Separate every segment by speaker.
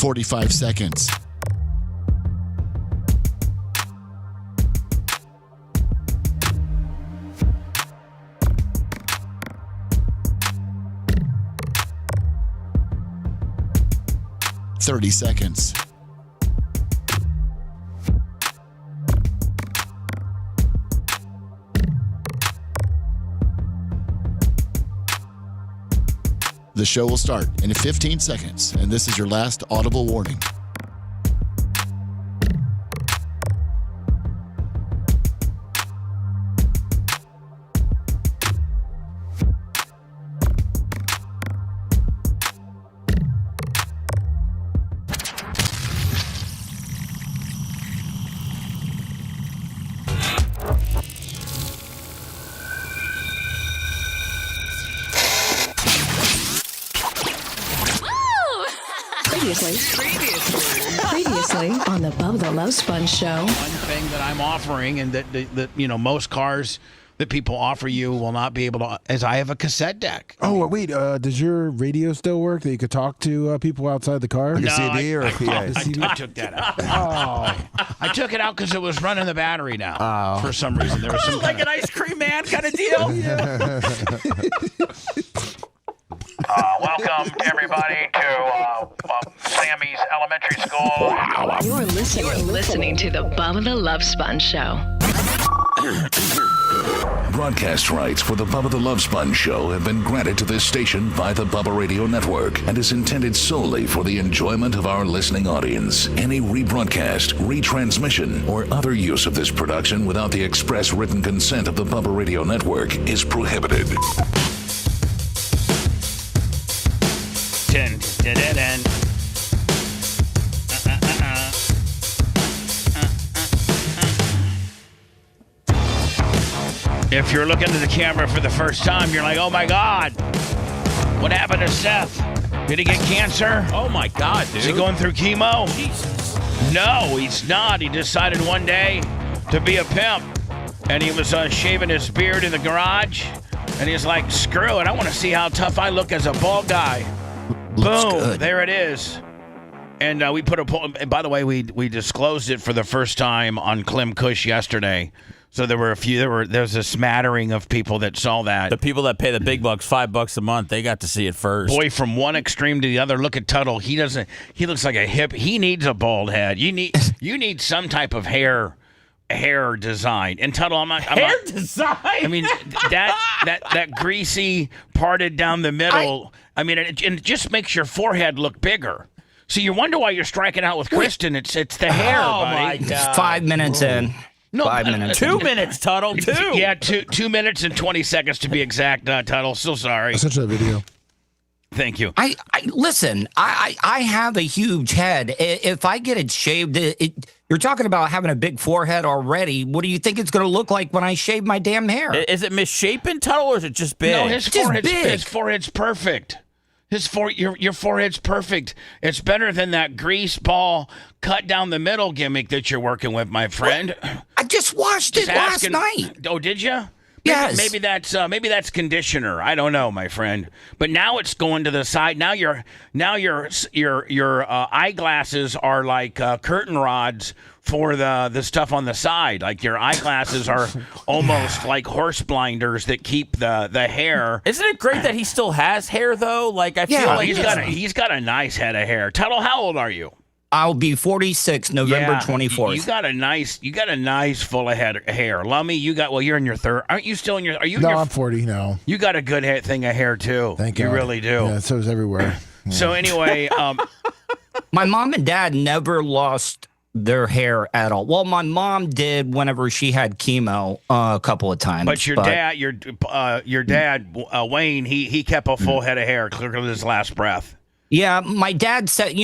Speaker 1: 45 seconds. $30 seconds. The show will start in 15 seconds, and this is your last audible warning.
Speaker 2: Previously on the Bubba the Love Sponge show.
Speaker 3: One thing that I'm offering, and that most cars that people offer you will not be able to, is I have a cassette deck.
Speaker 4: Oh, wait, does your radio still work that you could talk to people outside the car?
Speaker 5: Like a CD or a PA?
Speaker 3: I took that out. I took it out because it was running the battery now. For some reason. There was some
Speaker 6: like an ice cream man kind of deal.
Speaker 3: Welcome, everybody, to Sammy's Elementary School.
Speaker 2: You're listening to the Bubba the Love Sponge show.
Speaker 7: Broadcast rights for the Bubba the Love Sponge show have been granted to this station by the Bubba Radio Network and is intended solely for the enjoyment of our listening audience. Any rebroadcast, retransmission, or other use of this production without the express written consent of the Bubba Radio Network is prohibited.
Speaker 3: 10. If you're looking at the camera for the first time, you're like, oh my God, what happened to Seth? Did he get cancer?
Speaker 6: Oh my God, dude.
Speaker 3: Is he going through chemo?
Speaker 6: Jesus.
Speaker 3: No, he's not. He decided one day to be a pimp. And he was shaving his beard in the garage. And he's like, screw it. I want to see how tough I look as a bald guy.
Speaker 5: Looks
Speaker 3: Boom.
Speaker 5: good.
Speaker 3: There it is. And we put a poll. And by the way, we disclosed it for the first time on Clem Kush yesterday. So there were there's a smattering of people that saw that.
Speaker 6: The people that pay the big bucks, $5 a month, they got to see it first.
Speaker 3: Boy, from one extreme to the other. Look at Tuttle. He looks like a hip. He needs a bald head. You need some type of hair design. And Tuttle, I'm not
Speaker 6: design.
Speaker 3: I mean that greasy parted down the middle. I mean, it just makes your forehead look bigger. So you wonder why you're striking out with Kristen. It's the hair, buddy.
Speaker 6: My God.
Speaker 8: 5 minutes in.
Speaker 3: No,
Speaker 8: 5 minutes.
Speaker 6: 2 minutes, Tuttle. 2.
Speaker 3: Yeah, 2 minutes and 20 seconds to be exact, Tuttle. So sorry.
Speaker 4: Such a video.
Speaker 3: Thank you.
Speaker 8: I listen. I have a huge head. If I get it shaved, you're talking about having a big forehead already. What do you think it's going to look like when I shave my damn hair?
Speaker 6: Is it misshapen, Tuttle, or is it just big?
Speaker 3: No,
Speaker 8: Just big.
Speaker 3: his forehead's perfect. Your forehead's perfect. It's better than that grease ball cut down the middle gimmick that you're working with, my friend.
Speaker 8: I just washed it last night.
Speaker 3: Oh, did you?
Speaker 8: Yes.
Speaker 3: Maybe that's conditioner. I don't know, my friend. But now it's going to the side. Now your eyeglasses are like curtain rods for the stuff on the side. Like your eyeglasses are almost like horse blinders that keep the hair.
Speaker 6: Isn't it great that he still has hair though? Like I feel like
Speaker 3: He's got a nice head of hair. Tuttle, how old are you?
Speaker 8: I'll be 46 November 24th.
Speaker 3: You got a nice full of hair. Lummy, you're in your third. Aren't you still in your? Are you?
Speaker 4: No,
Speaker 3: in your,
Speaker 4: I'm 40 now.
Speaker 3: You got a good thing of hair too.
Speaker 4: Thank you.
Speaker 3: You really do.
Speaker 4: Yeah, so is everywhere. Yeah.
Speaker 3: So anyway,
Speaker 8: My mom and dad never lost their hair at all. Well, my mom did whenever she had chemo a couple of times.
Speaker 3: but your dad, Wayne, he kept a full head of hair clear to his last breath.
Speaker 8: Yeah, my dad said,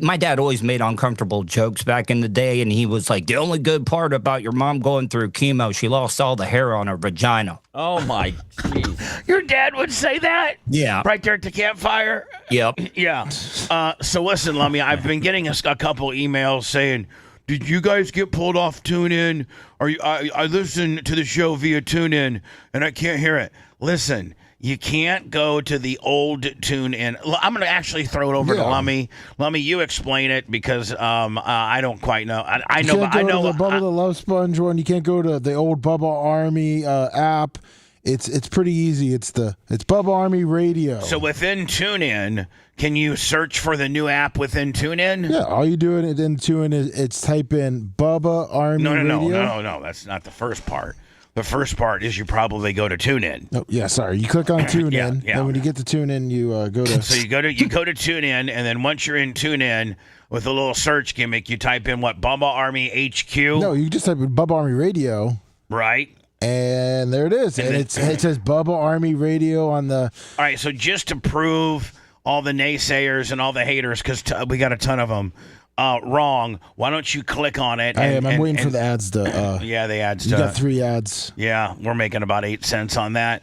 Speaker 8: my dad always made uncomfortable jokes back in the day, and he was like, the only good part about your mom going through chemo, she lost all the hair on her vagina.
Speaker 6: Oh my jeez.
Speaker 3: Your dad would say that?
Speaker 8: Yeah.
Speaker 3: Right there at the campfire?
Speaker 8: Yep.
Speaker 3: Yeah. So listen, Lummy, I've been getting a couple emails saying, did you guys get pulled off TuneIn? I listen to the show via TuneIn, and I can't hear it. Listen, You can't go to the old tune in. I'm going to actually throw it over to Lummy. Lummy, you explain it because I don't quite know. I know.
Speaker 4: You can't go to the Bubba the Love Sponge one. You can't go to the old Bubba Army app. It's pretty easy. It's Bubba Army Radio.
Speaker 3: So within TuneIn, can you search for the new app within TuneIn?
Speaker 4: Yeah, all you do in TuneIn is type in Bubba Army Radio.
Speaker 3: No. That's not the first part. The first part is you probably go to TuneIn.
Speaker 4: Oh, yeah, sorry. You click on TuneIn,
Speaker 3: yeah.
Speaker 4: and when you get to TuneIn, you go to.
Speaker 3: So you go to TuneIn, and then once you're in TuneIn with a little search gimmick, you type in what Bubba Army HQ.
Speaker 4: No, you just type in Bubba Army Radio.
Speaker 3: Right.
Speaker 4: And there it is, and it says Bubba Army Radio on the.
Speaker 3: All right, so just to prove all the naysayers and all the haters, because we got a ton of them. Wrong. Why don't you click on it?
Speaker 4: I'm waiting for the ads to.
Speaker 3: Yeah, the ads.
Speaker 4: You got 3 ads.
Speaker 3: Yeah, we're making about 8 cents on that.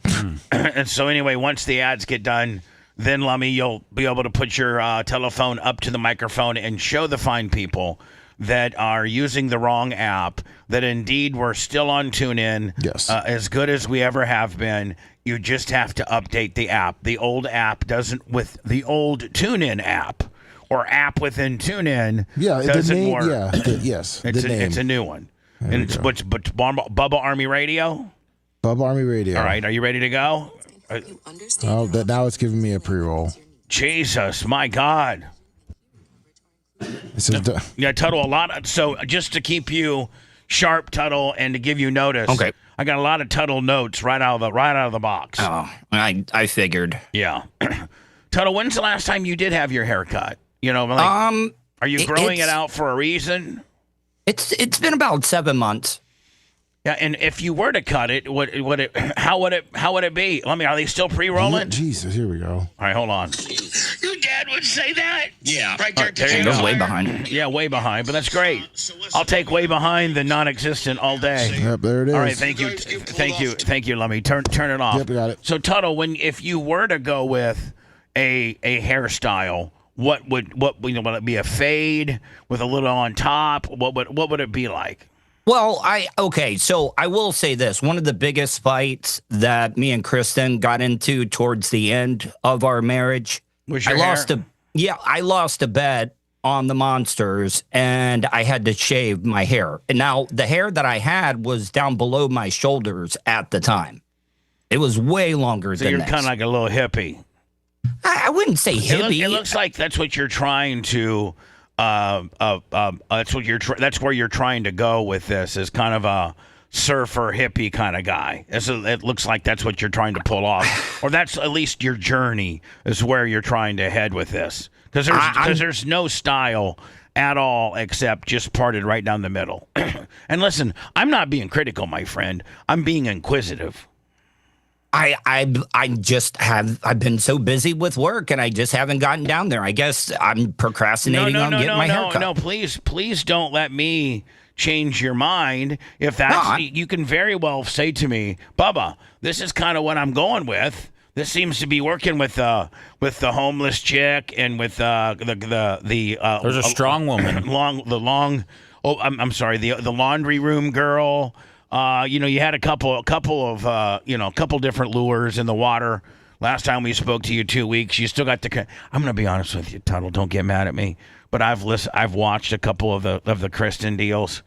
Speaker 3: And so anyway, once the ads get done, then Lummy, you'll be able to put your telephone up to the microphone and show the fine people that are using the wrong app that indeed we're still on TuneIn.
Speaker 4: Yes.
Speaker 3: As good as we ever have been. You just have to update the app. The old app doesn't with the old TuneIn app. Or app within TuneIn doesn't work.
Speaker 4: Yeah, yes.
Speaker 3: It's a new one. And it's Bubba Army Radio?
Speaker 4: Bubba Army Radio.
Speaker 3: All right, are you ready to go?
Speaker 4: Now it's giving me a pre-roll.
Speaker 3: Jesus, my God. Yeah, Tuttle, a lot. So just to keep you sharp, Tuttle, and to give you notice.
Speaker 8: Okay.
Speaker 3: I got a lot of Tuttle notes right out of the box.
Speaker 8: Oh, I figured.
Speaker 3: Yeah. Tuttle, when's the last time you did have your hair cut? You know, like, are you growing it out for a reason?
Speaker 8: It's been about 7 months.
Speaker 3: Yeah, and if you were to cut it, how would it be? Let me. Are they still pre-rolling?
Speaker 4: Jesus, here we go.
Speaker 3: All right, hold on. Your dad would say that? Yeah, right there.
Speaker 8: There you go, way behind.
Speaker 3: Yeah, way behind, but that's great. I'll take way behind the non-existent all day.
Speaker 4: Yep, there it is.
Speaker 3: All right, thank you. Let me turn it off.
Speaker 4: Yep, got it.
Speaker 3: So Tuttle, if you were to go with a hairstyle, what would it be? A fade with a little on top? What would it be like?
Speaker 8: Well, so I will say this. One of the biggest fights that me and Kristen got into towards the end of our marriage,
Speaker 3: was your hair?
Speaker 8: I lost a bet on the Monsters, and I had to shave my hair. And now the hair that I had was down below my shoulders at the time. It was way longer than
Speaker 3: you're
Speaker 8: this.
Speaker 3: kind of like a little hippie.
Speaker 8: I wouldn't say hippie.
Speaker 3: It looks like that's what you're trying to. That's where you're trying to go with this. Is kind of a surfer hippie kind of guy. It looks like that's what you're trying to pull off, or that's at least your journey is where you're trying to head with this. Because there's no style at all except just parted right down the middle. And listen, I'm not being critical, my friend. I'm being inquisitive.
Speaker 8: I've been so busy with work and I just haven't gotten down there. I guess I'm procrastinating on getting my hair cut.
Speaker 3: No, please don't let me change your mind. If that's you can very well say to me, Bubba, this is kind of what I'm going with. This seems to be working with the homeless chick and with the
Speaker 6: there's a strong woman.
Speaker 3: the laundry room girl. You had a couple different lures in the water. Last time we spoke to you 2 weeks, you still got the. I'm going to be honest with you, Tuttle. Don't get mad at me, but I've watched a couple of the Kristen deals.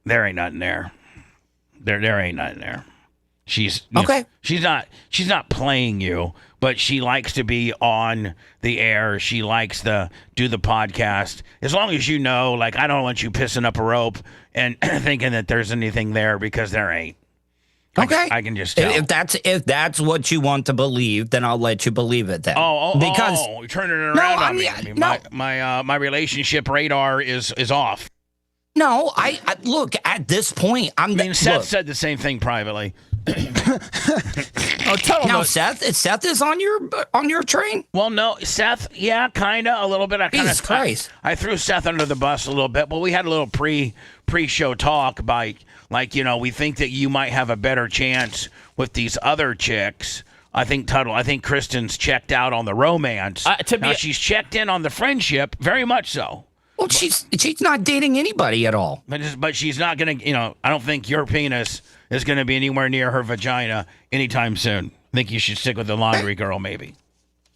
Speaker 3: There ain't nothing there. There ain't nothing there. She's okay. She's not playing you, but she likes to be on the air. She likes to do the podcast. As long as you know, like, I don't want you pissing up a rope and thinking that there's anything there, because there ain't.
Speaker 8: Okay.
Speaker 3: I can just tell.
Speaker 8: If that's what you want to believe, then I'll let you believe it then.
Speaker 3: Because you're turning it around on me. My relationship radar is off.
Speaker 8: No, I look, at this point,
Speaker 3: Seth said the same thing privately.
Speaker 8: Seth is on your train?
Speaker 3: Well, no, Seth, yeah, kind of, a little bit.
Speaker 8: Jesus Christ.
Speaker 3: I threw Seth under the bus a little bit, but we had a little pre-show talk by, we think that you might have a better chance with these other chicks. I think Kristen's checked out on the romance. She's checked in on the friendship, very much so.
Speaker 8: Well, she's not dating anybody at all.
Speaker 3: But she's not going to, I don't think your penis is going to be anywhere near her vagina anytime soon. I think you should stick with the laundry girl, maybe.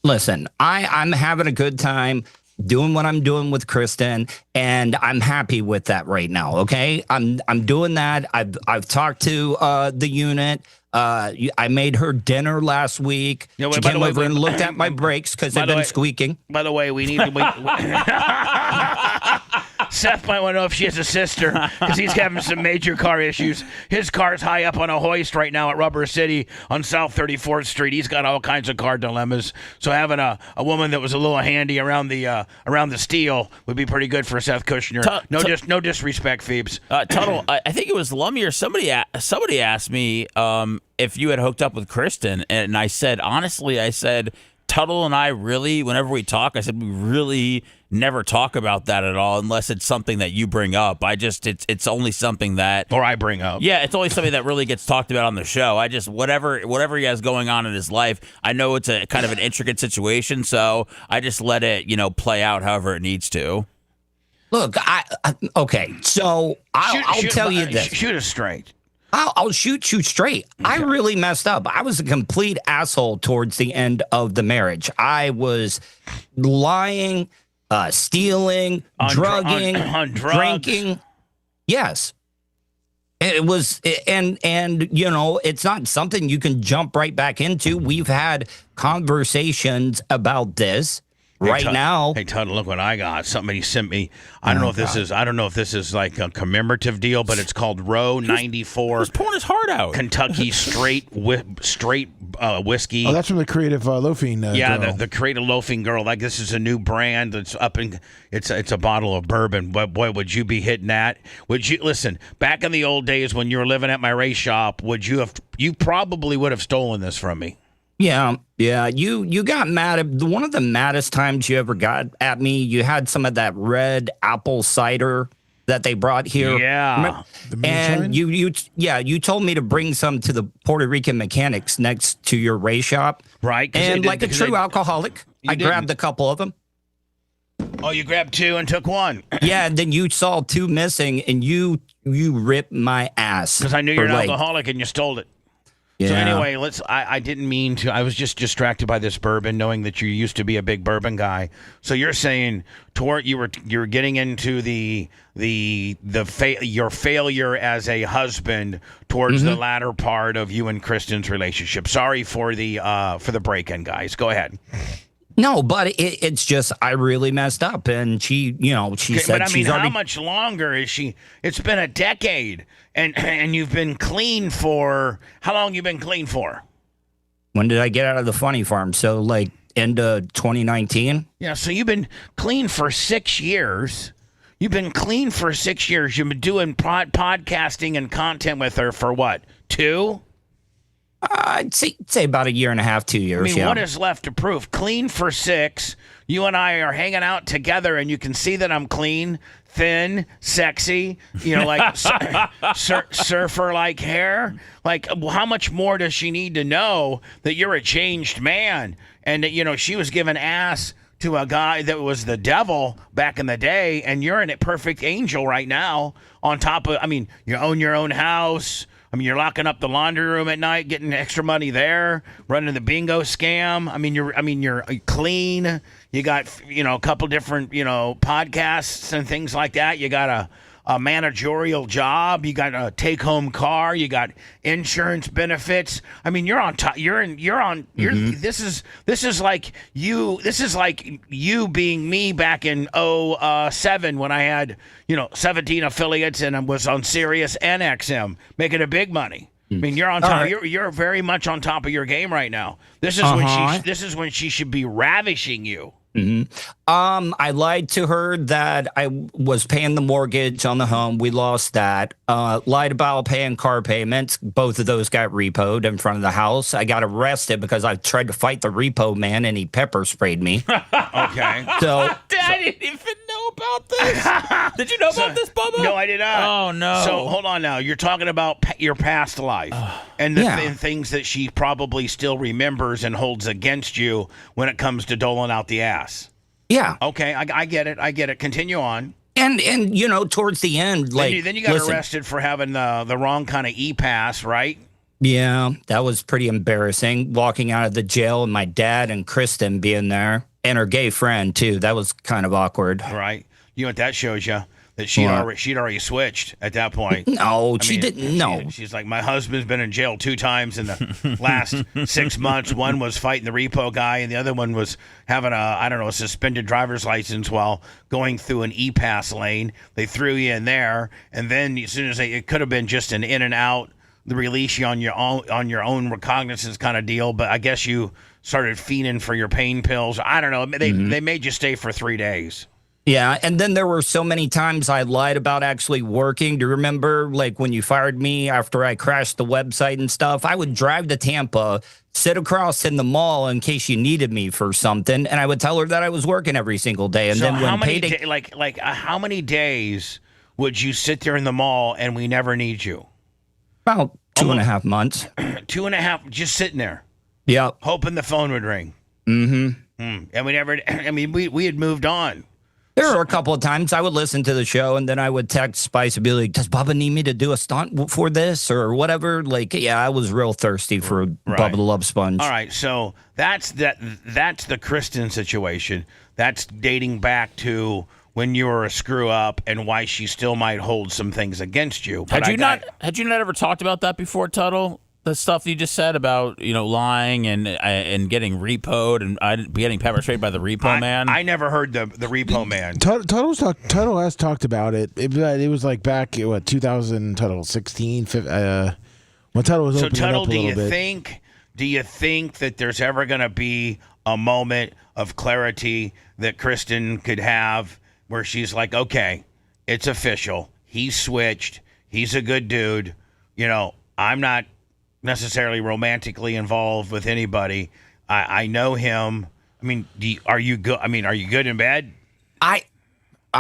Speaker 8: Listen, I'm having a good time doing what I'm doing with Kristen, and I'm happy with that right now. Okay, I'm doing that. I've talked to the unit. I made her dinner last week.
Speaker 3: Yeah, wait,
Speaker 8: she
Speaker 3: by
Speaker 8: came
Speaker 3: the way,
Speaker 8: over and
Speaker 3: wait,
Speaker 8: looked at my brakes because they've
Speaker 3: the
Speaker 8: been
Speaker 3: way-
Speaker 8: squeaking.
Speaker 3: By the way, we need to. Seth might want to know if she has a sister because he's having some major car issues. His car's high up on a hoist right now at Rubber City on South 34th Street. He's got all kinds of car dilemmas. So having a woman that was a little handy around the steel would be pretty good for Seth Kushner. No disrespect, Phoebes.
Speaker 6: Tuttle, I think it was Lummy or somebody asked me if you had hooked up with Kristen, and I said, honestly, Tuttle and I really, whenever we talk, I said we really never talk about that at all unless it's something that you bring up. It's only something that
Speaker 3: Or I bring up.
Speaker 6: Yeah, it's only something that really gets talked about on the show. I just whatever he has going on in his life, I know it's a kind of an intricate situation, so I just let it, play out however it needs to.
Speaker 8: Look, okay, so I'll tell you this.
Speaker 3: Shoot us straight.
Speaker 8: I'll shoot you straight. Okay. I really messed up. I was a complete asshole towards the end of the marriage. I was lying, stealing, drugging, drinking. Yes. It was, and it's not something you can jump right back into. We've had conversations about this. Now,
Speaker 3: hey Tuttle, look what I got. Somebody sent me. I don't know if this is like a commemorative deal, but it's called Row 94.
Speaker 6: He's pouring his heart out.
Speaker 3: Kentucky straight whiskey.
Speaker 4: Oh, that's from the Creative Loafing. Girl.
Speaker 3: The Creative Loafing Girl. Like this is a new brand that's up in. It's a bottle of bourbon. But boy, would you be hitting that? Would you listen? Back in the old days when you were living at my race shop, you probably would have stolen this from me.
Speaker 8: Yeah. You got mad at one of the maddest times you ever got at me. You had some of that red apple cider that they brought here.
Speaker 3: Yeah.
Speaker 8: And you told me to bring some to the Puerto Rican mechanics next to your race shop.
Speaker 3: Right.
Speaker 8: And like a true alcoholic, I grabbed a couple of them.
Speaker 3: Oh, you grabbed two and took one.
Speaker 8: Yeah, and then you saw two missing, and you ripped my ass.
Speaker 3: Because I knew you're an alcoholic and you stole it. Yeah. So anyway, I didn't mean to. I was just distracted by this bourbon, knowing that you used to be a big bourbon guy. So you're saying you're getting into your failure as a husband towards the latter part of you and Kristen's relationship. Sorry for the break-in, guys. Go ahead.
Speaker 8: No, but it's just I really messed up, and she said.
Speaker 3: But I mean,
Speaker 8: she's
Speaker 3: how much longer is she? It's been a decade, and you've been clean for how long? You've been clean for?
Speaker 8: When did I get out of the funny farm? So like end of 2019.
Speaker 3: Yeah, so you've been clean for 6 years. You've been clean for 6 years. You've been doing podcasting and content with her for what? 2?
Speaker 8: I'd say about a year and a half, 2 years.
Speaker 3: I mean, what is left to prove? Clean for 6. You and I are hanging out together, and you can see that I'm clean, thin, sexy, like surfer-like hair. Like, how much more does she need to know that you're a changed man? And that, she was giving ass to a guy that was the devil back in the day, and you're a perfect angel right now on top of, you own your own house. You're locking up the laundry room at night, getting extra money there, running the bingo scam. You're clean. You got, a couple different, podcasts and things like that. You got a managerial job. You got a take-home car. You got insurance benefits. You're on top. This is like you. This is like you being me back in 2007 when I had 17 affiliates and I was on Sirius and XM making a big money. You're on top. Right. You're very much on top of your game right now. This is when she should be ravishing you.
Speaker 8: Mm-hmm. I lied to her that I was paying the mortgage on the home. We lost that. Lied about paying car payments. Both of those got repoed in front of the house. I got arrested because I tried to fight the repo man and he pepper sprayed me.
Speaker 3: Okay.
Speaker 6: I didn't even know about this. Did you know about this, Bubba?
Speaker 3: No, I did not.
Speaker 6: Oh, no.
Speaker 3: So hold on now. You're talking about your past life and the things that she probably still remembers and holds against you when it comes to doling out the ass.
Speaker 8: Yeah.
Speaker 3: Okay, I get it. Continue on.
Speaker 8: And towards the end,
Speaker 3: then you got arrested for having the wrong kind of e-pass, right?
Speaker 8: Yeah, that was pretty embarrassing. Walking out of the jail and my dad and Kristen being there, and her gay friend too. That was kind of awkward.
Speaker 3: Right. You know what that shows you? That she'd already switched at that point.
Speaker 8: No, she didn't. No,
Speaker 3: She's like, my husband's been in jail 2 times in the last 6 months. One was fighting the repo guy, and the other one was having a suspended driver's license while going through an E-pass lane. They threw you in there, and then as soon as it could have been just an in and out, the release you on your own recognizance kind of deal. But I guess you started fiending for your pain pills. I don't know. They made you stay for 3 days.
Speaker 8: Yeah, and then there were so many times I lied about actually working. Do you remember, like, when you fired me after I crashed the website and stuff? I would drive to Tampa, sit across in the mall in case you needed me for something, and I would tell her that I was working every single day. And
Speaker 3: so
Speaker 8: then when
Speaker 3: how many
Speaker 8: payday,
Speaker 3: how many days would you sit there in the mall and we never need you?
Speaker 8: about 2.5 months.
Speaker 3: 2.5, just sitting there,
Speaker 8: Yep.
Speaker 3: hoping the phone would ring.
Speaker 8: Mm-hmm.
Speaker 3: And we never. I mean, we had moved on.
Speaker 8: There were a couple of times I would listen to the show and then I would text Spice and be like, does Bubba need me to do a stunt for this or whatever? Like, yeah, I was real thirsty for Bubba the Love Sponge.
Speaker 3: All right, so that's the Kristen situation. That's dating back to when you were a screw up and why she still might hold some things against you. But
Speaker 6: Had you not ever talked about that before, Tuttle? The stuff you just said about lying and getting repoed and getting pepper sprayed by the repo man.
Speaker 3: I never heard the repo man.
Speaker 4: Tuttle has talked about it. It was like back in 2016 when Tuttle was opening
Speaker 3: Tuttle,
Speaker 4: up a little bit.
Speaker 3: Do you think that there's ever going to be a moment of clarity that Kristen could have where she's like, okay, it's official. He's switched. He's a good dude. I'm not necessarily romantically involved with anybody. I know him. I mean, are you good? I mean, are you good in bed?
Speaker 8: I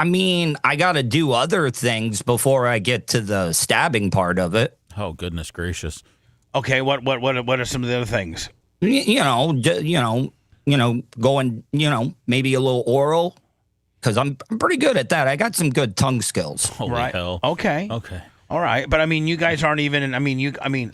Speaker 8: mean, I got to do other things before I get to the stabbing part of it.
Speaker 6: Oh, goodness gracious.
Speaker 3: Okay, what are some of the other things?
Speaker 8: Going, maybe a little oral, because I'm pretty good at that. I got some good tongue skills.
Speaker 6: Holy hell.
Speaker 3: Okay. All right, but I mean, you guys aren't even.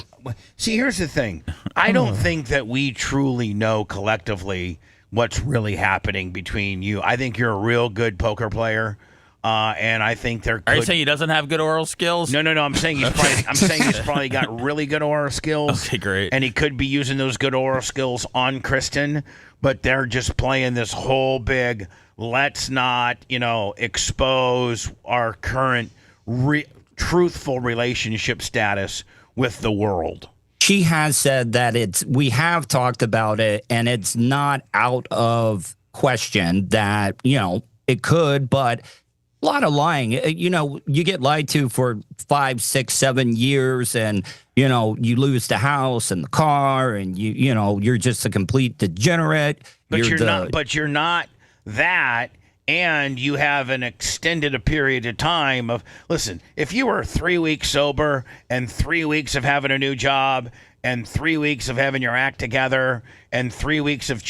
Speaker 3: See, here's the thing. I don't think that we truly know collectively what's really happening between you. I think you're a real good poker player, and I think they're.
Speaker 6: Are you saying he doesn't have good oral skills?
Speaker 3: No. I'm saying he's probably got really good oral skills.
Speaker 6: Okay, great.
Speaker 3: And he could be using those good oral skills on Kristen, but they're just playing this whole big. Let's not, expose our current truthful relationship status with the world.
Speaker 8: She has said that we have talked about it and it's not out of question that, it could, but a lot of lying, you get lied to for 5, 6, 7 years and, you lose the house and the car and you're just a complete degenerate.
Speaker 3: But you're not that. And you have an extended period of time of, listen, if you were 3 weeks sober and 3 weeks of having a new job and 3 weeks of having your act together and 3 weeks of,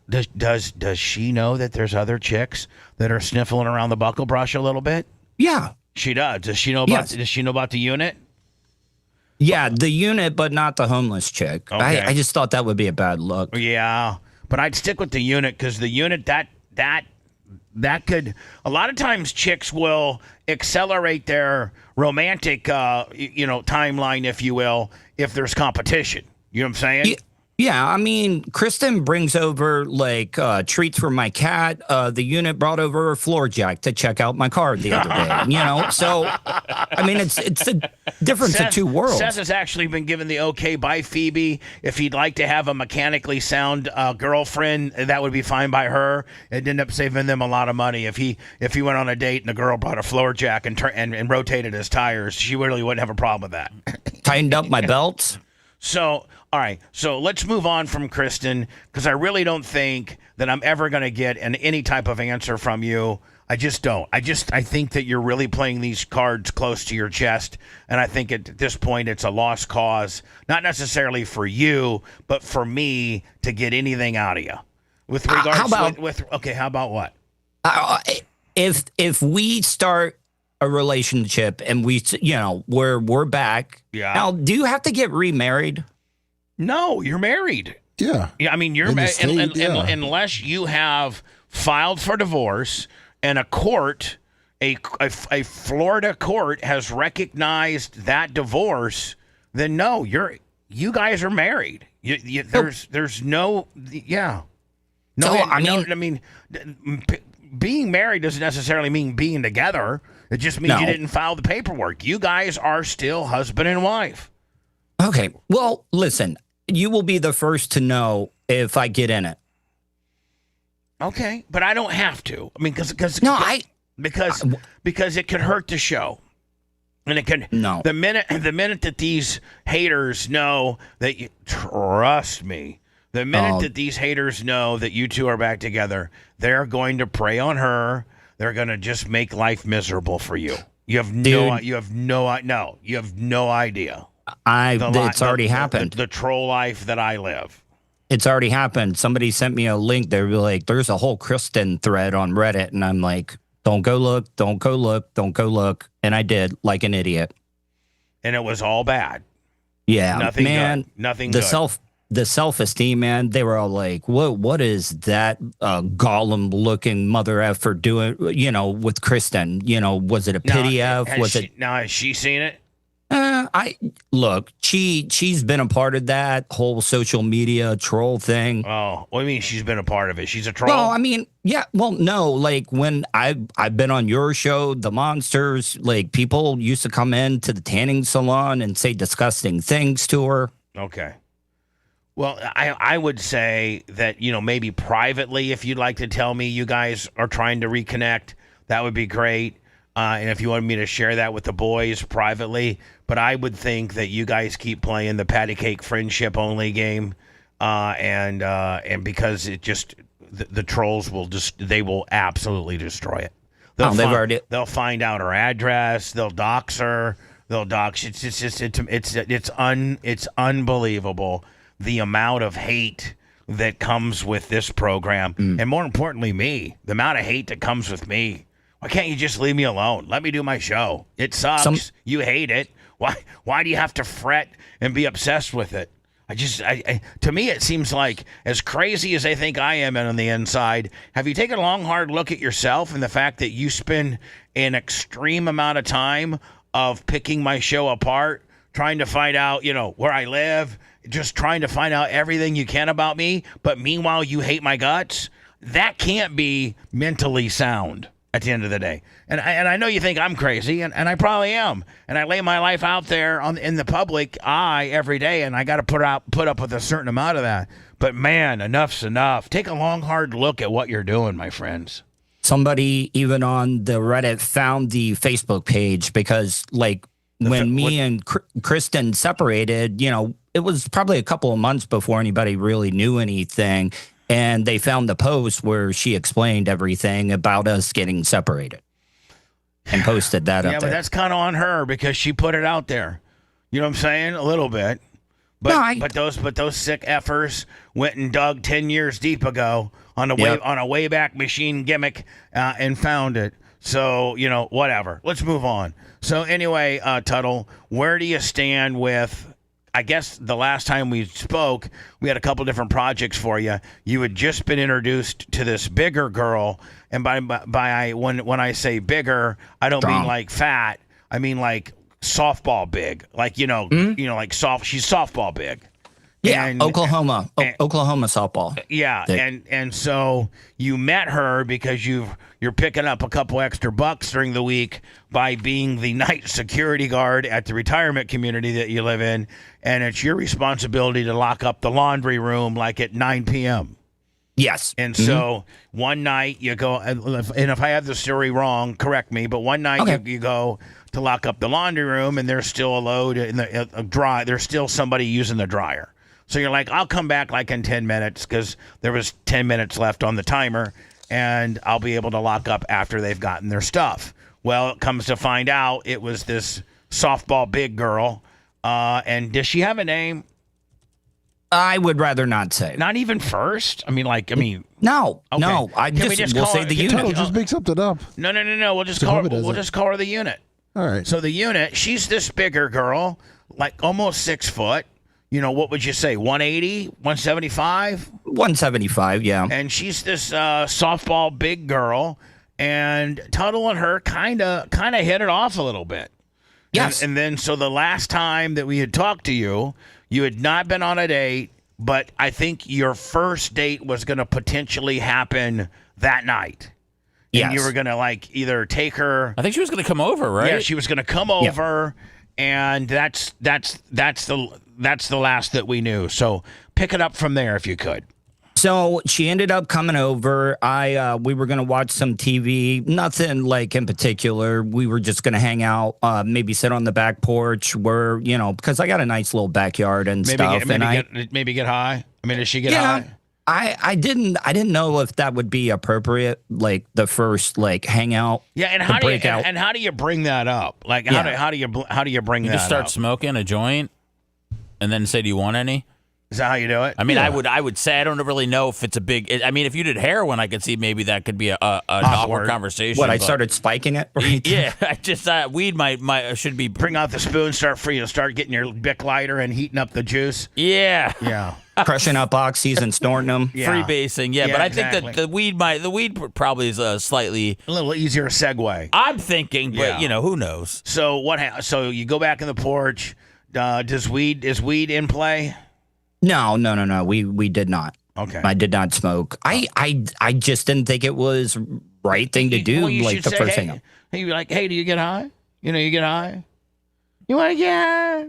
Speaker 3: does she know that there's other chicks that are sniffling around the buckle brush a little bit?
Speaker 8: Yeah.
Speaker 3: She does. Does she know about, Does she know about the unit?
Speaker 8: Yeah, the unit, but not the homeless chick.
Speaker 3: Okay.
Speaker 8: I just thought that would be a bad look.
Speaker 3: Yeah, but I'd stick with the unit because the unit, that could, a lot of times chicks will accelerate their romantic, timeline, if you will, if there's competition. You know what I'm saying?
Speaker 8: Yeah, I mean, Kristen brings over treats for my cat. The unit brought over a floor jack to check out my car the other day. So I mean, it's the difference of two worlds.
Speaker 3: Seth has actually been given the okay by Phoebe. If he'd like to have a mechanically sound girlfriend, that would be fine by her. It'd end up saving them a lot of money if he went on a date and the girl brought a floor jack and rotated his tires. She really wouldn't have a problem with that.
Speaker 8: Tightened up my belts.
Speaker 3: So, all right. So let's move on from Kristen because I really don't think that I'm ever going to get any type of answer from you. I just don't. I think that you're really playing these cards close to your chest, and I think at this point it's a lost cause, not necessarily for you, but for me to get anything out of you. With regards, how about what?
Speaker 8: If we start a relationship, and we're back.
Speaker 3: Yeah.
Speaker 8: Now, do you have to get remarried?
Speaker 3: No, you're married.
Speaker 4: Yeah.
Speaker 3: Yeah, I mean, you're
Speaker 4: In the
Speaker 3: married
Speaker 4: state, yeah.
Speaker 3: unless you have filed for divorce and a court, a Florida court has recognized that divorce. Then no, you guys are married. There's no, yeah. No,
Speaker 8: So, I mean,
Speaker 3: being married doesn't necessarily mean being together. It just means
Speaker 8: No.
Speaker 3: you didn't file the paperwork. You guys are still husband and wife.
Speaker 8: Okay. Well, listen, you will be the first to know if I get in it.
Speaker 3: Okay, but I don't have to. I mean, because it could hurt the show, and it can.
Speaker 8: No.
Speaker 3: The minute that these haters know that you trust me, the minute that these haters know that you two are back together, they're going to prey on her. They're going to just make life miserable for you. You have no idea.
Speaker 8: It's already happened.
Speaker 3: The troll life that I live.
Speaker 8: It's already happened. Somebody sent me a link. They were like, there's a whole Kristen thread on Reddit. And I'm like, don't go look, don't go look, don't go look. And I did, like an idiot.
Speaker 3: And it was all bad.
Speaker 8: Yeah.
Speaker 3: Nothing
Speaker 8: man,
Speaker 3: good. Nothing
Speaker 8: the
Speaker 3: good.
Speaker 8: The self-esteem, man, they were all like, what is that Gollum-looking mother effer doing, with Kristen? Was it a pity F?
Speaker 3: Has she seen it?
Speaker 8: She's been a part of that whole social media troll thing.
Speaker 3: Oh, what do you mean she's been a part of it? She's a troll?
Speaker 8: Well, I mean, yeah. Well, no, like when I've been on your show, The Monsters, like people used to come in to the tanning salon and say disgusting things to her.
Speaker 3: Okay. Well, I would say that, maybe privately, if you'd like to tell me you guys are trying to reconnect, that would be great. And if you wanted me to share that with the boys privately, but I would think that you guys keep playing the patty cake friendship only game, and because it just the trolls they will absolutely destroy it. They'll find out her address. They'll dox her. They'll dox. It's unbelievable the amount of hate that comes with this program, and more importantly, the amount of hate that comes with me. Why can't you just leave me alone? Let me do my show. It sucks. You hate it. Why do you have to fret and be obsessed with it? To me, it seems like as crazy as they think I am on the inside, have you taken a long, hard look at yourself and the fact that you spend an extreme amount of time of picking my show apart, trying to find out, where I live, just trying to find out everything you can about me, but meanwhile, you hate my guts? That can't be mentally sound at the end of the day. And I know you think I'm crazy, and I probably am. And I lay my life out there in the public eye every day, and I got to put up with a certain amount of that. But man, enough's enough. Take a long, hard look at what you're doing, my friends.
Speaker 8: Somebody even on the Reddit found the Facebook page because, when me and Kristen separated, it was probably a couple of months before anybody really knew anything. And they found the post where she explained everything about us getting separated and posted that up there.
Speaker 3: Yeah, but that's kind of on her because she put it out there. You know what I'm saying? A little bit. But those sick effers went and dug 10 years deep ago on a Wayback Machine gimmick and found it. So, whatever. Let's move on. So anyway, Tuttle, where do you stand with, I guess the last time we spoke, we had a couple different projects for you. You had just been introduced to this bigger girl, and when I say bigger, I don't mean like fat. I mean like softball big. Like like she's softball big.
Speaker 8: Yeah,
Speaker 3: and,
Speaker 8: Oklahoma softball.
Speaker 3: Yeah, and so you met her because you're picking up a couple extra bucks during the week by being the night security guard at the retirement community that you live in, and it's your responsibility to lock up the laundry room like at 9 p.m.
Speaker 8: Yes.
Speaker 3: And so one night you go, and if I have the story wrong, correct me, but one night you go to lock up the laundry room, and there's still a load in the dry. There's still somebody using the dryer. So you're like, I'll come back like in 10 minutes because there was 10 minutes left on the timer, and I'll be able to lock up after they've gotten their stuff. Well, it comes to find out it was this softball big girl. And does she have a name?
Speaker 8: I would rather not say.
Speaker 3: Not even first? I mean.
Speaker 8: No,
Speaker 3: Okay.
Speaker 8: no. We'll say the unit.
Speaker 4: Tuttle, just make something up.
Speaker 3: No. We'll just
Speaker 4: So
Speaker 3: call
Speaker 4: Bubba does
Speaker 3: we'll
Speaker 4: it.
Speaker 3: just call her the unit.
Speaker 4: All right.
Speaker 3: So the unit, she's this bigger girl, like almost 6 foot. You know, what would you say, 180, 175?
Speaker 8: 175, yeah.
Speaker 3: And she's this softball big girl, and Tuttle and her kind of hit it off a little bit.
Speaker 8: Yes.
Speaker 3: And then, so the last time that we had talked to you, you had not been on a date, but I think your first date was going to potentially happen that night. And
Speaker 8: Yes.
Speaker 3: you were going to, like, either take her.
Speaker 6: I think she was going to come over, right?
Speaker 3: Yeah, she was going to come over, and that's the last that we knew. So pick it up from there if you could.
Speaker 8: So she ended up coming over. We were gonna watch some TV. Nothing like in particular. We were just gonna hang out, maybe sit on the back porch where, because I got a nice little backyard and stuff.
Speaker 3: Maybe get high. I mean, does she get
Speaker 8: Yeah.
Speaker 3: high?
Speaker 8: I didn't know if that would be appropriate, like the first hangout.
Speaker 3: Yeah, and
Speaker 8: the
Speaker 3: how do you
Speaker 8: breakout.
Speaker 3: and how do you bring that up? Like how do you bring
Speaker 6: You
Speaker 3: that
Speaker 6: just start
Speaker 3: up?
Speaker 6: smoking a joint, and then say, "Do you want any?"
Speaker 3: Is that how you do it?
Speaker 6: I mean, I would say I don't really know if it's a big. I mean, if you did heroin, I could see maybe that could be an awkward conversation.
Speaker 8: What I
Speaker 6: but-
Speaker 8: started spiking it. Right?
Speaker 6: Yeah, I just weed might should be.
Speaker 3: Bring out the spoon, start getting your Bic lighter and heating up the juice.
Speaker 6: Yeah.
Speaker 3: Yeah.
Speaker 8: Crushing up oxys and snorting them.
Speaker 3: Yeah.
Speaker 6: Freebasing, yeah,
Speaker 3: Yeah,
Speaker 6: but I
Speaker 3: exactly.
Speaker 6: think that the weed probably is a slightly.
Speaker 3: A little easier segue.
Speaker 6: I'm thinking, but
Speaker 3: Yeah.
Speaker 6: who knows?
Speaker 3: So so you go back in the porch. Is weed in play?
Speaker 8: No. We did not.
Speaker 3: Okay.
Speaker 8: I did not smoke. I just didn't think it was right thing to do.
Speaker 3: Well, you
Speaker 8: Like
Speaker 3: should
Speaker 8: the
Speaker 3: say,
Speaker 8: first
Speaker 3: hey,
Speaker 8: thing.
Speaker 3: Hey, you're like, hey, do you get high? You get high? You want to get high?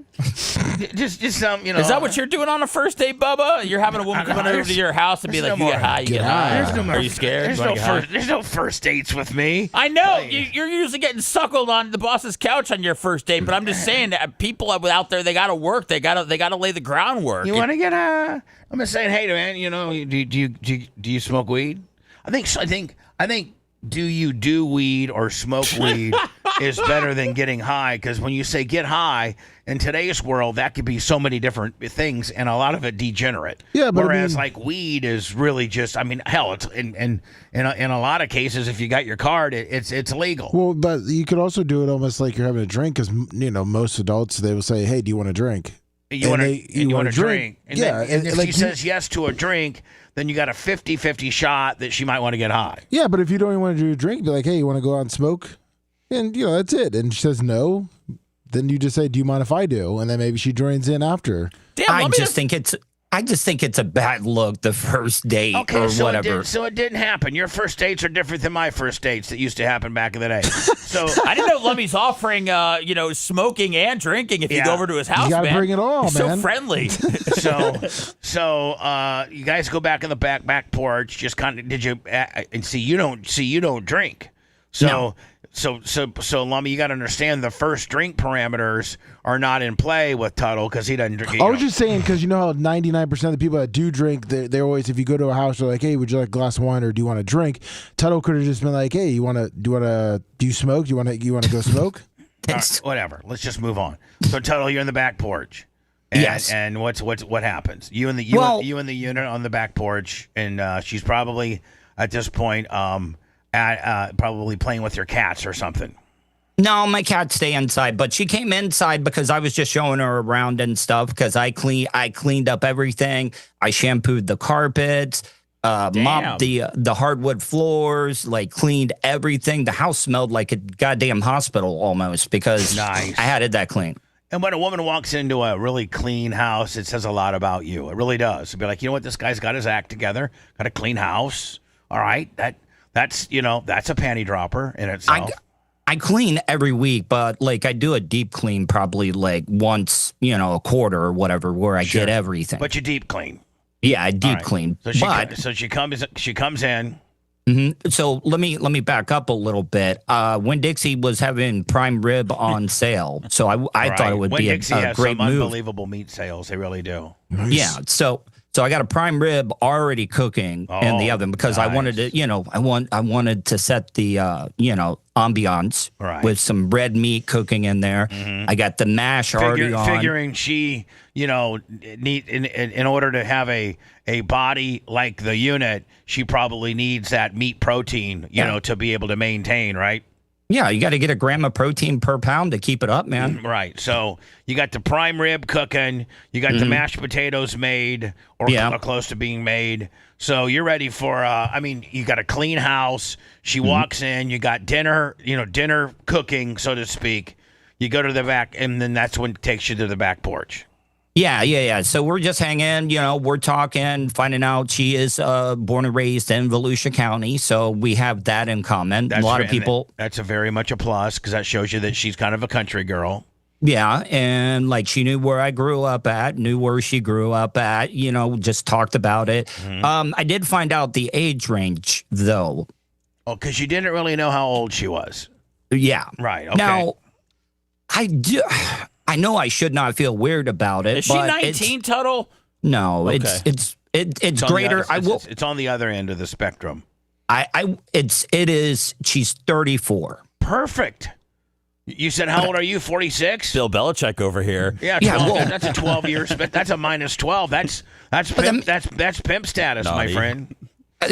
Speaker 3: just some,
Speaker 6: Is that what you're doing on a first date, Bubba? You're having a woman coming over to your house and be
Speaker 3: there's
Speaker 6: like,
Speaker 3: no
Speaker 6: "You get
Speaker 3: more-
Speaker 6: high, you get high."
Speaker 3: There's no more-
Speaker 6: Are you scared?
Speaker 3: There's
Speaker 6: You
Speaker 3: no
Speaker 6: wanna get high?
Speaker 3: there's no first dates with me.
Speaker 6: I know you're usually getting suckled on the boss's couch on your first date, but I'm just saying that people out there, they got to work, they got to lay the groundwork.
Speaker 3: You want to get high? I'm just saying, hey, man, do you smoke weed? I think do you do weed or smoke weed is better than getting high, because when you say get high in today's world, that could be so many different things, and a lot of it degenerate.
Speaker 4: Yeah, but
Speaker 3: whereas like weed is really just, I mean, hell, it's in a lot of cases, if you got your card, it's legal.
Speaker 4: Well, but you could also do it almost like you're having a drink, because most adults, they will say, "Hey, do you want a drink?"
Speaker 3: You want to drink. And
Speaker 4: Yeah,
Speaker 3: then, and if
Speaker 4: like
Speaker 3: she says yes to a drink, then you got a 50-50 shot that she might want to get high.
Speaker 4: Yeah, but if you don't even want to do a drink, be like, "Hey, you want to go out and smoke?" And that's it. And she says no, then you just say, "Do you mind if I do?" And then maybe she joins in after.
Speaker 6: Damn,
Speaker 8: I just think it's a bad look the first date or
Speaker 3: so
Speaker 8: whatever.
Speaker 3: It didn't happen. Your first dates are different than my first dates that used to happen back in the day. So
Speaker 6: I didn't know Lummy's offering, smoking and drinking if you
Speaker 3: Yeah.
Speaker 6: go over to his house.
Speaker 4: You gotta
Speaker 6: man.
Speaker 4: bring it all,
Speaker 6: He's
Speaker 4: man.
Speaker 6: So friendly.
Speaker 3: so you guys go back in the back porch. Just kind of and see you don't drink. So
Speaker 8: No.
Speaker 3: So Lummy, you got to understand the first drink parameters are not in play with Tuttle, because he doesn't drink.
Speaker 4: I was just saying, because you know how 99% of the people that do drink, they're always, if you go to a house, they're like, "Hey, would you like a glass of wine, or do you want to drink?" Tuttle could have just been like, "Hey, do you smoke? Do you want to go smoke?"
Speaker 3: All right, whatever. Let's just move on. So Tuttle, you're in the back porch. And,
Speaker 8: Yes.
Speaker 3: And what happens? You and the unit on the back porch, and she's probably at this point probably playing with your cats or something.
Speaker 8: No, my cats stay inside, but she came inside because I was just showing her around and stuff, because I cleaned up everything. I shampooed the carpets, mopped the hardwood floors, like cleaned everything. The house smelled like a goddamn hospital almost, because
Speaker 3: Nice.
Speaker 8: I had it that clean.
Speaker 3: And when a woman walks into a really clean house, it says a lot about you. It really does. It'd be like, you know what, this guy's got his act together, got a clean house. All right, that's a panty dropper in itself.
Speaker 8: I clean every week, but like I do a deep clean probably like once, a quarter or whatever, where I get everything.
Speaker 3: But you deep clean.
Speaker 8: Yeah, I deep
Speaker 3: All right.
Speaker 8: clean.
Speaker 3: So she comes in.
Speaker 8: So let me back up a little bit. Winn-Dixie was having prime rib on sale, so I thought it would be
Speaker 3: Winn-Dixie
Speaker 8: a
Speaker 3: has
Speaker 8: great
Speaker 3: some
Speaker 8: move.
Speaker 3: unbelievable meat sales. They really do.
Speaker 8: Yeah. So So I got a prime rib already cooking in the oven because I wanted to, I wanted to set the, ambiance with some red meat cooking in there. I got the mash already on.
Speaker 3: Figuring she, need in order to have a body like the unit, she probably needs that meat protein, to be able to maintain, right?
Speaker 8: Yeah, you got to get a gram of protein per pound to keep it up, man.
Speaker 3: Right. So you got the prime rib cooking. You got the mashed potatoes made or close to being made. So you're ready for, you got a clean house. She walks in. You got dinner, dinner cooking, so to speak. You go to the back, and then that's when it takes you to the back porch.
Speaker 8: Yeah. So we're just hanging, we're talking, finding out she is born and raised in Volusia County. So we have that in common. A lot of people.
Speaker 3: That's a very much a plus because that shows you that she's kind of a country girl.
Speaker 8: Yeah. And like she knew where I grew up at, knew where she grew up at, just talked about it. I did find out the age range, though.
Speaker 3: Oh, because you didn't really know how old she was.
Speaker 8: Yeah.
Speaker 3: Right. Okay.
Speaker 8: Now, I know I should not feel weird about it.
Speaker 6: Is she 19, Tuttle?
Speaker 8: No,
Speaker 6: okay.
Speaker 8: it's greater.
Speaker 3: It's on the other end of the spectrum.
Speaker 8: It is. She's 34.
Speaker 3: Perfect. You said how old are you? 46.
Speaker 6: Bill Belichick over here.
Speaker 3: Yeah. 12, that's a 12 years. That's a minus 12. That's pimp status, my friend.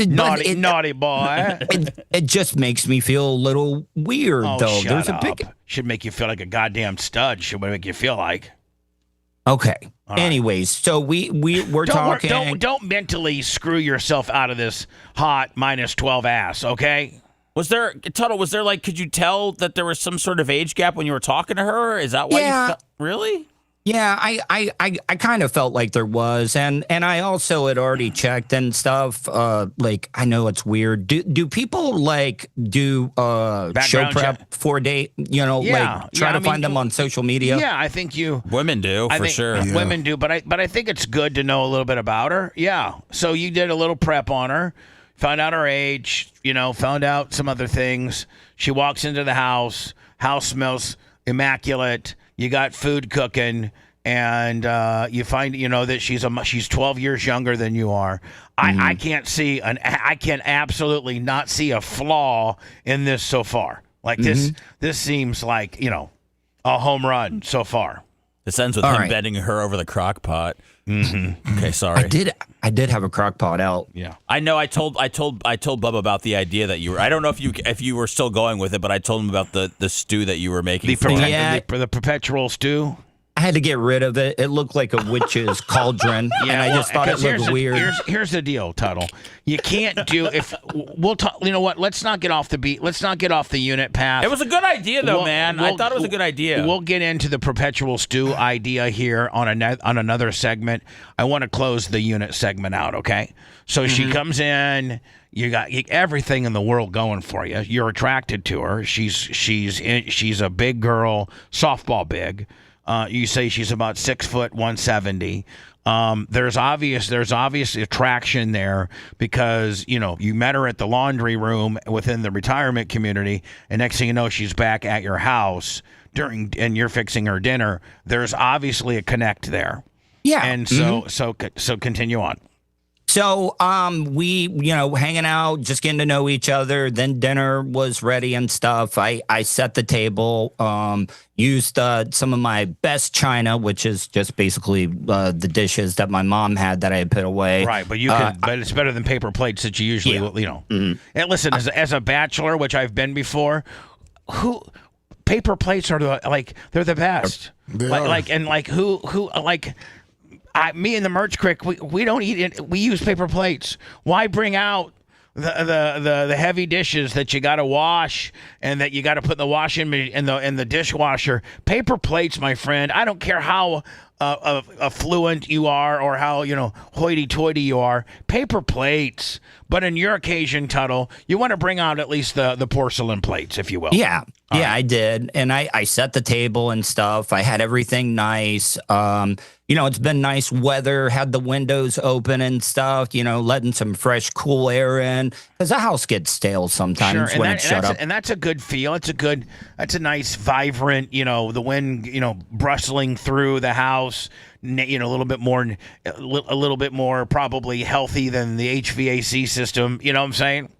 Speaker 3: Naughty boy.
Speaker 8: It just makes me feel a little weird, though.
Speaker 3: Shut up. Should make you feel like a goddamn stud. Should make you feel like.
Speaker 8: Okay.
Speaker 3: All
Speaker 8: anyways, so we're talking.
Speaker 3: Don't mentally screw yourself out of this hot minus 12 ass. Okay.
Speaker 6: Tuttle, could you tell that there was some sort of age gap when you were talking to her? Is that why you felt, really?
Speaker 8: Yeah, I kind of felt like there was, and I also had already checked and stuff. I know it's weird. Do people do show prep for a date? Try to find them on social media.
Speaker 3: Yeah, I think
Speaker 6: women do for sure.
Speaker 3: Women do, but I think it's good to know a little bit about her. Yeah, so you did a little prep on her, found out her age. Found out some other things. She walks into the house. House smells immaculate. You got food cooking, and you find that she's 12 years younger than you are. I can absolutely not see a flaw in this so far. This seems like a home run so far.
Speaker 6: This ends with him bending her over the crock pot. Mm-hmm. Okay, sorry.
Speaker 8: I did have a crock pot out.
Speaker 6: Yeah, I know. I told Bubba about the idea that you were. I don't know if you were still going with it, but I told him about the stew that you were making.
Speaker 3: The perpetual stew.
Speaker 8: I had to get rid of it. It looked like a witch's cauldron, and I just thought it looked weird.
Speaker 3: Here's the deal, Tuttle. You can't do we'll talk. You know what? Let's not get off the beat. Let's not get off the unit path.
Speaker 6: It was a good idea, though, man. I thought it was a good idea.
Speaker 3: We'll get into the perpetual stew idea here on another segment. I want to close the unit segment out. Okay, so she comes in. You got everything in the world going for you. You're attracted to her. She's a big girl, softball big. You say she's about 6 foot 170. There's obvious attraction there because you met her at the laundry room within the retirement community, and next thing you know, she's back at your house and you're fixing her dinner. There's obviously a connect there.
Speaker 8: Yeah,
Speaker 3: and so continue on.
Speaker 8: So, we, hanging out, just getting to know each other. Then dinner was ready and stuff. I set the table, used some of my best china, which is just basically the dishes that my mom had that I had put away.
Speaker 3: Right, but but it's better than paper plates that you usually, And listen, as a bachelor, which I've been before, paper plates are they're the best. Me and the Merch Crick, we don't eat it. We use paper plates. Why bring out the heavy dishes that you got to wash and that you got to put in the dishwasher? Paper plates, my friend. I don't care how affluent you are or how hoity-toity you are. Paper plates. But in your occasion, Tuttle, you want to bring out at least the porcelain plates, if you will.
Speaker 8: Yeah. I did. And I set the table and stuff. I had everything nice. It's been nice weather, had the windows open and stuff, letting some fresh, cool air in. Because the house gets stale sometimes when it's shut up.
Speaker 3: And that's a good feel. That's a nice, vibrant, the wind, brustling through the house. a little bit more probably healthy than the HVAC system. You know what I'm saying?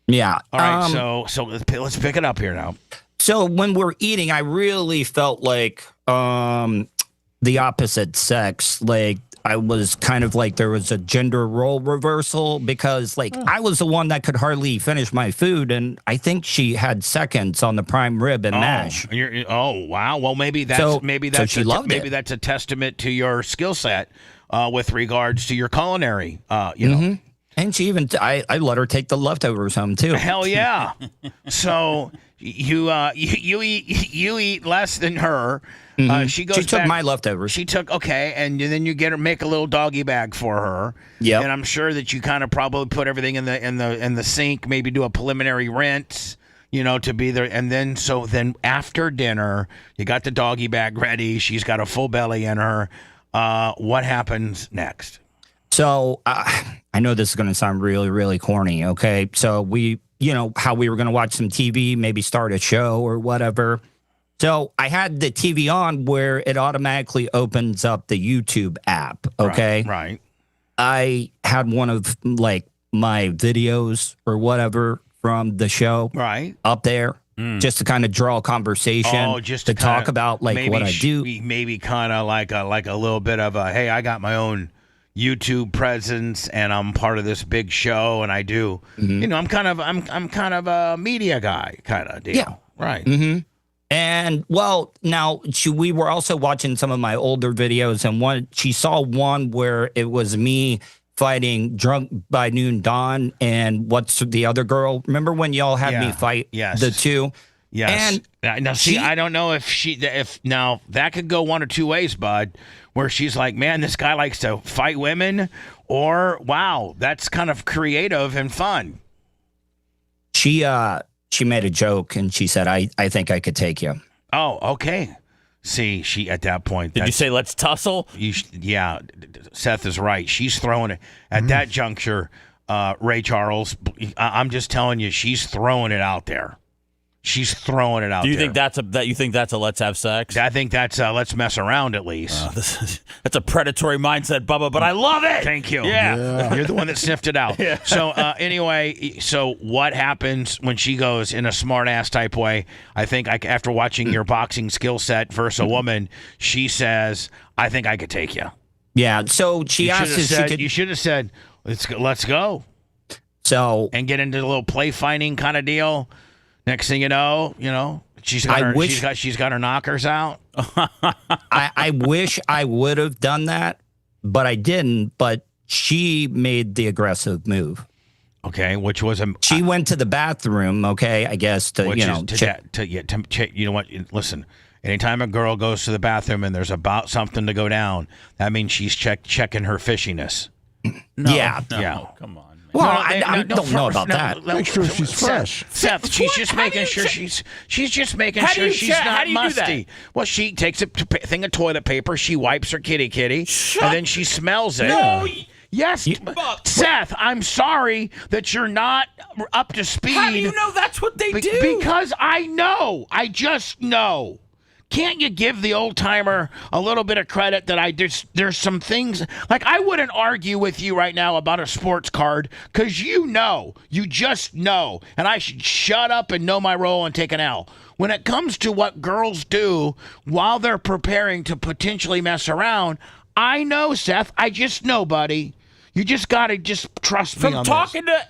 Speaker 8: Yeah.
Speaker 3: All right. So let's pick it up here now.
Speaker 8: So when we're eating, I really felt like the opposite sex. Like I was kind of like there was a gender role reversal because like I was the one that could hardly finish my food, and I think she had seconds on the prime rib and mash.
Speaker 3: Wow. Well, maybe that's that's a testament to your skill set with regards to your culinary. You know.
Speaker 8: And she even I let her take the leftovers home too.
Speaker 3: Hell yeah. So you eat less than her. She took
Speaker 8: back, my leftovers.
Speaker 3: She took and then you make a little doggy bag for her.
Speaker 8: Yeah.
Speaker 3: And I'm sure that you kind of probably put everything in the sink, maybe do a preliminary rinse, to be there. And then after dinner, you got the doggy bag ready. She's got a full belly in her. What happens next?
Speaker 8: So I know this is going to sound really, really corny. Okay. So we, how we were going to watch some TV, maybe start a show or whatever. So I had the TV on where it automatically opens up the YouTube app. Okay.
Speaker 3: Right.
Speaker 8: I had one of like my videos or whatever from the show up there just to kind of draw a conversation, just to talk about like what I do.
Speaker 3: Maybe kind of like a little bit of a, hey, I got my own YouTube presence and I'm part of this big show and I do, I'm kind of a media guy kind of deal. Yeah. Right.
Speaker 8: And well, now we were also watching some of my older videos, and she saw one where it was me fighting Drunk by Noon Dawn, and what's the other girl? Remember when y'all had me fight the two?
Speaker 3: Yes. And now, see, I don't know if now that could go one or two ways, bud. Where she's like, man, this guy likes to fight women, or wow, that's kind of creative and fun.
Speaker 8: She made a joke and she said, I think I could take you.
Speaker 3: Oh, okay. See, she at that point.
Speaker 6: Did you say let's tussle?
Speaker 3: Yeah, Seth is right. She's throwing it at that juncture. Ray Charles, I'm just telling you, she's throwing it out there. She's throwing it out there.
Speaker 6: Do you think that's a let's have sex?
Speaker 3: I think that's let's mess around at least.
Speaker 6: That's a predatory mindset, Bubba, but I love it.
Speaker 3: Thank you.
Speaker 6: Yeah.
Speaker 3: You're the one that sniffed it out. Yeah. So anyway, what happens when she goes in a smart ass type way? I think after watching your boxing skill set versus a woman, she says, I think I could take you.
Speaker 8: Yeah. So she asked if she could.
Speaker 3: You should have said, let's go.
Speaker 8: So
Speaker 3: and get into a little play fighting kind of deal. Next thing you know, she's got her knockers out.
Speaker 8: I wish I would have done that, but I didn't. But she made the aggressive move.
Speaker 3: Okay, which was
Speaker 8: she went to the bathroom. Okay, I guess
Speaker 3: you know what? Listen, anytime a girl goes to the bathroom and there's about something to go down, that means she's checking her fishiness.
Speaker 8: Yeah.
Speaker 6: Come on.
Speaker 8: Well, I don't know about that.
Speaker 4: Make sure she's fresh.
Speaker 3: Seth, she's just making sure she's not musty. Well, she takes a thing of toilet paper, she wipes her kitty, and then she smells it.
Speaker 6: No.
Speaker 3: Yes, Seth, I'm sorry that you're not up to speed.
Speaker 6: How do you know that's what they do?
Speaker 3: Because I know. I just know. Can't you give the old timer a little bit of credit that there's some things like I wouldn't argue with you right now about a sports card because you just know, and I should shut up and know my role and take an L. When it comes to what girls do while they're preparing to potentially mess around, I know, Seth. I just know, buddy. You just gotta trust me on this.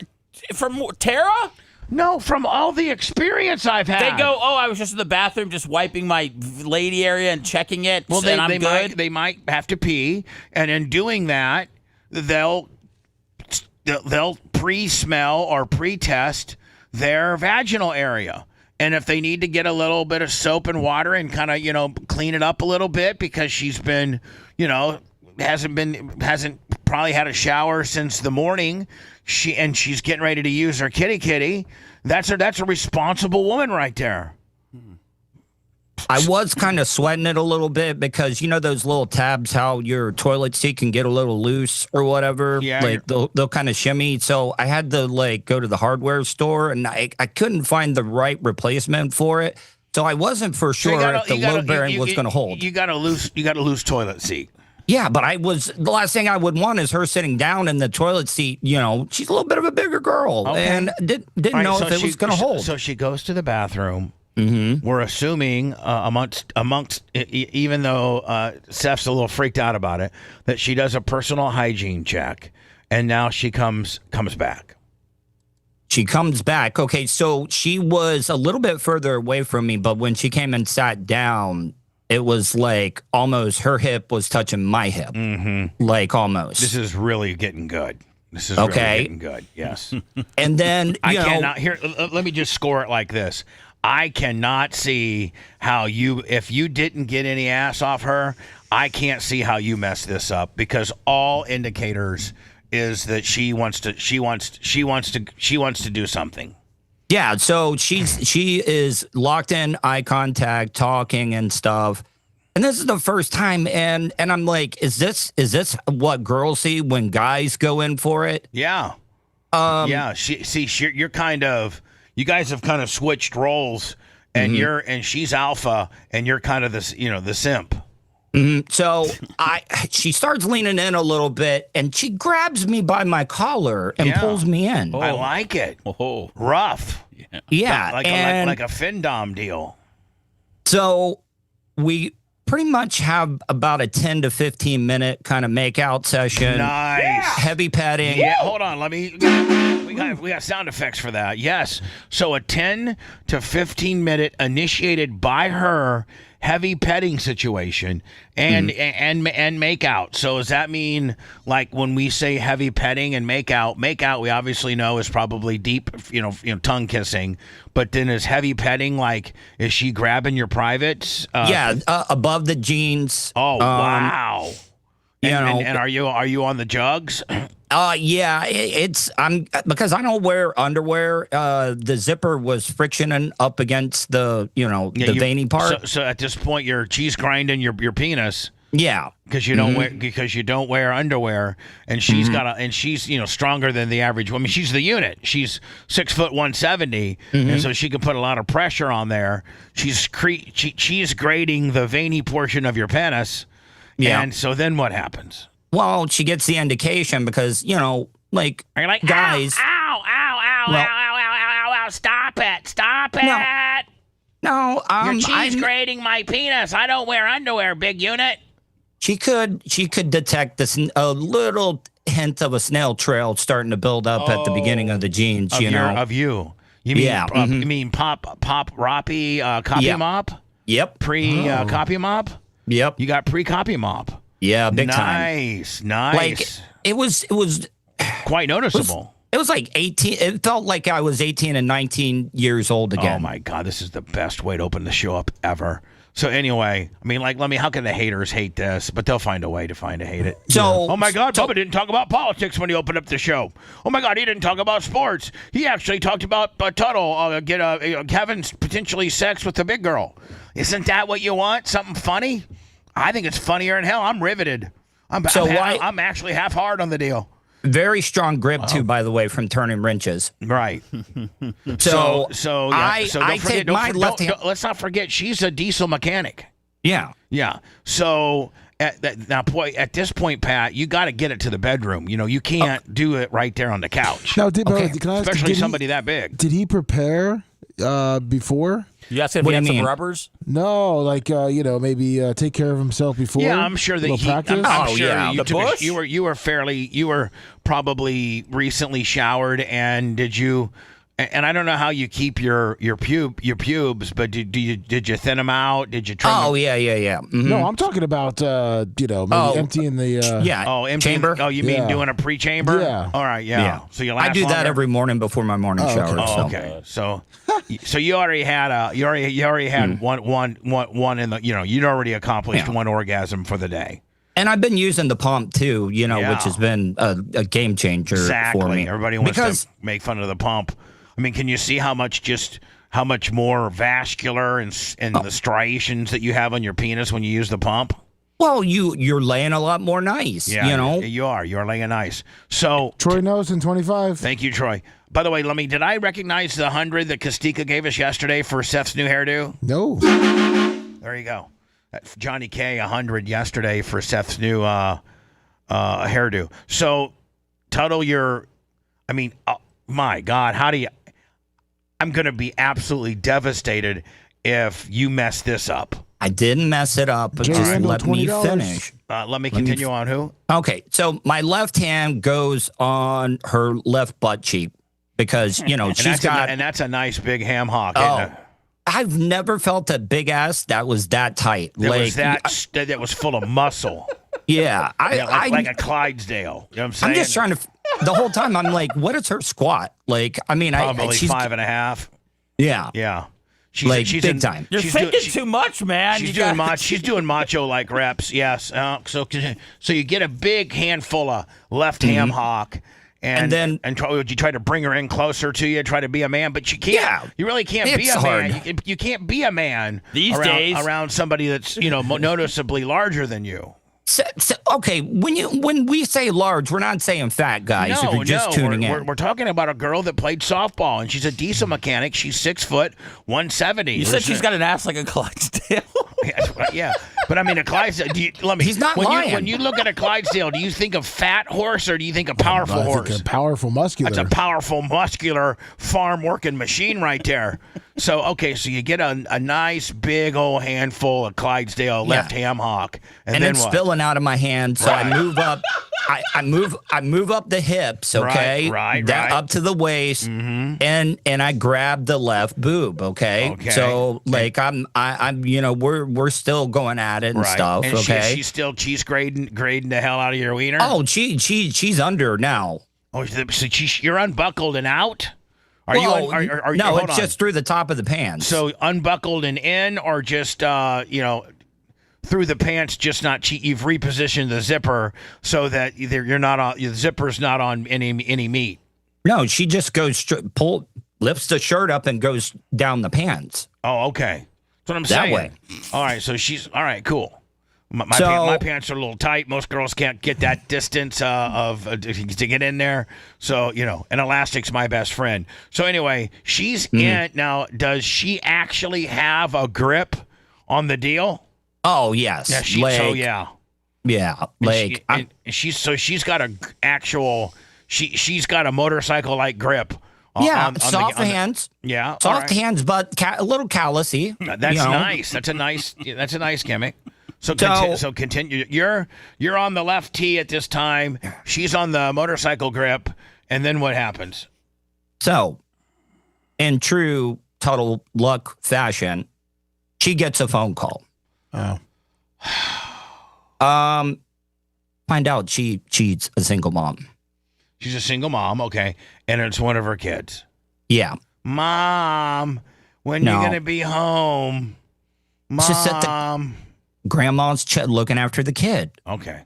Speaker 6: From Tara.
Speaker 3: No, from all the experience I've had.
Speaker 6: They go, I was just in the bathroom just wiping my lady area and checking it, and I'm good.
Speaker 3: They might have to pee, and in doing that, they'll pre-smell or pre-test their vaginal area. And if they need to get a little bit of soap and water and kind of, clean it up a little bit because she's been, hasn't probably had a shower since the morning, she's getting ready to use her kitty. That's a responsible woman right there.
Speaker 8: I was kind of sweating it a little bit because those little tabs, how your toilet seat can get a little loose or whatever.
Speaker 3: Yeah,
Speaker 8: like they'll kind of shimmy. So I had to go to the hardware store and I couldn't find the right replacement for it. So I wasn't for sure if the load bearing was going to hold.
Speaker 3: You got a loose toilet seat.
Speaker 8: Yeah, but the last thing I would want is her sitting down in the toilet seat. You know, she's a little bit of a bigger girl,
Speaker 3: Okay.
Speaker 8: and didn't
Speaker 3: All right,
Speaker 8: know
Speaker 3: so
Speaker 8: if it was going to hold.
Speaker 3: So she goes to the bathroom.
Speaker 8: Mm-hmm.
Speaker 3: We're assuming amongst even though Seth's a little freaked out about it, that she does a personal hygiene check, and now she comes back.
Speaker 8: She comes back. Okay, so she was a little bit further away from me, but when she came and sat down, it was like almost her hip was touching my hip.
Speaker 3: Mm-hmm.
Speaker 8: Like almost.
Speaker 3: This is really getting good. This is really getting good. Yes.
Speaker 8: And then
Speaker 3: I cannot here. Let me just score it like this. I cannot see how if you didn't get any ass off her, I can't see how you mess this up, because all indicators is that she wants to do something.
Speaker 8: Yeah, so she is locked in eye contact, talking and stuff. And this is the first time, and I'm like, is this what girls see when guys go in for it?
Speaker 3: Yeah. Yeah. You guys have kind of switched roles, and
Speaker 8: Mm-hmm.
Speaker 3: she's alpha, and you're kind of the simp.
Speaker 8: Mm-hmm. So she starts leaning in a little bit, and she grabs me by my collar and pulls me in.
Speaker 3: I like it.
Speaker 6: Oh,
Speaker 3: Rough.
Speaker 8: Yeah,
Speaker 3: Like a Findom deal.
Speaker 8: So we pretty much have about a 10 to 15 minute kind of make out session.
Speaker 3: Nice.
Speaker 8: Heavy petting.
Speaker 3: Yeah, hold on. We got sound effects for that. Yes. So a 10 to 15 minute initiated by her heavy petting situation and make out. So does that mean, like, when we say heavy petting and make out we obviously know is probably deep, tongue kissing, but then is heavy petting, like, is she grabbing your privates?
Speaker 8: Above the jeans.
Speaker 3: Oh, wow.
Speaker 8: And
Speaker 3: are you on the jugs?
Speaker 8: I'm because I don't wear underwear. The zipper was frictioning up against the veiny part.
Speaker 3: So at this point, you're cheese grinding your penis.
Speaker 8: Yeah,
Speaker 3: because you don't wear underwear, and she's she's stronger than the average woman. She's the unit. She's 6 foot 170, and so she can put a lot of pressure on there. She's grading the veiny portion of your penis. Yeah, and so then what happens?
Speaker 8: Well, she gets the indication because,
Speaker 3: are you like,
Speaker 8: guys.
Speaker 3: Ow, stop it.
Speaker 8: No,
Speaker 3: you're cheese grading my penis. I don't wear underwear, big unit.
Speaker 8: She could detect a little hint of a snail trail starting to build up at the beginning of the jeans,
Speaker 3: of you. You mean, you mean Pop Roppy copy mop?
Speaker 8: Yep.
Speaker 3: Copy mop?
Speaker 8: Yep.
Speaker 3: You got pre-copy mop.
Speaker 8: Yeah, big
Speaker 3: time. Nice.
Speaker 8: Like, it was
Speaker 3: quite noticeable.
Speaker 8: It was like 18. It felt like I was 18 and 19 years old again.
Speaker 3: Oh my God, this is the best way to open the show up ever. So anyway, how can the haters hate this? But they'll find a way to hate it.
Speaker 8: So,
Speaker 3: oh my God, Bubba didn't talk about politics when he opened up the show. Oh my God, he didn't talk about sports. He actually talked about Tuttle having potentially sex with the big girl. Isn't that what you want? Something funny? I think it's funnier than hell. I'm riveted. I'm actually half hard on the deal.
Speaker 8: Very strong grip too, by the way, from turning wrenches.
Speaker 3: Right.
Speaker 8: So
Speaker 3: I
Speaker 8: take my left hand.
Speaker 3: Let's not forget, she's a diesel mechanic.
Speaker 8: Yeah.
Speaker 3: Yeah. So at this point, Pat, you got to get it to the bedroom. You can't do it right there on the couch.
Speaker 4: Now, can I ask,
Speaker 3: especially somebody that big.
Speaker 4: Did he prepare before?
Speaker 6: You asked if he had some rubbers?
Speaker 4: No, maybe take care of himself before.
Speaker 3: Yeah, I'm sure that you were probably recently showered, and did you? And I don't know how you keep your pubes, but did you thin them out? Did you trim them?
Speaker 8: Yeah. Mm-hmm.
Speaker 4: No, I'm talking about maybe emptying the
Speaker 8: chamber.
Speaker 3: Oh, you mean doing a pre-chamber?
Speaker 4: Yeah.
Speaker 3: All right. Yeah. So you last
Speaker 8: I do
Speaker 3: longer?
Speaker 8: that every morning before my morning shower.
Speaker 3: Okay. So you already had one in the you'd already accomplished one orgasm for the day.
Speaker 8: And I've been using the pump too, which has been a game changer for me.
Speaker 3: Everybody wants to make fun of the pump. I mean, can you see how much more vascular and the striations that you have on your penis when you use the pump?
Speaker 8: Well, you're laying a lot more nice.
Speaker 3: Yeah, you are. You're laying nice. So
Speaker 4: Troy knows in 25.
Speaker 3: Thank you, Troy. By the way, did I recognize the 100 that Kastika gave us yesterday for Seth's new hairdo?
Speaker 4: No.
Speaker 3: There you go. Johnny K 100 yesterday for Seth's new hairdo. So, Tuttle, my God, how do you? I'm going to be absolutely devastated if you mess this up.
Speaker 8: I didn't mess it up, but just let me finish.
Speaker 3: Let me continue on who?
Speaker 8: Okay, so my left hand goes on her left butt cheek because, she's got...
Speaker 3: And that's a nice big ham hock,
Speaker 8: Oh,
Speaker 3: isn't it?
Speaker 8: I've never felt a big ass that was that tight.
Speaker 3: That was full of muscle.
Speaker 8: Yeah.
Speaker 3: Like a Clydesdale. You know what I'm saying?
Speaker 8: I'm just trying to... The whole time, I'm like, what is her squat? Like, I mean...
Speaker 3: Probably
Speaker 8: she's
Speaker 3: 5.5.
Speaker 8: Yeah.
Speaker 3: Yeah.
Speaker 8: She's big time.
Speaker 6: You're thinking too much, man.
Speaker 3: She's doing macho-like reps, yes. So you get a big handful of left ham hock, and would you try to bring her in closer to you, try to be a man, but you can't. Yeah, you really can't be a man. You can't be a man
Speaker 6: these days
Speaker 3: around somebody that's noticeably larger than you.
Speaker 8: So, okay, when we say large, we're not saying fat, guys. If you're just tuning in,
Speaker 3: we're talking about a girl that played softball, and she's a diesel mechanic. She's 6 foot, 170.
Speaker 6: You said she's got an ass like a Clydesdale.
Speaker 3: Yeah, but I mean a Clydesdale.
Speaker 8: He's not lying.
Speaker 3: When you look at a Clydesdale, do you think of fat horse or do you think of powerful horse?
Speaker 4: I think a powerful muscular.
Speaker 3: That's a powerful muscular farm working machine right there. So you get a nice big old handful of Clydesdale left ham hock, and then
Speaker 8: it's
Speaker 3: what?
Speaker 8: spilling out of my hand. So I move up. I move up the hips. Okay,
Speaker 3: right.
Speaker 8: Up to the waist, and I grab the left boob. Okay. So I'm we're still going at it and stuff.
Speaker 3: And
Speaker 8: okay.
Speaker 3: She's still cheese grading the hell out of your wiener.
Speaker 8: Oh, she's under now.
Speaker 3: Oh, so you're unbuckled and out.
Speaker 8: No, it's just through the top of the pants.
Speaker 3: So unbuckled and in, or just through the pants, just not. You've repositioned the zipper so that you're not on. The zipper's not on any meat.
Speaker 8: No, she just goes lifts the shirt up and goes down the pants.
Speaker 3: Oh, okay. That's what I'm saying.
Speaker 8: That way.
Speaker 3: All right. So she's all right. Cool. My pants are a little tight. Most girls can't get that distance to get in there. So, an elastic's my best friend. So anyway, she's in. Now, does she actually have a grip on the deal?
Speaker 8: Oh, yes.
Speaker 3: Yeah,
Speaker 8: Yeah.
Speaker 3: She's got a actual, she's got a motorcycle-like grip.
Speaker 8: On soft hands. Soft hands, but a little callousy.
Speaker 3: That's nice. That's a nice gimmick. So continue. You're on the left tee at this time. She's on the motorcycle grip, and then what happens?
Speaker 8: So, in true Total Luck fashion, she gets a phone call.
Speaker 4: Oh.
Speaker 8: Find out she's a single mom.
Speaker 3: She's a single mom, okay, and it's one of her kids.
Speaker 8: Yeah.
Speaker 3: Mom, when you gonna be home? Mom.
Speaker 8: Grandma's looking after the kid.
Speaker 3: Okay.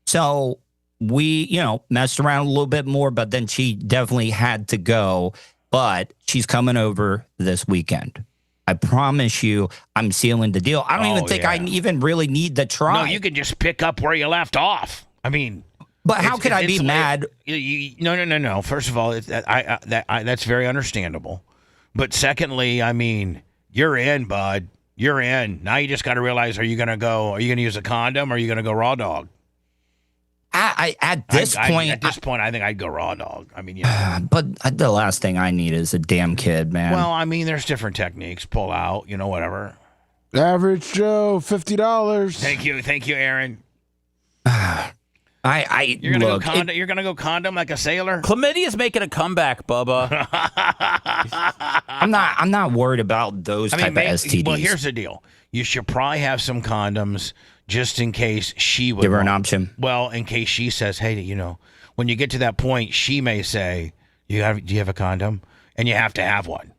Speaker 8: So we, messed around a little bit more, but then she definitely had to go. But she's coming over this weekend. I promise you, I'm sealing the deal. I don't even think I even really need to try.
Speaker 3: No, you can just pick up where you left off. I mean,
Speaker 8: but how could I be mad?
Speaker 3: No. First of all, that's very understandable. But secondly, I mean, you're in, bud. You're in. Now you just got to realize, are you going to use a condom, or are you going to go raw dog?
Speaker 8: At this point,
Speaker 3: I think I'd go raw dog. I mean,
Speaker 8: but the last thing I need is a damn kid, man.
Speaker 3: Well, I mean, there's different techniques. Pull out, whatever.
Speaker 4: Average Joe, $50.
Speaker 3: Thank you, Aaron.
Speaker 8: You're
Speaker 3: gonna go condom like a sailor.
Speaker 6: Chlamydia's making a comeback, Bubba.
Speaker 8: I'm not worried about those type of STDs.
Speaker 3: Well, here's the deal. You should probably have some condoms just in case she would
Speaker 8: give her an option.
Speaker 3: Well, in case she says, "Hey, when you get to that point, she may say, do you have a condom?" And you have to have one.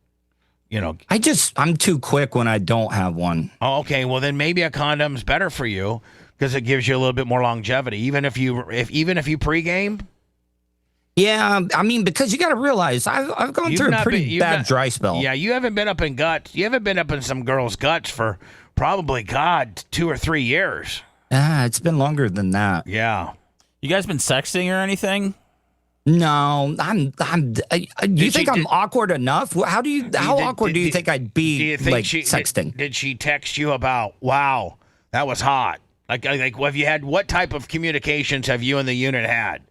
Speaker 8: I'm too quick when I don't have one.
Speaker 3: Oh, okay. Well, then maybe a condom's better for you, because it gives you a little bit more longevity, even if you pregame.
Speaker 8: Yeah, I mean, because you got to realize I've gone through a pretty bad dry spell.
Speaker 3: Yeah, you haven't been up in guts. You haven't been up in some girl's guts for probably 2 or 3 years.
Speaker 8: It's been longer than that.
Speaker 3: Yeah.
Speaker 6: You guys been sexting or anything?
Speaker 8: No, you think I'm awkward enough? How awkward do you think I'd be?
Speaker 3: Do you think
Speaker 8: sexting?
Speaker 3: Did she text you about, wow, That was hot. Like have you had, what type of communications have you and the unit had?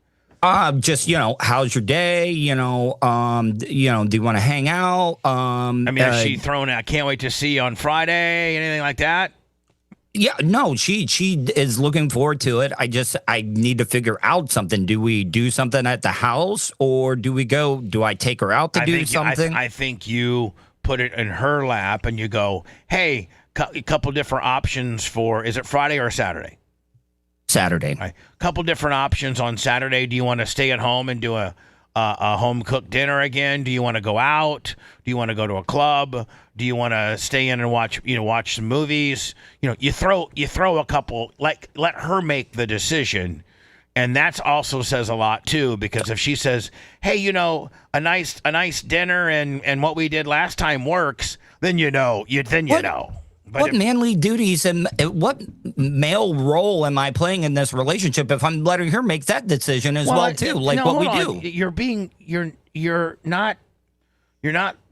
Speaker 8: Just, how's your day? Do you want to hang out?
Speaker 3: Is she throwing out, I can't wait to see you on Friday, anything like that?
Speaker 8: Yeah, no, she is looking forward to it. I need to figure out something. Do we do something at the house, or do I take her out to do something?
Speaker 3: I think you put it in her lap and you go, hey, a couple different options for, is it Friday or Saturday?
Speaker 8: Saturday.
Speaker 3: Right. A couple different options on Saturday. Do you want to stay at home and do a home cooked dinner again? Do you want to go out? Do you want to go to a club? Do you want to stay in and watch some movies? You throw a couple, let her make the decision. And that also says a lot too, because if she says, hey, a nice dinner and what we did last time works, then you know. But
Speaker 8: what manly duties and what male role am I playing in this relationship if I'm letting her make that decision as well too? Like what we do.
Speaker 3: You're not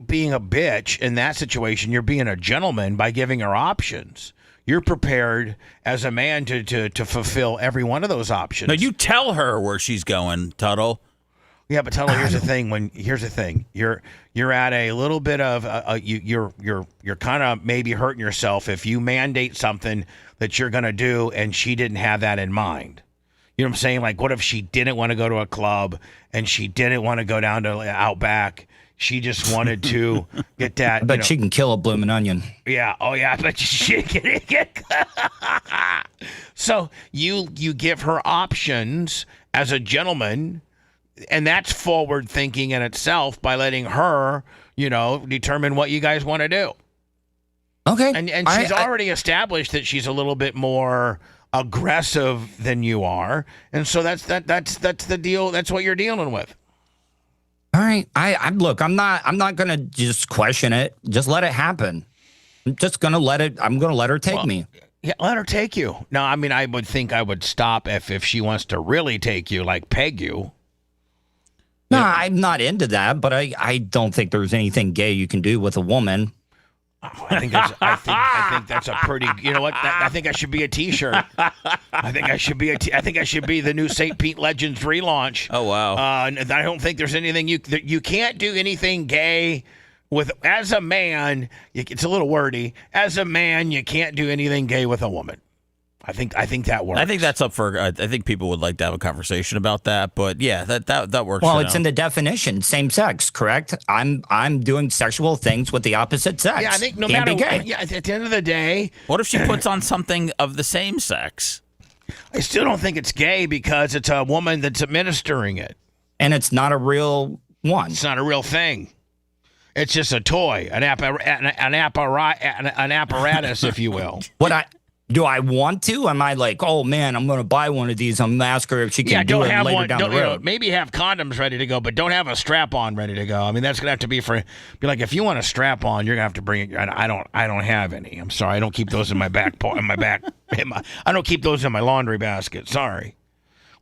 Speaker 3: being a bitch in that situation. You're being a gentleman by giving her options. You're prepared as a man to fulfill every one of those options.
Speaker 6: No, you tell her where she's going, Tuttle.
Speaker 3: Yeah, but tell her, here's the thing. You're at a little bit of you're kind of maybe hurting yourself if you mandate something that you're going to do and she didn't have that in mind. You know what I'm saying? Like, what if she didn't want to go to a club and she didn't want to go down to Outback? She just wanted to get that.
Speaker 8: I bet she can kill a blooming onion.
Speaker 3: Yeah. Oh, yeah. I bet she can get. So you give her options as a gentleman. And that's forward thinking in itself by letting her, determine what you guys want to do.
Speaker 8: Okay.
Speaker 3: And she's already established that she's a little bit more aggressive than you are. And so that's the deal. That's what you're dealing with.
Speaker 8: All right. I'm not going to just question it. Just let it happen. I'm just going to I'm going to let her take me.
Speaker 3: Yeah, let her take you. No, I would think I would stop if she wants to really take you, like peg you.
Speaker 8: No, I'm not into that, but I don't think there's anything gay you can do with a woman.
Speaker 3: I think that's a pretty. You know what? I think I should be a T-shirt. I think I should be the new St. Pete Legends relaunch.
Speaker 6: Oh wow!
Speaker 3: I don't think there's anything you can't do anything gay with as a man. It's a little wordy. As a man, you can't do anything gay with a woman. I think that works.
Speaker 6: I think that's up for. I think people would like to have a conversation about that, but yeah, that works.
Speaker 8: Well, it's in the definition, same sex, correct? I'm doing sexual things with the opposite sex.
Speaker 3: Yeah, I think no
Speaker 8: Can't
Speaker 3: matter
Speaker 8: be gay.
Speaker 3: yeah, at the end of the day,
Speaker 6: What if she puts on something of the same sex?
Speaker 3: I still don't think it's gay because it's a woman that's administering it.
Speaker 8: And it's not a real one.
Speaker 3: It's not a real thing. It's just a toy, an apparatus, if you will.
Speaker 8: Do I want to? Am I like, oh man, I'm going to buy one of these. I'm gonna ask her if she can do it later down the road.
Speaker 3: Maybe have condoms ready to go, but don't have a strap on ready to go. That's gonna have to be like if you want a strap on, you're gonna have to bring it. I don't have any. I'm sorry, I don't keep those in my back. I don't keep those in my laundry basket. Sorry.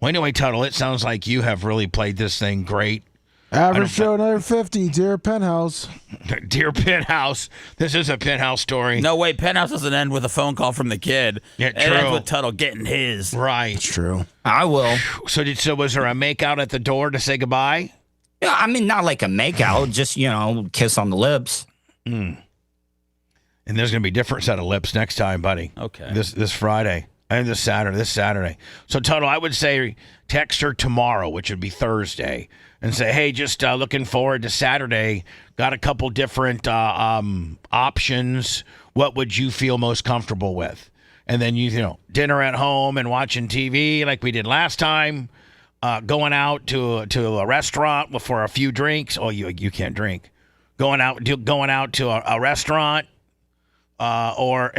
Speaker 3: Well, anyway, Tuttle, it sounds like you have really played this thing great.
Speaker 4: Average show another 50. Dear Penthouse.
Speaker 3: Dear Penthouse. This is a Penthouse story.
Speaker 6: No, wait. Penthouse doesn't end with a phone call from the kid.
Speaker 3: Yeah,
Speaker 6: It
Speaker 3: true.
Speaker 6: ends with Tuttle getting his.
Speaker 3: Right.
Speaker 4: It's true.
Speaker 8: I will.
Speaker 3: So was there a makeout at the door to say goodbye?
Speaker 8: Yeah, not like a makeout, just, kiss on the lips.
Speaker 3: And there's going to be a different set of lips next time, buddy.
Speaker 6: Okay.
Speaker 3: This Friday. And this Saturday. So, Tuttle, I would say text her tomorrow, which would be Thursday, and say, hey, just looking forward to Saturday. Got a couple different options. What would you feel most comfortable with? And then, dinner at home and watching TV like we did last time. Going out to a restaurant for a few drinks. Oh, you can't drink. Going out to a restaurant. Or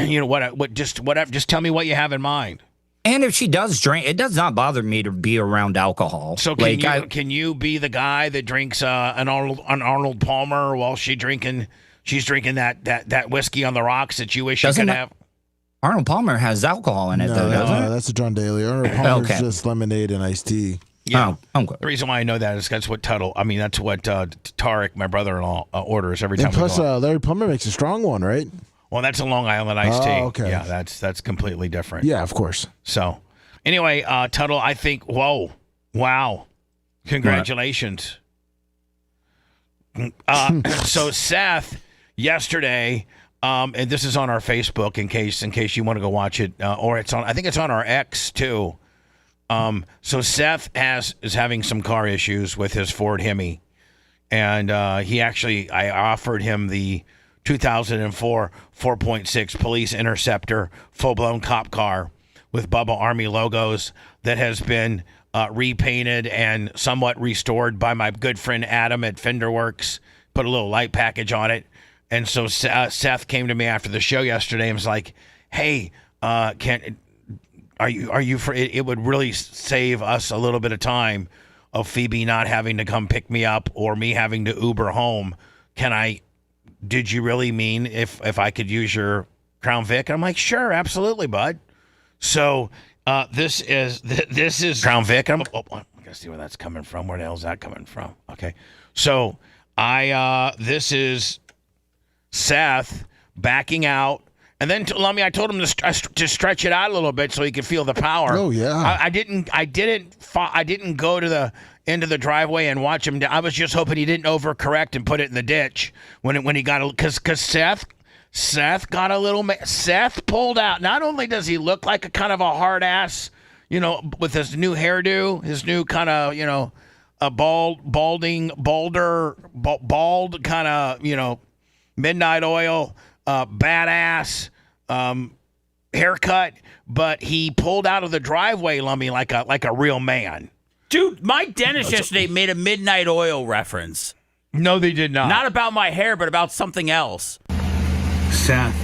Speaker 3: just whatever. Just tell me what you have in mind.
Speaker 8: And if she does drink, it does not bother me to be around alcohol.
Speaker 3: So can you be the guy that drinks an Arnold Palmer while she's drinking that whiskey on the rocks that you wish you could have?
Speaker 8: Arnold Palmer has alcohol in it, though, doesn't it?
Speaker 4: That's a John Daly. Arnold Palmer's just lemonade and iced tea.
Speaker 3: Yeah.
Speaker 8: Oh, okay.
Speaker 3: The reason why I know that is that's what Tarek, my brother-in-law, orders every time.
Speaker 4: And plus, Larry Plummer makes a strong one, right?
Speaker 3: Well, that's a Long Island iced tea.
Speaker 4: Okay.
Speaker 3: Yeah, that's completely different.
Speaker 4: Yeah, of course.
Speaker 3: So, anyway, Tuttle, I think, wow. Congratulations. So, Seth, yesterday, and this is on our Facebook in case you want to go watch it, or I think it's on our X too. So Seth is having some car issues with his Ford Hemi, and I offered him the 2004 4.6 Police Interceptor full-blown cop car with Bubba Army logos that has been repainted and somewhat restored by my good friend Adam at Fenderworks. Put a little light package on it. And so Seth came to me after the show yesterday and was like, "Hey, are you for it? It would really save us a little bit of time of Phoebe not having to come pick me up or me having to Uber home. Did you really mean if I could use your Crown Vic?" And I'm like, "Sure, absolutely, bud." So this is Crown Vic. I gotta see where that's coming from. Where the hell is that coming from? Okay, so this is Seth backing out, and then I told him to stretch it out a little bit so he could feel the power.
Speaker 4: Oh yeah.
Speaker 3: I didn't go to the end of the driveway and watch him. I was just hoping he didn't overcorrect and put it in the ditch when he got because Seth got a little. Seth pulled out. Not only does he look like a kind of a hard ass, with his new hairdo, his new kind of, a bald kind of, midnight oil, badass haircut, but he pulled out of the driveway, Lummy, like a real man.
Speaker 6: Dude, my dentist yesterday made a midnight oil reference.
Speaker 3: No, they did not.
Speaker 6: Not about my hair, but about something else.
Speaker 9: Seth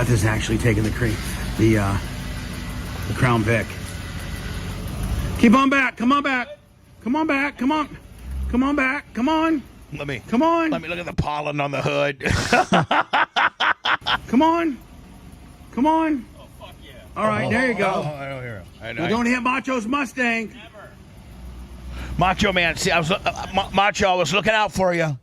Speaker 9: is actually taking the Crown Vic. Keep on back. Come on back. Come on back. Come on. Come on back. Come on.
Speaker 3: Let me look at the pollen on the hood.
Speaker 9: Come on. Come on.
Speaker 6: Oh, fuck yeah.
Speaker 9: All right, there you go.
Speaker 3: I don't hear him.
Speaker 9: Now don't hit Macho's Mustang.
Speaker 6: Never.
Speaker 3: Macho man, see, I was looking out for you. I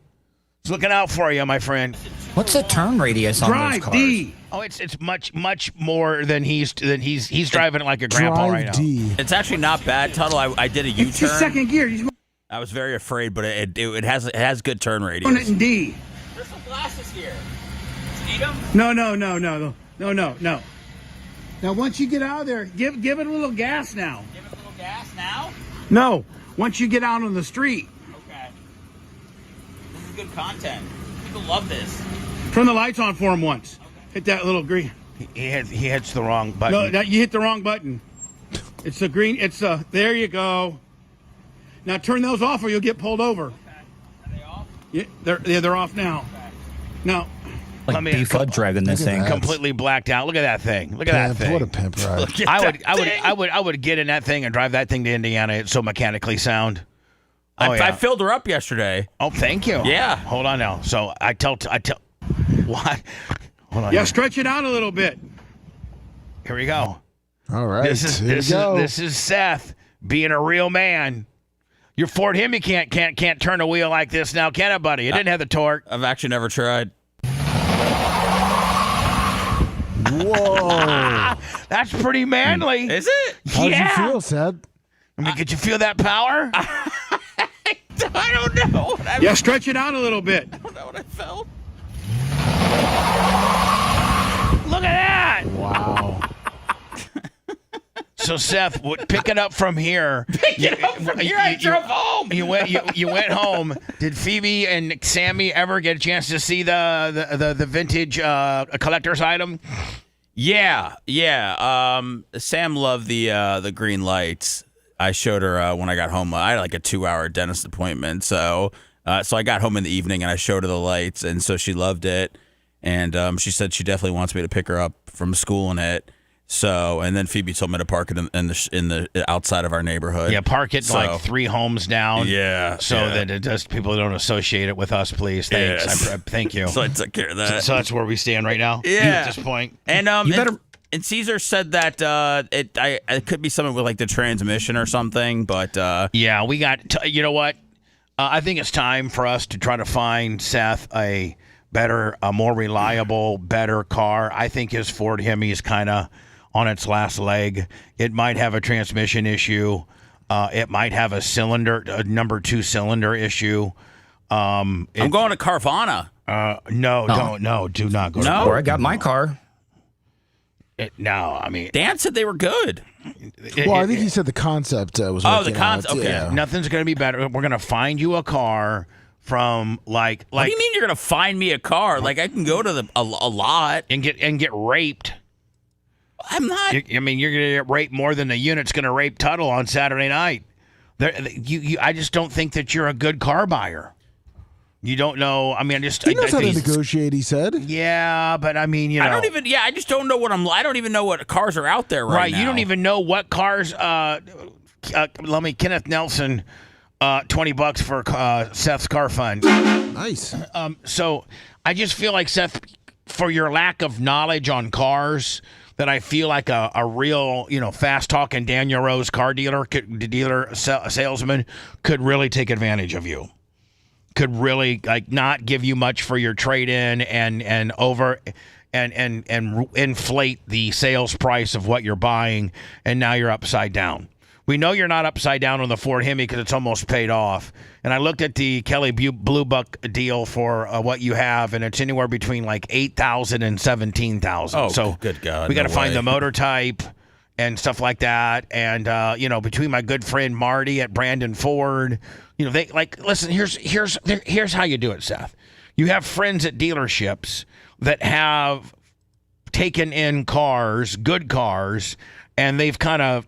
Speaker 3: was looking out for you, my friend.
Speaker 8: What's the turn radius on those
Speaker 9: Drive
Speaker 8: cars?
Speaker 9: D.
Speaker 3: Oh, it's much more than he's driving it like a grandpa right now.
Speaker 4: Drive D.
Speaker 6: It's actually not bad, Tuttle. I did a U-turn.
Speaker 9: It's just second gear. You're
Speaker 6: I was very afraid, but it has good turn
Speaker 9: going it
Speaker 6: radius.
Speaker 9: in D.
Speaker 6: There's some glasses here. Need them?
Speaker 9: No. Now once you get out of there, give it a little gas now.
Speaker 6: Give it a little gas now?
Speaker 9: No, once you get out on the street.
Speaker 6: Okay. This is good content. People love this.
Speaker 9: Turn the lights on for him once. Hit that little green.
Speaker 3: He hits the wrong button.
Speaker 9: No, you hit the wrong button. It's the green. There you go. Now turn those off or you'll get pulled over.
Speaker 6: Okay. Are they off?
Speaker 9: Yeah, they're off now.
Speaker 6: Okay.
Speaker 9: Now,
Speaker 8: Like B-Fud driving this
Speaker 4: Look at
Speaker 8: thing.
Speaker 4: that.
Speaker 3: Completely blacked out. Look at that thing. Look at that
Speaker 4: Pimp,
Speaker 3: thing.
Speaker 4: what a pimp ride.
Speaker 3: I would get in that thing and drive that thing to Indiana. It's so mechanically sound. Oh,
Speaker 6: I filled her up yesterday.
Speaker 3: Oh, thank you.
Speaker 6: Yeah.
Speaker 3: Hold on now. So I tell what? Hold on.
Speaker 9: yeah, stretch it out a little bit.
Speaker 3: Here we go.
Speaker 4: All right.
Speaker 3: This is Seth being a real man. Your Ford Hemi can't turn a wheel like this now, can it, buddy? It didn't have the torque.
Speaker 6: I've actually never tried.
Speaker 4: Whoa.
Speaker 3: That's pretty manly.
Speaker 6: Is it?
Speaker 4: How did
Speaker 3: Yeah.
Speaker 4: you feel, Seth?
Speaker 3: I mean, could you feel that power?
Speaker 6: I don't know.
Speaker 9: Yeah, stretch it out a little bit.
Speaker 6: I don't know what I felt.
Speaker 3: Look at that.
Speaker 4: Wow.
Speaker 3: So Seth, pick it up from here.
Speaker 6: I drove home.
Speaker 3: You went home. Did Phoebe and Sammy ever get a chance to see the vintage collector's item?
Speaker 6: Yeah. Sam loved the green lights. I showed her when I got home. I had like a 2-hour dentist appointment, so I got home in the evening and I showed her the lights, and so she loved it. And she said she definitely wants me to pick her up from school in it. So, and then Phoebe told me to park it in the outside of our neighborhood.
Speaker 3: Yeah, park it like 3 homes down.
Speaker 6: Yeah,
Speaker 3: so that it does people don't associate it with us, please. Thanks.
Speaker 6: Yes.
Speaker 3: Thank you.
Speaker 6: So I took care of that.
Speaker 3: So that's where we stand right now.
Speaker 6: Yeah.
Speaker 3: At this point.
Speaker 6: And and Caesar said that it could be something with like the transmission or something, but
Speaker 3: yeah, we got. You know what? I think it's time for us to try to find Seth a better, a more reliable, better car. I think his Ford Hemi is kind of on its last leg. It might have a transmission issue. It might have a number 2 cylinder issue.
Speaker 6: I'm going to Carvana.
Speaker 3: No, do not go.
Speaker 6: No?
Speaker 3: to
Speaker 8: Or I got my car.
Speaker 3: No, I mean,
Speaker 6: Dan said they were good.
Speaker 4: Well, I think he said the concept was.
Speaker 6: Oh, the
Speaker 4: working
Speaker 6: concept.
Speaker 4: out.
Speaker 6: Okay.
Speaker 4: Yeah.
Speaker 3: nothing's going to be better. We're going to find you a car from like.
Speaker 6: What do you mean you're going to find me a car? Like I can go to a lot
Speaker 3: and get raped?
Speaker 6: I'm not.
Speaker 3: I mean, you're going to get raped more than the unit's going to rape Tuttle on Saturday night. I just don't think that you're a good car buyer. You don't know. I mean,
Speaker 4: He knows how to negotiate. He said.
Speaker 3: Yeah, but I mean,
Speaker 6: I don't even. Yeah, I just don't know what I don't even know what cars are out there right now.
Speaker 3: You don't even know what cars. Kenneth Nelson, $20 for Seth's car fund.
Speaker 4: Nice.
Speaker 3: So I just feel like Seth, for your lack of knowledge on cars, that I feel like a real, fast talking Daniel Rose car salesman could really take advantage of you. Could really not give you much for your trade-in and inflate the sales price of what you're buying, and now you're upside down. We know you're not upside down on the Ford Hemi because it's almost paid off. And I looked at the Kelly Blue Book deal for what you have, and it's anywhere between like $8,000 and $17,000.
Speaker 6: Oh,
Speaker 3: so
Speaker 6: good God!
Speaker 3: We got to
Speaker 6: no
Speaker 3: find
Speaker 6: way.
Speaker 3: the motor type and stuff like that. And between my good friend Marty at Brandon Ford. They listen. Here's how you do it, Seth. You have friends at dealerships that have taken in cars, good cars, and they've kind of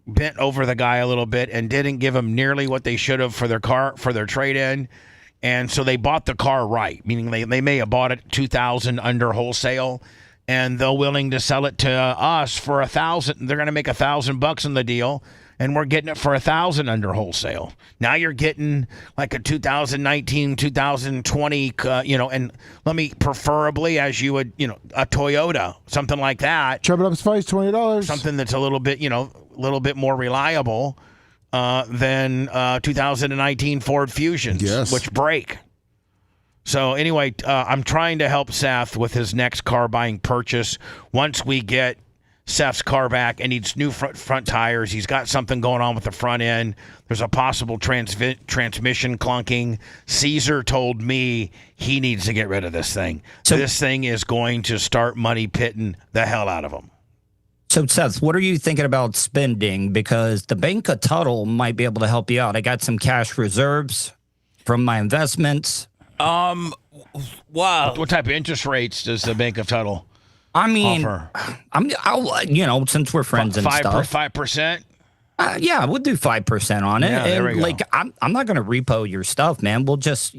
Speaker 3: bent over the guy a little bit and didn't give him nearly what they should have for their trade-in, and so they bought the car right, meaning they may have bought it $2,000 under wholesale, and they're willing to sell it to us for $1,000. They're going to make $1,000 in the deal. And we're getting it for $1,000 under wholesale. Now you're getting like a 2019, 2020, and let me preferably as you would, a Toyota, something like that.
Speaker 4: Chop it up spice, $20.
Speaker 3: Something that's a little bit more reliable than 2019 Ford Fusions,
Speaker 4: yes,
Speaker 3: which break. So anyway, I'm trying to help Seth with his next car buying purchase. Once we get Seth's car back and needs new front tires. He's got something going on with the front end. There's a possible transmission clunking. Caesar told me he needs to get rid of this thing. So this thing is going to start money pitting the hell out of him.
Speaker 8: So, Seth, what are you thinking about spending? Because the Bank of Tuttle might be able to help you out. I got some cash reserves from my investments.
Speaker 6: Wow.
Speaker 3: What type of interest rates does the Bank of Tuttle
Speaker 8: I mean,
Speaker 3: offer?
Speaker 8: I'll since we're friends and stuff.
Speaker 3: 5%?
Speaker 8: Yeah, we'll do 5% on it.
Speaker 3: Yeah, there we go.
Speaker 8: I'm not going to repo your stuff, man. We'll just,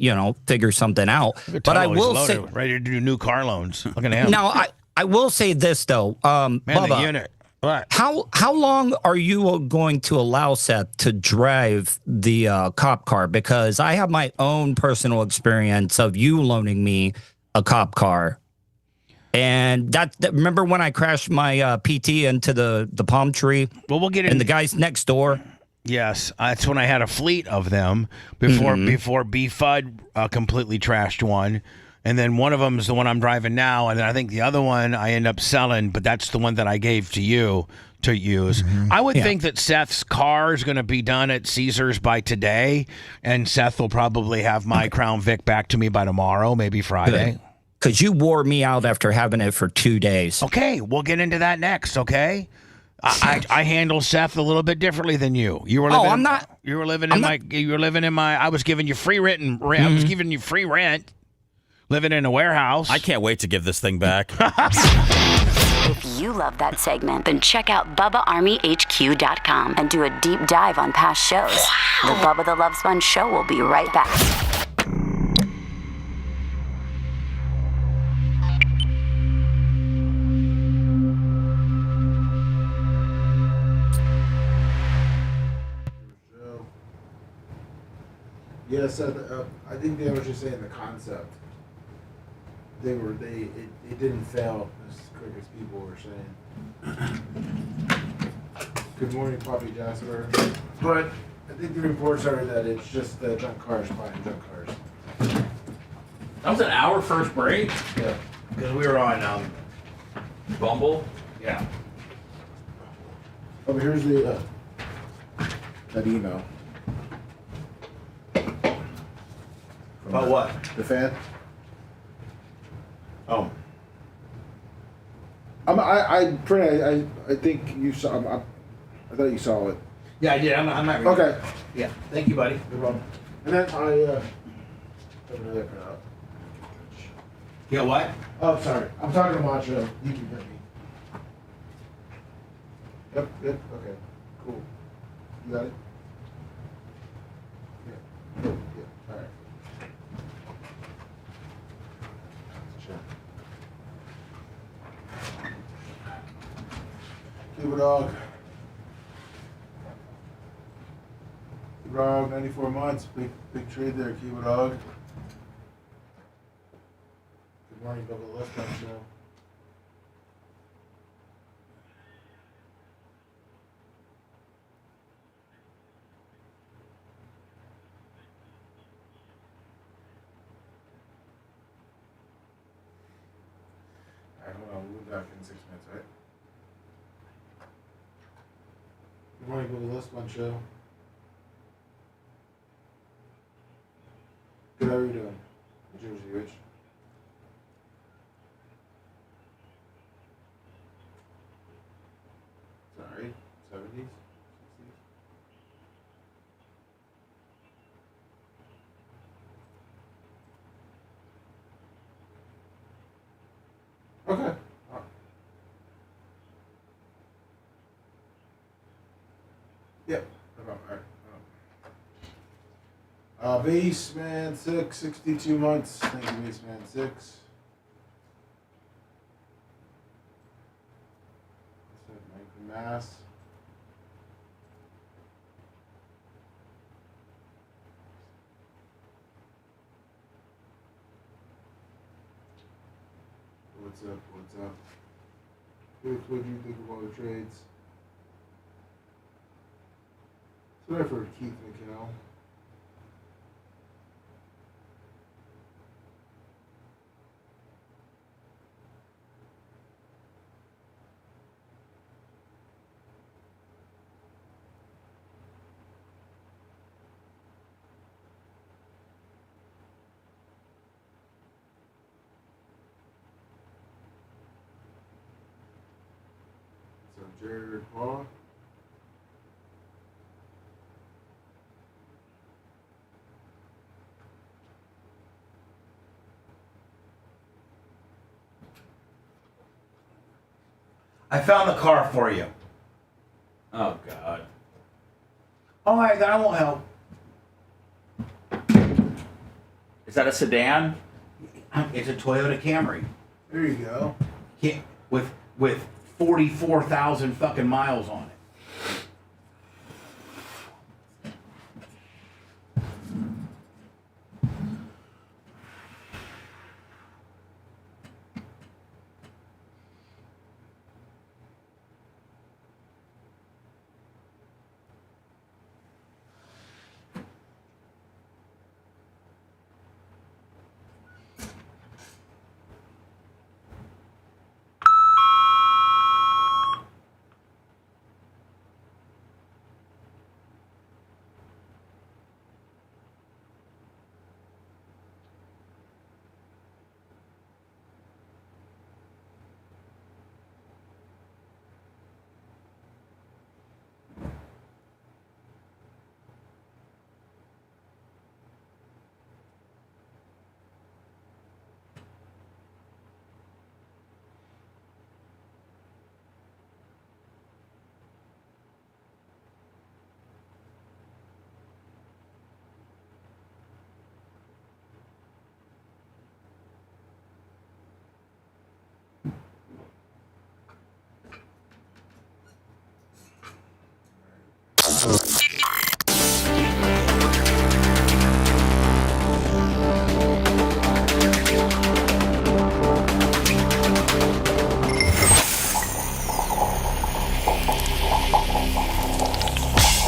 Speaker 8: figure something out. But I will say,
Speaker 3: ready to do new car loans. Look at him.
Speaker 8: Now, I will say this though,
Speaker 3: Man,
Speaker 8: Bubba,
Speaker 3: the unit. What?
Speaker 8: How long are you going to allow Seth to drive the cop car? Because I have my own personal experience of you loaning me a cop car. And that remember when I crashed my PT into the palm tree?
Speaker 3: Well, we'll get in.
Speaker 8: And the guys next door.
Speaker 3: Yes, that's when I had a fleet of them before BFUD completely trashed one, and then one of them is the one I'm driving now, and then I think the other one I end up selling, but that's the one that I gave to you to use. I would think that Seth's car is going to be done at Caesar's by today, and Seth will probably have my Crown Vic back to me by tomorrow, maybe Friday.
Speaker 8: Good. Because you wore me out after having it for 2 days.
Speaker 3: Okay, we'll get into that next, okay? I handle Seth a little bit differently than you. You were living You were living in my I was giving you free rent and I was giving you free rent. Living in a warehouse.
Speaker 6: I can't wait to give this thing back.
Speaker 10: If you love that segment, then check out BubbaArmyHQ.com and do a deep dive on past shows. The Bubba the Love Sponge Show will be right back.
Speaker 4: Yes, I think they were just saying the concept. It didn't fail as quick as people were saying. Good morning, Poppy Jasper. But I think the reports are that it's just junk cars buying junk cars.
Speaker 6: That was an hour first break?
Speaker 3: Yeah. Because we were on
Speaker 6: Bumble?
Speaker 3: yeah.
Speaker 4: Oh, here's the that email.
Speaker 3: About what?
Speaker 4: The fan.
Speaker 3: Oh.
Speaker 4: I think you saw. I thought you saw it.
Speaker 3: Yeah, I did. I'm not reading.
Speaker 4: Okay.
Speaker 3: Yeah. Thank you, buddy.
Speaker 4: No problem. And then I have another printout.
Speaker 3: Yeah, what?
Speaker 4: Oh, sorry. I'm talking to Macho. You can hear me. Yep. Okay. Cool. You got it? Yeah. Cool. Yeah. All right. Sure. Cuba Dog. Cuba Dog, 94 months. Big trade there, Cuba Dog. Good morning, Bubba the Love Sponge show. Alright, hold on, we'll be back in 6 minutes, right? Good morning, Bubba the Love Sponge show. Good, how are you doing? Jersey Rich. Sorry, 70s? 60s? Okay. Yep. No problem. All right. Baseman 6, 62 months. Thank you, Baseman 6. Mass. What's up? What do you think of all the trades? Sorry for Keith McHale. Jared Paul.
Speaker 3: I found the car for you.
Speaker 6: Oh, God.
Speaker 3: All right, then I won't help.
Speaker 6: Is that a sedan?
Speaker 3: It's a Toyota Camry.
Speaker 4: There you go.
Speaker 3: With 44,000 fucking miles on it.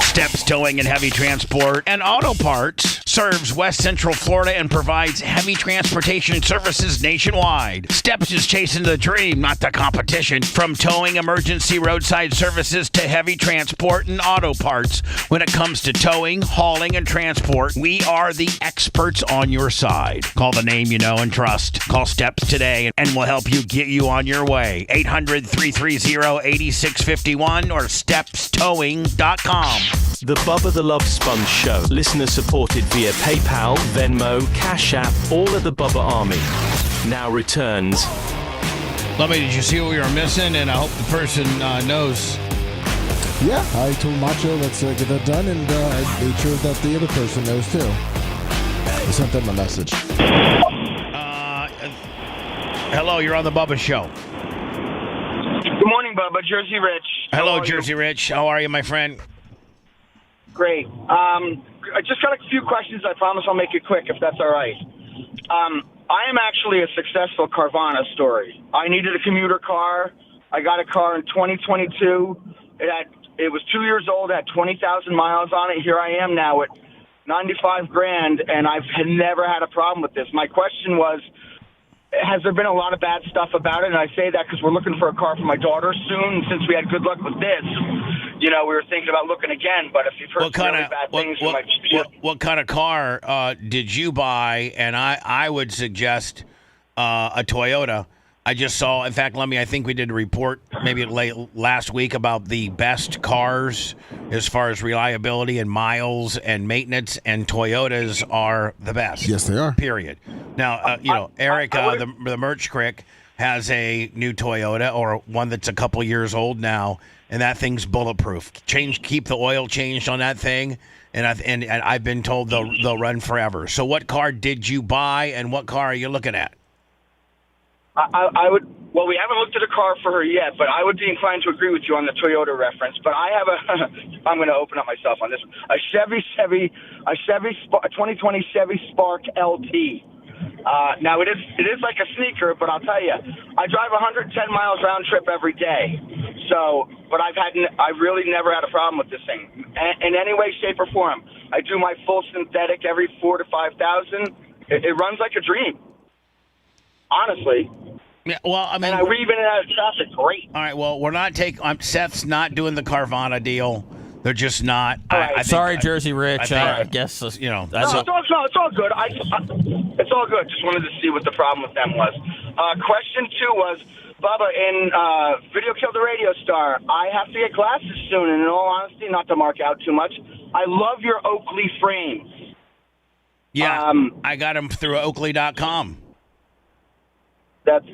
Speaker 3: Steps Towing and Heavy Transport and Auto Parts serves West Central Florida and provides heavy transportation services nationwide. Steps is chasing the dream, not the competition. From towing, emergency roadside services to heavy transport and auto parts. When it comes to towing, hauling, and transport, we are the experts on your side. Call the name you know and trust. Call Steps today and we'll help you get you on your way. 800-330-8651 or stepstowing.com.
Speaker 11: The Bubba the Love Sponge Show. Listener supported via PayPal, Venmo, Cash App, all of the Bubba Army. Now returns.
Speaker 3: Lummy, did you see what we were missing? And I hope the person knows.
Speaker 4: Yeah, I told Macho let's get that done, and I made sure that the other person knows too. I sent them a message.
Speaker 3: Hello, you're on the Bubba Show.
Speaker 12: Good morning, Bubba. Jersey Rich.
Speaker 3: Hello, Jersey Rich. How are you, my friend?
Speaker 12: Great. I just got a few questions. I promise I'll make it quick if that's all right. I am actually a successful Carvana story. I needed a commuter car. I got a car in 2022. It was 2 years old, had 20,000 miles on it. Here I am now at 95 grand, and I've never had a problem with this. My question was, has there been a lot of bad stuff about it? And I say that because we're looking for a car for my daughter soon. Since we had good luck with this, we were thinking about looking again. But if you've heard really bad things,
Speaker 3: what kind of car did you buy? And I would suggest a Toyota. I just saw, in fact, I think we did a report maybe late last week about the best cars as far as reliability and miles and maintenance, and Toyotas are the best.
Speaker 4: Yes, they are.
Speaker 3: Period. Now, Eric, the Merch Crick, has a new Toyota, or one that's a couple years old now, and that thing's bulletproof. Keep the oil changed on that thing, and I've been told they'll run forever. So what car did you buy, and what car are you looking at?
Speaker 12: I would. Well, we haven't looked at a car for her yet, but I would be inclined to agree with you on the Toyota reference. But I have I'm going to open up myself on this. A 2020 Chevy Spark LT. Now it is like a sneaker, but I'll tell you, I drive 110 miles round trip every day. So, but I've really never had a problem with this thing in any way, shape, or form. I do my full synthetic every 4,000 to 5,000. It runs like a dream. Honestly.
Speaker 3: Yeah, well, I mean,
Speaker 12: and I weave in and out of traffic. Great.
Speaker 3: All right. Well, we're not Seth's not doing the Carvana deal. They're just not.
Speaker 6: Right. Sorry, Jersey Rich. I guess
Speaker 12: it's all good. It's all good. Just wanted to see what the problem with them was. Question 2 was, Bubba, in Video Killed the Radio Star, I have to get glasses soon. And in all honesty, not to mark out too much, I love your Oakley frames.
Speaker 3: Yeah, I got them through Oakley.com.
Speaker 12: That's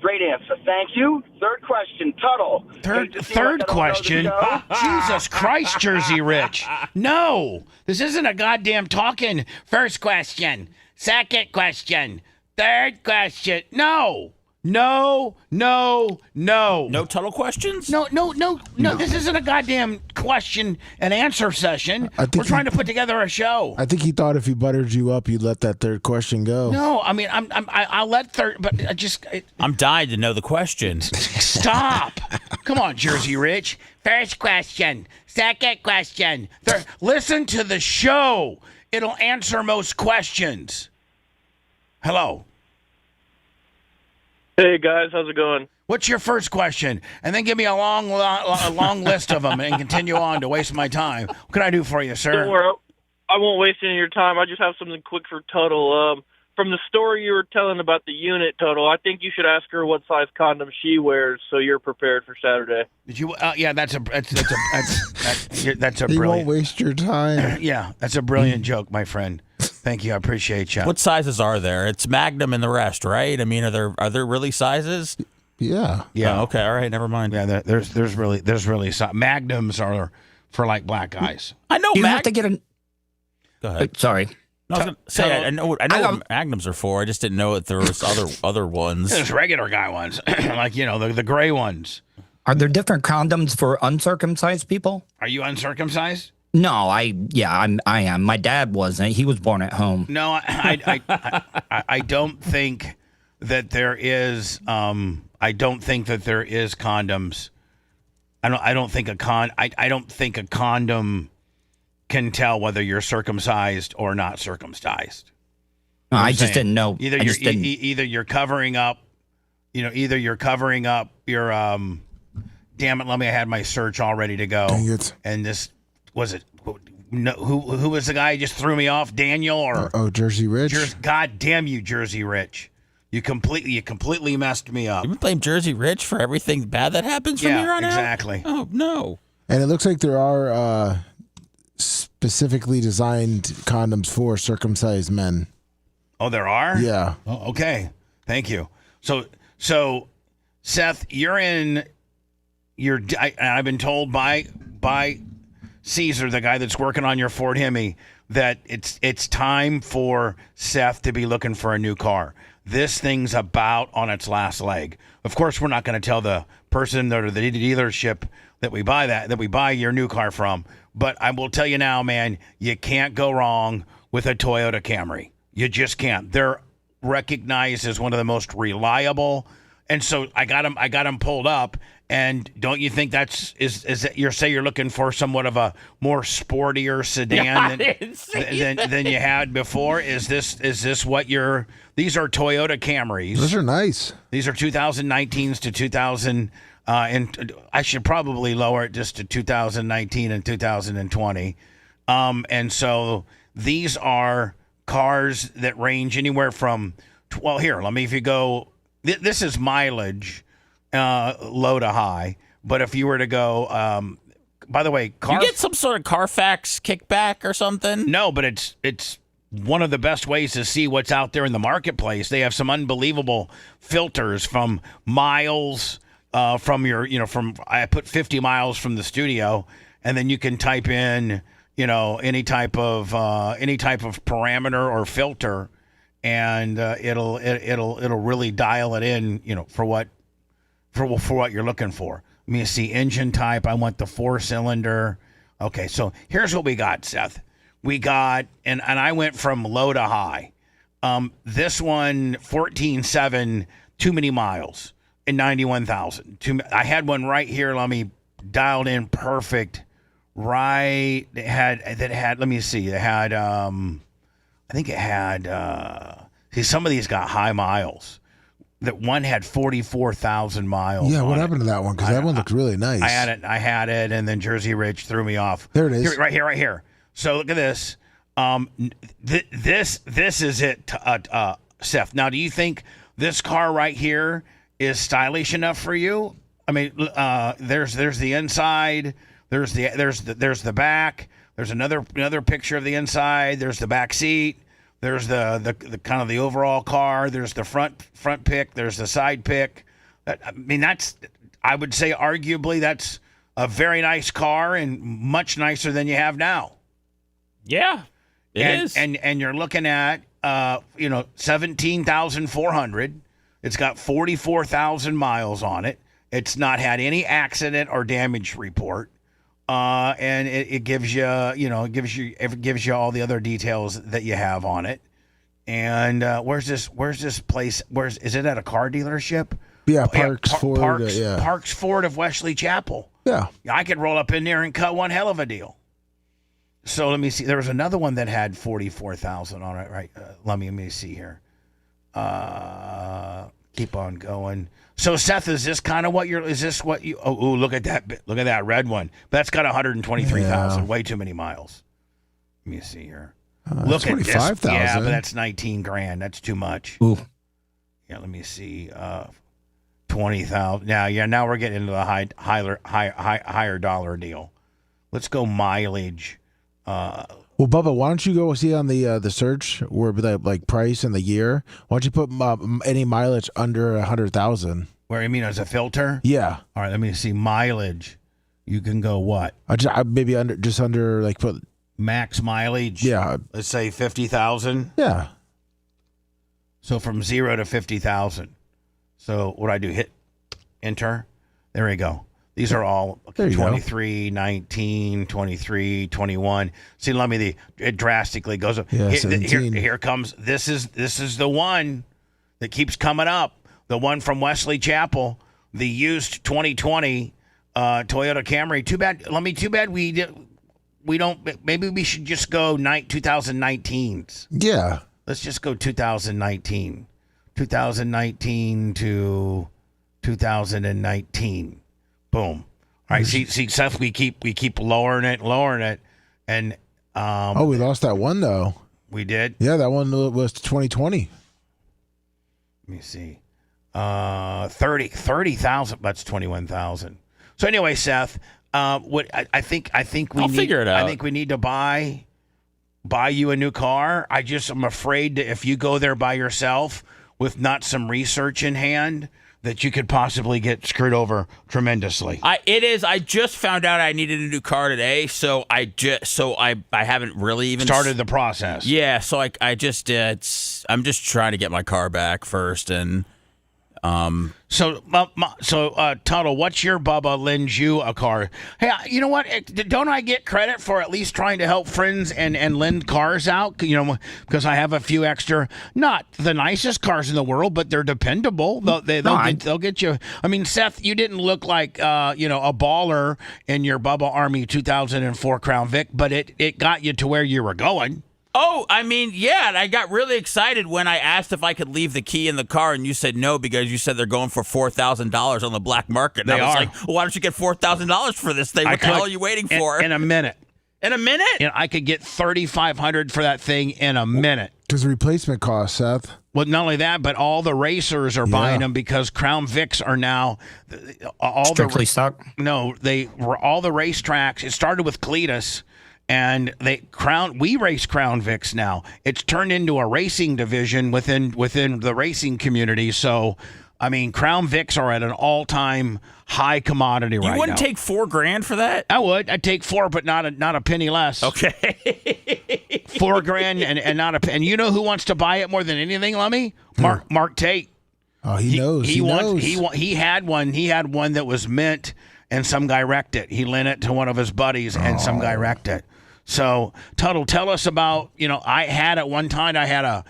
Speaker 12: great answer. Thank you. Third question, Tuttle.
Speaker 3: Third question. Jesus Christ, Jersey Rich. No, this isn't a goddamn talking. First question. Second question. Third question. No. No
Speaker 6: Tuttle questions?
Speaker 3: No. This isn't a goddamn question and answer session. We're trying to put together a show.
Speaker 4: I think he thought if he buttered you up, you'd let that third question go.
Speaker 3: No, I mean, I'll let third, but
Speaker 6: I'm dying to know the questions.
Speaker 3: Stop. Come on, Jersey Rich. First question. Second question. Third. Listen to the show. It'll answer most questions. Hello.
Speaker 13: Hey guys, how's it going?
Speaker 3: What's your first question? And then give me a long list of them and continue on to waste my time. What can I do for you, sir?
Speaker 13: Don't worry, I won't waste any of your time. I just have something quick for Tuttle. From the story you were telling about the unit, Tuttle, I think you should ask her what size condom she wears so you're prepared for Saturday.
Speaker 3: Did you? Yeah, that's a brilliant.
Speaker 4: He won't waste your time.
Speaker 3: Yeah, that's a brilliant joke, my friend. Thank you. I appreciate you.
Speaker 6: What sizes are there? It's Magnum and the rest, right? I mean, are there really sizes?
Speaker 4: Yeah.
Speaker 3: Yeah.
Speaker 6: Oh, okay. All right. Never mind.
Speaker 3: Yeah. There's really Magnums are for like black guys.
Speaker 6: I know.
Speaker 8: You have to get a.
Speaker 6: Go ahead.
Speaker 8: Sorry.
Speaker 6: No, I was gonna say I know what Magnums are for. I just didn't know that there was other ones.
Speaker 3: There's regular guy ones, like the gray ones.
Speaker 8: Are there different condoms for uncircumcised people?
Speaker 3: Are you uncircumcised?
Speaker 8: No, I am. My dad wasn't. He was born at home.
Speaker 3: No, I don't think that there is. I don't think that there is condoms. I don't think a condom can tell whether you're circumcised or not circumcised.
Speaker 8: No,
Speaker 3: You know what
Speaker 8: I
Speaker 3: I'm
Speaker 8: just
Speaker 3: saying?
Speaker 8: didn't know.
Speaker 3: Either
Speaker 8: I
Speaker 3: you're
Speaker 8: just didn't.
Speaker 3: either you're covering up, either you're covering up your damn it, I had my search all ready to go.
Speaker 4: Dang it.
Speaker 3: And this was it. No, who was the guy who just threw me off? Daniel or
Speaker 4: Jersey Rich?
Speaker 3: God damn you, Jersey Rich! You completely messed me up.
Speaker 6: You blame Jersey Rich for everything bad that happens from here on
Speaker 3: exactly.
Speaker 6: out? Oh, no.
Speaker 4: And it looks like there are specifically designed condoms for circumcised men.
Speaker 3: Oh, there are?
Speaker 4: Yeah.
Speaker 3: Oh, okay. Thank you. So, Seth, I've been told by Caesar, the guy that's working on your Ford Hemi, that it's time for Seth to be looking for a new car. This thing's about on its last leg. Of course, we're not going to tell the person or the dealership that we buy your new car from. But I will tell you now, man, you can't go wrong with a Toyota Camry. You just can't. They're recognized as one of the most reliable. And so I got them pulled up. And don't you think is that you're looking for somewhat of a more sportier sedan than you had before? Is this what these are Toyota Camrys.
Speaker 4: Those are nice.
Speaker 3: These are 2019s to 2000 and I should probably lower it just to 2019 and 2020. And so these are cars that range anywhere from if you go this is mileage low to high, but if you were to go by the way,
Speaker 6: you get some sort of Carfax kickback or something?
Speaker 3: No, but it's one of the best ways to see what's out there in the marketplace. They have some unbelievable filters from miles from I put 50 miles from the studio, and then you can type in any type of parameter or filter, and it'll really dial it in for what you're looking for. Let me see engine type. I want the 4-cylinder. Okay, so here's what we got, Seth. We got and I went from low to high. This one 14.7, too many miles, and 91,000. I had one right here. Let me dialed in perfect. Right, it had. Let me see. It had. I think it had. See, some of these got high miles. That one had 44,000 miles.
Speaker 4: Yeah, what happened to that one? Because that one looked really nice.
Speaker 3: I had it, and then Jersey Rich threw me off.
Speaker 4: There it is.
Speaker 3: Right here. So look at this. This is it, Seth. Now, do you think this car right here is stylish enough for you? I mean, there's the inside. There's the back. There's another picture of the inside. There's the back seat. There's the kind of the overall car. There's the front pick. There's the side pick. I mean, I would say arguably that's a very nice car and much nicer than you have now.
Speaker 6: Yeah, it is.
Speaker 3: And you're looking at 17,400. It's got 44,000 miles on it. It's not had any accident or damage report. And it gives you, it gives you all the other details that you have on it. And where's this place? Is it at a car dealership?
Speaker 4: Yeah, Parks Ford.
Speaker 3: Parks Ford of Wesley Chapel.
Speaker 4: Yeah,
Speaker 3: I could roll up in there and cut one hell of a deal. So let me see. There was another one that had 44,000 on it, right? Let me see here. Keep on going. So Seth, is this what you? Oh, look at that! Look at that red one. That's got 123,000. Way too many miles. Let me see here. Look at this.
Speaker 4: 25,000.
Speaker 3: Yeah, but that's 19 grand. That's too much.
Speaker 8: Ooh.
Speaker 3: Yeah, let me see. 20,000. Now we're getting into the higher dollar deal. Let's go mileage.
Speaker 4: Well, Bubba, why don't you go see on the search where like price and the year? Why don't you put any mileage under 100,000?
Speaker 3: Where you mean as a filter?
Speaker 4: Yeah.
Speaker 3: All right. Let me see mileage. You can go what?
Speaker 4: I maybe under like put
Speaker 3: max mileage.
Speaker 4: Yeah.
Speaker 3: Let's say 50,000.
Speaker 4: Yeah.
Speaker 3: So from 0 to 50,000. So what do I do? Hit enter. There we go. These are all 23, 19, 23, 21. See, it drastically goes up.
Speaker 4: Yeah, 17.
Speaker 3: Here comes, this is the one that keeps coming up. The one from Wesley Chapel, the used 2020 Toyota Camry. Too bad Maybe we should just go 2019s.
Speaker 4: Yeah.
Speaker 3: Let's just go 2019. 2019 to 2019. Boom. All right. See, Seth, we keep lowering it, and
Speaker 4: we lost that one though.
Speaker 3: We did.
Speaker 4: Yeah, that one was 2020.
Speaker 3: Let me see. 30,000. That's 21,000. So anyway, Seth, what I think we
Speaker 6: I'll
Speaker 3: need,
Speaker 6: figure it out.
Speaker 3: I think we need to buy you a new car. I'm afraid that if you go there by yourself with not some research in hand, that you could possibly get screwed over tremendously.
Speaker 6: I just found out I needed a new car today, so I haven't really even
Speaker 3: started the process.
Speaker 6: Yeah, so I'm just trying to get my car back first, and
Speaker 3: So Tuttle, what's your Bubba lends you a car? Hey, you know what? Don't I get credit for at least trying to help friends and lend cars out? You know, because I have a few extra, not the nicest cars in the world, but they're dependable. They'll get you. I mean, Seth, you didn't look like a baller in your Bubba Army 2004 Crown Vic, but it got you to where you were going.
Speaker 6: Oh, I mean, yeah, and I got really excited when I asked if I could leave the key in the car, and you said no because you said they're going for $4,000 on the black market. And I was like, well, why don't you get $4,000 for this thing? What the hell are you waiting for?
Speaker 3: In a minute.
Speaker 6: In a minute?
Speaker 3: I could get $3,500 for that thing in a minute.
Speaker 4: Because replacement cost, Seth.
Speaker 3: Well, not only that, but all the racers are buying them because Crown Vics are now
Speaker 8: strictly stock.
Speaker 3: No, they were all the racetracks. It started with Cletus. And we race Crown Vics now. It's turned into a racing division within the racing community. So, I mean, Crown Vics are at an all-time high commodity right now.
Speaker 6: You wouldn't take $4,000 for that?
Speaker 3: I would. I'd take $4,000, but not a penny less.
Speaker 6: Okay.
Speaker 3: $4,000 and not a penny. And you know who wants to buy it more than anything, Lummy? Mark Tate.
Speaker 4: Oh, he knows.
Speaker 3: He knows. He had one. He had one that was mint, and some guy wrecked it. He lent it to one of his buddies, and some guy wrecked it. So, Tuttle, tell us about, I had at one time, I had a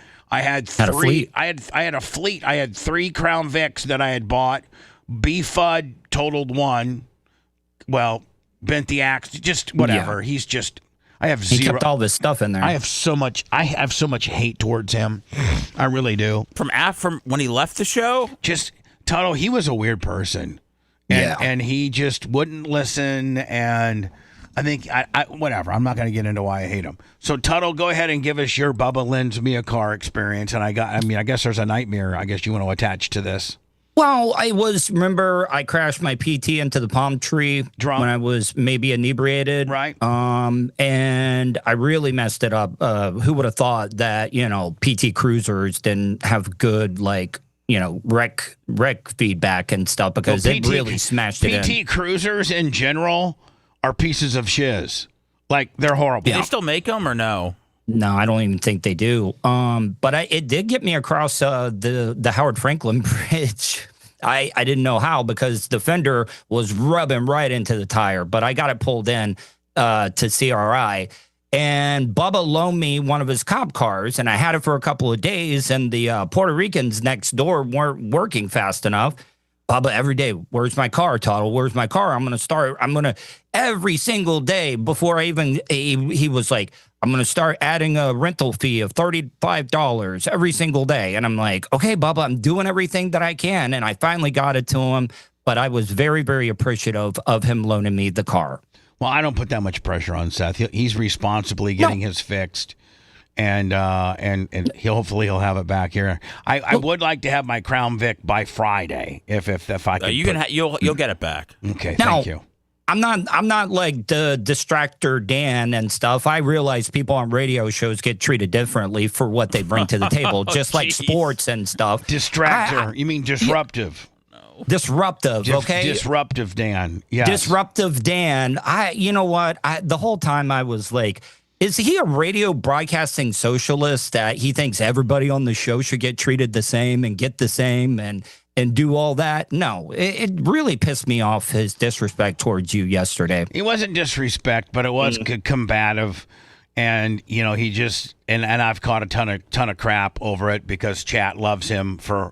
Speaker 3: fleet. I had a fleet. I had 3 Crown Vics that I had bought. B-Fud totaled one. Well, bent the axe, just whatever.
Speaker 8: Yeah.
Speaker 3: I have zero.
Speaker 8: He kept all this stuff in there.
Speaker 3: I have so much hate towards him. I really do.
Speaker 6: From when he left the show?
Speaker 3: Just, Tuttle, he was a weird person. And he just wouldn't listen, and I think, whatever. I'm not going to get into why I hate him. So, Tuttle, go ahead and give us your Bubba lends me a car experience. And I guess there's a nightmare I guess you want to attach to this.
Speaker 8: Well, remember I crashed my PT into the palm tree
Speaker 3: drunk
Speaker 8: when I was maybe inebriated.
Speaker 3: Right.
Speaker 8: And I really messed it up. Who would have thought that, PT cruisers didn't have good, wreck feedback and stuff, because it really smashed it in.
Speaker 3: PT cruisers in general are pieces of shiz. Like, they're horrible.
Speaker 6: Do they still make them or no?
Speaker 8: No, I don't even think they do. But it did get me across the Howard Franklin Bridge. I didn't know how, because the fender was rubbing right into the tire, but I got it pulled in to CRI. And Bubba loaned me one of his cop cars, and I had it for a couple of days, and the Puerto Ricans next door weren't working fast enough. Bubba, every day, where's my car, Tuttle? Where's my car? Every single day before he was like, I'm going to start adding a rental fee of $35 every single day. And I'm like, okay, Bubba, I'm doing everything that I can. And I finally got it to him, but I was very, very appreciative of him loaning me the car.
Speaker 3: Well, I don't put that much pressure on Seth. He's responsibly getting his fixed. And hopefully he'll have it back here. I would like to have my Crown Vic by Friday if I can.
Speaker 6: You'll get it back.
Speaker 3: Okay,
Speaker 8: now,
Speaker 3: thank you.
Speaker 8: I'm not like the distractor Dan and stuff. I realize people on radio shows get treated differently for what they bring to the table, just like sports and stuff.
Speaker 3: Distractor? You mean disruptive?
Speaker 8: Disruptive, okay?
Speaker 3: Disruptive Dan. Yes.
Speaker 8: Disruptive Dan. You know what? The whole time I was like, is he a radio broadcasting socialist that he thinks everybody on the show should get treated the same and get the same and do all that? No, it really pissed me off, his disrespect towards you yesterday.
Speaker 3: It wasn't disrespect, but it was combative. And, he just, and I've caught a ton of crap over it because chat loves him for,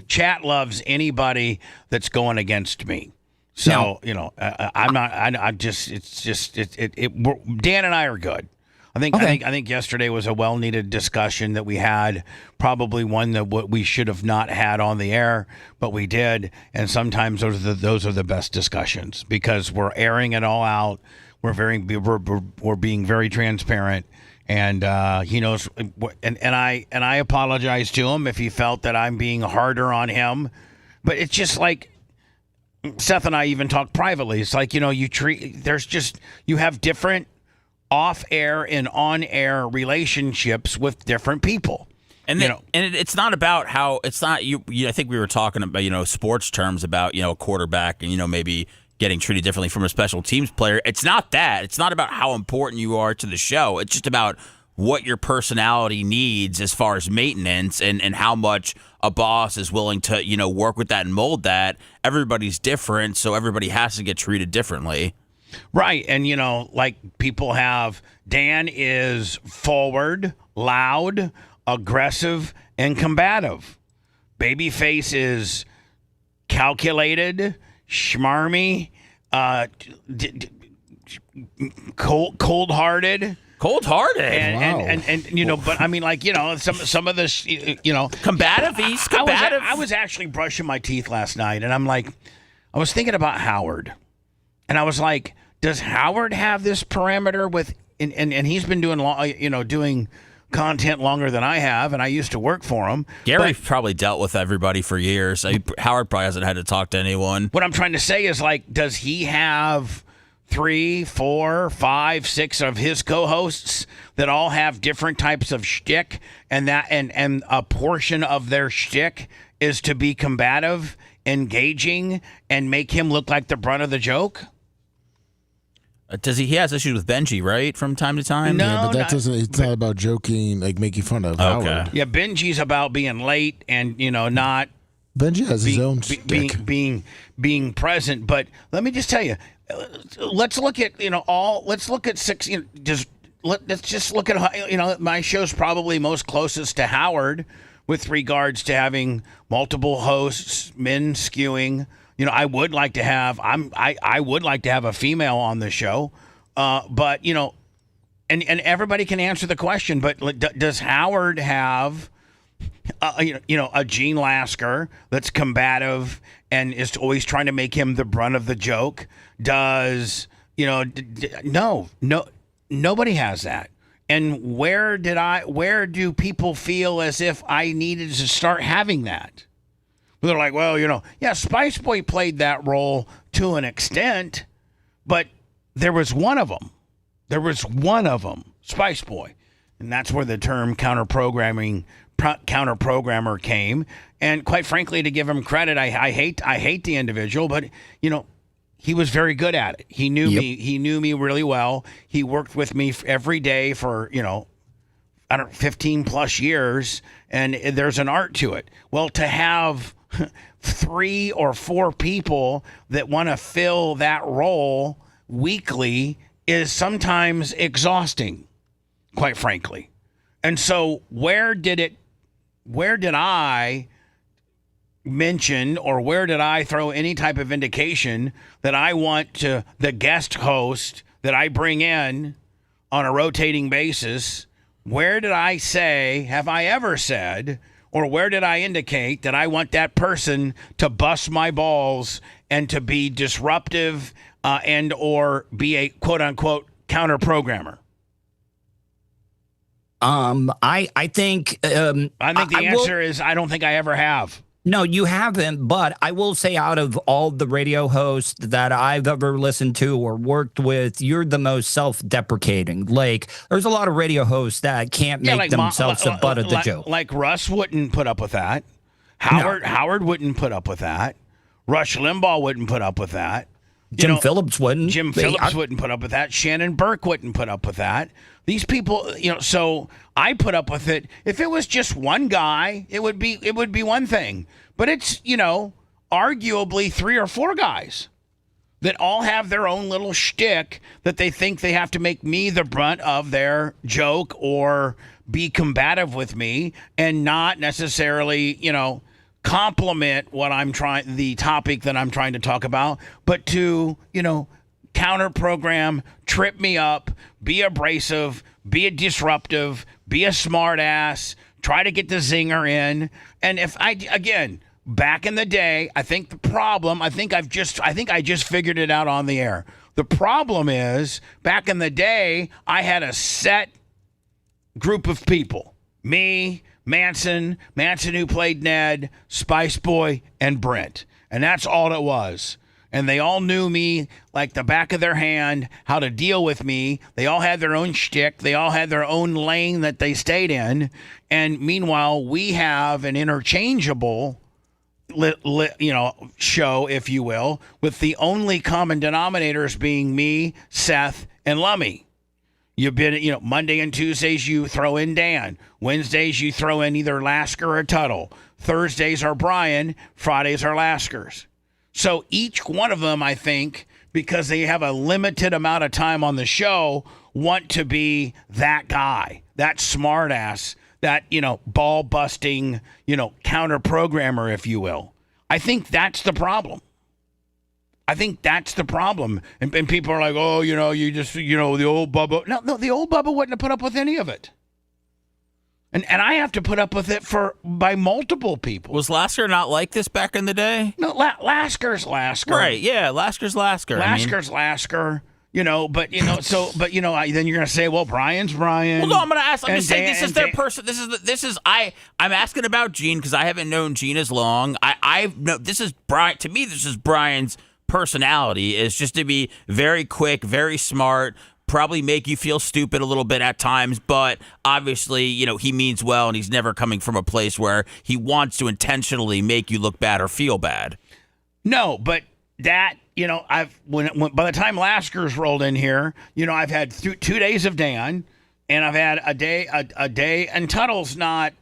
Speaker 3: chat loves anybody that's going against me. So, I'm not. I'm just. It's just. Dan and I are good. I think yesterday was a well-needed discussion that we had. Probably one that we should have not had on the air, but we did. And sometimes those are the best discussions because we're airing it all out. We're being very transparent, and he knows. And I apologize to him if he felt that I'm being harder on him, but it's just like. Seth and I even talk privately. It's like, you have different off-air and on-air relationships with different people.
Speaker 6: And it's not about how it's not you. I think we were talking about sports terms about a quarterback and maybe getting treated differently from a special teams player. It's not that. It's not about how important you are to the show. It's just about what your personality needs as far as maintenance and how much a boss is willing to, work with that and mold that. Everybody's different, so everybody has to get treated differently.
Speaker 3: Right. And, like people have, Dan is forward, loud, aggressive, and combative. Babyface is calculated, schmarmy, cold-hearted.
Speaker 6: Cold-hearted,
Speaker 3: and but I mean, some of this,
Speaker 6: combative. He's combative.
Speaker 3: I was actually brushing my teeth last night, and I was thinking about Howard, and I was like, does Howard have this parameter with? And he's been doing doing content longer than I have, and I used to work for him.
Speaker 6: Gary probably dealt with everybody for years. Howard probably hasn't had to talk to anyone.
Speaker 3: What I'm trying to say is, does he have 3, 4, 5, 6 of his co-hosts that all have different types of shtick, and a portion of their shtick is to be combative, engaging, and make him look like the brunt of the joke?
Speaker 6: Does he has issues with Benji, right, from time to time?
Speaker 3: No,
Speaker 4: yeah, but that doesn't. It's not about joking, making fun of Howard.
Speaker 3: Yeah, Benji's about being late and not.
Speaker 4: Benji has his own shtick.
Speaker 3: being present. But let me just tell you. Let's look at let's look at 6. Let's just look at my show's probably most closest to Howard with regards to having multiple hosts, men skewing. I would like to have I would like to have a female on the show, but and everybody can answer the question. But does Howard have a Gene Lasker that's combative and is always trying to make him the brunt of the joke? Does no, nobody has that. And where do people feel as if I needed to start having that? They're like, well, Spice Boy played that role to an extent, but there was one of them. Spice Boy. And that's where the term counter-programmer came. And quite frankly, to give him credit, I hate the individual, but, he was very good at it. He knew me. He knew me really well. He worked with me every day for, 15 plus years, and there's an art to it. Well, to have 3 or 4 people that want to fill that role weekly is sometimes exhausting, quite frankly. And so where did I mention, or where did I throw any type of indication that I want the guest host that I bring in on a rotating basis? Where did I say, have I ever said, or where did I indicate that I want that person to bust my balls and to be disruptive and or be a quote unquote counter programmer?
Speaker 8: I think
Speaker 3: the answer is I don't think I ever have.
Speaker 8: No, you haven't, but I will say out of all the radio hosts that I've ever listened to or worked with, you're the most self-deprecating. There's a lot of radio hosts that can't make themselves the butt of the joke.
Speaker 3: Like Russ wouldn't put up with that. Howard wouldn't put up with that. Rush Limbaugh wouldn't put up with that.
Speaker 8: Jim Phillips wouldn't.
Speaker 3: Jim Phillips wouldn't put up with that. Shannon Burke wouldn't put up with that. These people, so I put up with it. If it was just one guy, it would be one thing. But it's, arguably 3 or 4 guys that all have their own little shtick that they think they have to make me the brunt of their joke or be combative with me and not necessarily, complement the topic that I'm trying to talk about, but to, counter program, trip me up, be abrasive, be a disruptive, be a smart ass, try to get the zinger in. And back in the day, I think I just figured it out on the air. The problem is, back in the day, I had a set group of people. Me, Manson who played Ned, Spice Boy, and Brent. And that's all it was. And they all knew me like the back of their hand, how to deal with me. They all had their own shtick. They all had their own lane that they stayed in. And meanwhile, we have an interchangeable show, if you will, with the only common denominators being me, Seth, and Lummy. You've been, Monday and Tuesdays you throw in Dan. Wednesdays you throw in either Lasker or Tuttle. Thursdays are Brian. Fridays are Laskers. So each one of them, I think, because they have a limited amount of time on the show, want to be that guy, that smart ass, that, ball busting, counter programmer, if you will. I think that's the problem. And people are like, oh, you just, the old Bubba. No, the old Bubba wouldn't have put up with any of it. And I have to put up with it by multiple people.
Speaker 6: Was Lasker not like this back in the day?
Speaker 3: No, Lasker's Lasker.
Speaker 6: Right, yeah, Lasker's Lasker.
Speaker 3: Lasker's Lasker. Then you're going to say, well, Brian's Brian.
Speaker 6: Well, no, I'm going to ask. I'm just saying, this is their person. I'm asking about Gene because I haven't known Gene as long. This is Brian. To me, this is Brian's personality, is just to be very quick, very smart, probably make you feel stupid a little bit at times, but obviously, he means well, and he's never coming from a place where he wants to intentionally make you look bad or feel bad.
Speaker 3: No, but that, by the time Lasker's rolled in here, I've had 2 days of Dan, and I've had a day, and Tuttle's not.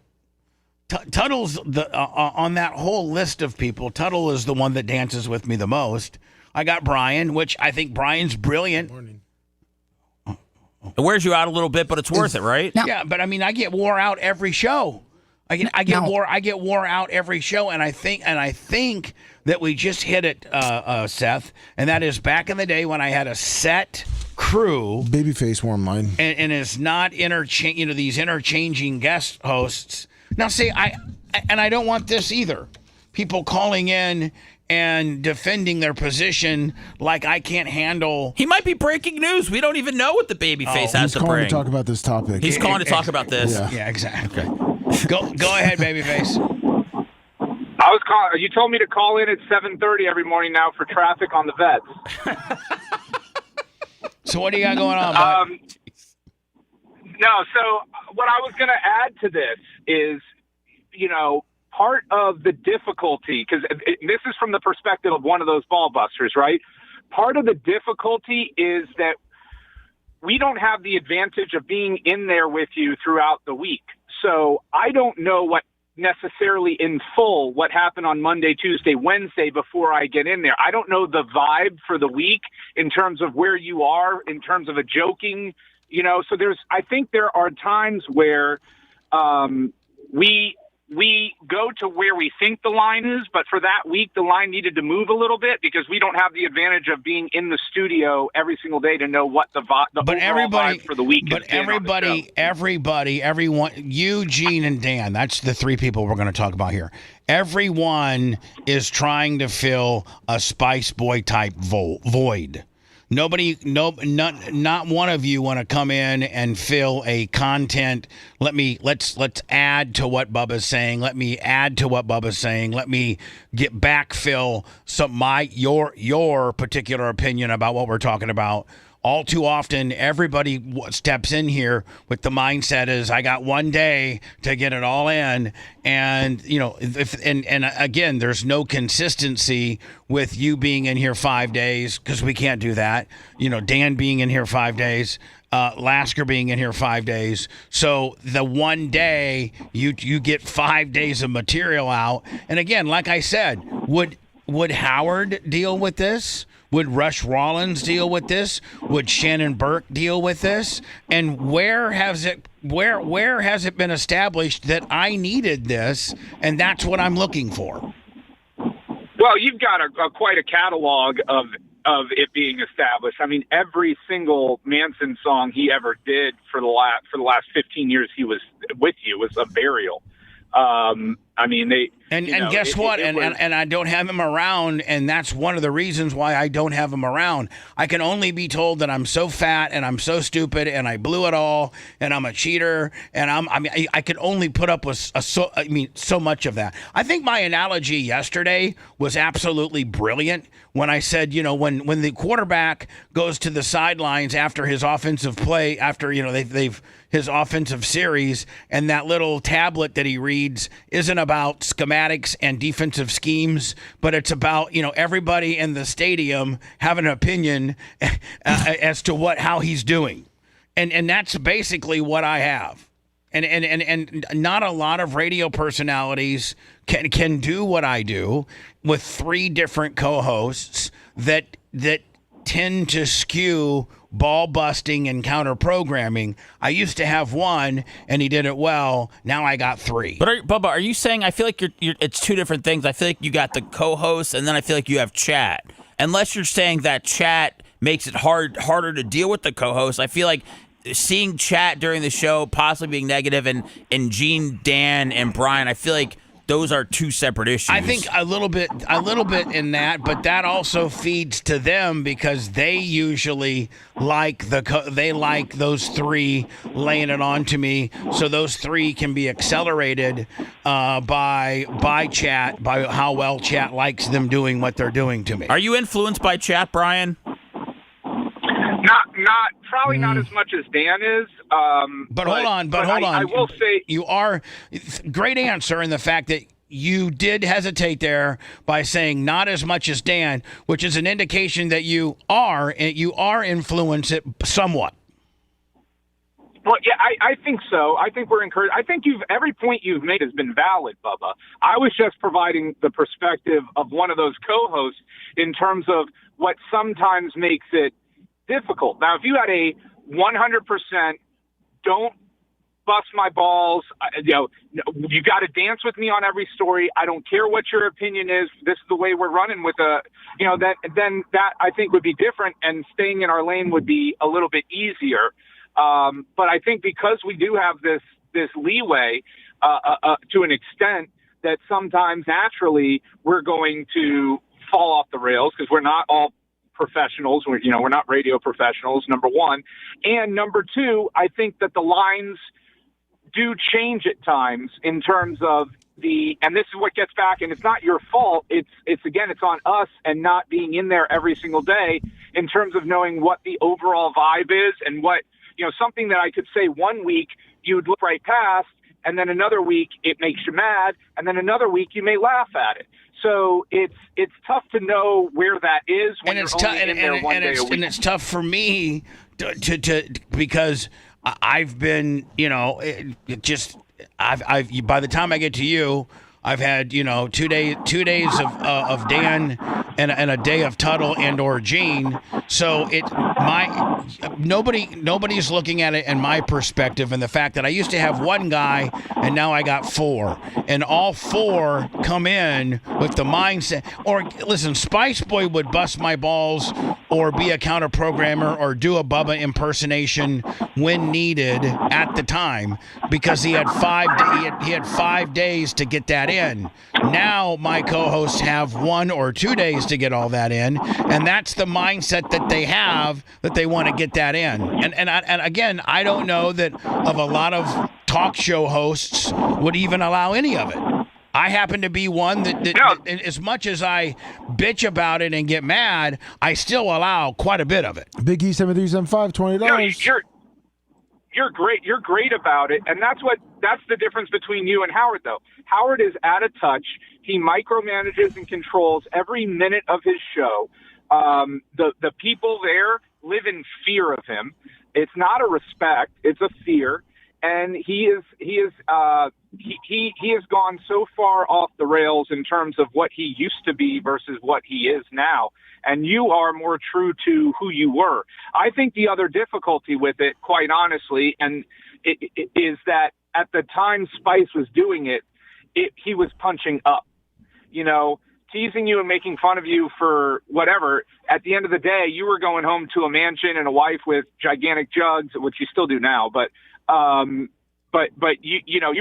Speaker 3: Tuttle's on that whole list of people. Tuttle is the one that dances with me the most. I got Brian, which I think Brian's brilliant.
Speaker 6: It wears you out a little bit, but it's worth it, right?
Speaker 3: Yeah, but I get wore out every show. I get wore out every show, and I think that we just hit it, Seth, and that is back in the day when I had a set crew.
Speaker 4: Babyface wore mine,
Speaker 3: and it's not these interchanging guest hosts. Now, see, I don't want this either. People calling in and defending their position like I can't handle.
Speaker 6: He might be breaking news. We don't even know what the babyface has to bring.
Speaker 4: He's calling to talk about this topic.
Speaker 6: He's calling to talk about this.
Speaker 3: Yeah, exactly. Okay. Go ahead, babyface.
Speaker 12: I was calling. You told me to call in at 7:30 every morning now for traffic on the vets.
Speaker 3: So what do you got going on, bud?
Speaker 12: No, so what I was going to add to this is, part of the difficulty, because this is from the perspective of one of those ball busters, right? Part of the difficulty is that we don't have the advantage of being in there with you throughout the week. So I don't know what necessarily in full what happened on Monday, Tuesday, Wednesday before I get in there. I don't know the vibe for the week in terms of where you are, in terms of a joking, so I think there are times where we go to where we think the line is, but for that week, the line needed to move a little bit because we don't have the advantage of being in the studio every single day to know what the overall vibe for the week is.
Speaker 3: But everyone, you, Gene, and Dan, that's the 3 people we're going to talk about here. Everyone is trying to fill a Spice Boy type void. Not one of you want to come in and fill a content. Let's add to what Bubba's saying. Let me add to what Bubba's saying. Let me backfill your particular opinion about what we're talking about. All too often, everybody steps in here with the mindset is, I got one day to get it all in. And, again, there's no consistency with you being in here 5 days because we can't do that. Dan being in here 5 days, Lasker being in here 5 days. So the one day you get 5 days of material out. And again, like I said, would Howard deal with this? Would Rush Rollins deal with this? Would Shannon Burke deal with this? And where has it been established that I needed this, and that's what I'm looking for?
Speaker 14: Well, you've got quite a catalog of it being established. I mean, every single Manson song he ever did for the last 15 years he was with you was a burial. I mean,
Speaker 3: guess what? And I don't have him around, and that's one of the reasons why I don't have him around. I can only be told that I'm so fat and I'm so stupid and I blew it all and I'm a cheater and I can only put up with so much of that. I think my analogy yesterday was absolutely brilliant when I said, when the quarterback goes to the sidelines after his offensive play, after his offensive series, and that little tablet that he reads isn't about schematics and defensive schemes, but it's about, everybody in the stadium having an opinion as to how he's doing. And that's basically what I have. And not a lot of radio personalities can do what I do with 3 different co-hosts that tend to skew ball busting and counter programming. I used to have one and he did it well. Now I got 3.
Speaker 6: But Bubba, are you saying, I feel like it's 2 different things. I feel like you got the co-host and then I feel like you have chat. Unless you're saying that chat makes it harder to deal with the co-host, I feel like seeing chat during the show possibly being negative and Gene, Dan, and Brian, I feel like those are 2 separate issues.
Speaker 3: I think a little bit in that, but that also feeds to them because they usually like those 3 laying it on to me, so those 3 can be accelerated by chat, by how well chat likes them doing what they're doing to me.
Speaker 6: Are you influenced by chat, Brian?
Speaker 14: Probably not as much as Dan is.
Speaker 3: But hold on.
Speaker 14: I will say
Speaker 3: you are great answer in the fact that you did hesitate there by saying not as much as Dan, which is an indication that you are influenced it somewhat.
Speaker 14: Well, yeah, I think so. I think we're encouraged. I think every point you've made has been valid, Bubba. I was just providing the perspective of one of those co-hosts in terms of what sometimes makes it difficult. Now, if you had a 100% don't bust my balls, you got to dance with me on every story. I don't care what your opinion is. This is the way we're running with then that I think would be different, and staying in our lane would be a little bit easier. But I think because we do have this leeway to an extent that sometimes naturally we're going to fall off the rails because we're not all professionals. We're not radio professionals, number one. And number 2, I think that the lines do change at times in terms of and this is what gets back, and it's not your fault. It's on us and not being in there every single day in terms of knowing what the overall vibe is and what, something that I could say one week you would look right past, and then another week it makes you mad, and then another week you may laugh at it. So it's tough to know where that is when you're only in there one day a week.
Speaker 3: And it's tough for me to because I've been, I've by the time I get to you, I've had 2 days of Dan and a day of Tuttle and or Gene. So nobody's looking at it in my perspective, and the fact that I used to have one guy and now I got 4, and all 4 come in with the mindset. Or listen, Spice Boy would bust my balls or be a counter programmer or do a Bubba impersonation when needed at the time because he had 5 days to get that in. Now my co-hosts have 1 or 2 days to get all that in, and that's the mindset that they have, that they want to get that in. And again, I don't know that of a lot of talk show hosts would even allow any of it. I happen to be one that as much as I bitch about it and get mad, I still allow quite a bit of it.
Speaker 4: Big E 7375, $20.
Speaker 14: You're great. You're great about it, and that's the difference between you and Howard, though. Howard is out of touch. He micromanages and controls every minute of his show. The people there live in fear of him. It's not a respect; it's a fear. and he has gone so far off the rails in terms of what he used to be versus what he is now. And you are more true to who you were. I think the other difficulty with it, quite honestly, and it is that at the time Spice was doing it, he was punching up, teasing you and making fun of you for whatever. At the end of the day, you were going home to a mansion and a wife with gigantic jugs, which you still do now, but you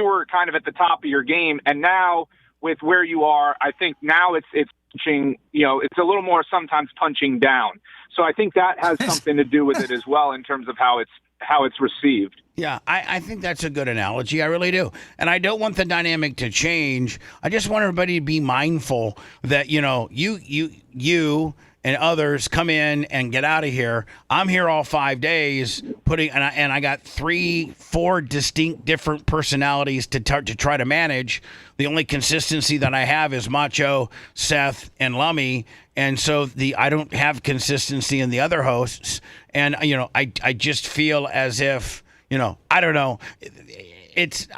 Speaker 14: were kind of at the top of your game. And now with where you are, I think now it's punching, it's a little more sometimes punching down. So I think that has something to do with it as well in terms of how it's received.
Speaker 3: Yeah, I think that's a good analogy. I really do. And I don't want the dynamic to change. I just want everybody to be mindful that, you and others come in and get out of here. I'm here all 5 days and I got 3-4 distinct different personalities to try to manage. The only consistency that I have is Macho, Seth, and Lummy. And so I don't have consistency in the other hosts. And, I just feel as if, I don't know.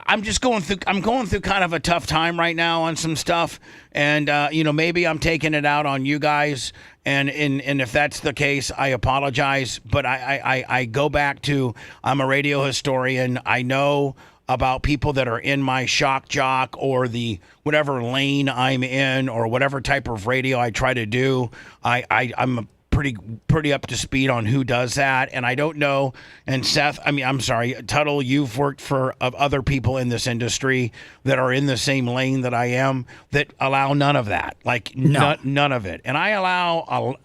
Speaker 3: I'm going through kind of a tough time right now on some stuff. And, maybe I'm taking it out on you guys. And if that's the case, I apologize. But I go back to, I'm a radio historian. I know about people that are in my shock jock or the whatever lane I'm in or whatever type of radio I try to do. I'm pretty up to speed on who does that, and I don't know. And Seth, I'm sorry, Tuttle, you've worked for other people in this industry that are in the same lane that I am that allow none of that, none of it. And I allow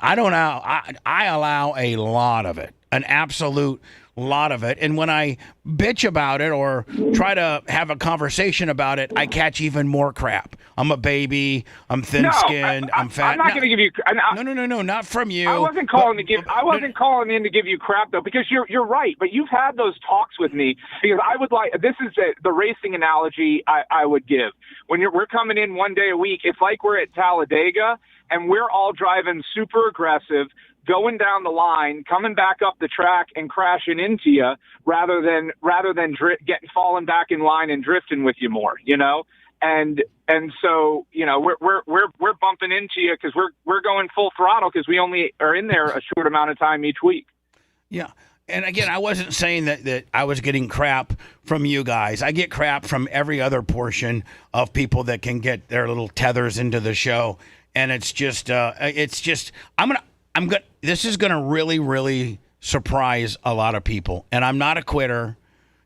Speaker 3: a lot of it, an absolute lot of it. And when I bitch about it or try to have a conversation about it, I catch even more crap. I'm a baby. I'm thin-skinned. I'm fat.
Speaker 14: I'm not going to give you.
Speaker 3: No, not from you.
Speaker 14: I wasn't calling in to give you crap though, because you're right. But you've had those talks with me because I would like. This is the racing analogy I would give. When we're coming in one day a week, it's like we're at Talladega and we're all driving super aggressive, going down the line, coming back up the track and crashing into you rather than falling back in line and drifting with you more, and so, we're bumping into you because we're going full throttle because we only are in there a short amount of time each week.
Speaker 3: Yeah. And again, I wasn't saying that I was getting crap from you guys. I get crap from every other portion of people that can get their little tethers into the show. And it's just, this is going to really, really surprise a lot of people. And I'm not a quitter.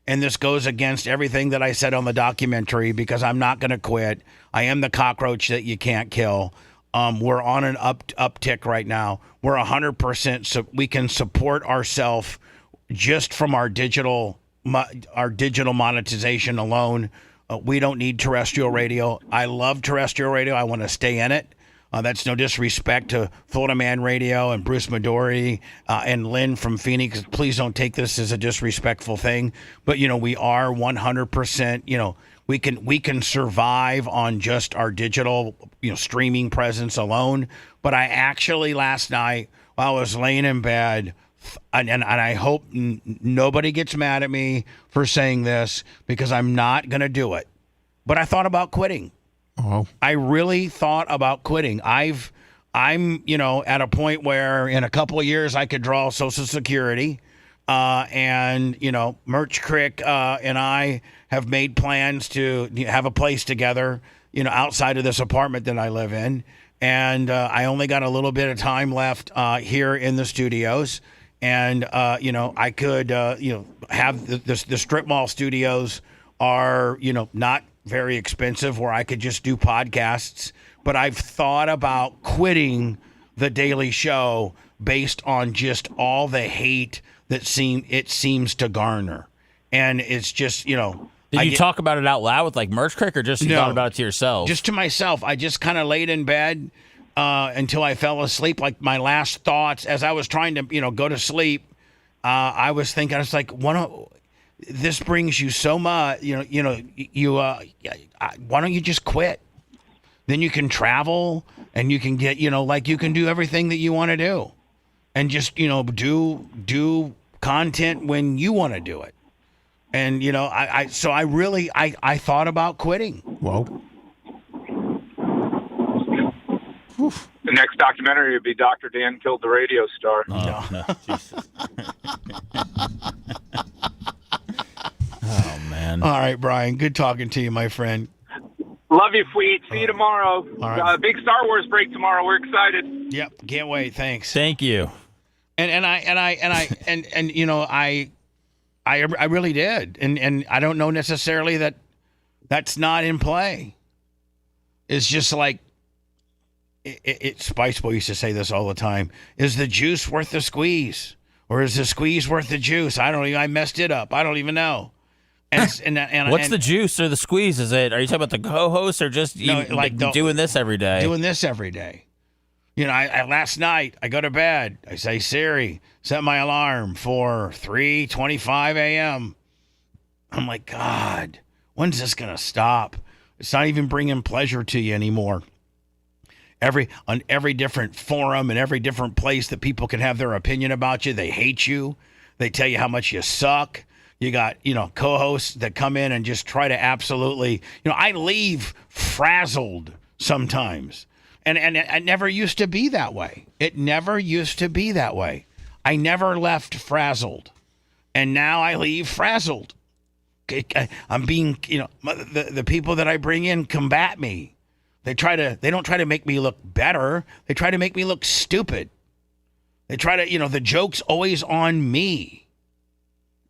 Speaker 3: And this goes against everything that I said on the documentary because I'm not going to quit. I am the cockroach that you can't kill. We're on an uptick right now. We're 100%. So we can support ourselves just from our digital monetization alone. We don't need terrestrial radio. I love terrestrial radio. I want to stay in it. That's no disrespect to Florida Man Radio and Bruce Midori and Lynn from Phoenix. Please don't take this as a disrespectful thing. But, we are 100%, we can survive on just our digital, streaming presence alone. But I actually last night, while I was laying in bed, and I hope nobody gets mad at me for saying this because I'm not going to do it. But I thought about quitting.
Speaker 4: Oh. I
Speaker 3: really thought about quitting. I'm at a point where in a couple of years I could draw Social Security, and Merch Crick and I have made plans to have a place together, outside of this apartment that I live in, and I only got a little bit of time left here in the studios, and I could have the strip mall studios are not very expensive where I could just do podcasts, but I've thought about quitting the Daily Show based on just all the hate that it seems to garner. And it's just,
Speaker 6: Did you talk about it out loud with like Merch Crick or just you thought about it to yourself?
Speaker 3: Just to myself. I just kind of laid in bed until I fell asleep. Like my last thoughts as I was trying to, go to sleep, I was thinking, I was like, this brings you so much, why don't you just quit? Then you can travel and you can get, you can do everything that you want to do and just, do content when you want to do it. And so I really I thought about quitting.
Speaker 4: Whoa.
Speaker 14: The next documentary would be Dr. Dan Killed the Radio Star.
Speaker 6: Oh, no. Jesus. Oh, man.
Speaker 3: All right, Brian. Good talking to you, my friend.
Speaker 14: Love you, Fleet. See you tomorrow.
Speaker 3: All right.
Speaker 14: Big Star Wars break tomorrow. We're excited.
Speaker 3: Yep. Can't wait. Thanks.
Speaker 6: Thank you.
Speaker 3: And I really did. And I don't know necessarily that that's not in play. It's just like Spice Boy used to say this all the time. Is the juice worth the squeeze? Or is the squeeze worth the juice? I don't even, I messed it up. I don't even know.
Speaker 6: What's the juice or the squeeze? Are you talking about the co-host or just doing this every day?
Speaker 3: Doing this every day. I last night I go to bed. I say, Siri, set my alarm for 3:25 a.m. I'm like, God, when's this gonna stop? It's not even bringing pleasure to you anymore. On every different forum and every different place that people can have their opinion about you, they hate you. They tell you how much you suck. You got, co-hosts that come in and just try to absolutely, I leave frazzled sometimes. And it never used to be that way. It never used to be that way. I never left frazzled. And now I leave frazzled. I'm being, the people that I bring in combat me. They don't try to make me look better. They try to make me look stupid. They try to, the joke's always on me.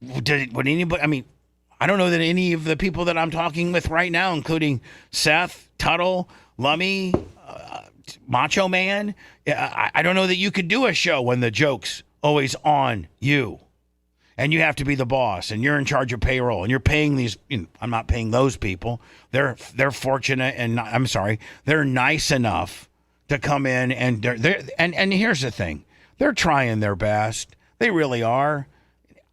Speaker 3: Would anybody, I don't know that any of the people that I'm talking with right now, including Seth, Tuttle, Lummy, Macho Man, I don't know that you could do a show when the joke's always on you. And you have to be the boss, and you're in charge of payroll, and you're paying these. I'm not paying those people. They're fortunate, and they're nice enough to come in, and and here's the thing, they're trying their best. They really are.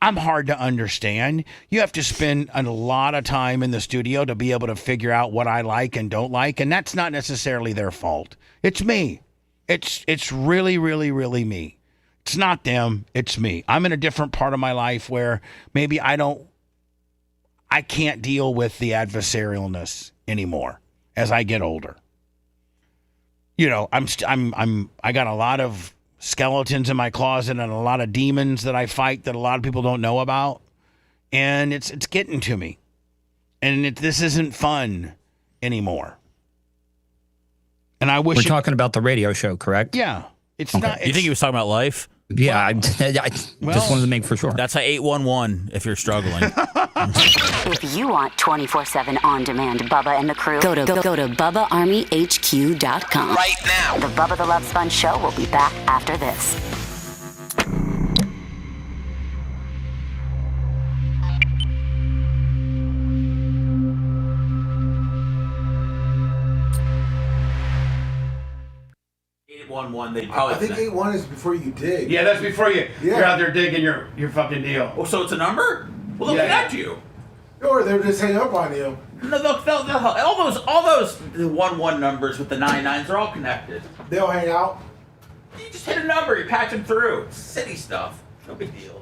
Speaker 3: I'm hard to understand. You have to spend a lot of time in the studio to be able to figure out what I like and don't like, and that's not necessarily their fault. It's me. It's really, really, really me. It's not them, it's me. I'm in a different part of my life where maybe I can't deal with the adversarialness anymore as I get older. I got a lot of skeletons in my closet and a lot of demons that I fight that a lot of people don't know about. And it's getting to me. And this isn't fun anymore. And I wish
Speaker 8: we're talking about the radio show, correct?
Speaker 3: Yeah. It's
Speaker 8: okay.
Speaker 3: not.
Speaker 6: You think he was talking about life?
Speaker 8: Yeah, I just wanted to make for sure.
Speaker 6: That's a 811 if you're struggling.
Speaker 10: If you want 24/7 on-demand Bubba and the crew, go to BubbaArmyHQ.com.
Speaker 15: Right now.
Speaker 10: The Bubba the Love Sponge show will be back after this.
Speaker 4: I think 8-1 is before you dig.
Speaker 3: Yeah, that's before you're out there digging your fucking deal.
Speaker 6: Oh, so it's a number? Well, they'll connect you.
Speaker 4: Or they'll just hang up on you.
Speaker 6: No, all those 1-1 numbers with the 9-9s are all connected.
Speaker 4: They'll hang out.
Speaker 6: You just hit a number, you patch them through. It's city stuff. No big deal.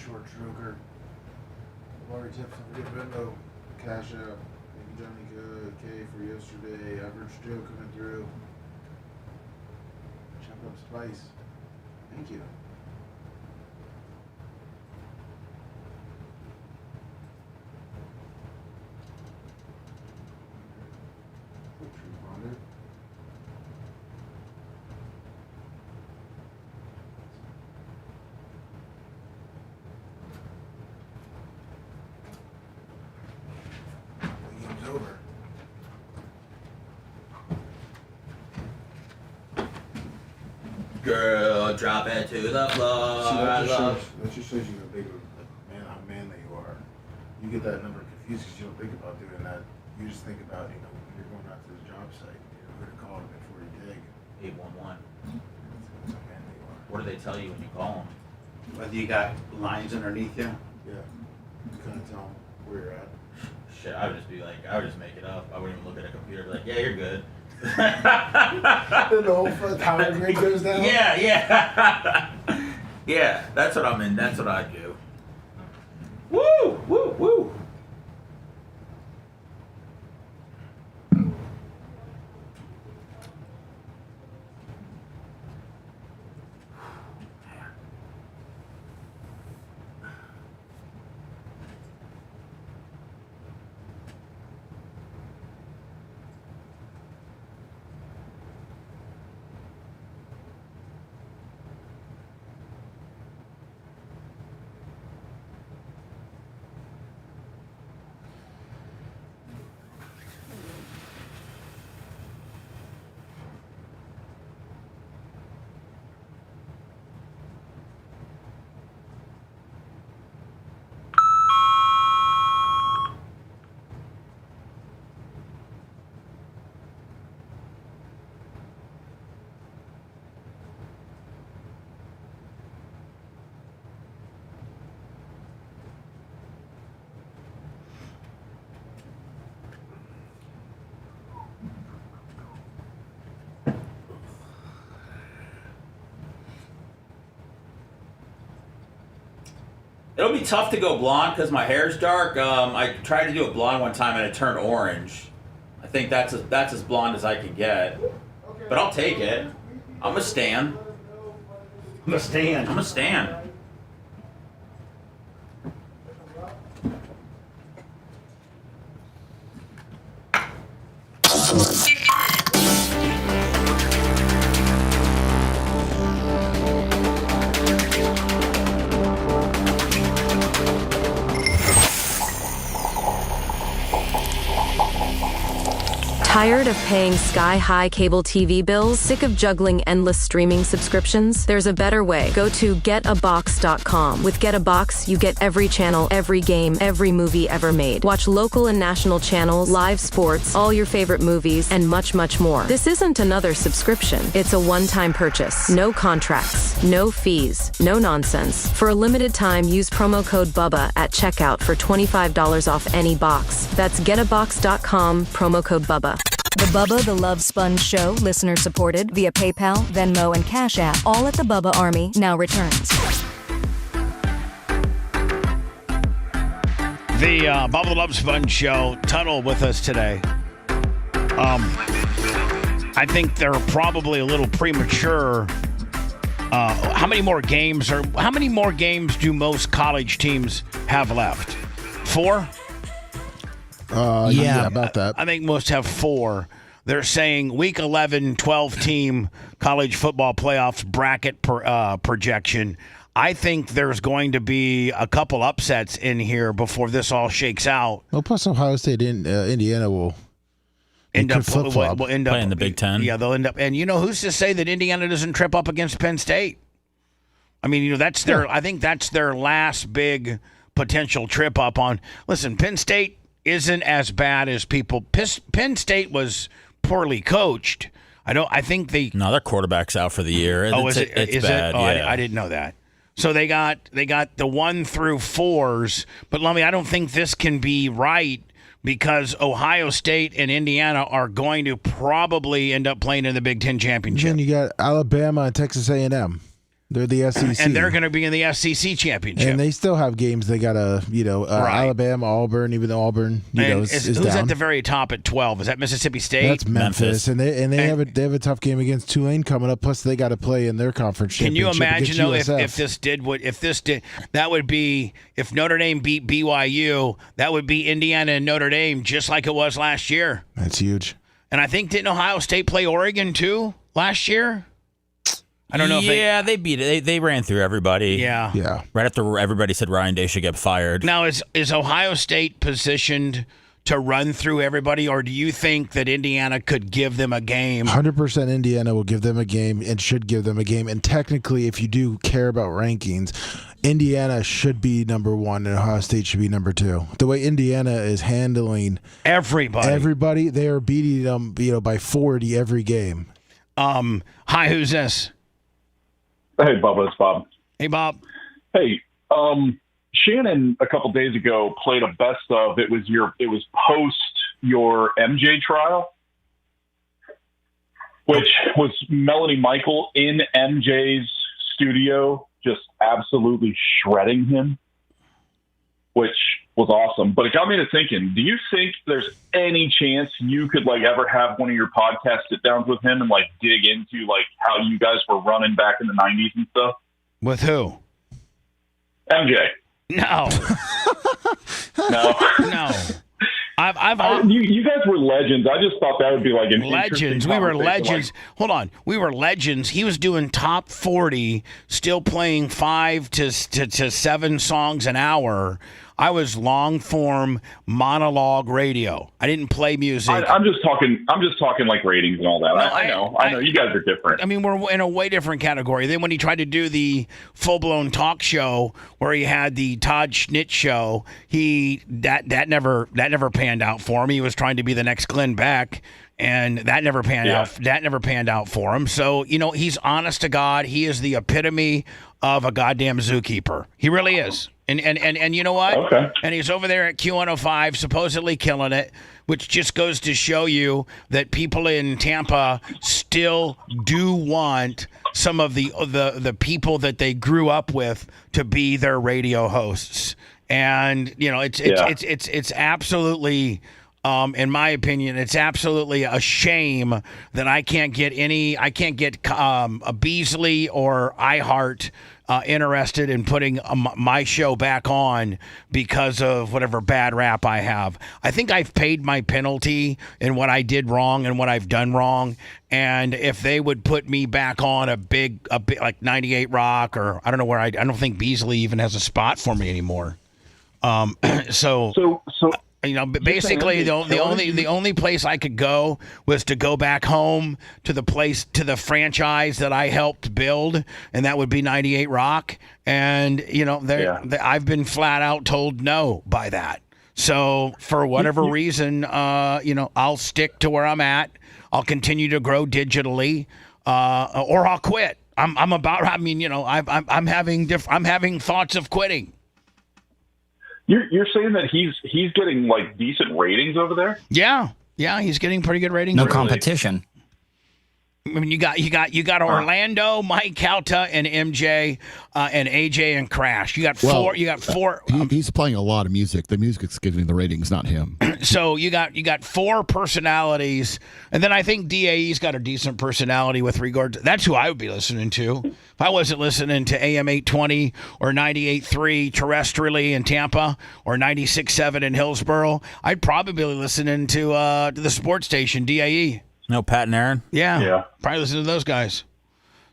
Speaker 4: short stroker. Larry tips, don't forget Venmo, Cash App. Thank you, Johnny K for yesterday. Average Joe coming through. Chop up spice. Thank you. Over.
Speaker 6: Girl, drop it to the floor.
Speaker 4: See, that just shows you how manly you are. You get that number confused because you don't think about doing that. You just think about, when you're going out to the job site, who to call before you dig.
Speaker 6: 811.
Speaker 4: That's how manly you are.
Speaker 6: What do they tell you when you call them?
Speaker 15: Whether you got lines underneath you?
Speaker 4: Yeah. You kind of tell them where you're at.
Speaker 6: Shit, I would just make it up. I wouldn't even look at a computer and be like, yeah, you're good.
Speaker 4: The whole power grid goes down?
Speaker 6: Yeah. Yeah, that's what I'm in. That's what I do. Woo, woo, woo. It'll be tough to go blonde because my hair's dark. I tried to do a blonde one time and it turned orange. I think that's as blonde as I can get. But I'll take it. I'm a stan.
Speaker 15: I'm a stand.
Speaker 6: I'm a stan.
Speaker 16: Tired of paying sky-high cable TV bills? Sick of juggling endless streaming subscriptions? There's a better way. Go to getabox.com. With Get a Box, you get every channel, every game, every movie ever made. Watch local and national channels, live sports, all your favorite movies, and much, much more. This isn't another subscription. It's a one-time purchase. No contracts, no fees, no nonsense. For a limited time, use promo code BUBBA at checkout for $25 off any box. That's getabox.com, promo code BUBBA.
Speaker 17: The Bubba the Love Sponge Show, listener supported via PayPal, Venmo, and Cash App, all at the Bubba Army, now returns.
Speaker 3: The Bubba the Love Sponge Show, Tuttle with us today. I think they're probably a little premature. How many more games do most college teams have left? 4?
Speaker 4: Yeah, about that.
Speaker 3: I think most have 4. They're saying week 11, 12-team college football playoffs bracket projection. I think there's going to be a couple upsets in here before this all shakes out.
Speaker 4: Well, plus Ohio State and Indiana will
Speaker 3: end up
Speaker 6: playing the Big Ten.
Speaker 3: Yeah, they'll end up. And who's to say that Indiana doesn't trip up against Penn State? I mean, that's their. I think that's their last big potential trip up on. Listen, Penn State isn't as bad as people. Penn State was poorly coached. I think they.
Speaker 6: No, their quarterback's out for the year.
Speaker 3: Oh,
Speaker 6: it's bad.
Speaker 3: It? Oh,
Speaker 6: yeah.
Speaker 3: I didn't know that. So they got the 1 through 4s, but Lummy, I don't think this can be right because Ohio State and Indiana are going to probably end up playing in the Big Ten championship.
Speaker 4: Then you got Alabama and Texas A&M. They're the SEC,
Speaker 3: and they're going to be in the SEC championship.
Speaker 4: And they still have games they got to,
Speaker 3: Right.
Speaker 4: Alabama, Auburn, even though Auburn, is
Speaker 3: who's
Speaker 4: down.
Speaker 3: at the very top at 12? Is that Mississippi State?
Speaker 4: That's Memphis. And they have a tough game against Tulane coming up. Plus, they got to play in their conference
Speaker 3: Can you
Speaker 4: championship
Speaker 3: imagine
Speaker 4: against
Speaker 3: though
Speaker 4: USF.
Speaker 3: if this did that would be if Notre Dame beat BYU, that would be Indiana and Notre Dame just like it was last year.
Speaker 4: That's huge.
Speaker 3: And I think didn't Ohio State play Oregon too last year? I don't know if
Speaker 6: they beat it. They ran through everybody.
Speaker 3: Yeah.
Speaker 6: Right after everybody said Ryan Day should get fired.
Speaker 3: Now is Ohio State positioned to run through everybody, or do you think that Indiana could give them a game?
Speaker 4: 100% Indiana will give them a game and should give them a game. And technically, if you do care about rankings, Indiana should be number 1 and Ohio State should be number 2. The way Indiana is handling
Speaker 3: everybody,
Speaker 4: they are beating them, by 40 every game.
Speaker 3: Hi, who's this?
Speaker 18: Hey, Bubba, it's Bob.
Speaker 3: Hey, Bob.
Speaker 18: Hey, Shannon a couple days ago played a best of. It was post your MJ trial, which was Melanie Michael in MJ's studio, just absolutely shredding him, which was awesome. But it got me to thinking, do you think there's any chance you could ever have one of your podcast sit downs with him and dig into how you guys were running back in the 90s and stuff?
Speaker 3: With who?
Speaker 18: MJ.
Speaker 3: No.
Speaker 18: No. You guys were legends. I just thought that would be an
Speaker 3: legends. We were legends. Hold on, we were legends. He was doing top 40, still playing 5 to 7 songs an hour. I was long form monologue radio. I didn't play music.
Speaker 18: I'm just talking ratings and all that.
Speaker 3: No,
Speaker 18: I know. You guys are different.
Speaker 3: I mean, we're in a way different category. Then when he tried to do the full blown talk show where he had the Todd Schnitt show, that never panned out for him. He was trying to be the next Glenn Beck. And that never panned out. That never panned out for him. So he's honest to God. He is the epitome of a goddamn zookeeper. He really is. And you know what?
Speaker 18: Okay.
Speaker 3: And he's over there at Q105, supposedly killing it, which just goes to show you that people in Tampa still do want some of the people that they grew up with to be their radio hosts. And it's absolutely. In my opinion, it's absolutely a shame that I can't get a Beasley or iHeart interested in putting my show back on because of whatever bad rap I have. I think I've paid my penalty in what I did wrong and what I've done wrong. And if they would put me back on a big like 98 Rock, or I don't know where I don't think Beasley even has a spot for me anymore. So. Basically the only place I could go was to go back home to the franchise that I helped build, and that would be 98 Rock. And I've been flat out told no by that. So for whatever reason, I'll stick to where I'm at. I'll continue to grow digitally, or I'll quit. I'm having thoughts of quitting.
Speaker 18: You're saying that he's getting decent ratings over there?
Speaker 3: Yeah, he's getting pretty good ratings.
Speaker 8: No competition.
Speaker 3: I mean, you got Orlando, Mike Calta, and MJ, and AJ and Crash. You got four.
Speaker 1: He's playing a lot of music. The music's giving the ratings, not him.
Speaker 3: So you got 4 personalities, and then I think DAE's got a decent personality with regard to. That's who I would be listening to if I wasn't listening to AM 820 or 98.3 terrestrially in Tampa or 96.7 in Hillsboro. I'd probably be listening to the sports station DAE.
Speaker 6: No, Pat and Aaron.
Speaker 3: Yeah. Probably listen to those guys.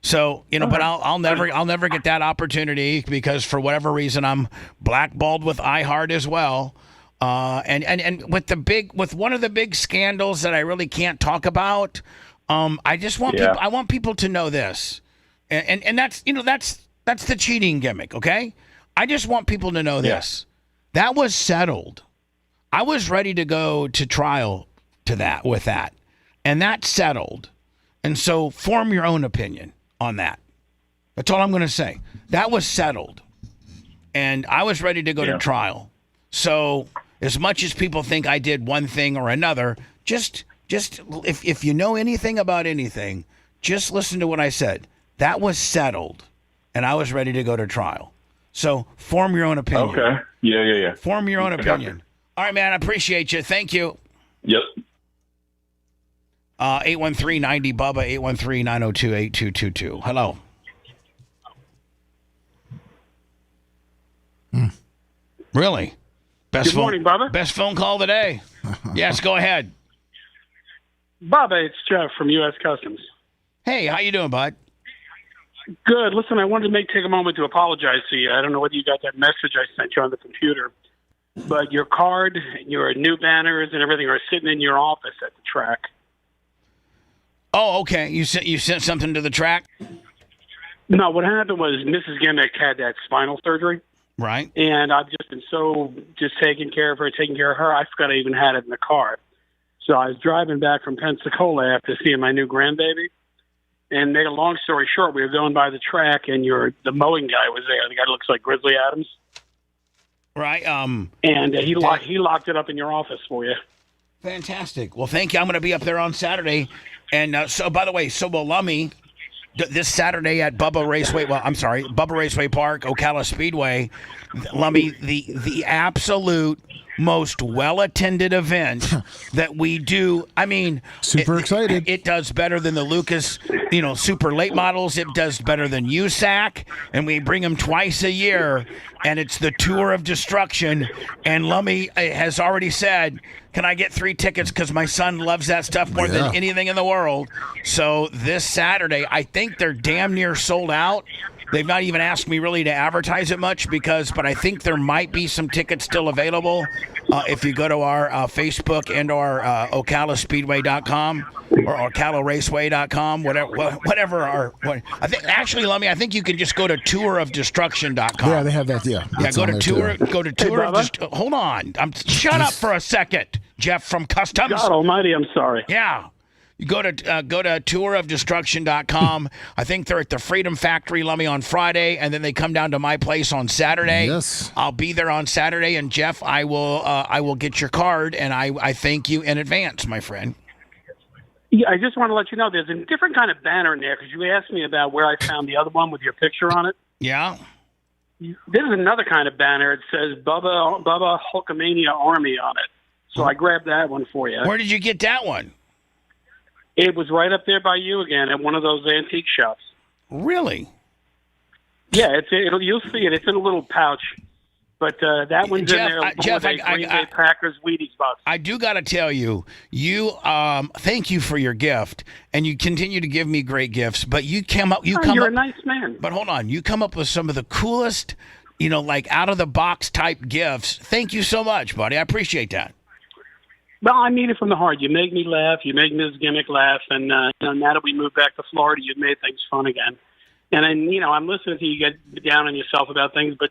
Speaker 3: So but I'll never get that opportunity because for whatever reason I'm blackballed with iHeart as well. And with one of the big scandals that I really can't talk about. I just want people. I want people to know this, and that's that's the cheating gimmick. Okay, I just want people to know this. That was settled. I was ready to go to trial with that. And that's settled. And so form your own opinion on that. That's all I'm going to say. That was settled. And I was ready to go to trial. So as much as people think I did one thing or another, just if you know anything about anything, just listen to what I said. That was settled. and I was ready to go to trial. So form your own opinion.
Speaker 18: Okay. Yeah.
Speaker 3: Form your own opinion. All right, man. I appreciate you. Thank you.
Speaker 18: Yep.
Speaker 3: 813-90-BUBBA, 813-902-8222. Hello. Really?
Speaker 19: Good morning, Bubba.
Speaker 3: Best phone call of the day. Yes, go ahead.
Speaker 19: Bubba, it's Jeff from U.S. Customs.
Speaker 3: Hey, how you doing, bud?
Speaker 19: Good. Listen, I wanted to take a moment to apologize to you. I don't know whether you got that message I sent you on the computer, but your card, your new banners, and everything are sitting in your office at the track.
Speaker 3: Oh, okay. You sent something to the track?
Speaker 19: No, what happened was Mrs. Gimmick had that spinal surgery.
Speaker 3: Right.
Speaker 19: And I've just been taking care of her. I forgot I even had it in the car. So I was driving back from Pensacola after seeing my new grandbaby. And made a long story short, we were going by the track, and the mowing guy was there. The guy looks like Grizzly Adams.
Speaker 3: Right.
Speaker 19: And he locked it up in your office for you.
Speaker 3: Fantastic. Well, thank you. I'm going to be up there on Saturday. And so, by the way, will Lummy this Saturday at Bubba Raceway Park, Ocala Speedway. Lummy, the absolute most well-attended event that we do. I mean,
Speaker 4: super excited.
Speaker 3: It does better than the Lucas, super late models. It does better than USAC, and we bring them twice a year. And it's the Tour of Destruction. And Lummy has already said, "Can I get 3 tickets? Because my son loves that stuff more than anything in the world." So this Saturday, I think they're damn near sold out. They've not even asked me really to advertise it much but I think there might be some tickets still available if you go to our Facebook and our OcalaSpeedway.com or OcalaRaceway.com, whatever. I think actually, Lummy, I think you can just go to tourofdestruction.com.
Speaker 4: Yeah, they have that. Yeah,
Speaker 3: go to tour. Go to tour. Hold on. Shut up for a second, Jeff from Customs.
Speaker 19: God Almighty, I'm sorry.
Speaker 3: Yeah. You go to tourofdestruction.com. I think they're at the Freedom Factory, Lummy, on Friday, and then they come down to my place on Saturday.
Speaker 4: Yes.
Speaker 3: I'll be there on Saturday, and Jeff, I will get your card, and I thank you in advance, my friend.
Speaker 19: Yeah, I just want to let you know there's a different kind of banner in there because you asked me about where I found the other one with your picture on it.
Speaker 3: Yeah.
Speaker 19: There's another kind of banner. It says Bubba Hulkamania Army on it. So I grabbed that one for you.
Speaker 3: Where did you get that one?
Speaker 19: It was right up there by you again at one of those antique shops.
Speaker 3: Really?
Speaker 19: Yeah, you'll see it. It's in a little pouch. But that one's
Speaker 3: Jeff,
Speaker 19: in there.
Speaker 3: Jeff,
Speaker 19: Green Bay Packers Wheaties box.
Speaker 3: I do got to tell you, thank you for your gift, and you continue to give me great gifts. But you're a
Speaker 19: nice man.
Speaker 3: But hold on, you come up with some of the coolest, like out of the box type gifts. Thank you so much, buddy. I appreciate that.
Speaker 19: Well, I mean it from the heart. You make me laugh. You make Ms. Gimmick laugh. And now that we moved back to Florida, you've made things fun again. And then, I'm listening to you get down on yourself about things, but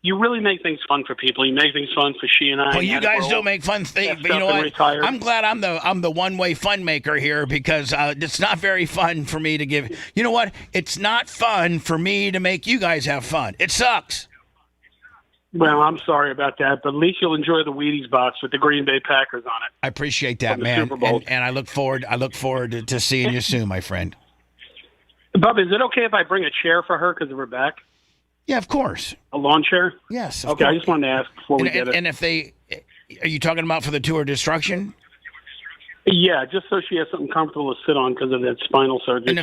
Speaker 19: you really make things fun for people. You make things fun for she and I.
Speaker 3: Well, you guys don't make fun things, but you know what?
Speaker 19: Retired.
Speaker 3: I'm glad I'm the one-way fun maker here because it's not very fun for me to give. You know what? It's not fun for me to make you guys have fun. It sucks.
Speaker 19: Well, I'm sorry about that, but at least you'll enjoy the Wheaties box with the Green Bay Packers on it.
Speaker 3: I appreciate that, man, and I look forward to seeing you soon, my friend.
Speaker 19: Bub, is it okay if I bring a chair for her because of her back?
Speaker 3: Yeah, of course.
Speaker 19: A lawn chair?
Speaker 3: Yes.
Speaker 19: Okay, I just wanted to ask before we get it.
Speaker 3: And are you talking about for the Tour of Destruction?
Speaker 19: Yeah, just so she has something comfortable to sit on because of that spinal surgery.
Speaker 3: And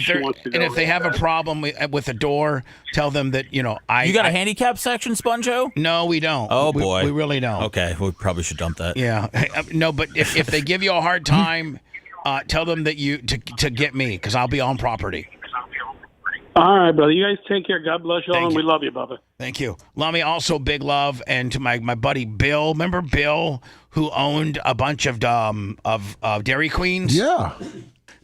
Speaker 3: if they have a problem with the door, tell them that You got
Speaker 6: a handicap section, Sponjo?
Speaker 3: No, we don't.
Speaker 6: Oh boy,
Speaker 3: we really don't.
Speaker 6: Okay, we probably should dump that.
Speaker 3: Yeah, no, but if they give you a hard time, tell them that to get me because I'll be on property.
Speaker 19: All right, brother. You guys take care. God bless you all, and we love you, Bubba.
Speaker 3: Thank you. Lummy, also big love, and to my buddy Bill. Remember Bill, who owned a bunch of Dairy Queens?
Speaker 4: Yeah.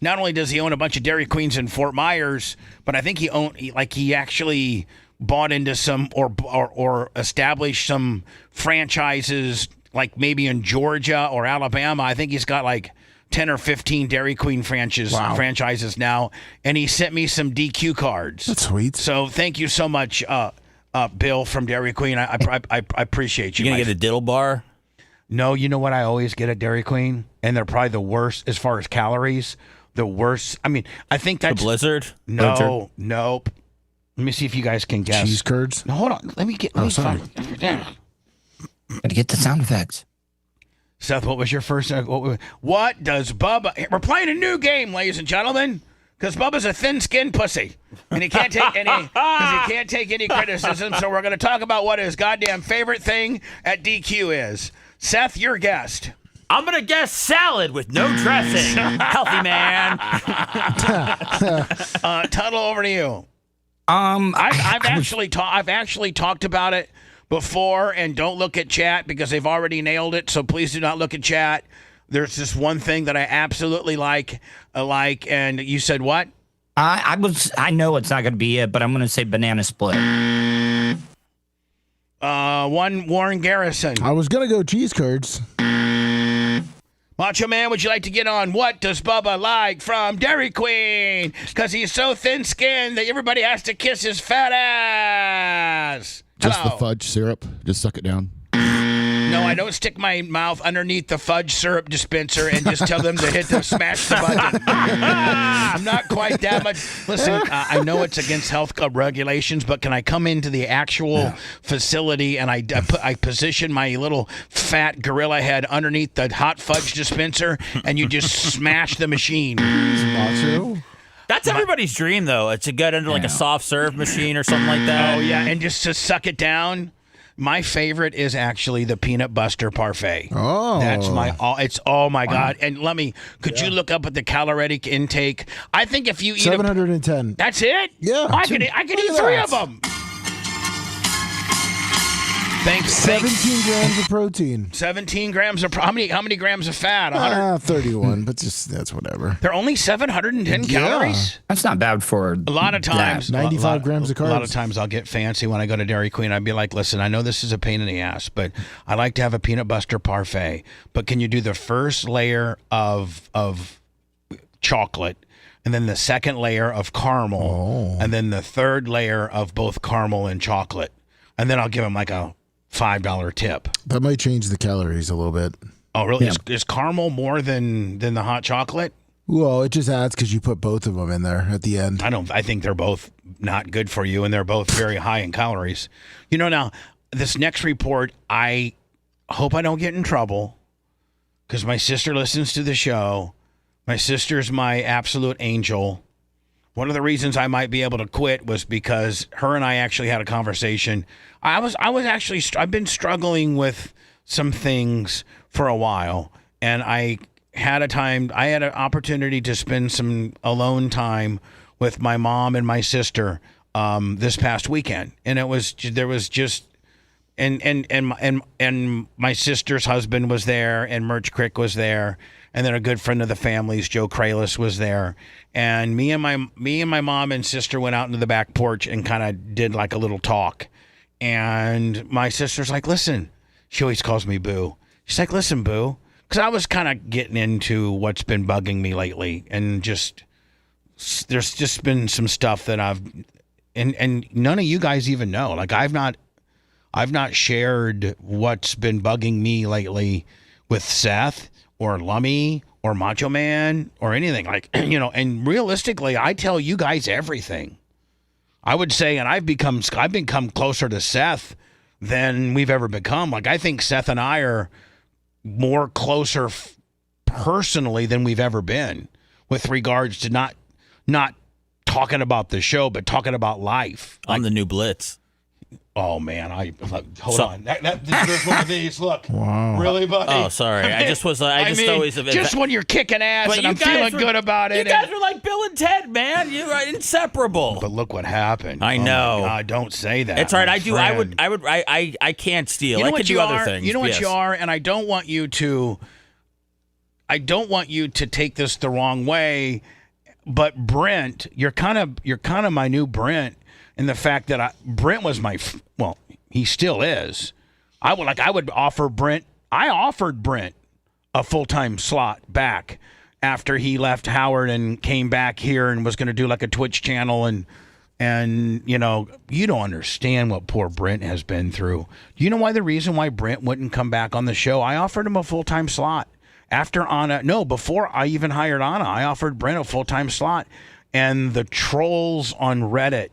Speaker 3: Not only does he own a bunch of Dairy Queens in Fort Myers, but I think he actually bought into some or established some franchises, like maybe in Georgia or Alabama. I think he's got like 10 or 15 Dairy Queen franchises now, and he sent me some DQ cards.
Speaker 4: That's sweet.
Speaker 3: So thank you so much, Bill from Dairy Queen. I appreciate you.
Speaker 6: You gonna get a diddle bar?
Speaker 3: No, you know what I always get at Dairy Queen, and they're probably the worst as far as calories. The worst. I mean, I think that's
Speaker 6: the Blizzard.
Speaker 3: No, nope. Let me see if you guys can guess.
Speaker 4: Cheese curds?
Speaker 3: No, hold on. Let me
Speaker 4: sorry.
Speaker 3: find.
Speaker 8: Gotta get the sound effects.
Speaker 3: Seth, what was your first? What does Bubba? We're playing a new game, ladies and gentlemen, because Bubba's a thin-skinned pussy, and he can't take any criticism. So we're going to talk about what his goddamn favorite thing at DQ is. Seth, your guest.
Speaker 6: I'm going to guess salad with no dressing. Healthy man.
Speaker 3: Tuttle, over to you. I've actually talked about it before, and don't look at chat because they've already nailed it. So please do not look at chat. There's this one thing that I absolutely like, and you said what?
Speaker 8: I know it's not going to be it, but I'm going to say banana split.
Speaker 3: One Warren Garrison.
Speaker 4: I was going to go cheese curds.
Speaker 3: Macho Man, would you like to get on What Does Bubba Like from Dairy Queen? Because he's so thin-skinned that everybody has to kiss his fat ass.
Speaker 1: Just
Speaker 3: Hello.
Speaker 1: the fudge syrup. Just suck it down.
Speaker 3: No, I don't stick my mouth underneath the fudge syrup dispenser and just tell them to smash the button. I'm not quite that much. Listen, I know it's against health regulations, but can I come into the actual facility and I position my little fat gorilla head underneath the hot fudge dispenser and you just smash the machine?
Speaker 4: Macho.
Speaker 6: That's everybody's dream, though. It's to get into like a soft serve machine or something like that.
Speaker 3: Oh, yeah, and just to suck it down. My favorite is actually the peanut butter parfait.
Speaker 4: Oh,
Speaker 3: that's oh my God! And could you look up at the caloric intake? I think if you eat
Speaker 4: 710.
Speaker 3: That's it.
Speaker 4: Yeah,
Speaker 3: I could eat 3 of them. Thanks.
Speaker 4: 17 grams of protein.
Speaker 3: 17 grams of how many grams of fat?
Speaker 4: 31, but that's whatever.
Speaker 3: They're only 710 calories.
Speaker 8: That's not bad for
Speaker 3: a lot of times.
Speaker 4: 95 grams of carbs.
Speaker 3: A lot of times I'll get fancy when I go to Dairy Queen. I'd be like, listen, I know this is a pain in the ass, but I like to have a peanut butter parfait. But can you do the first layer of chocolate, and then the second layer of caramel, and then the third layer of both caramel and chocolate, and then I'll give them like a $5 tip.
Speaker 4: That might change the calories a little bit.
Speaker 3: Oh, really?
Speaker 4: Yeah.
Speaker 3: Is caramel more than the hot chocolate?
Speaker 4: Well, it just adds because you put both of them in there at the end.
Speaker 3: I think they're both not good for you, and they're both very high in calories. Now, this next report, I hope I don't get in trouble because my sister listens to the show. My sister's my absolute angel. One of the reasons I might be able to quit was because her and I actually had a conversation. I've been struggling with some things for a while, and I had an opportunity to spend some alone time with my mom and my sister this past weekend, and and my sister's husband was there, and Merch Crick was there, and then a good friend of the family's, Joe Kralis, was there. And me and my mom and sister went out into the back porch and kind of did like a little talk. And my sister's like, listen, she always calls me Boo. She's like, listen, Boo, because I was kind of getting into what's been bugging me lately, and there's just been some stuff that and none of you guys even know. Like I've not shared what's been bugging me lately with Seth or Lummy or Macho Man or anything, and realistically, I tell you guys everything. I would say, and I've become closer to Seth than we've ever become. Like I think Seth and I are more closer personally than we've ever been with regards to not talking about the show, but talking about life.
Speaker 6: On the new Blitz.
Speaker 3: Oh man, hold on. There's one of these. Look, wow. Really, buddy?
Speaker 6: Oh, sorry.
Speaker 3: Just when you're kicking ass and I'm feeling good about it.
Speaker 6: You guys are like Bill and Ted, man. You're inseparable.
Speaker 3: But look what happened.
Speaker 6: I know.
Speaker 3: Oh my God, don't say that.
Speaker 6: It's all right.
Speaker 3: Friend.
Speaker 6: I can't steal.
Speaker 3: You know
Speaker 6: I could do other things.
Speaker 3: You know what
Speaker 6: yes.
Speaker 3: you are, and I don't want you to take this the wrong way. But Brent, you're kind of my new Brent. And the fact that Brent was he still is. I would offer Brent. I offered Brent a full-time slot back after he left Howard and came back here and was going to do like a Twitch channel and you don't understand what poor Brent has been through. Do you know why the reason why Brent wouldn't come back on the show? I offered him a full-time slot before I even hired Anna. I offered Brent a full-time slot, and the trolls on Reddit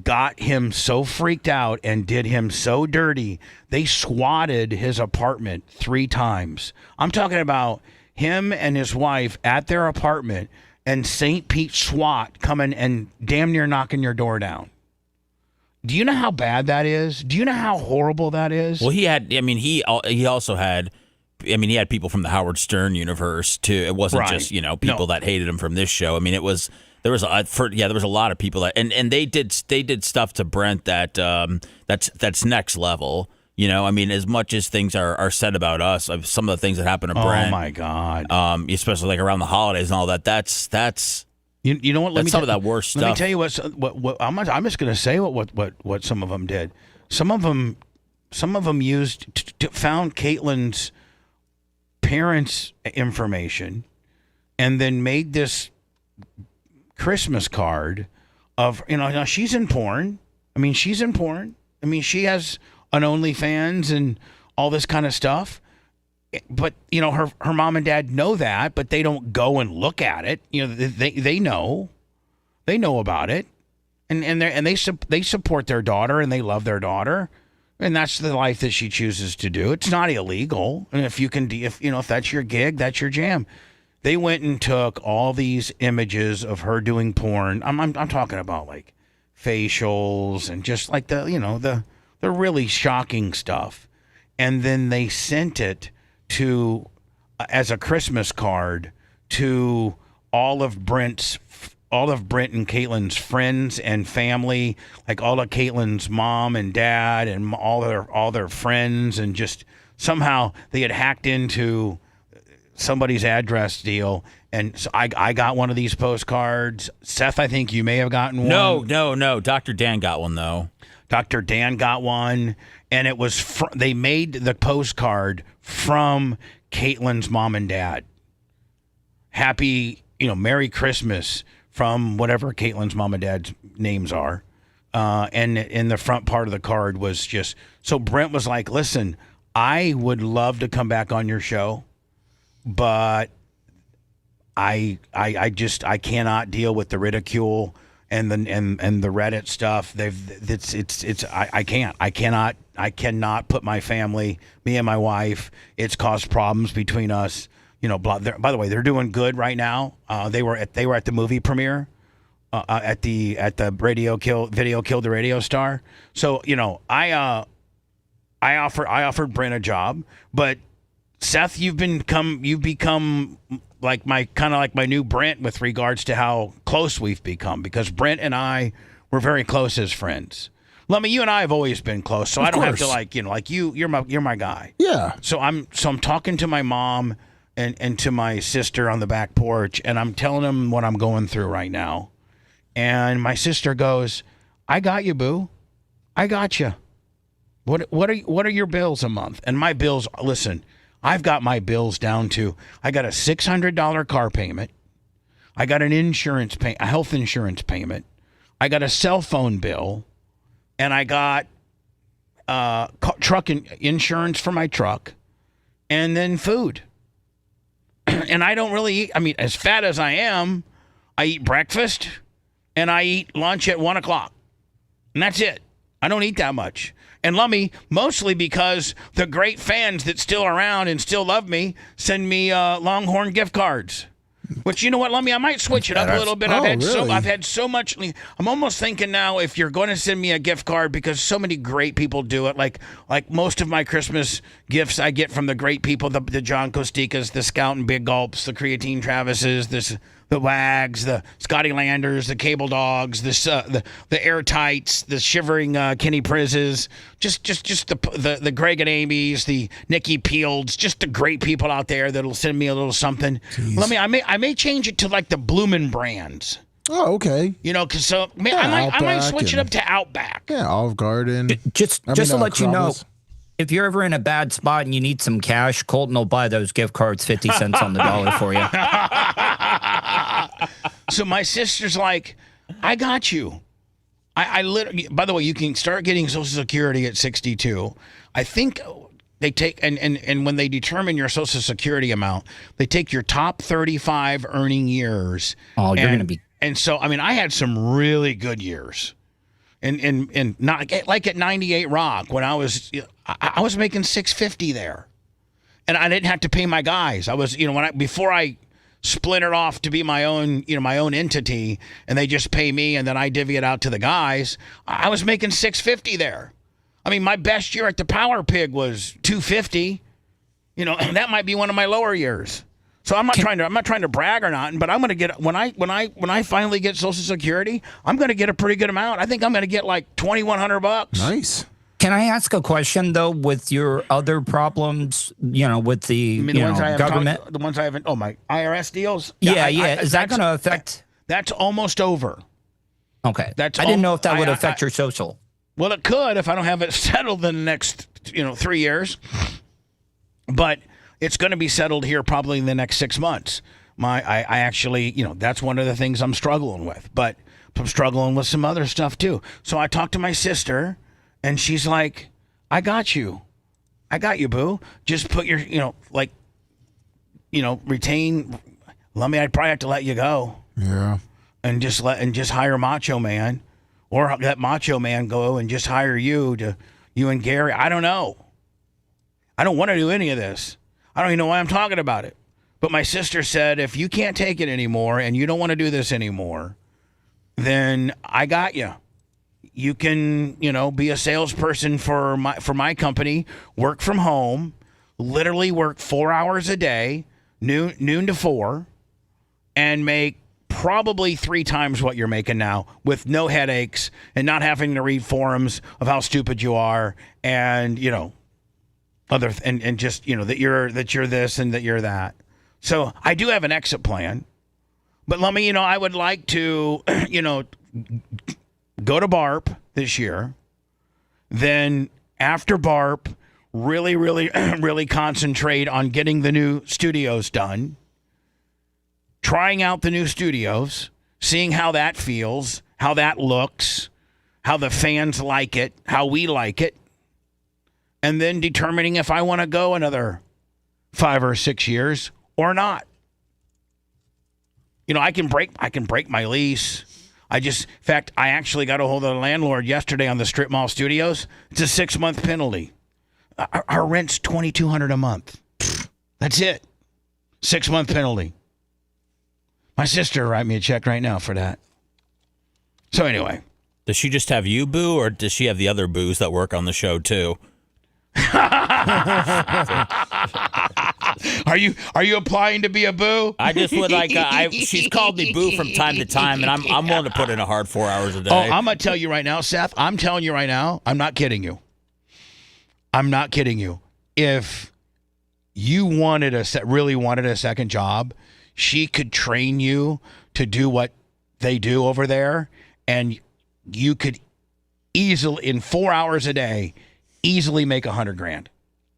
Speaker 3: got him so freaked out and did him so dirty, they swatted his apartment 3 times. I'm talking about him and his wife at their apartment and St. Pete SWAT coming and damn near knocking your door down. Do you know how bad that is? Do you know how horrible that is?
Speaker 6: Well, he also had, he had people from the Howard Stern universe too. It wasn't just, people that hated him from this show. I mean, there was a lot of people that, and they did stuff to Brent that's next level. As much as things are said about us, some of the things that happen to Brent.
Speaker 3: Oh my God.
Speaker 6: Especially like around the holidays and all that. That's
Speaker 3: you know what?
Speaker 6: That's some of that worst stuff.
Speaker 3: Let me tell you what I'm just going to say what some of them did. Some of them found Caitlin's parents' information and then made this Christmas card of, now she's in porn. She's in porn. She has an OnlyFans and all this kind of stuff. But, her mom and dad know that, but they don't go and look at it. They know. They know about it. And they support their daughter and they love their daughter. And that's the life that she chooses to do. It's not illegal. And if that's your gig, that's your jam. They went and took all these images of her doing porn. I'm talking about like facials and just like the really shocking stuff. And then they sent it as a Christmas card to all of Brent and Caitlin's friends and family, like all of Caitlin's mom and dad and all their friends, and just somehow they had hacked into somebody's address deal. And so I got one of these postcards. Seth, I think you may have gotten one.
Speaker 6: No. Dr. Dan got one though.
Speaker 3: Dr. Dan got one, and it was they made the postcard from Caitlin's mom and dad. Happy, Merry Christmas from whatever Caitlin's mom and dad's names are. And in the front part of the card was just, so Brent was like, listen, I would love to come back on your show, but I cannot deal with the ridicule and the Reddit stuff. I cannot put my family, me and my wife. It's caused problems between us. By the way, they're doing good right now. They were at the movie premiere at the video killed the radio star. So I offered Brent a job, but Seth, you've become like my new Brent with regards to how close we've become, because Brent and I were very close as friends. Lummy, you and I have always been close, so I don't have to you're my guy.
Speaker 4: Yeah.
Speaker 3: So I'm talking to my mom and to my sister on the back porch, and I'm telling them what I'm going through right now. And my sister goes, "I got you, boo. I got you. What are your bills a month?" And my bills, listen, I've got my bills down to, I got a $600 car payment. I got a health insurance payment. I got a cell phone bill, and I got truck insurance for my truck, and then food. And I don't really eat. As fat as I am, I eat breakfast and I eat lunch at 1 o'clock. And that's it. I don't eat that much. And Lummy, mostly because the great fans that still around and still love me send me Longhorn gift cards. Which, you know what, Lummy, I might switch it up a little bit. I've had so much. I'm almost thinking now, if you're going to send me a gift card, because so many great people do it. Like most of my Christmas gifts I get from the great people, the John Costikas, the Scout and Big Gulps, the Creatine Travises, the Wags, the Scotty Landers, the Cable Dogs, the Airtights, the Shivering Kenny Prizzes, just the Greg and Amy's, the Nikki Peelds, just the great people out there that'll send me a little something. Let me. I may change it to like the Bloomin' brands.
Speaker 4: Oh, okay.
Speaker 3: Because I might switch it up to Outback.
Speaker 4: Yeah, Olive Garden.
Speaker 8: Just to let you know, if you're ever in a bad spot and you need some cash, Colton will buy those gift cards 50 cents on the dollar for you.
Speaker 3: So my sister's like, I got you. I literally, by the way, you can start getting Social Security at 62. I think they take, and when they determine your Social Security amount, they take your top 35 earning years.
Speaker 8: Oh, you're going to be.
Speaker 3: And so, I had some really good years. and not like at 98 Rock when I was making $650 there, and I didn't have to pay my guys. I was before I splintered off to be my own entity, and they just pay me and then I divvy it out to the guys. I was making $650 there. I mean, my best year at the Power Pig was $250. That might be one of my lower years. So I'm not trying to brag or not, but I'm going to get when I finally get Social Security, I'm going to get a pretty good amount. I think I'm going to get like $2,100.
Speaker 4: Nice.
Speaker 8: Can I ask a question though? With your other problems, with the government,
Speaker 3: the ones I haven't. Oh, my IRS deals.
Speaker 8: Yeah. Is that going to affect?
Speaker 3: That's almost over.
Speaker 8: Okay. I didn't know if that would affect your social.
Speaker 3: Well, it could if I don't have it settled in the next 3 years, but it's going to be settled here probably in the next 6 months. I actually, that's one of the things I'm struggling with, but I'm struggling with some other stuff too. So I talked to my sister, and she's like, I got you, boo. Just put your, retain. I'd probably have to let you go.
Speaker 4: Yeah.
Speaker 3: And just hire Macho Man, or let Macho Man go and just hire you and Gary. I don't know. I don't want to do any of this. I don't even know why I'm talking about it. But my sister said, if you can't take it anymore and you don't want to do this anymore, then I got you. You can, be a salesperson for my company, work from home, literally work 4 hours a day, noon to 4, and make probably 3 times what you're making now with no headaches and not having to read forums of how stupid you are and, and just, that you're this and that you're that. So I do have an exit plan, but let me, I would like to, go to BARP this year. Then after BARP, really, really, really concentrate on getting the new studios done, trying out the new studios, seeing how that feels, how that looks, how the fans like it, how we like it, and then determining if I want to go another 5 or 6 years or not. I can break my lease. In fact, I actually got a hold of the landlord yesterday on the Strip Mall Studios. It's a 6-month penalty. Our rent's $2,200 a month. That's it. 6-month penalty. My sister write me a check right now for that. So anyway.
Speaker 6: Does she just have you, Boo, or does she have the other Boos that work on the show too?
Speaker 3: Are you applying to be a Boo?
Speaker 6: I just would like. She's called me Boo from time to time, and I'm willing to put in a hard 4 hours a day.
Speaker 3: Oh, I'm gonna tell you right now, Seth. I'm telling you right now. I'm not kidding you. If you really wanted a second job, she could train you to do what they do over there, and you could easily, in 4 hours a day, easily make $100,000.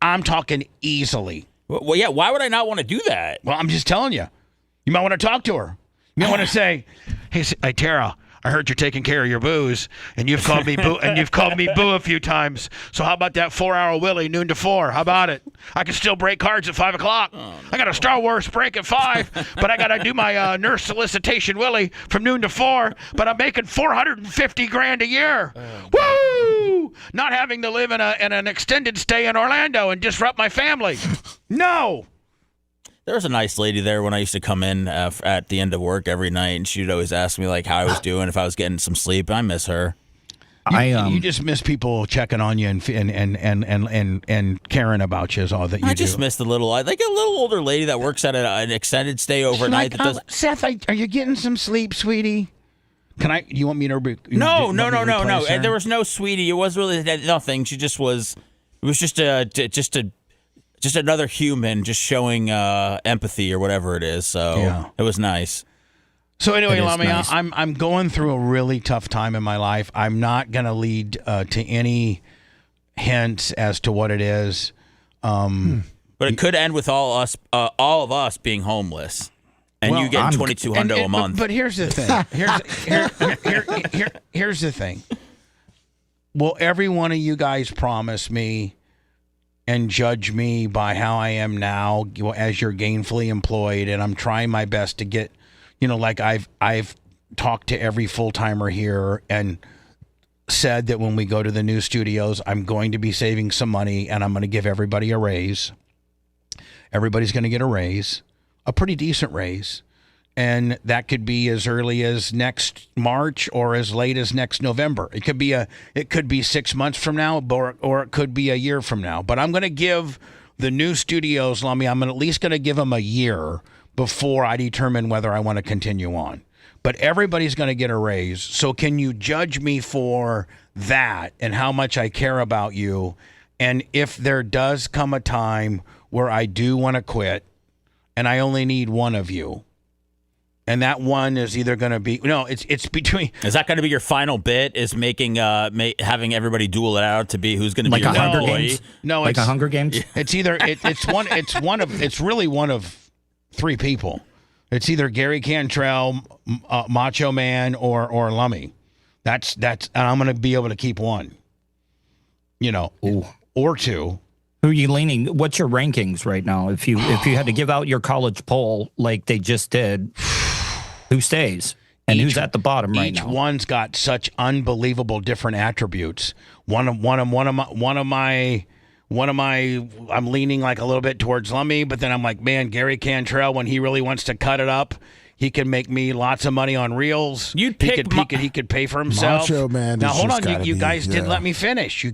Speaker 3: I'm talking easily.
Speaker 6: Well, yeah. Why would I not want to do that?
Speaker 3: Well, I'm just telling you. You might want to talk to her. You might want to say, "Hey, Tara, I heard you're taking care of your boos, and you've called me Boo, a few times. So how about that 4-hour Willie, noon to 4? How about it? I can still break cards at 5 o'clock. I got a Star Wars break at 5, but I got to do my nurse solicitation Willie from noon to 4. But I'm making $450,000 a year. Woo! Not having to live in an extended stay in Orlando and disrupt my family. No.
Speaker 6: There was a nice lady there when I used to come in at the end of work every night, and she'd always ask me how I was doing, if I was getting some sleep. I miss her.
Speaker 3: You just miss people checking on you and caring about you is all that you do.
Speaker 6: I just miss the little older lady that works at an extended stay overnight.
Speaker 3: Seth, are you getting some sleep, sweetie? You want me to?
Speaker 6: No. There was no sweetie. It was really nothing. She just was. It was just another human just showing empathy or whatever it is. So yeah. It was nice.
Speaker 3: So anyway, Lamia, nice. I'm going through a really tough time in my life. I'm not going to lead to any hints as to what it is.
Speaker 6: But it could end with all of us being homeless, and you get $2,200 a month.
Speaker 3: But here's the thing. Here's the thing. Will every one of you guys promise me and judge me by how I am now as you're gainfully employed, and I'm trying my best to get, I've talked to every full-timer here and said that when we go to the new studios, I'm going to be saving some money and I'm going to give everybody a raise. Everybody's going to get a raise, a pretty decent raise. And that could be as early as next March or as late as next November. It could be 6 months from now, or it could be a year from now. But I'm going to give the new studios, Lummy, I'm at least going to give them a year before I determine whether I want to continue on. But everybody's going to get a raise. So can you judge me for that and how much I care about you? And if there does come a time where I do want to quit and I only need one of you, and that one is either going to be it's between.
Speaker 6: Is that going to be your final bit? Is making having everybody duel it out to be who's going to be
Speaker 8: like
Speaker 6: your
Speaker 8: a Hunger
Speaker 6: employee?
Speaker 8: Games?
Speaker 6: No,
Speaker 8: like a Hunger Games.
Speaker 3: It's either it's really one of three people. It's either Gary Cantrell, Macho Man, or Lummy. That's and I'm going to be able to keep one. Or two.
Speaker 8: Who are you leaning? What's your rankings right now? If you had to give out your college poll like they just did, who stays and who's at the bottom right now?
Speaker 3: Each one's got such unbelievable different attributes. One of my I'm leaning like a little bit towards Lummy, but then I'm like, man, Gary Cantrell, when he really wants to cut it up, he can make me lots of money on reels. He could pay for himself.
Speaker 4: Macho Man.
Speaker 3: Now hold on, you guys didn't let me finish.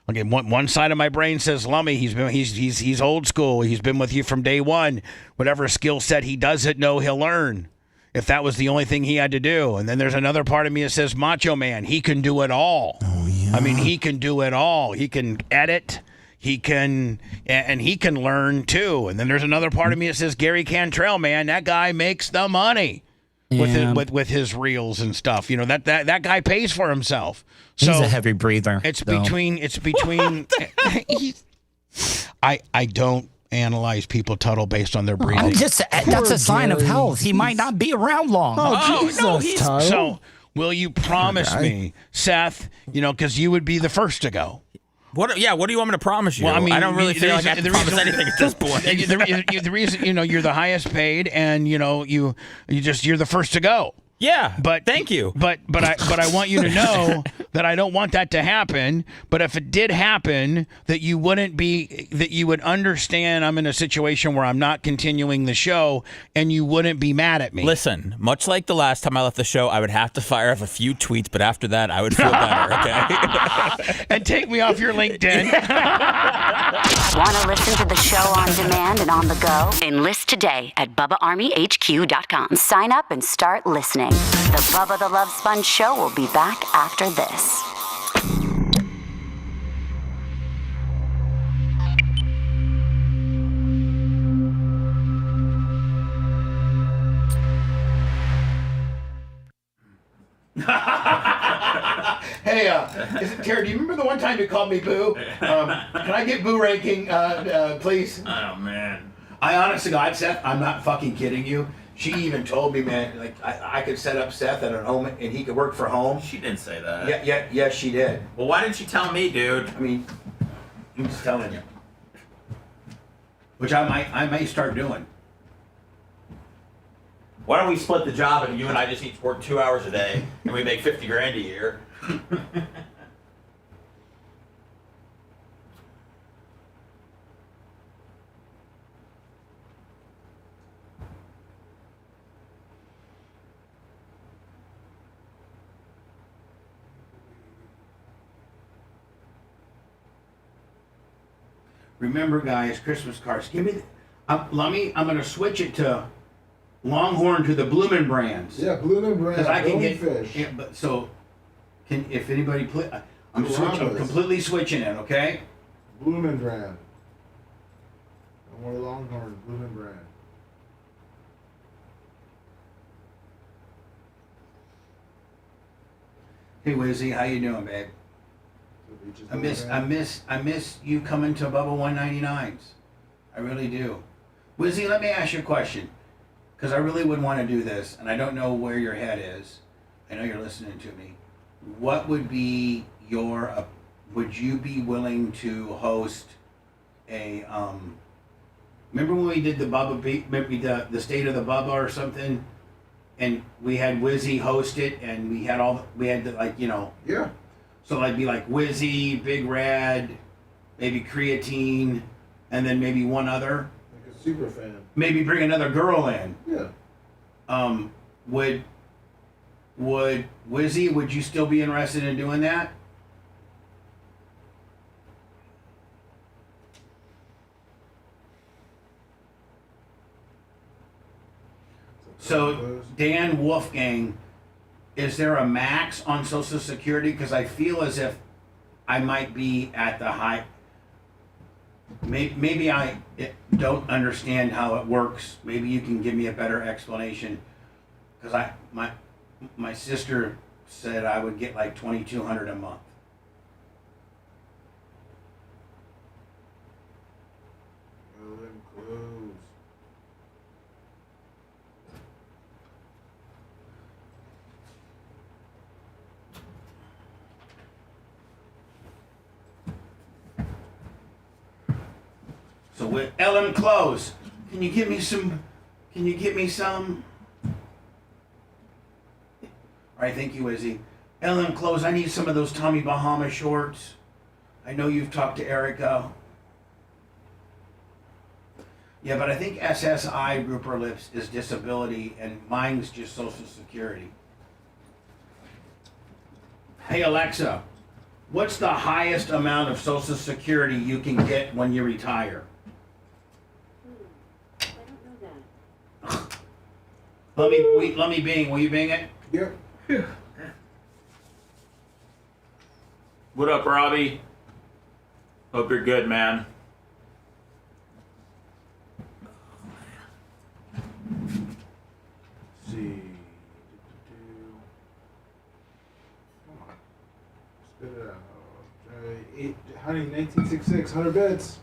Speaker 3: Okay, one side of my brain says Lummy. He's old school. He's been with you from day one. Whatever skill set he doesn't know, he'll learn. If that was the only thing he had to do. And then there's another part of me that says Macho Man. He can do it all.
Speaker 4: Oh yeah.
Speaker 3: I mean, he can do it all. He can edit. He can learn too. And then there's another part of me that says Gary Cantrell. Man, that guy makes the money. With his reels and stuff, that guy pays for himself. So
Speaker 8: he's a heavy breather.
Speaker 3: It's between. I don't analyze people, Tuttle, based on their breathing.
Speaker 8: That's a sign of health. He might not be around long.
Speaker 3: So will you promise me, Seth? Because you would be the first to go.
Speaker 6: What do you want me to promise you?
Speaker 3: Well, I mean,
Speaker 6: I don't really feel like I can promise anything at this point.
Speaker 3: The reason, you're the highest paid, and you're the first to go.
Speaker 6: Yeah,
Speaker 3: but
Speaker 6: thank you.
Speaker 3: But I want you to know that I don't want that to happen. But if it did happen, that you would understand I'm in a situation where I'm not continuing the show, and you wouldn't be mad at me.
Speaker 6: Listen, much like the last time I left the show, I would have to fire off a few tweets, but after that, I would feel better. Okay,
Speaker 3: and take me off your LinkedIn.
Speaker 10: Want to listen to the show on demand and on the go? Enlist today at BubbaArmyHQ.com. Sign up and start listening. The Bubba the Love Sponge Show will be back after this.
Speaker 3: Hey, Terry, do you remember the one time you called me Boo? Can I get Boo ranking, please?
Speaker 15: Oh, man.
Speaker 3: I honestly, God, Seth, I'm not fucking kidding you. She even told me, man, like I could set up Seth at a home and he could work for home.
Speaker 6: She didn't say that.
Speaker 3: Yeah, she did.
Speaker 6: Well, why didn't she tell me, dude?
Speaker 3: I mean, I'm just telling you. Which I may start doing.
Speaker 6: Why don't we split the job and you and I just each work 2 hours a day and we make $50,000 a year?
Speaker 3: Remember, guys, Christmas cards. Give me, I'm going to switch it to Longhorn to the Bloomin' brands.
Speaker 4: Yeah, Bloomin' brands.
Speaker 3: Because I can get
Speaker 4: fish.
Speaker 3: Yeah, but so, if anybody I'm completely switching it. Okay.
Speaker 4: Bloomin' brand. I want a Longhorn Bloomin' brand.
Speaker 3: Hey, Wizzy, how you doing, babe? I miss you coming to Bubba 199s. I really do. Wizzy, let me ask you a question, because I really would want to do this, and I don't know where your head is. I know you're listening to me. What would be your? Would you be willing to host a? Remember when we did the Bubba maybe the State of the Bubba or something? and we had Wizzy host it, and we had
Speaker 4: Yeah.
Speaker 3: So I'd be like Wizzy, Big Red, maybe Creatine, and then maybe one other.
Speaker 4: Like a super fan.
Speaker 3: Maybe bring another girl in.
Speaker 4: Yeah.
Speaker 3: Would Wizzy, would you still be interested in doing that? So, Dan Wolfgang, is there a max on Social Security? Because I feel as if I might be at the high. Maybe I don't understand how it works. Maybe you can give me a better explanation. Because my sister said I would get like $2,200 a month. So with LM Close, can you give me some? All right, thank you, Izzy. LM Close, I need some of those Tommy Bahama shorts. I know you've talked to Erica. Yeah, but I think SSI Rupert Lips is disability and mine's just Social Security. Hey Alexa, what's the highest amount of Social Security you can get when you retire? Let me bing. Will you bing it?
Speaker 4: Yep.
Speaker 6: What up, Robbie? Hope you're good, man.
Speaker 4: Let's see. Come on. Spit it out. Honey, 1966, 100 bits.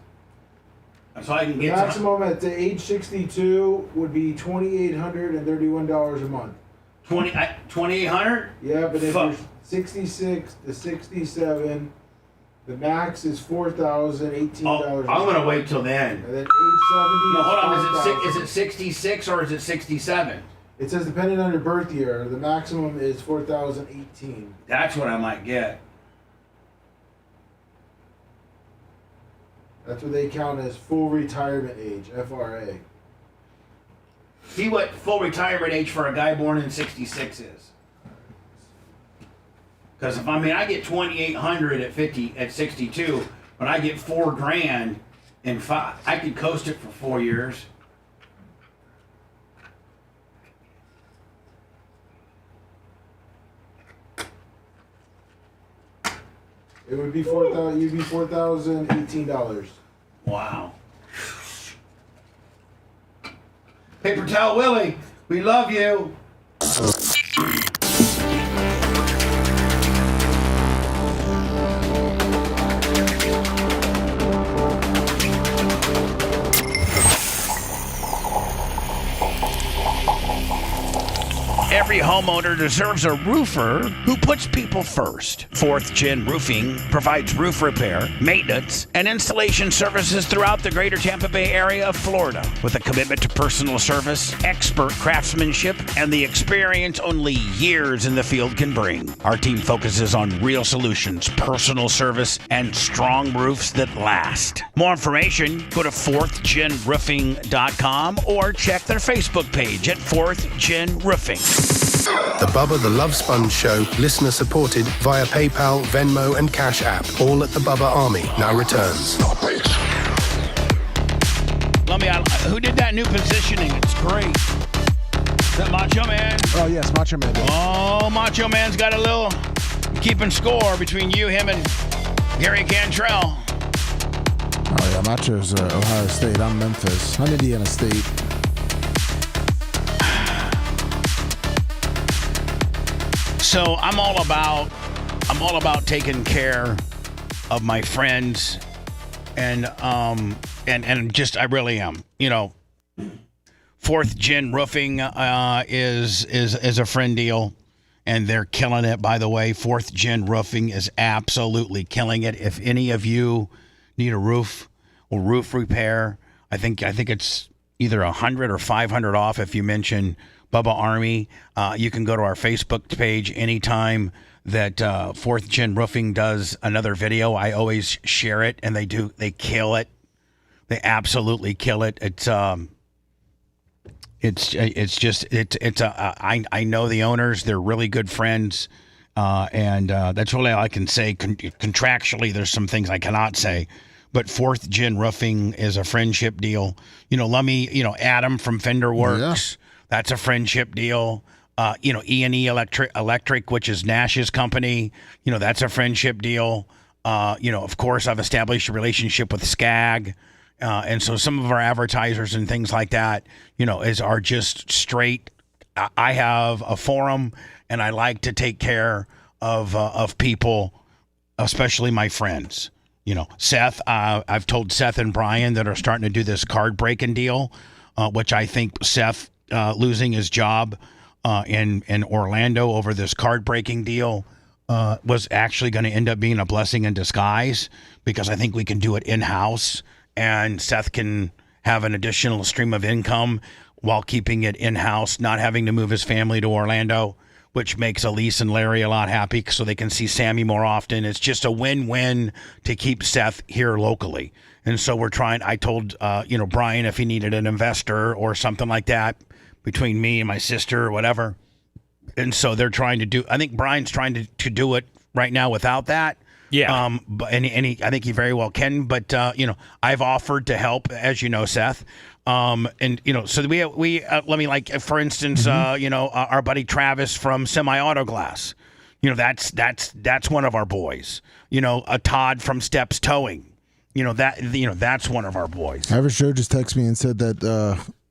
Speaker 3: So I can
Speaker 4: The
Speaker 3: get
Speaker 4: maximum at the age 62 would be $2,831 a month.
Speaker 3: 2,800?
Speaker 4: Yeah, but if
Speaker 3: Fuck.
Speaker 4: you're 66 to 67, the max is $4,018.
Speaker 3: Oh, I'm gonna wait till then.
Speaker 4: And then age 70.
Speaker 3: No, hold on.
Speaker 4: $5,000.
Speaker 3: Is it 66 or is it 67?
Speaker 4: It says depending on your birth year, the maximum is $4,018.
Speaker 3: That's what I might get.
Speaker 4: That's what they count as full retirement age, FRA.
Speaker 3: See what full retirement age for a guy born in 66 is. Because I get 2,800 at 62, but I get $4,000 in 5. I could coast it for 4 years.
Speaker 4: It would be $4,000. You'd be $4,018.
Speaker 3: Wow. Paper Towel Willie, we love you. Every homeowner deserves a roofer who puts people first. Fourth Gen Roofing provides roof repair, maintenance, and installation services throughout the greater Tampa Bay area of Florida with a commitment to personal service, expert craftsmanship, and the experience only years in the field can bring. Our team focuses on real solutions, personal service, and strong roofs that last. More information, go to fourthgenroofing.com or check their Facebook page at Fourth Gen Roofing.
Speaker 20: The Bubba the Love Sponge Show, listener supported via PayPal, Venmo, and Cash App. All at the Bubba Army now returns.
Speaker 3: Who did that new positioning? It's great. Is that Macho Man?
Speaker 4: Oh, yes, Macho Man.
Speaker 3: Oh, Macho Man's got a little keeping score between you, him, and Gary Cantrell.
Speaker 4: Oh, yeah, Macho's Ohio State. I'm Memphis. I'm Indiana State.
Speaker 3: So I'm all about taking care of my friends, and just I really am. You know, Fourth Gen Roofing is a friend deal, and they're killing it. By the way, Fourth Gen Roofing is absolutely killing it. If any of you need a roof or roof repair, I think it's either $100 or $500 off if you mention Bubba Army. You can go to our Facebook page anytime that 4th Gen Roofing does another video. I always share it, and they kill it. They absolutely kill it. I know the owners. They're really good friends. And that's really all I can say. Contractually, there's some things I cannot say. But 4th Gen Roofing is a friendship deal. Lummy, Adam from Fender Works, that's a friendship deal. E&E Electric, which is Nash's company, that's a friendship deal. Of course, I've established a relationship with SCAG. And so some of our advertisers and things like that, are just straight. I have a forum, and I like to take care of people, especially my friends. Seth, I've told Seth and Brian that are starting to do this card breaking deal, which I think Seth losing his job in Orlando over this card breaking deal was actually going to end up being a blessing in disguise, because I think we can do it in-house, and Seth can have an additional stream of income while keeping it in-house, not having to move his family to Orlando, which makes Elise and Larry a lot happy so they can see Sammy more often. It's just a win-win to keep Seth here locally. And so we're trying, I told, Brian if he needed an investor or something like that between me and my sister or whatever. And so they're trying to do, I think Brian's trying to do it right now without that.
Speaker 6: Yeah.
Speaker 3: But I think he very well can. But I've offered to help, as you know, Seth. So we let me, like, for instance, our buddy Travis from Semi Auto Glass. That's one of our boys. A Todd from Steps Towing. That's one of our boys.
Speaker 4: Average Joe just texted me and said that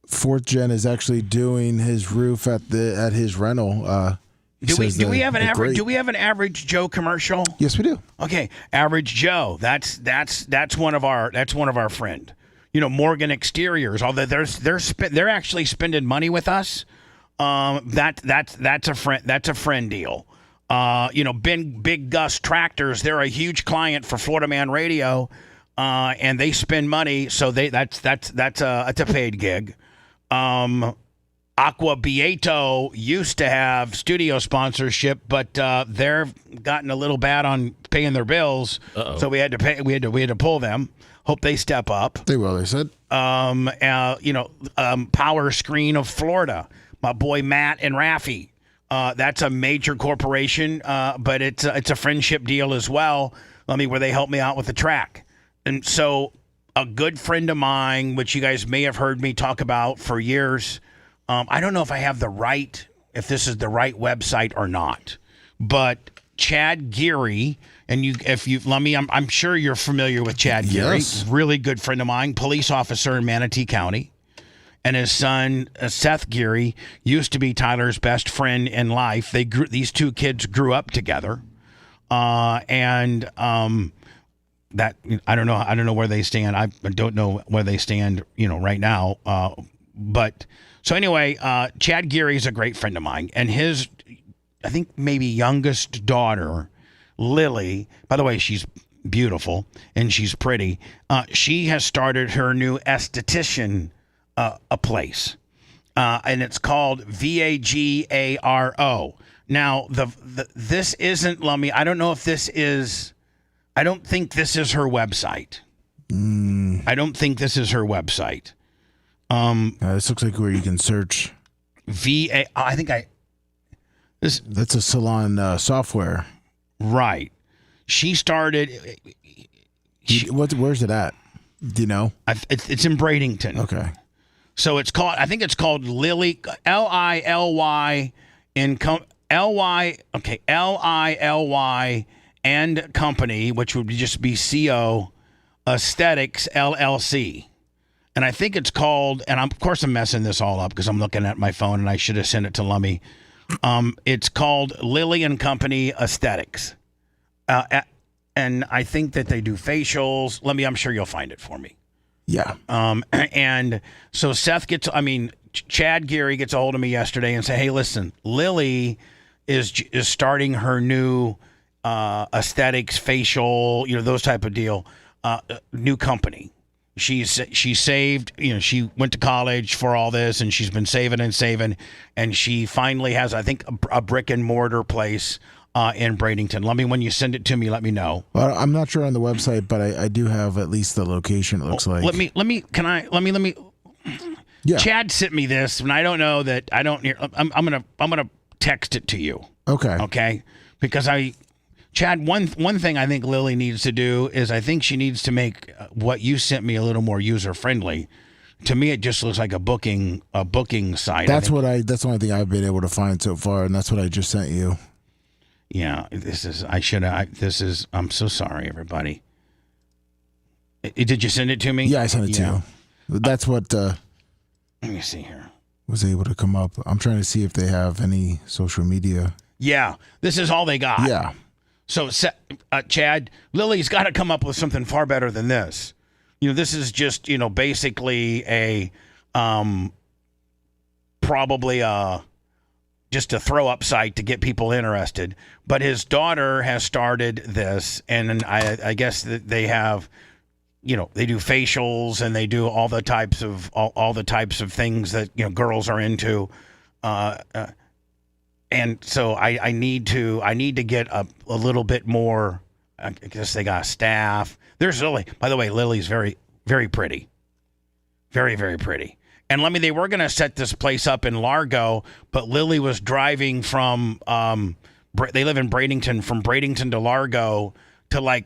Speaker 4: 4th Gen is actually doing his roof at his rental.
Speaker 3: Do we have an Average Joe commercial?
Speaker 4: Yes, we do.
Speaker 3: Okay, Average Joe. That's one of our friend. Morgan Exteriors. Although they're actually spending money with us. That's a friend deal. Big Gus Tractors. They're a huge client for Florida Man Radio, and they spend money. So that's a paid gig. Aqua Beato used to have studio sponsorship, but they're gotten a little bad on paying their bills.
Speaker 6: Uh-oh.
Speaker 3: So we had to pull them. Hope they step up.
Speaker 4: They will, they said.
Speaker 3: Power Screen of Florida, my boy Matt and Raffy. That's a major corporation, but it's a friendship deal as well. Where they help me out with the track. And so a good friend of mine, which you guys may have heard me talk about for years. I don't know if this is the right website or not, but Chad Geary, and I'm sure you're familiar with Chad Geary.
Speaker 4: Yes.
Speaker 3: Really good friend of mine, police officer in Manatee County. And his son, Seth Geary, used to be Tyler's best friend in life. These two kids grew up together. That I don't know where they stand. I don't know where they stand, right now. But so anyway, Chad Geary is a great friend of mine, and his, I think maybe youngest daughter, Lily. By the way, she's beautiful and she's pretty. She has started her new esthetician a place, and it's called VAGARO. Now, this isn't Lummy. I don't know if this is. I don't think this is her website. I don't think this is her website.
Speaker 4: This looks like where you can search. That's a salon software.
Speaker 3: Right. She started.
Speaker 4: Where's it at? Do you know?
Speaker 3: It's in Bradenton.
Speaker 4: Okay.
Speaker 3: So it's called. I think it's called Lily LILY Income LY. Okay, LILY and Company, which would just be CO Aesthetics LLC. And I think it's called, and of course I'm messing this all up because I'm looking at my phone and I should have sent it to Lummy. It's called Lily and Company Aesthetics. And I think that they do facials. Lummy, I'm sure you'll find it for me.
Speaker 4: Yeah.
Speaker 3: And so Chad Geary gets a hold of me yesterday and say, hey, listen, Lily is starting her new aesthetics, facial, those type of deal, new company. She's saved. She went to college for all this, and she's been saving, and she finally has, I think, a brick and mortar place in Bradenton. When you send it to me, let me know.
Speaker 4: Well, I'm not sure on the website, but I do have at least the location. It looks like.
Speaker 3: Let me.
Speaker 4: Yeah.
Speaker 3: Chad sent me this, and I don't know that I don't. I'm gonna text it to you.
Speaker 4: Okay.
Speaker 3: Okay. Because Chad, one thing I think Lily needs to do is I think she needs to make what you sent me a little more user friendly. To me, it just looks like a booking site.
Speaker 4: That's the only thing I've been able to find so far, and that's what I just sent you.
Speaker 3: Yeah, I'm so sorry, everybody. Did you send it to me?
Speaker 4: Yeah, I sent it to you. That's what.
Speaker 3: Let me see here.
Speaker 4: Was able to come up. I'm trying to see if they have any social media.
Speaker 3: Yeah, this is all they got.
Speaker 4: Yeah.
Speaker 3: So, Chad, Lily's got to come up with something far better than this. This is just, basically probably just a throw up site to get people interested. But his daughter has started this, and I guess that they have, they do facials and they do all the types of things that girls are into. And so I need to get a little bit more. I guess they got staff. There's Lily. By the way, Lily's very, very pretty. Very, very pretty. And they were going to set this place up in Largo, but Lily was driving from, they live in Bradenton, from Bradenton to Largo to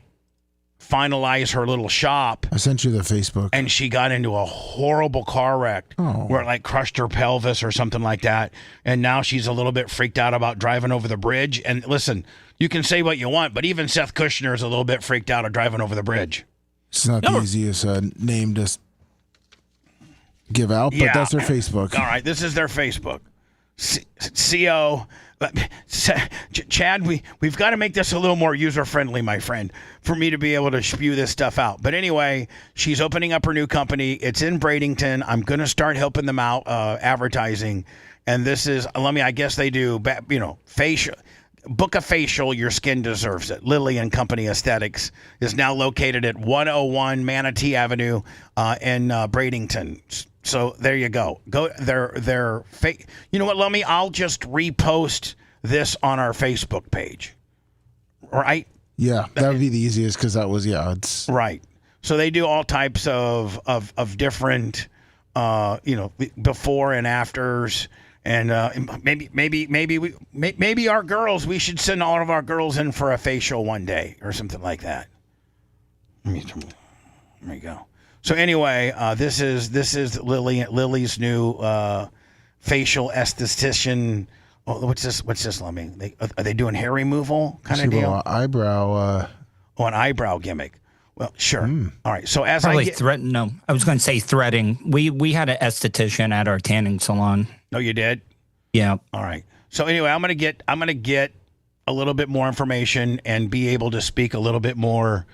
Speaker 3: finalize her little shop.
Speaker 4: I sent you the Facebook.
Speaker 3: And she got into a horrible car wreck where it crushed her pelvis or something like that. And now she's a little bit freaked out about driving over the bridge. And listen, you can say what you want, but even Seth Kushner is a little bit freaked out of driving over the bridge.
Speaker 4: It's not the easiest name to give out, but that's their Facebook.
Speaker 3: All right, this is their Facebook. CO. Chad, we've got to make this a little more user-friendly, my friend, for me to be able to spew this stuff out. But anyway, she's opening up her new company. It's in Bradenton. I'm going to start helping them out advertising. And this is, I guess they do, facial. Book a facial, your skin deserves it. Lily and Company Aesthetics is now located at 101 Manatee Avenue in Bradenton. So there you go. Go their you know what, Lummy? I'll just repost this on our Facebook page. Right?
Speaker 4: Yeah, that would be the easiest because that was it's
Speaker 3: right. So they do all types of different before and afters. And maybe our girls, we should send all of our girls in for a facial one day or something like that. There you go. So anyway, this is Lily's new facial esthetician. Oh, what's this? Let me. Are they doing hair removal kind of deal?
Speaker 4: Eyebrow.
Speaker 3: An eyebrow gimmick. Well, sure. All right. So as
Speaker 8: Probably I was going to say threading. We had an esthetician at our tanning salon.
Speaker 3: Oh, you did?
Speaker 8: Yeah.
Speaker 3: All right. So anyway, I'm gonna get a little bit more information and be able to speak a little bit more,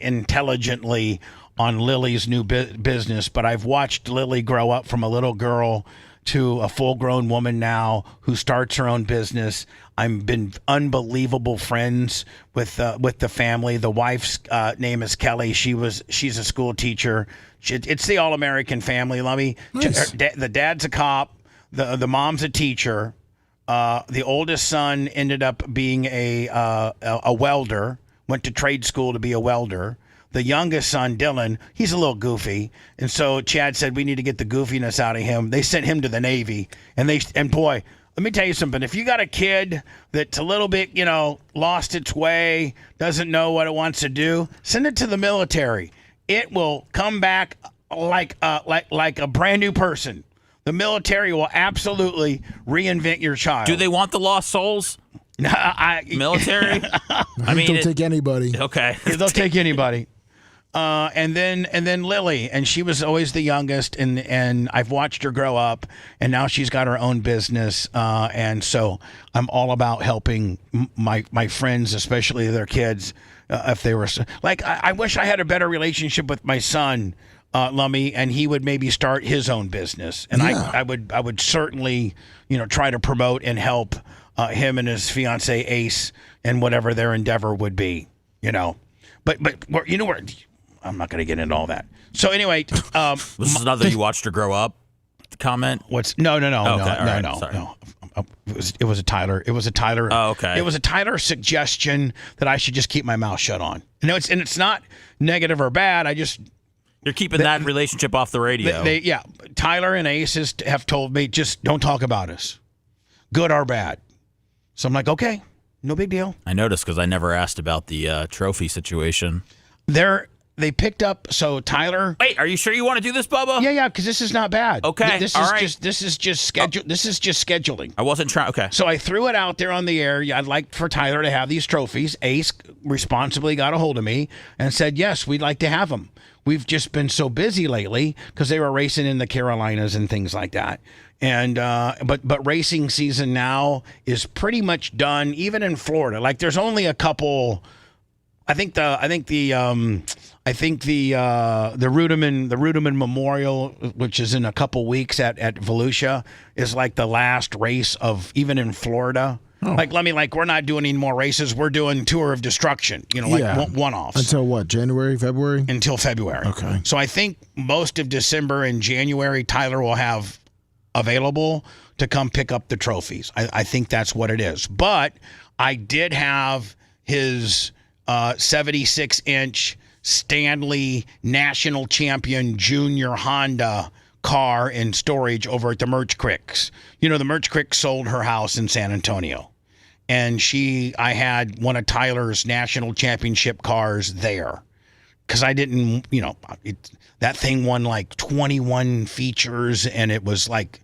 Speaker 3: intelligently on Lily's new business. But I've watched Lily grow up from a little girl to a full-grown woman now who starts her own business. I've been unbelievable friends with the family. The wife's name is Kelly. She's a school teacher. It's the all-American family.
Speaker 4: Nice.
Speaker 3: The dad's a cop. The mom's a teacher. The oldest son ended up being a welder. Went to trade school to be a welder. The youngest son, Dylan, he's a little goofy. And so Chad said, we need to get the goofiness out of him. They sent him to the Navy. And boy, let me tell you something. If you got a kid that's a little bit, lost its way, doesn't know what it wants to do, send it to the military. It will come back like a brand new person. The military will absolutely reinvent your child.
Speaker 6: Do they want the lost souls? Military?
Speaker 4: They'll take anybody.
Speaker 6: Okay.
Speaker 3: They'll take anybody. And then Lily, and she was always the youngest, and I've watched her grow up, and now she's got her own business, and so I'm all about helping my friends, especially their kids, if they were I wish I had a better relationship with my son, Lummy, and he would maybe start his own business, and I would certainly try to promote and help him and his fiance Ace and whatever their endeavor would be, But you know where? I'm not going to get into all that. So anyway,
Speaker 6: this is another you watched her grow up. Comment?
Speaker 3: No.
Speaker 6: Okay,
Speaker 3: No.
Speaker 6: Sorry.
Speaker 3: It was a Tyler. It was a Tyler.
Speaker 6: Oh, okay.
Speaker 3: It was a Tyler suggestion that I should just keep my mouth shut on. It's not negative or bad.
Speaker 6: You're keeping that relationship off the radio.
Speaker 3: Tyler and Ace have told me just don't talk about us, good or bad. So I'm like, okay, no big deal.
Speaker 6: I noticed because I never asked about the trophy situation.
Speaker 3: They picked up. So Tyler.
Speaker 6: Wait, are you sure you want to do this, Bubba?
Speaker 3: Yeah, because this is not bad.
Speaker 6: Okay,
Speaker 3: this is just schedule. This is just scheduling.
Speaker 6: I wasn't trying. Okay.
Speaker 3: So I threw it out there on the air. I'd like for Tyler to have these trophies. Ace responsibly got a hold of me and said, yes, we'd like to have them. We've just been so busy lately because they were racing in the Carolinas and things like that. And but racing season now is pretty much done, even in Florida. Like there's only a couple. I think the Ruderman Memorial, which is in a couple weeks at Volusia, is like the last race of even in Florida. Oh. Like we're not doing any more races. We're doing Tour of Destruction, one-offs.
Speaker 4: Until what? January, February?
Speaker 3: Until February.
Speaker 4: Okay.
Speaker 3: So I think most of December and January, Tyler will have available to come pick up the trophies. I think that's what it is. But I did have his 76-inch Stanley National Champion Junior Honda car in storage over at the Merch Cricks. The Merch Cricks sold her house in San Antonio. And I had one of Tyler's national championship cars there. Because I didn't, that thing won like 21 features, and it was like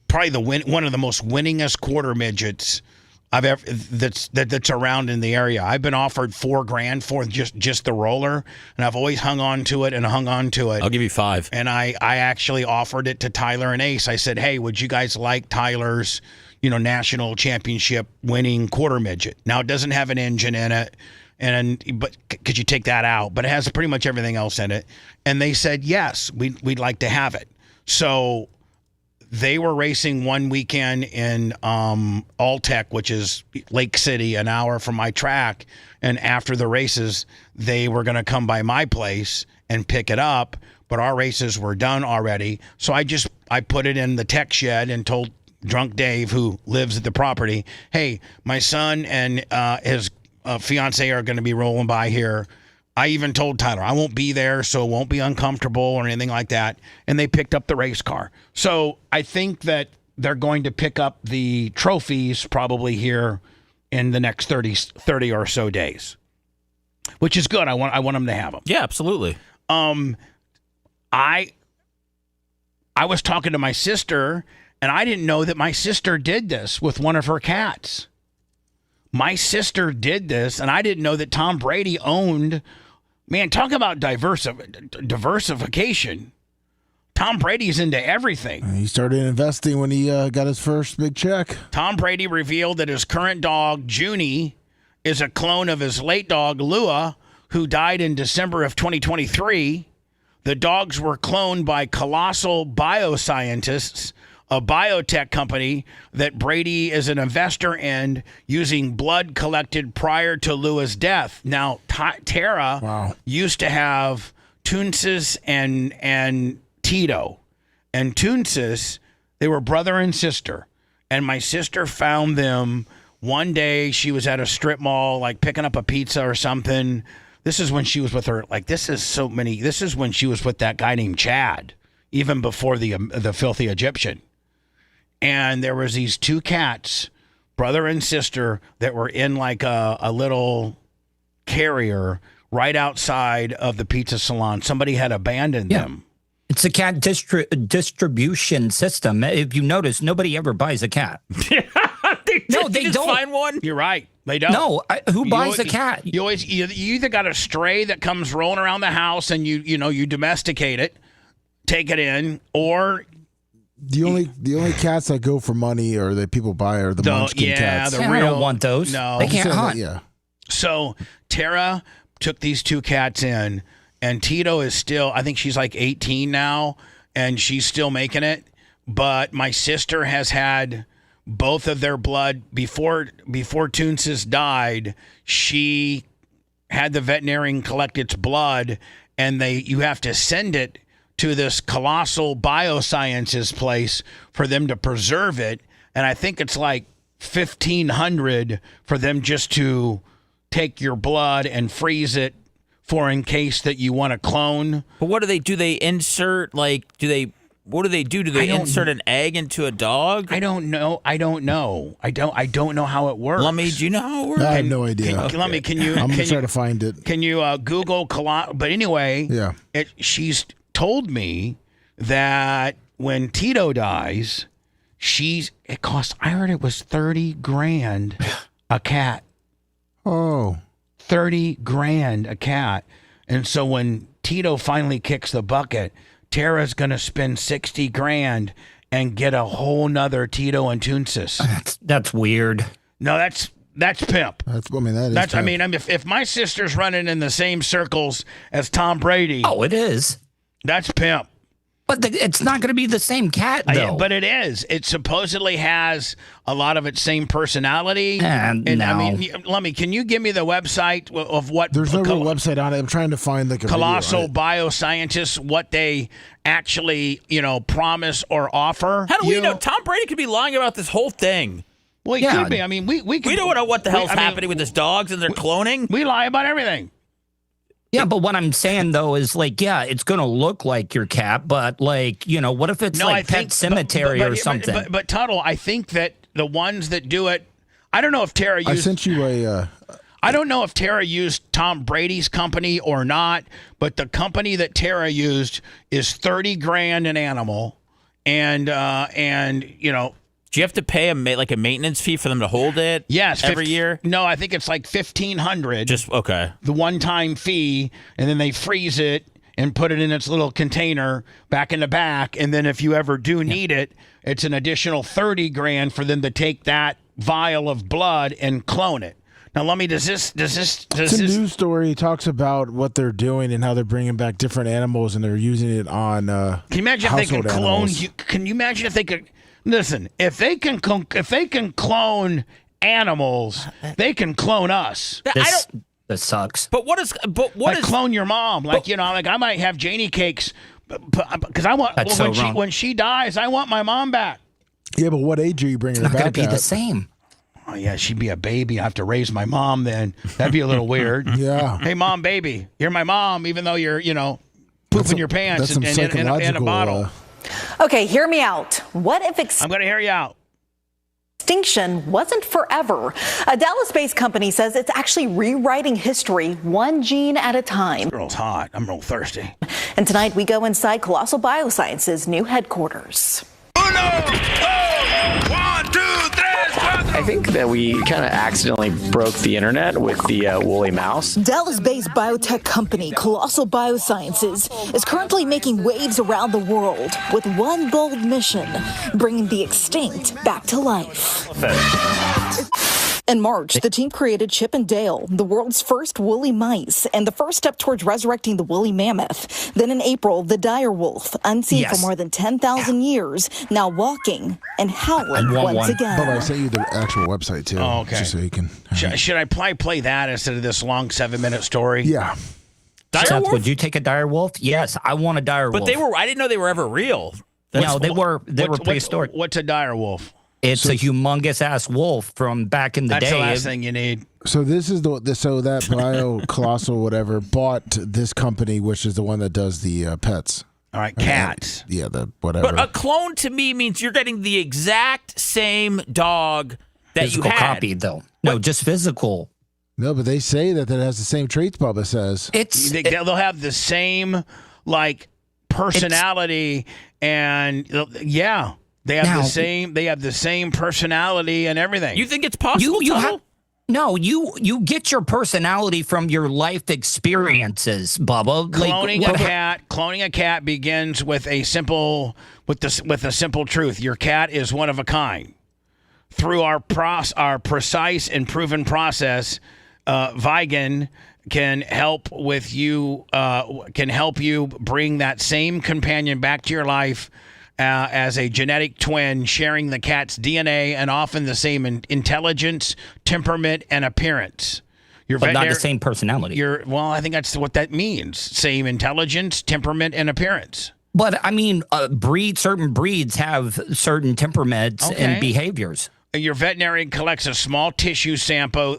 Speaker 3: probably one of the most winningest quarter midgets I've ever that's around in the area. I've been offered $4,000 for just the roller, and I've always hung on to it.
Speaker 6: I'll give you $5,000.
Speaker 3: And I actually offered it to Tyler and Ace. I said, hey, would you guys like Tyler's, national championship winning quarter midget? Now it doesn't have an engine in it, but could you take that out? But it has pretty much everything else in it. And they said yes, we'd like to have it. So they were racing one weekend in Alltech, which is Lake City, an hour from my track. And after the races, they were going to come by my place and pick it up. But our races were done already. So I put it in the tech shed and told Drunk Dave, who lives at the property, hey, my son and his fiance are going to be rolling by here. I even told Tyler, I won't be there, so it won't be uncomfortable or anything like that. And they picked up the race car. So I think that they're going to pick up the trophies probably here in the next 30 or so days, which is good. I want them to have them.
Speaker 6: Yeah, absolutely.
Speaker 3: I was talking to my sister, and I didn't know that my sister did this with one of her cats. My sister did this, and I didn't know that Tom Brady owned. Man, talk about diversification. Tom Brady's into everything.
Speaker 4: He started investing when he got his first big check.
Speaker 3: Tom Brady revealed that his current dog, Junie, is a clone of his late dog, Lua, who died in December of 2023. The dogs were cloned by Colossal Bioscientists, a biotech company that Brady is an investor in, using blood collected prior to Lua's death. Now, Tara used to have Toonsis and Tito. And Toonsis, they were brother and sister. And my sister found them one day. She was at a strip mall, like picking up a pizza or something. This is when she was with her. This is when she was with that guy named Chad, even before the filthy Egyptian. And there was these two cats, brother and sister, that were in like a little carrier right outside of the pizza salon. Somebody had abandoned them.
Speaker 8: It's a cat distribution system. If you notice, nobody ever buys a cat.
Speaker 6: They don't find one.
Speaker 3: You're right. They don't.
Speaker 8: No, who buys a cat?
Speaker 3: You either got a stray that comes rolling around the house and you domesticate it, take it in, or
Speaker 4: the only cats that go for money or that people buy are the Munchkin cats.
Speaker 8: I don't want those.
Speaker 3: No,
Speaker 8: they can't hunt.
Speaker 4: Yeah.
Speaker 3: So Tara took these two cats in, and Tito is still, I think she's like 18 now, and she's still making it. But my sister has had both of their blood before Toonsis died. She had the veterinarian collect its blood, and you have to send it to this colossal biosciences place for them to preserve it. And I think it's like $1,500 for them just to take your blood and freeze it for in case that you want to clone.
Speaker 6: But what do they do? They insert what do they do? Do they insert an egg into a dog?
Speaker 3: I don't know. I don't know how it works.
Speaker 6: Lummy, do you know how it works?
Speaker 4: I have no idea.
Speaker 3: Lummy, can you?
Speaker 4: I'm gonna try to find it.
Speaker 3: Can you Google But anyway,
Speaker 4: yeah.
Speaker 3: She's told me that when Tito dies, it costs. I heard it was $30,000 a cat.
Speaker 4: Oh.
Speaker 3: $30,000 a cat. And so when Tito finally kicks the bucket, Tara's going to spend $60,000 and get a whole nother Tito and Toonsis.
Speaker 8: That's weird.
Speaker 3: No, that's pimp.
Speaker 4: That is pimp.
Speaker 3: If my sister's running in the same circles as Tom Brady.
Speaker 8: Oh, it is.
Speaker 3: That's pimp.
Speaker 8: But it's not going to be the same cat, though.
Speaker 3: But it is. It supposedly has a lot of its same personality. And
Speaker 8: no.
Speaker 3: I mean, Lummy, can you give me the website of what?
Speaker 4: There's no real website on it. I'm trying to find a
Speaker 3: colossal bioscientists, what they actually, promise or offer.
Speaker 6: How do we know? Tom Brady could be lying about this whole thing.
Speaker 3: Well, he could be. I mean, we
Speaker 6: don't know what the hell's happening with his dogs and their cloning.
Speaker 3: We lie about everything.
Speaker 8: Yeah, but what I'm saying, though, is it's going to look like your cat, but what if it's Pet Cemetery or something?
Speaker 3: But Tuttle, I think that the ones that do it, I don't know if Tara used.
Speaker 4: I sent you
Speaker 3: I don't know if Tara used Tom Brady's company or not, but the company that Tara used is $30,000 an animal, and
Speaker 6: do you have to pay a maintenance fee for them to hold it?
Speaker 3: Yes,
Speaker 6: every year.
Speaker 3: No, I think it's like $1,500.
Speaker 6: Just okay.
Speaker 3: The one-time fee, and then they freeze it and put it in its little container back in the back, and then if you ever do need it, it's an additional $30,000 for them to take that vial of blood and clone it. Now, Lummy, does this?
Speaker 4: It's a news story. It talks about what they're doing and how they're bringing back different animals, and they're using it on. Can
Speaker 3: you imagine if they can clone? Can you imagine if they could? Listen, if they can clone animals, they can clone us.
Speaker 8: This sucks.
Speaker 6: But what is?
Speaker 3: Clone your mom? I might have Janie cakes because I want. When she dies, I want my mom back.
Speaker 4: Yeah, but what age are you bringing her back?
Speaker 8: It's not going to be the same.
Speaker 3: Oh yeah, she'd be a baby. I have to raise my mom. Then that'd be a little weird.
Speaker 4: Yeah.
Speaker 3: Hey, mom, baby, you're my mom, even though you're pooping your pants in a bottle.
Speaker 21: Okay, hear me out. What if
Speaker 3: I'm going to hear you out.
Speaker 21: Extinction wasn't forever? A Dallas-based company says it's actually rewriting history one gene at a time.
Speaker 3: This girl's hot. I'm real thirsty.
Speaker 21: And tonight we go inside Colossal Bioscience's new headquarters.
Speaker 22: I think that we kind of accidentally broke the internet with the woolly mouse.
Speaker 21: Dallas-based biotech company Colossal Biosciences is currently making waves around the world with one bold mission, bringing the extinct back to life. In March, the team created Chip and Dale, the world's first woolly mice, and the first step towards resurrecting the woolly mammoth. Then in April, the dire wolf, unseen for more than 10,000 years, now walking and howling once again.
Speaker 4: But I sent you the actual website, too.
Speaker 3: Oh, okay.
Speaker 4: Just so you can...
Speaker 3: Should I play that instead of this long 7-minute story?
Speaker 4: Yeah.
Speaker 8: Seth, would you take a dire wolf? Yes, I want a dire wolf.
Speaker 6: But I didn't know they were ever real.
Speaker 8: No, they were prehistoric.
Speaker 3: What's a dire wolf?
Speaker 8: It's a humongous ass wolf from back in the day.
Speaker 3: That's the last thing you need.
Speaker 4: So this is so that Bio Colossal whatever bought this company, which is the one that does the pets.
Speaker 3: All right, cats.
Speaker 4: Yeah, the whatever.
Speaker 6: But a clone to me means you're getting the exact same dog that
Speaker 8: physical
Speaker 6: you had.
Speaker 8: copy, though. No, just physical.
Speaker 4: No, but they say that it has the same traits. Bubba says
Speaker 3: they'll have the same personality and yeah. They have the same personality and everything.
Speaker 6: You think it's possible?
Speaker 8: No, you get your personality from your life experiences, Bubba.
Speaker 3: Cloning a cat begins with a simple truth. Your cat is one of a kind. Through our precise and proven process, Vigan can help you bring that same companion back to your life. As a genetic twin, sharing the cat's DNA and often the same intelligence, temperament, and appearance.
Speaker 8: but not the same personality.
Speaker 3: Well, I think that's what that means. Same intelligence, temperament, and appearance.
Speaker 8: But I mean, certain breeds have certain temperaments and behaviors.
Speaker 3: Your veterinarian collects a small tissue sample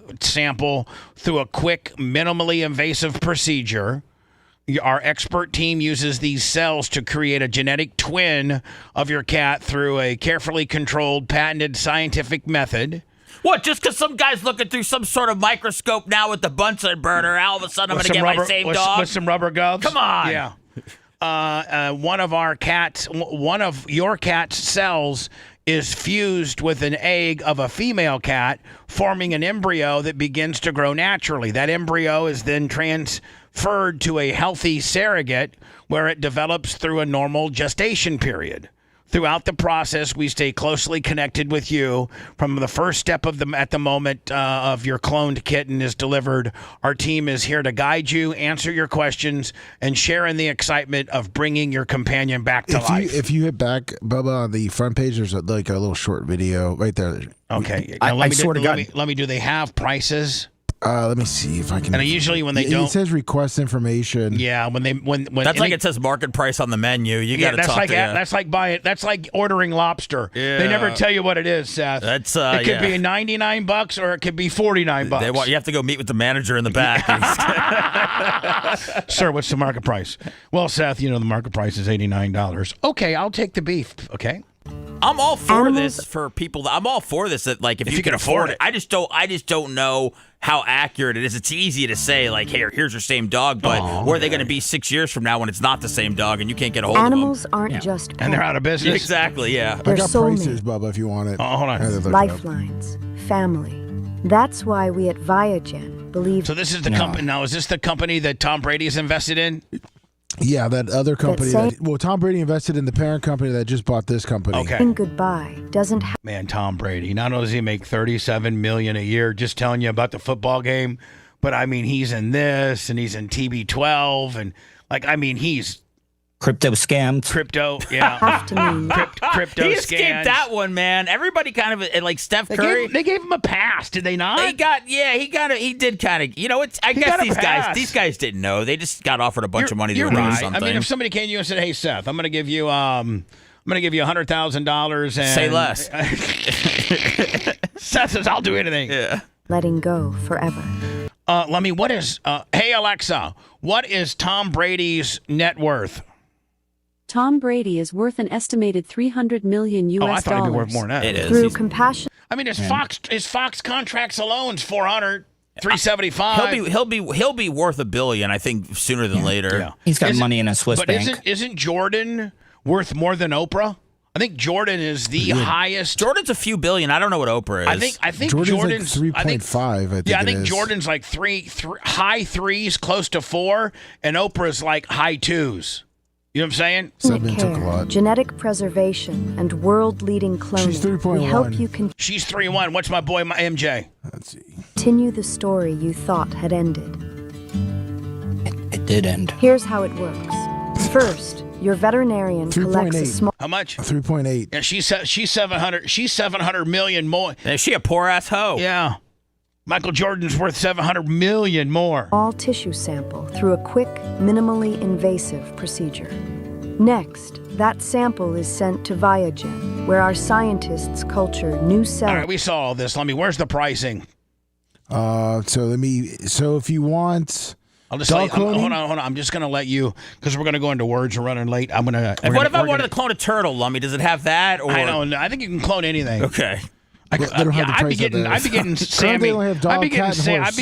Speaker 3: through a quick, minimally invasive procedure. Our expert team uses these cells to create a genetic twin of your cat through a carefully controlled, patented scientific method.
Speaker 6: What, just because some guy's looking through some sort of microscope now with the Bunsen burner, all of a sudden I'm going to get my same dog?
Speaker 3: With some rubber gloves?
Speaker 6: Come on.
Speaker 3: Yeah. One of your cat's cells is fused with an egg of a female cat, forming an embryo that begins to grow naturally. That embryo is then transferred to a healthy surrogate where it develops through a normal gestation period. Throughout the process, we stay closely connected with you. From the first step at the moment of your cloned kitten is delivered, our team is here to guide you, answer your questions, and share in the excitement of bringing your companion back to life.
Speaker 4: If you hit back, Bubba, on the front page, there's like a little short video right there.
Speaker 3: Okay.
Speaker 4: I swear to God.
Speaker 3: Let me. Do they have prices?
Speaker 4: Let me see if I can.
Speaker 3: And usually when they don't,
Speaker 4: it says request information.
Speaker 3: Yeah, when
Speaker 6: that's like it says market price on the menu. You got to talk to
Speaker 3: That's like buying. That's like ordering lobster.
Speaker 6: Yeah.
Speaker 3: They never tell you what it is, Seth.
Speaker 6: That's
Speaker 3: it could be $99 or it could be $49.
Speaker 6: You have to go meet with the manager in the back.
Speaker 3: Sir, what's the market price? Well, Seth, the market price is $89. Okay, I'll take the beef. Okay.
Speaker 6: I'm all for this for people. I'm all for this. That like if you can afford it. I just don't know how accurate it is. It's easy to say like, hey, here's your same dog, but where are they going to be 6 years from now when it's not the same dog and you can't get a hold
Speaker 21: Animals
Speaker 6: of them?
Speaker 21: aren't just pets.
Speaker 3: And they're out of business.
Speaker 6: Exactly. Yeah.
Speaker 4: I got prices, Bubba, if you want it.
Speaker 3: Oh, hold on.
Speaker 21: Lifelines, family. That's why we at Viagen believe.
Speaker 3: So this is the company. Now, is this the company that Tom Brady's invested in?
Speaker 4: Yeah, that other company. Tom Brady invested in the parent company that just bought this company.
Speaker 3: Okay.
Speaker 21: Saying goodbye doesn't have.
Speaker 3: Man, Tom Brady. Not only does he make $37 million a year just telling you about the football game, but I mean he's in this and he's in TB12 and he's
Speaker 8: crypto scams.
Speaker 3: Crypto, yeah. Crypto
Speaker 6: he
Speaker 3: scams.
Speaker 6: escaped that one, man. Everybody kind of like Steph Curry.
Speaker 3: They gave him a pass, did they not?
Speaker 6: He did kind of. I guess these guys didn't know. They just got offered a bunch of money to do something.
Speaker 3: I mean, if somebody came to you and said, "Hey, Seth, I'm going to give you $100,000 and
Speaker 6: say less."
Speaker 3: Seth says, "I'll do anything."
Speaker 6: Yeah.
Speaker 21: Letting go forever.
Speaker 3: Lemmy, what is? Hey Alexa, what is Tom Brady's net worth?
Speaker 2: Tom Brady is worth an estimated $300 million US.
Speaker 3: I thought he'd be worth more than that.
Speaker 6: It is.
Speaker 21: Through compassion.
Speaker 3: I mean, his Fox contracts alone is $400, $375.
Speaker 6: He'll be worth $1 billion, I think, sooner than later.
Speaker 3: Yeah.
Speaker 8: He's got money in a Swiss bank.
Speaker 3: But isn't Jordan worth more than Oprah? I think Jordan is the highest.
Speaker 6: Jordan's a few billion. I don't know what Oprah is.
Speaker 3: I think Jordan's
Speaker 4: like 3.5.
Speaker 3: I think Jordan's like high threes, close to 4, and Oprah's like high 2s. You know what I'm saying?
Speaker 4: Seven took a lot.
Speaker 21: Genetic preservation and world-leading cloning.
Speaker 4: She's 3.1.
Speaker 21: We help you
Speaker 3: She's 3.1. What's my boy, my MJ?
Speaker 4: Let's see.
Speaker 21: Continue the story you thought had ended.
Speaker 8: It did end.
Speaker 21: Here's how it works. First, your veterinarian collects a small.
Speaker 3: How much?
Speaker 4: 3.8.
Speaker 3: Yeah, she's 700. She's 700 million more.
Speaker 6: Is she a poor ass hoe?
Speaker 3: Yeah. Michael Jordan's worth 700 million more.
Speaker 21: Small tissue sample through a quick, minimally invasive procedure. Next, that sample is sent to Viagen, where our scientists culture new cells.
Speaker 3: All right, we saw all this. Where's the pricing?
Speaker 4: So if you want.
Speaker 3: I'll just hold on. I'm just going to let you, because we're going to go into words. We're running late.
Speaker 6: What if I wanted to clone a turtle, Lummy? Does it have that? Or?
Speaker 3: I don't know. I think you can clone anything.
Speaker 6: Okay.
Speaker 4: I'd be
Speaker 3: getting Sammy. I'd be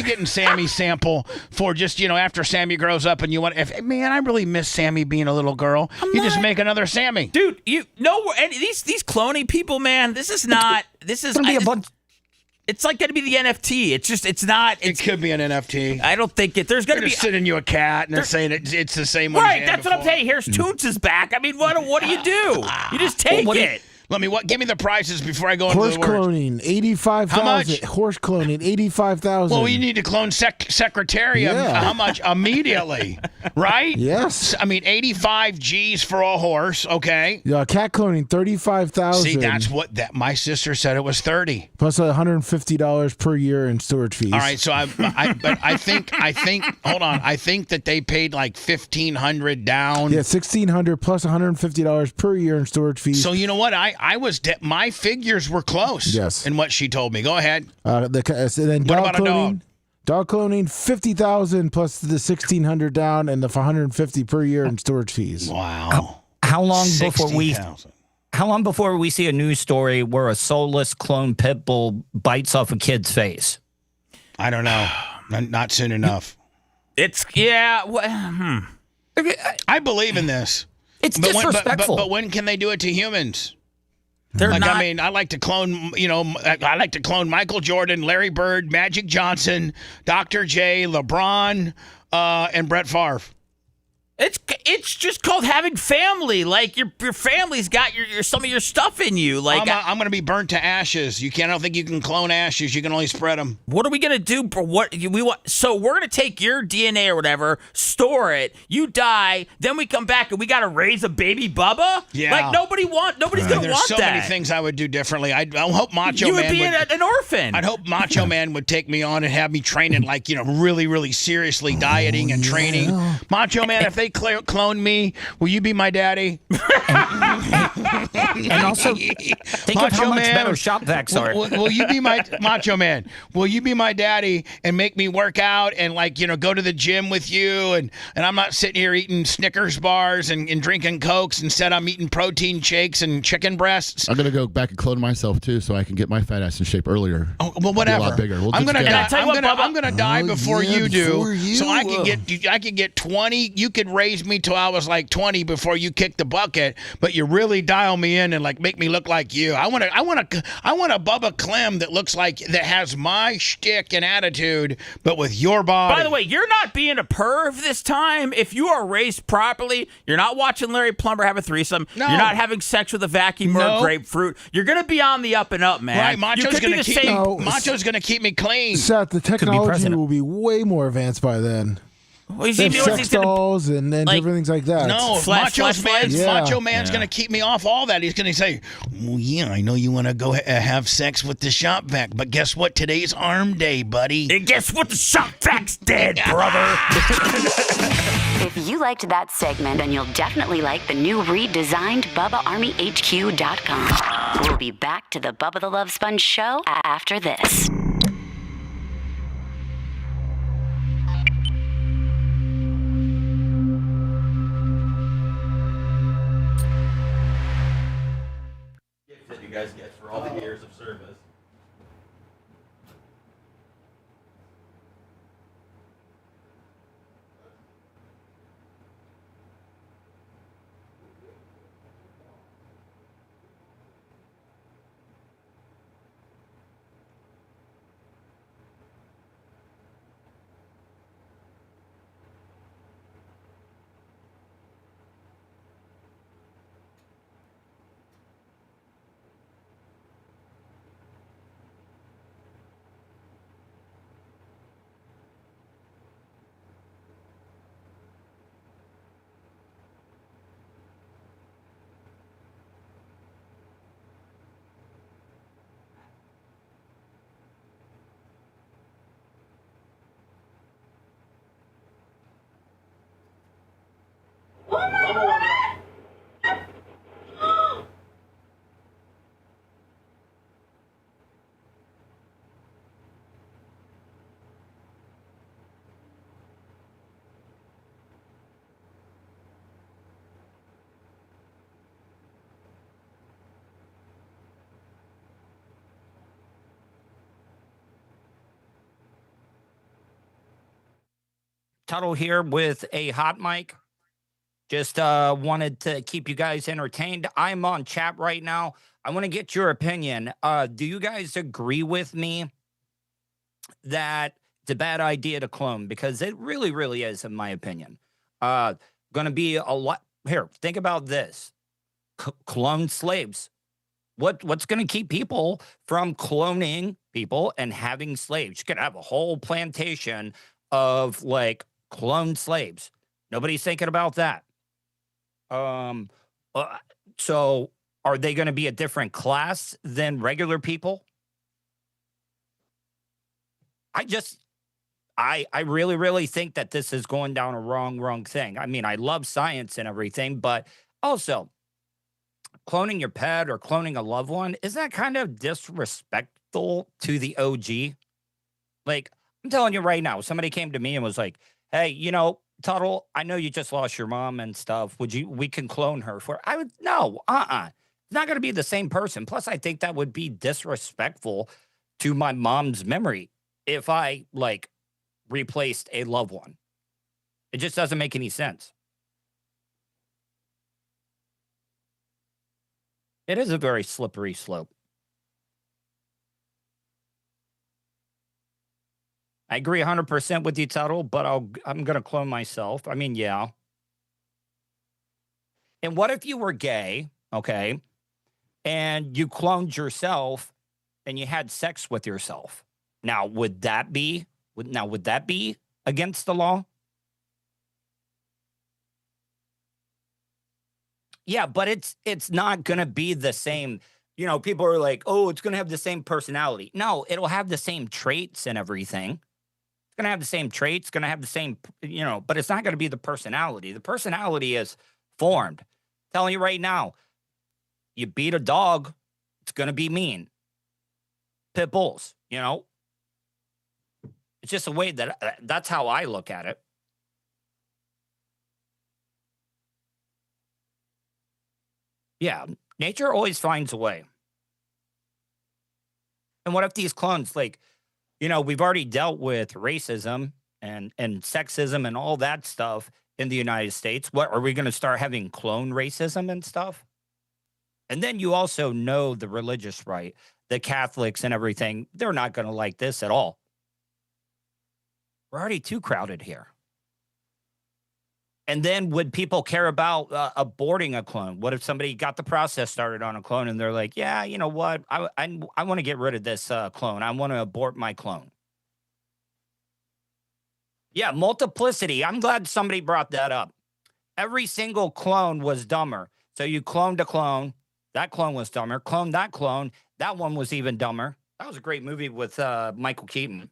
Speaker 3: getting Sammy's sample for just after Sammy grows up and you want. Man, I really miss Sammy being a little girl. Just make another Sammy,
Speaker 6: dude. These cloning people, man. This is not. This is
Speaker 8: gonna be a bunch.
Speaker 6: It's like going to be the NFT. It's not.
Speaker 3: It could be an NFT.
Speaker 6: I don't think it. There's going to be
Speaker 3: sending you a cat and they're saying it's the same one.
Speaker 6: Right. That's what I'm saying. Here's Toots is back. I mean, what do you do? You just take it.
Speaker 3: Let me give me the prices before I go into
Speaker 4: Horse
Speaker 3: the words.
Speaker 4: cloning, 85,000.
Speaker 3: How much?
Speaker 4: Horse cloning, 85,000.
Speaker 3: Well, we need to clone Secretary.
Speaker 4: Yeah.
Speaker 3: How much immediately? Right?
Speaker 4: Yes.
Speaker 3: I mean, 85 G's for a horse. Okay.
Speaker 4: Yeah, cat cloning, 35,000.
Speaker 3: See, that's what my sister said. It was 30
Speaker 4: plus $150 per year in storage fees.
Speaker 3: All right. So I think. Hold on. I think that they paid like $1,500 down.
Speaker 4: Yeah, $1,600 plus $150 per year in storage fees.
Speaker 3: So you know what? My figures were close.
Speaker 4: Yes.
Speaker 3: In what she told me. Go ahead.
Speaker 4: Then
Speaker 3: What
Speaker 4: dog
Speaker 3: about a
Speaker 4: cloning.
Speaker 3: dog?
Speaker 4: Dog cloning, 50,000 plus the $1,600 down and the $150 per year in storage fees.
Speaker 3: Wow.
Speaker 8: How long before we?
Speaker 3: 60,000.
Speaker 8: How long before we see a news story where a soulless clone pit bull bites off a kid's face?
Speaker 3: I don't know. Not soon enough. I believe in this.
Speaker 8: It's disrespectful.
Speaker 3: But when can they do it to humans?
Speaker 6: They're not.
Speaker 3: I mean, I like to clone. I like to clone Michael Jordan, Larry Bird, Magic Johnson, Dr. J, LeBron, and Brett Favre.
Speaker 6: It's just called having family. Like your family's got your some of your stuff in you. Like
Speaker 3: I'm going to be burnt to ashes. I don't think you can clone ashes. You can only spread them.
Speaker 6: What are we gonna do? We want? So we're gonna take your DNA or whatever, store it. You die, then we come back and we gotta raise a baby Bubba.
Speaker 3: Yeah.
Speaker 6: Like nobody's gonna
Speaker 3: There's
Speaker 6: want
Speaker 3: so
Speaker 6: that.
Speaker 3: many things I would do differently. I hope Macho
Speaker 6: You would
Speaker 3: Man
Speaker 6: be an orphan.
Speaker 3: I'd hope Macho Man would take me on and have me training like really, really seriously dieting and training. Macho Man, if they clone me, will you be my daddy?
Speaker 8: And also, think of how much better shop vacs are.
Speaker 3: Will you be my Macho Man? Will you be my daddy and make me work out and go to the gym with you? And I'm not sitting here eating Snickers bars and drinking Cokes. Instead, I'm eating protein shakes and chicken breasts.
Speaker 1: I'm going to go back and clone myself, too, so I can get my fat ass in shape earlier.
Speaker 3: Oh, well, whatever.
Speaker 1: Be a lot bigger.
Speaker 3: I'm going to die
Speaker 1: Oh,
Speaker 3: before
Speaker 1: yeah,
Speaker 3: you do.
Speaker 1: before you.
Speaker 3: So I could get 20. You could raise me till I was like 20 before you kick the bucket, but you really dial me in and make me look like you. I want a Bubba Clem that has my shtick and attitude, but with your body.
Speaker 6: By the way, you're not being a perv this time. If you are raised properly, you're not watching Larry Plumber have a threesome.
Speaker 3: No.
Speaker 6: You're not having sex with a vacuum or a grapefruit. You're going to be on the up and up, man.
Speaker 3: Right, Macho's going to keep me clean.
Speaker 4: Seth, the technology will be way more advanced by then.
Speaker 6: Well,
Speaker 4: They have sex dolls and different things like that.
Speaker 3: No, Macho Man's going to keep me off all that. He's going to say, well, yeah, I know you want to go have sex with the shop vac, but guess what? Today's arm day, buddy.
Speaker 6: And guess what? The shop vac's dead, brother.
Speaker 10: If you liked that segment, then you'll definitely like the new redesigned BubbaArmyHQ.com. We'll be back to the Bubba the Love Sponge show after this.
Speaker 6: That you guys get for all the years of service.
Speaker 8: Tuttle here with a hot mic. Just wanted to keep you guys entertained. I'm on chat right now. I want to get your opinion. Do you guys agree with me that it's a bad idea to clone? Because it really, really is, in my opinion. Going to be a lot. Here, think about this. Clone slaves. What's going to keep people from cloning people and having slaves? You could have a whole plantation of like cloned slaves. Nobody's thinking about that. So are they going to be a different class than regular people? I really, really think that this is going down a wrong thing. I mean, I love science and everything, but also cloning your pet or cloning a loved one, is that kind of disrespectful to the OG? Like, I'm telling you right now, somebody came to me and was like, hey, Tuttle, I know you just lost your mom and stuff. We can clone her for, I would, no, It's not going to be the same person. Plus, I think that would be disrespectful to my mom's memory if I like replaced a loved one. It just doesn't make any sense. It is a very slippery slope. I agree 100% with you, Tuttle, but I'm going to clone myself. I mean, yeah. And what if you were gay, okay, and you cloned yourself and you had sex with yourself? Now, would that be against the law? Yeah, but it's not going to be the same. People are like, oh, it's going to have the same personality. No, it'll have the same traits and everything. It's going to have the same traits, going to have the same, but it's not going to be the personality. The personality is formed. I'm telling you right now, you beat a dog, it's going to be mean. Pit bulls, It's just a way that's how I look at it. Yeah, nature always finds a way. And what if these clones, we've already dealt with racism and sexism and all that stuff in the United States. What, are we going to start having clone racism and stuff? And then you also know the religious right, the Catholics and everything, they're not going to like this at all. We're already too crowded here. And then would people care about aborting a clone? What if somebody got the process started on a clone and they're like, yeah, you know what? I want to get rid of this clone. I want to abort my clone. Yeah, multiplicity. I'm glad somebody brought that up. Every single clone was dumber. So you cloned a clone. That clone was dumber. Clone that clone. That one was even dumber. That was a great movie with Michael Keaton.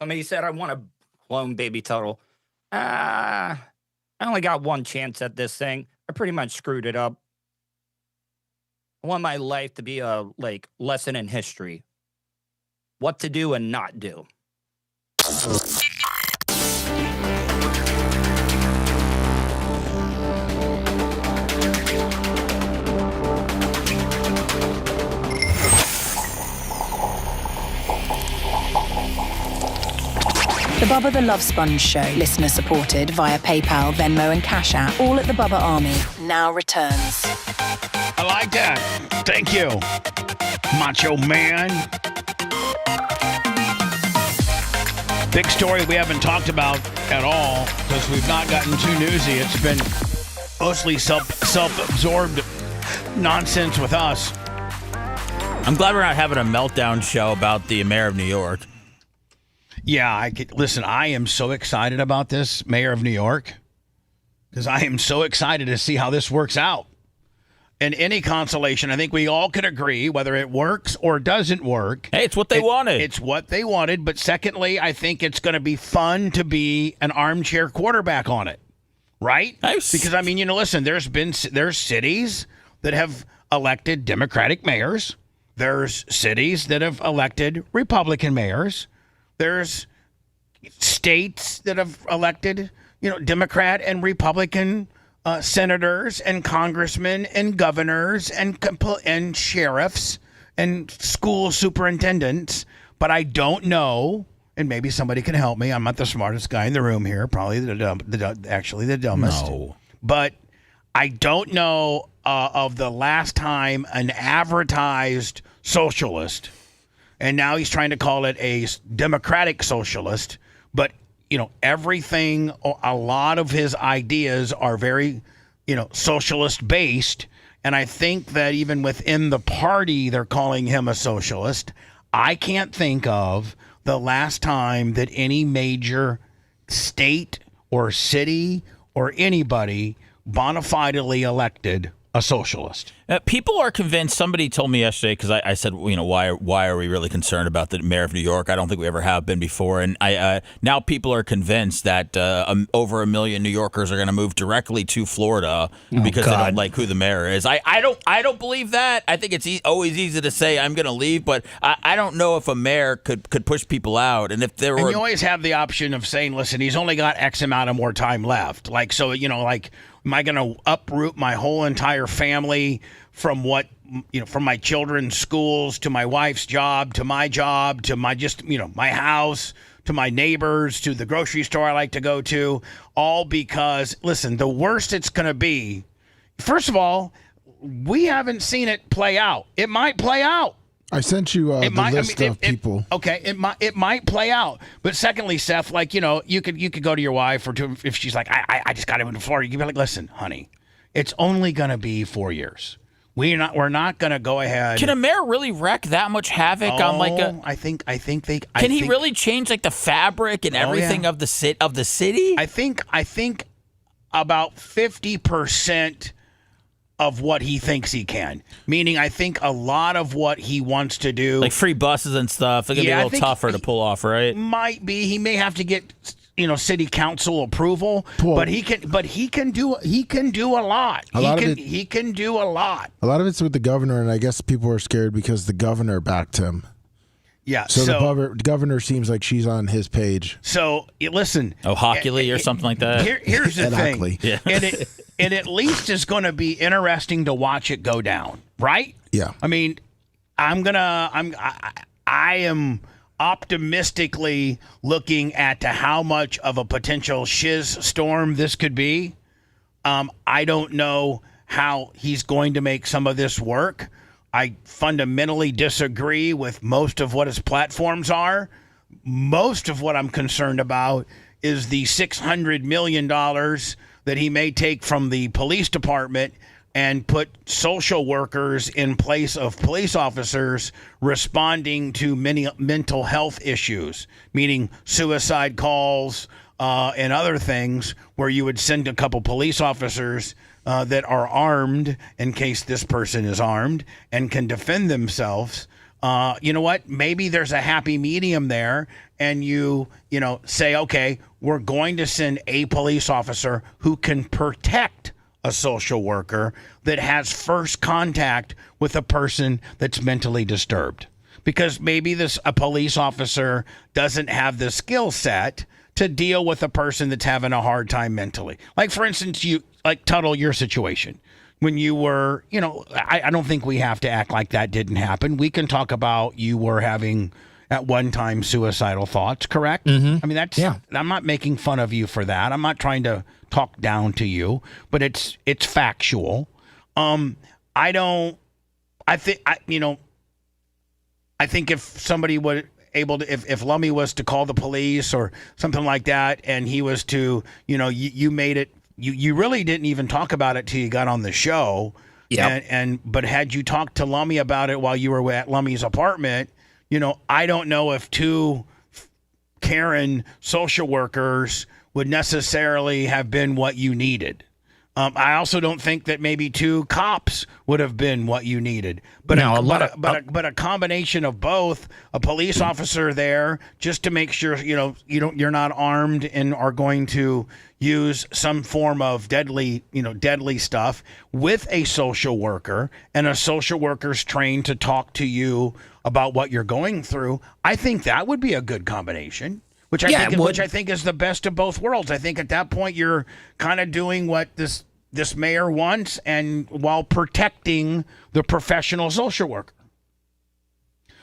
Speaker 8: Somebody said, I want to clone Baby Tuttle. I only got one chance at this thing. I pretty much screwed it up. I want my life to be a lesson in history. What to do and not do.
Speaker 17: The Bubba the Love Sponge Show, listener supported via PayPal, Venmo, and Cash App, all at the Bubba Army, now returns.
Speaker 3: I like that. Thank you, Macho Man. Big story we haven't talked about at all because we've not gotten too newsy. It's been mostly self-absorbed nonsense with us.
Speaker 6: I'm glad we're not having a meltdown show about the mayor of New York.
Speaker 3: Yeah, listen, I am so excited about this mayor of New York because I am so excited to see how this works out. And any consolation, I think we all could agree, whether it works or doesn't work.
Speaker 6: Hey, it's what they wanted.
Speaker 3: It's what they wanted. But secondly, I think it's going to be fun to be an armchair quarterback on it. Right? Because, I mean, listen, there's cities that have elected Democratic mayors. There's cities that have elected Republican mayors. There's states that have elected, Democrat and Republican senators and congressmen and governors and sheriffs and school superintendents. But I don't know, and maybe somebody can help me. I'm not the smartest guy in the room here, probably actually the dumbest.
Speaker 6: No.
Speaker 3: But I don't know of the last time an advertised socialist, and now he's trying to call it a democratic socialist, but everything, a lot of his ideas are very, socialist based. And I think that even within the party, they're calling him a socialist. I can't think of the last time that any major state or city or anybody bona fidely elected a socialist.
Speaker 6: People are convinced. Somebody told me yesterday, because I said, why are we really concerned about the mayor of New York? I don't think we ever have been before. And now people are convinced that over 1 million New Yorkers are going to move directly to Florida because they don't like who the mayor is. I don't believe that. I think it's always easy to say I'm going to leave, but I don't know if a mayor could push people out. And if there were,
Speaker 3: you always have the option of saying, listen, he's only got X amount of more time left. Am I going to uproot my whole entire family from from my children's schools to my wife's job to my my house to my neighbors to the grocery store I like to go to, all because, listen, the worst it's going to be, first of all, we haven't seen it play out. It might play out.
Speaker 4: I sent you the list of people.
Speaker 3: It might play out. But secondly, Seth, you could go to your wife if she's like, I just got to move to Florida. You can be like, listen, honey, it's only going to be 4 years. We're not going to go ahead.
Speaker 6: Can a mayor really wreak that much havoc on
Speaker 3: I think they
Speaker 6: can. He really change the fabric and everything of the city?
Speaker 3: I think about 50% of what he thinks he can. Meaning, I think a lot of what he wants to do,
Speaker 6: like free buses and stuff, they're gonna be a little tougher to pull off, right?
Speaker 3: Might be. He may have to get city council approval, but he can do a lot. He can do a lot.
Speaker 4: A lot of it's with the governor, and I guess people are scared because the governor backed him.
Speaker 3: Yeah.
Speaker 4: So the governor seems like she's on his page.
Speaker 3: So listen.
Speaker 6: Hockley or something like that.
Speaker 3: Here's the thing.
Speaker 6: Yeah.
Speaker 3: It at least is going to be interesting to watch it go down, right?
Speaker 4: Yeah.
Speaker 3: I mean, I am optimistically looking at how much of a potential shiz storm this could be. I don't know how he's going to make some of this work. I fundamentally disagree with most of what his platforms are. Most of what I'm concerned about is the $600 million that he may take from the police department and put social workers in place of police officers responding to many mental health issues, meaning suicide calls and other things, where you would send a couple police officers that are armed in case this person is armed and can defend themselves. You know what? Maybe there's a happy medium there, and you say, okay, we're going to send a police officer who can protect a social worker that has first contact with a person that's mentally disturbed. Because maybe a police officer doesn't have the skill set to deal with a person that's having a hard time mentally. Like, for instance, Tuttle, your situation. When you were, I don't think we have to act like that didn't happen. We can talk about you were having at one time suicidal thoughts, correct?
Speaker 8: Mm-hmm.
Speaker 3: I mean, I'm not making fun of you for that. I'm not trying to talk down to you, but it's factual. I think if somebody would if Lummy was to call the police or something like that, and he was to, you made it, you really didn't even talk about it till you got on the show. Yeah. But had you talked to Lummy about it while you were at Lummy's apartment, I don't know if two Karen social workers would necessarily have been what you needed. I also don't think that maybe two cops would have been what you needed. But a combination of both, a police officer there just to make sure you're not armed and are going to use some form of deadly stuff, with a social worker, and a social worker's trained to talk to you about what you're going through. I think that would be a good combination. Which I think is the best of both worlds. I think at that point you're kind of doing what this mayor wants, and while protecting the professional social worker.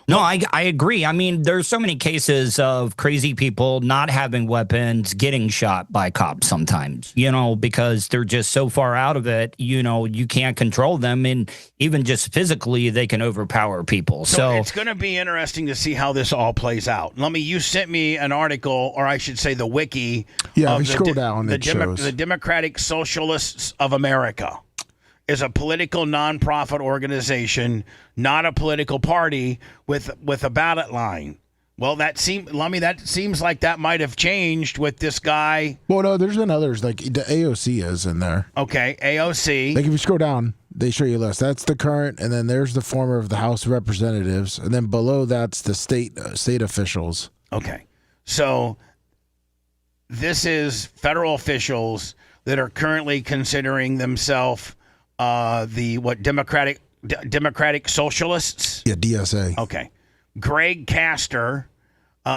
Speaker 8: No, I agree. I mean, there's so many cases of crazy people not having weapons getting shot by cops sometimes, because they're just so far out of it, you can't control them. And even just physically, they can overpower people. So
Speaker 3: it's going to be interesting to see how this all plays out. You sent me an article, or I should say the wiki.
Speaker 4: Yeah,
Speaker 3: of
Speaker 4: if you scroll down, it shows.
Speaker 3: The Democratic Socialists of America is a political nonprofit organization, not a political party with a ballot line. Well, that seems like that might have changed with this guy.
Speaker 4: Well, no, there's been others, like the AOC is in there.
Speaker 3: Okay, AOC.
Speaker 4: Like if you scroll down, they show you a list. That's the current, and then there's the former of the House of Representatives, and then below that's the state officials.
Speaker 3: Okay, so this is federal officials that are currently considering themselves Democratic Socialists?
Speaker 4: Yeah, DSA.
Speaker 3: Okay. Greg Castor,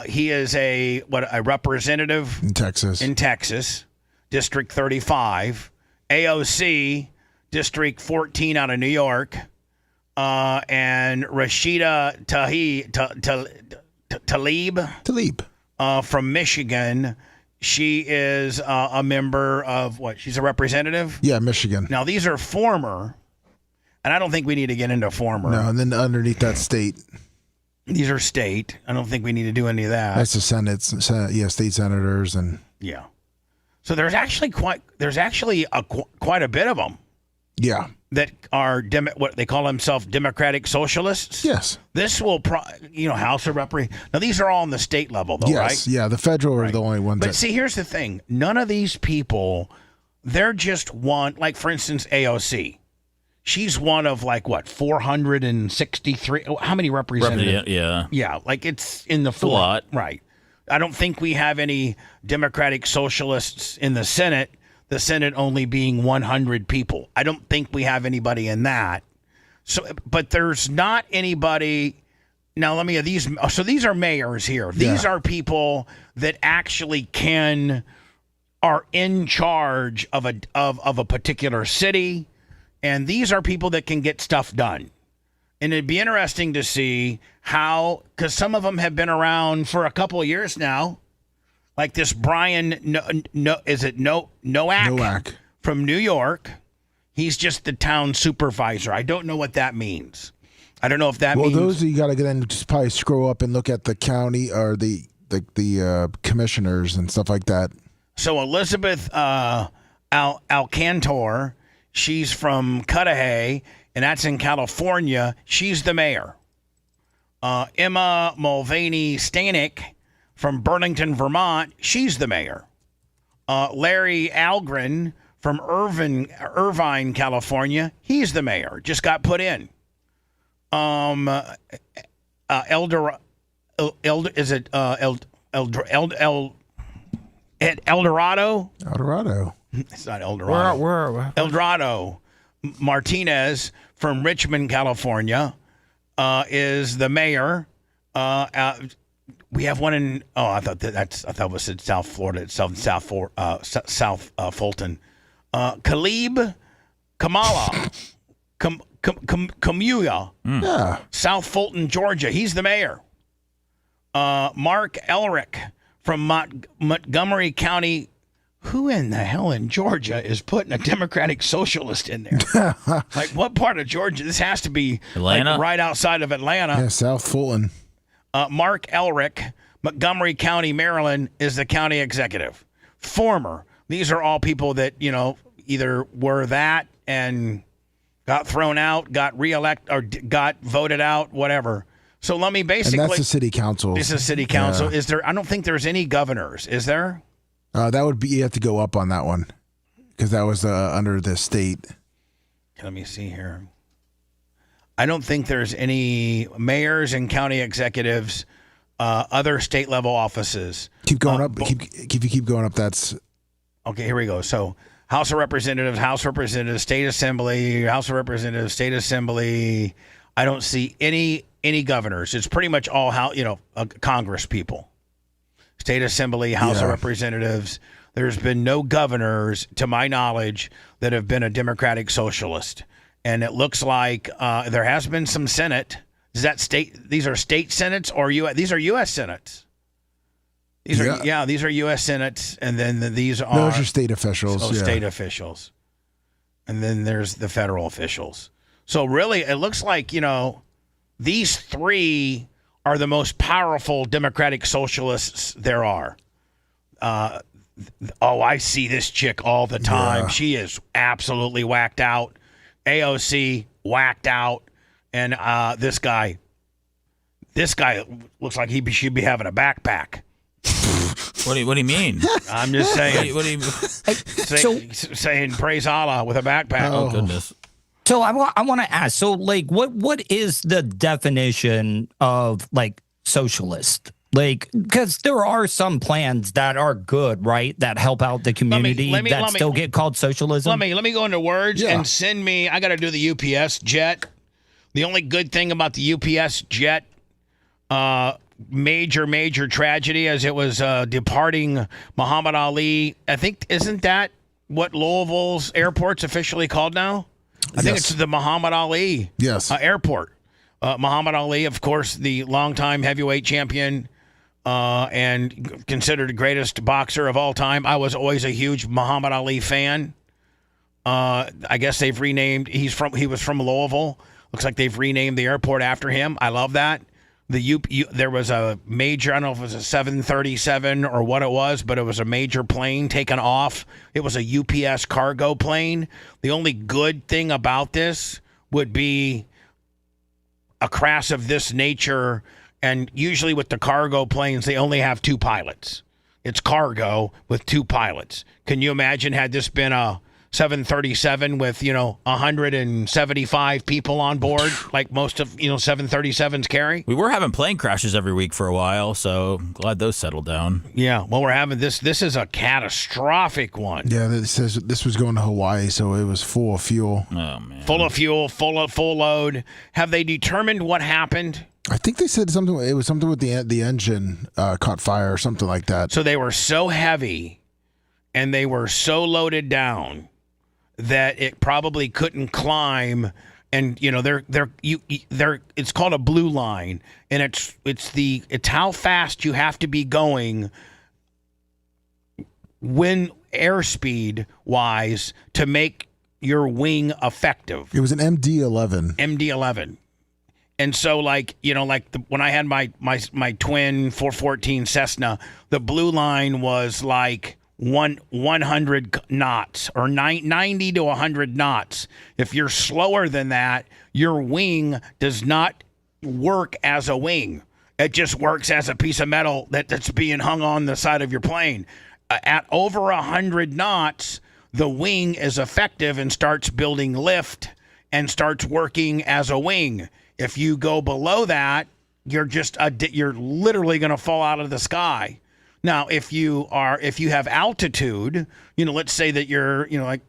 Speaker 3: he is a representative
Speaker 4: in Texas,
Speaker 3: District 35. AOC, District 14 out of New York. And Rashida Tlaib from Michigan. She is a member of what? She's a representative?
Speaker 4: Yeah, Michigan.
Speaker 3: Now, these are former, and I don't think we need to get into former.
Speaker 4: No, and then underneath that state. These
Speaker 3: are state. I don't think we need to do any of that.
Speaker 4: That's the Senate, state senators and.
Speaker 3: Yeah. So there's actually quite a bit of them.
Speaker 4: Yeah.
Speaker 3: That are what they call themselves Democratic Socialists.
Speaker 4: Yes.
Speaker 3: This will, House of Representatives. Now these are all on the state level, though, right?
Speaker 4: Yes. Yeah. The federal are the only ones.
Speaker 3: But see, here's the thing: none of these people, they're just one. Like for instance, AOC. She's one of 463. How many representatives?
Speaker 6: Yeah.
Speaker 3: Yeah. Like it's in the floor.
Speaker 6: A lot.
Speaker 3: Right. I don't think we have any Democratic Socialists in the Senate. The Senate only being 100 people. I don't think we have anybody in that. So, but there's not anybody. Now, these are mayors here. These are people that actually are in charge of a particular city, and these are people that can get stuff done. And it'd be interesting to see how, because some of them have been around for a couple of years now. Like this Brian, Nowak from New York. He's just the town supervisor. I don't know what that means. I don't know if that means.
Speaker 4: Well, those you got to get in. Just probably scroll up and look at the county or the commissioners and stuff like that.
Speaker 3: So Elizabeth Alcantor, she's from Cudahy, and that's in California. She's the mayor. Emma Mulvaney Stanek from Burlington, Vermont, she's the mayor. Larry Algren from Irvine, California, he's the mayor. Just got put in. Eldorado?
Speaker 4: Eldorado.
Speaker 3: It's not Eldorado.
Speaker 6: Where?
Speaker 3: Eldorado Martinez from Richmond, California, is the mayor. We have one in. Oh, I thought it was in South Florida. It's South Fulton. Khalib Kamala Kamuya.
Speaker 4: Yeah.
Speaker 3: South Fulton, Georgia. He's the mayor. Mark Elric from Montgomery County. Who in the hell in Georgia is putting a Democratic Socialist in there? Like, what part of Georgia? This has to be
Speaker 6: Atlanta,
Speaker 3: right outside of Atlanta.
Speaker 4: Yeah, South Fulton.
Speaker 3: Mark Elric, Montgomery County, Maryland, is the county executive. Former. These are all people that, either were that and got thrown out, got reelected, or got voted out, whatever. So let me basically.
Speaker 4: And that's the city council.
Speaker 3: This is city council.
Speaker 4: Yeah.
Speaker 3: Is there? I don't think there's any governors. Is there?
Speaker 4: That would be. You have to go up on that one because that was under the state.
Speaker 3: Let me see here. I don't think there's any mayors and county executives, other state level offices.
Speaker 4: Keep going up. Keep going up. That's
Speaker 3: okay. Here we go. So House of Representatives, State Assembly, House of Representatives, State Assembly. I don't see any governors. It's pretty much all Congress people. State Assembly, House of Representatives. There's been no governors, to my knowledge, that have been a Democratic Socialist. And it looks like there has been some Senate Is that state? These are state senates or these are U.S. senates. These are these are U.S. senates, and then these are
Speaker 4: those are state officials.
Speaker 3: State officials, and then there's the federal officials. So really, it looks like these three are the most powerful Democratic socialists there are. I see this chick all the time.
Speaker 4: Yeah.
Speaker 3: She is absolutely whacked out. AOC whacked out, and this guy looks like he should be having a backpack.
Speaker 6: What do you mean?
Speaker 3: I'm just saying.
Speaker 6: What do you
Speaker 3: saying praise Allah with a backpack.
Speaker 6: Oh goodness.
Speaker 8: So I want to ask. So what is the definition of socialist? Because there are some plans that are good, right? That help out the community still get called socialism.
Speaker 3: Let me go into words and send me. I got to do the UPS jet. The only good thing about the UPS jet, major tragedy, as it was departing Muhammad Ali. I think isn't that what Louisville's airport's officially called now? I think it's the Muhammad Ali airport. Muhammad Ali, of course, the longtime heavyweight champion and considered the greatest boxer of all time. I was always a huge Muhammad Ali fan. I guess they've renamed. He was from Louisville. Looks like they've renamed the airport after him. I love that. There was a major, I don't know if it was a 737 or what it was, but it was a major plane taken off. It was a UPS cargo plane. The only good thing about this would be a crash of this nature, and usually with the cargo planes, they only have 2 pilots. It's cargo with 2 pilots. Can you imagine had this been a 737 with 175 people on board, like most of 737s carry?
Speaker 6: We were having plane crashes every week for a while, so glad those settled down.
Speaker 3: Yeah, well, we're having this. This is a catastrophic one.
Speaker 4: Yeah, it says this was going to Hawaii, so it was full of fuel.
Speaker 6: Oh man,
Speaker 3: full of fuel, full load. Have they determined what happened?
Speaker 4: I think they said something. It was something with the engine caught fire or something like that.
Speaker 3: So they were so heavy, and they were so loaded down that it probably couldn't climb, and it's called a blue line, and it's how fast you have to be going when airspeed wise to make your wing effective.
Speaker 4: It was an MD-11.
Speaker 3: MD-11. And so when I had my twin 414 Cessna, the blue line was like 100 knots or 90 to 100 knots. If you're slower than that, your wing does not work as a wing. It just works as a piece of metal that's being hung on the side of your plane. At over 100 knots, the wing is effective and starts building lift and starts working as a wing. If you go below that, you're literally going to fall out of the sky. Now, if you have altitude, let's say that you're, like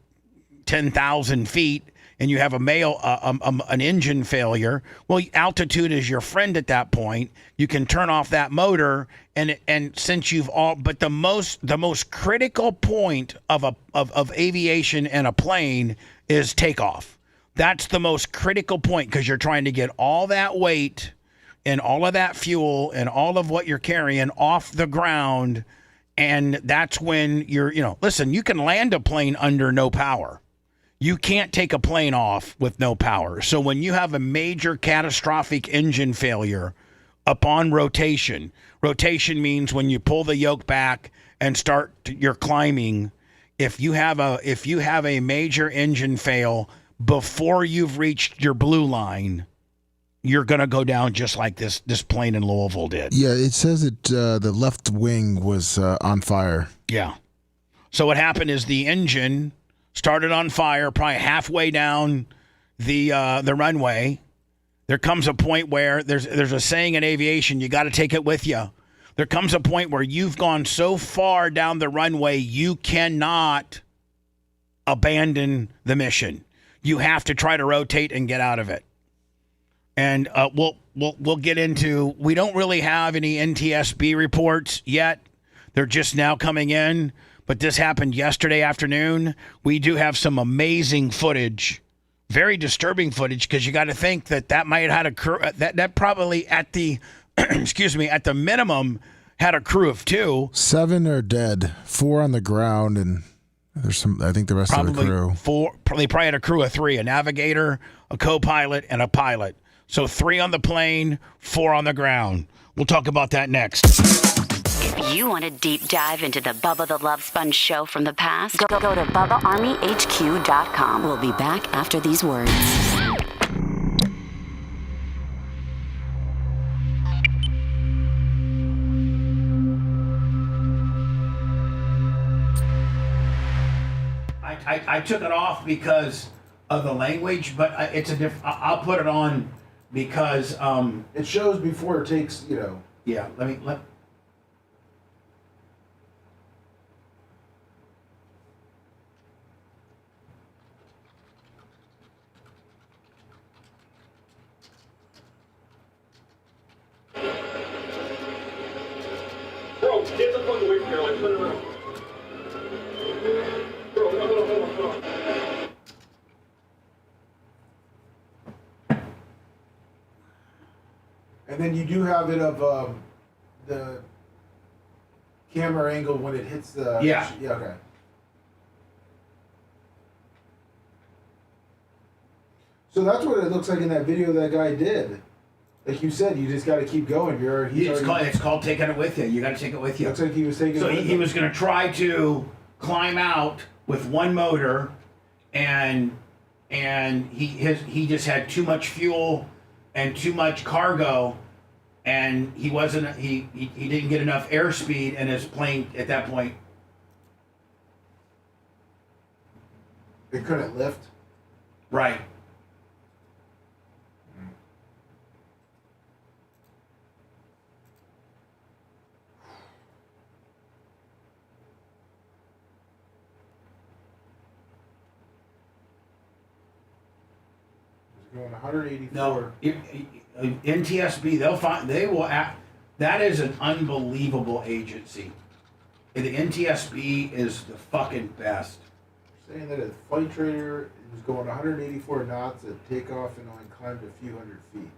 Speaker 3: 10,000 feet and you have an engine failure. Well, altitude is your friend at that point. You can turn off that motor, but the most critical point of aviation and a plane is takeoff. That's the most critical point because you're trying to get all that weight and all of that fuel and all of what you're carrying off the ground. And that's when listen, you can land a plane under no power. You can't take a plane off with no power. So when you have a major catastrophic engine failure upon rotation means when you pull the yoke back and start your climbing, if you have a major engine fail before you've reached your blue line, you're going to go down just like this plane in Louisville did.
Speaker 4: Yeah, it says the left wing was on fire.
Speaker 3: Yeah. So what happened is the engine started on fire probably halfway down the runway. There comes a point where there's a saying in aviation, you got to take it with you. There comes a point where you've gone so far down the runway, you cannot abandon the mission. You have to try to rotate and get out of it. And we'll get into. We don't really have any NTSB reports yet. They're just now coming in. But this happened yesterday afternoon. We do have some amazing footage, very disturbing footage because you got to think that might have had a crew that probably at the excuse me, at the minimum had a crew of 2.
Speaker 4: 7 are dead, 4 on the ground, and there's some. I think the rest of the crew.
Speaker 3: 4. They probably had a crew of 3: a navigator, a co-pilot, and a pilot. So 3 on the plane, 4 on the ground. We'll talk about that next.
Speaker 10: If you want a deep dive into the Bubba the Love Sponge show from the past, go to BubbaArmyHQ.com. We'll be back after these words.
Speaker 3: I took it off because of the language, but it's a different. I'll put it on because
Speaker 4: it shows before it takes.
Speaker 3: Yeah. Let.
Speaker 9: Bro, get the fuck away from here. Like, turn around. Bro, hold on.
Speaker 4: And then you do have it of the camera angle when it hits the.
Speaker 3: Yeah.
Speaker 4: Yeah. Okay. So that's what it looks like in that video that guy did. Like you said, you just got to keep going.
Speaker 3: It's called taking it with you. You got to take it with you.
Speaker 4: Looks like he was taking.
Speaker 3: So
Speaker 4: it with
Speaker 3: he
Speaker 4: him.
Speaker 3: was going to try to climb out with one motor, and he just had too much fuel and too much cargo, and he didn't get enough airspeed, and his plane at that point.
Speaker 4: It couldn't lift.
Speaker 3: Right.
Speaker 4: Going 184.
Speaker 3: No, NTSB. They will act. That is an unbelievable agency. The NTSB is the fucking best.
Speaker 4: Saying that a flight trainer was going 184 knots at takeoff and only climbed a few hundred feet.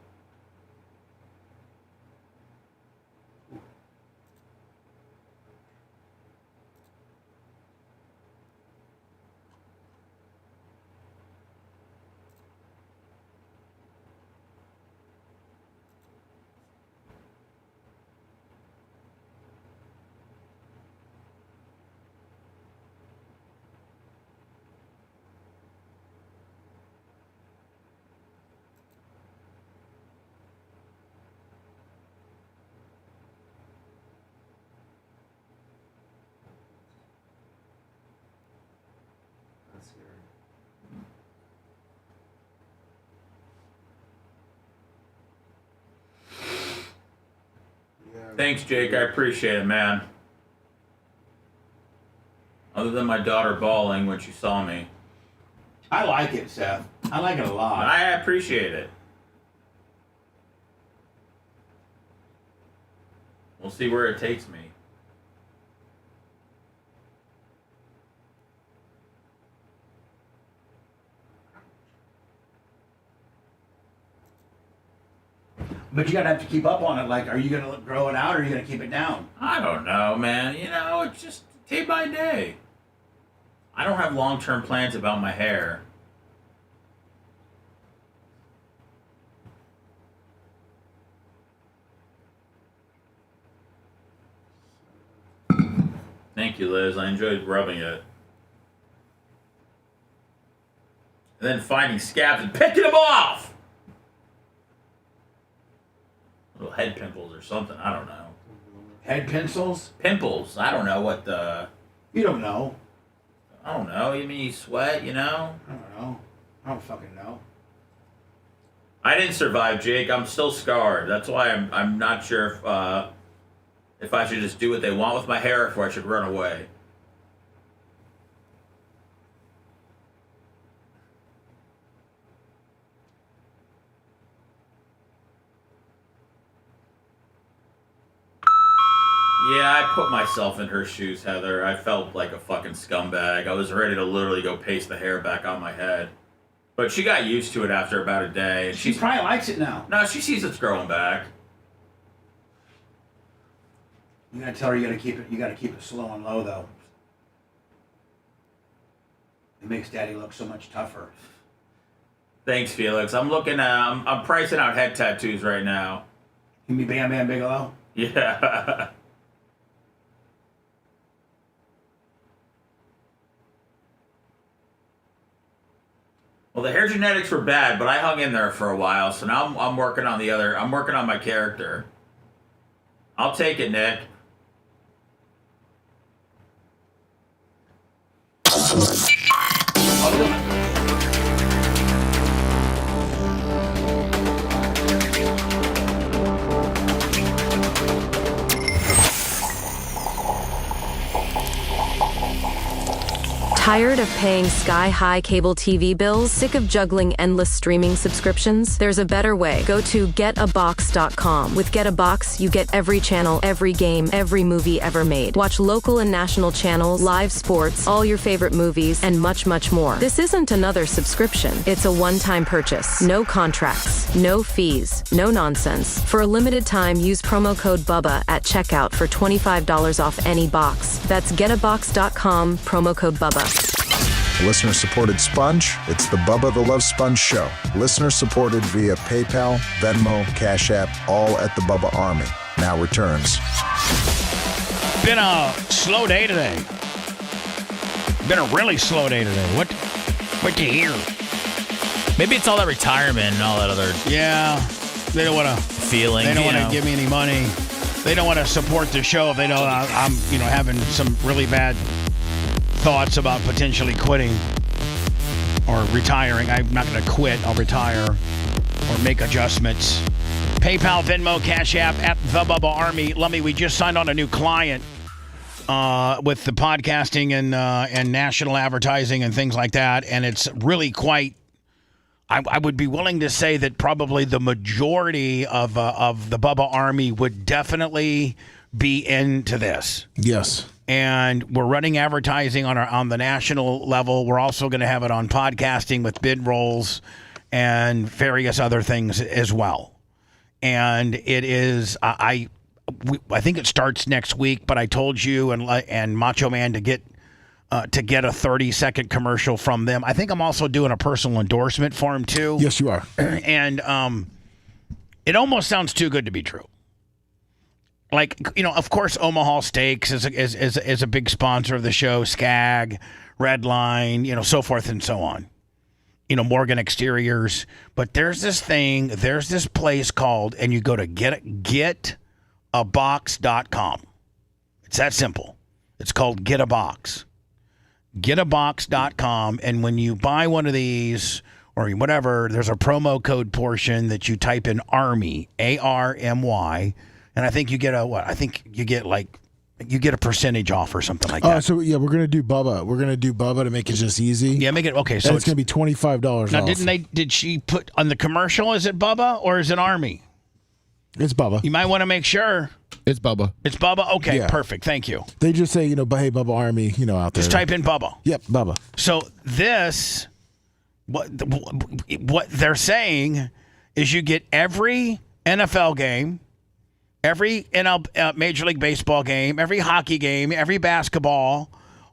Speaker 6: Thanks, Jake. I appreciate it, man. Other than my daughter bawling when she saw me.
Speaker 3: I like it, Seth. I like it a lot.
Speaker 6: I appreciate it. We'll see where it takes me.
Speaker 3: But you gotta have to keep up on it. Like, are you gonna grow it out, or are you gonna keep it down?
Speaker 6: I don't know, man. It's just day by day. I don't have long-term plans about my hair. Thank you, Liz. I enjoyed rubbing it. And then finding scabs and picking them off! Little head pimples or something. I don't know.
Speaker 3: Head pencils?
Speaker 6: Pimples. I don't know what the...
Speaker 3: You don't know.
Speaker 6: I don't know. You mean you sweat,
Speaker 3: I don't know. I don't fucking know.
Speaker 6: I didn't survive, Jake. I'm still scarred. That's why I'm not sure if I should just do what they want with my hair or if I should run away. Yeah, I put myself in her shoes, Heather. I felt like a fucking scumbag. I was ready to literally go paste the hair back on my head. But she got used to it after about a day. And
Speaker 15: She probably likes it now.
Speaker 6: No, she sees it's growing back.
Speaker 15: You gotta tell her you gotta keep it slow and low though. It makes Daddy look so much tougher.
Speaker 6: Thanks, Felix. I'm pricing out head tattoos right now.
Speaker 15: You mean Bam Bam Bigelow?
Speaker 6: Yeah. Well, the hair genetics were bad, but I hung in there for a while. So now I'm working on I'm working on my character. I'll take it, Nick.
Speaker 16: Tired of paying sky-high cable TV bills? Sick of juggling endless streaming subscriptions? There's a better way. Go to getabox.com. With Get a Box, you get every channel, every game, every movie ever made. Watch local and national channels, live sports, all your favorite movies, and much, much more. This isn't another subscription. It's a one-time purchase. No contracts, no fees, no nonsense. For a limited time, use promo code BUBBA at checkout for $25 off any box. That's getabox.com, promo code BUBBA.
Speaker 5: Listener-supported Sponge, it's the Bubba the Love Sponge Show. Listener-supported via PayPal, Venmo, Cash App, all at the Bubba Army. Now returns.
Speaker 3: Been a slow day today. Been a really slow day today. What you hear?
Speaker 6: Maybe it's all that retirement and all that other.
Speaker 3: Yeah, they don't want to
Speaker 6: feeling.
Speaker 3: They don't want to give me any money. They don't want to support the show if they know I'm having some really bad thoughts about potentially quitting or retiring. I'm not going to quit. I'll retire or make adjustments. PayPal, Venmo, Cash App at the Bubba Army. Lummy, we just signed on a new client with the podcasting and national advertising and things like that, and it's really quite. I would be willing to say that probably the majority of the Bubba Army would definitely be into this.
Speaker 4: Yes.
Speaker 3: And we're running advertising on the national level. We're also going to have it on podcasting with bid rolls and various other things as well. And it is I think it starts next week. But I told you and Macho Man to get a 30-second commercial from them. I think I'm also doing a personal endorsement for him too.
Speaker 4: Yes, you are.
Speaker 3: And it almost sounds too good to be true. Like, of course, Omaha Steaks is a big sponsor of the show, Skag, Redline, so forth and so on. Morgan Exteriors. But there's this place called, and you go to getabox.com. It's that simple. It's called Get a Box. Getabox.com, and when you buy one of these or whatever, there's a promo code portion that you type in ARMY, ARMY. And I think you get you get a percentage off or something like that.
Speaker 4: So yeah, we're gonna do Bubba. We're gonna do Bubba to make it just easy.
Speaker 3: Yeah, make it okay. So
Speaker 4: and it's gonna be $25
Speaker 3: now,
Speaker 4: off.
Speaker 3: Did she put on the commercial? Is it Bubba or is it Army?
Speaker 4: It's Bubba.
Speaker 3: You might want to make sure.
Speaker 4: It's Bubba.
Speaker 3: It's Bubba. Okay,
Speaker 4: Yeah.
Speaker 3: Perfect. Thank you.
Speaker 4: They just say hey Bubba Army, out there.
Speaker 3: Just type in Bubba.
Speaker 4: Yep, Bubba.
Speaker 3: So this, what they're saying is you get every NFL game. Every Major League Baseball game, every hockey game, every basketball,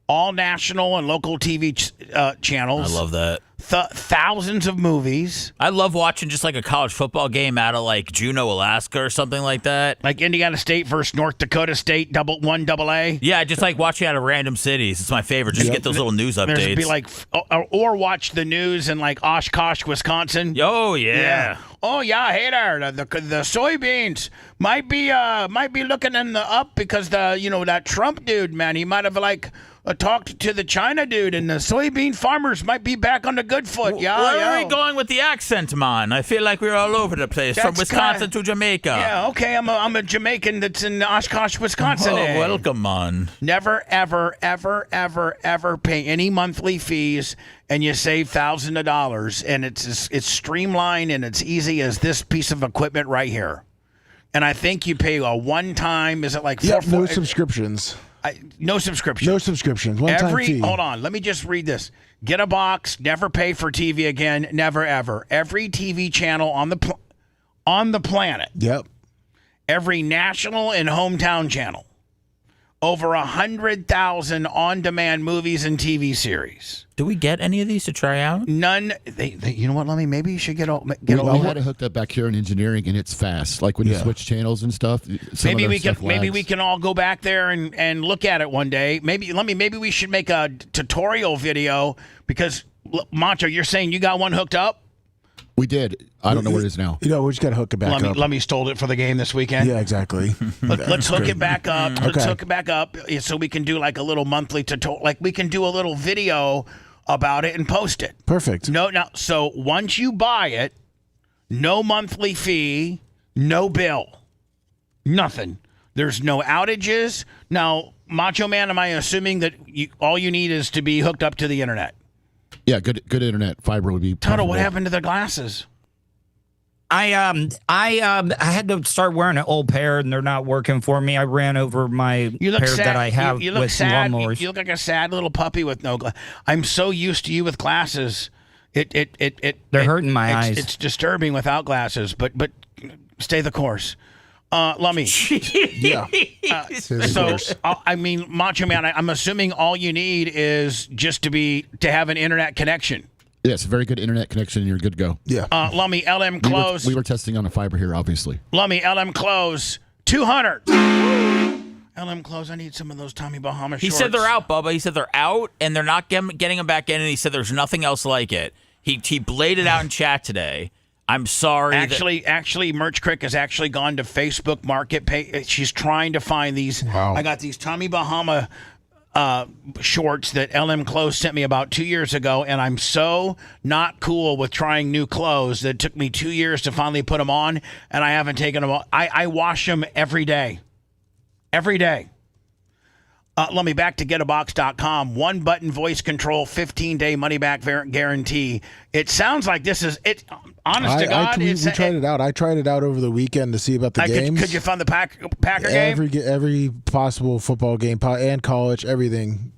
Speaker 3: all national and local TV channels.
Speaker 6: I love that.
Speaker 3: Thousands of movies.
Speaker 6: I love watching just like a college football game out of like Juneau, Alaska or something like that.
Speaker 3: Like Indiana State versus North Dakota State, AA.
Speaker 6: Yeah, I just like watching out of random cities. It's my favorite. Just get those little news updates.
Speaker 3: There's be like, or watch the news in like Oshkosh, Wisconsin.
Speaker 6: Oh yeah.
Speaker 3: Oh yeah, hey there. The soybeans might be looking in the up because that Trump dude, man, he might have talked to the China dude, and the soybean farmers might be back on the good foot.
Speaker 6: Where are we going with the accent, man? I feel like we're all over the place, from Wisconsin to Jamaica.
Speaker 3: Yeah, okay, I'm a Jamaican that's in Oshkosh, Wisconsin.
Speaker 6: Welcome, man.
Speaker 3: Never, ever, ever, ever, ever pay any monthly fees, and you save thousands of dollars, and it's streamlined and it's easy as this piece of equipment right here. And I think you pay a one-time, is it like
Speaker 4: no subscriptions.
Speaker 3: No subscription.
Speaker 4: No subscriptions. One-time fee.
Speaker 3: Hold on. Let me just read this. Get a box. Never pay for TV again. Never ever. Every TV channel on the planet.
Speaker 4: Yep.
Speaker 3: Every national and hometown channel. Over 100,000 on-demand movies and TV series.
Speaker 6: Do we get any of these to try out?
Speaker 3: None. You know what, Lemmy? Maybe you should get all.
Speaker 1: We had it hooked up back here in engineering, and it's fast. Like when you switch channels and stuff.
Speaker 3: Maybe we can all go back there and look at it one day. Maybe we should make a tutorial video because Macho, you're saying you got one hooked up.
Speaker 1: We did. I don't know where it is now.
Speaker 4: We just got to hook it back up.
Speaker 3: Lemmy stole it for the game this weekend.
Speaker 4: Yeah, exactly.
Speaker 3: Let's hook it back up. Let's hook it back up so we can do like a little monthly tutorial. Like we can do a little video about it and post it.
Speaker 4: Perfect.
Speaker 3: So once you buy it, no monthly fee, no bill, nothing. There's no outages. Now, Macho Man, am I assuming that all you need is to be hooked up to the internet?
Speaker 1: Yeah, good internet. Fiber would be
Speaker 3: Toto,
Speaker 1: preferable.
Speaker 3: what happened to the glasses?
Speaker 8: I had to start wearing an old pair, and they're not working for me. I ran over my pair that I have
Speaker 3: you look
Speaker 8: with
Speaker 3: sad.
Speaker 8: lawnmowers.
Speaker 3: You look like a sad little puppy with no glasses. I'm so used to you with glasses.
Speaker 8: They're hurting my eyes.
Speaker 3: It's disturbing without glasses, but stay the course. Lummy.
Speaker 4: Yeah.
Speaker 3: I mean, Macho Man, I'm assuming all you need is just to have an internet connection.
Speaker 1: Yes, very good internet connection, and you're good to go.
Speaker 4: Yeah.
Speaker 3: Lummy, LM Close.
Speaker 1: We were testing on a fiber here, obviously.
Speaker 3: Lummy, LM Close, 200. LM Close, I need some of those Tommy Bahama shorts.
Speaker 6: He said they're out, Bubba. He said they're out, and they're not getting them back in, and he said there's nothing else like it. He bladed out in chat today. I'm sorry.
Speaker 3: Actually, Merch Crick has actually gone to Facebook Market. She's trying to find these.
Speaker 4: Wow.
Speaker 3: I got these Tommy Bahama shorts that LM Clothes sent me about 2 years ago, and I'm so not cool with trying new clothes that it took me 2 years to finally put them on, and I haven't taken them on. I wash them every day. Every day. Let me back to getabox.com. One button voice control, 15-day money back guarantee. It sounds like this is it. Honest to God,
Speaker 4: we tried it out. I tried it out over the weekend to see about the games.
Speaker 3: Could you find the Packer game?
Speaker 4: Every possible football game and college, everything.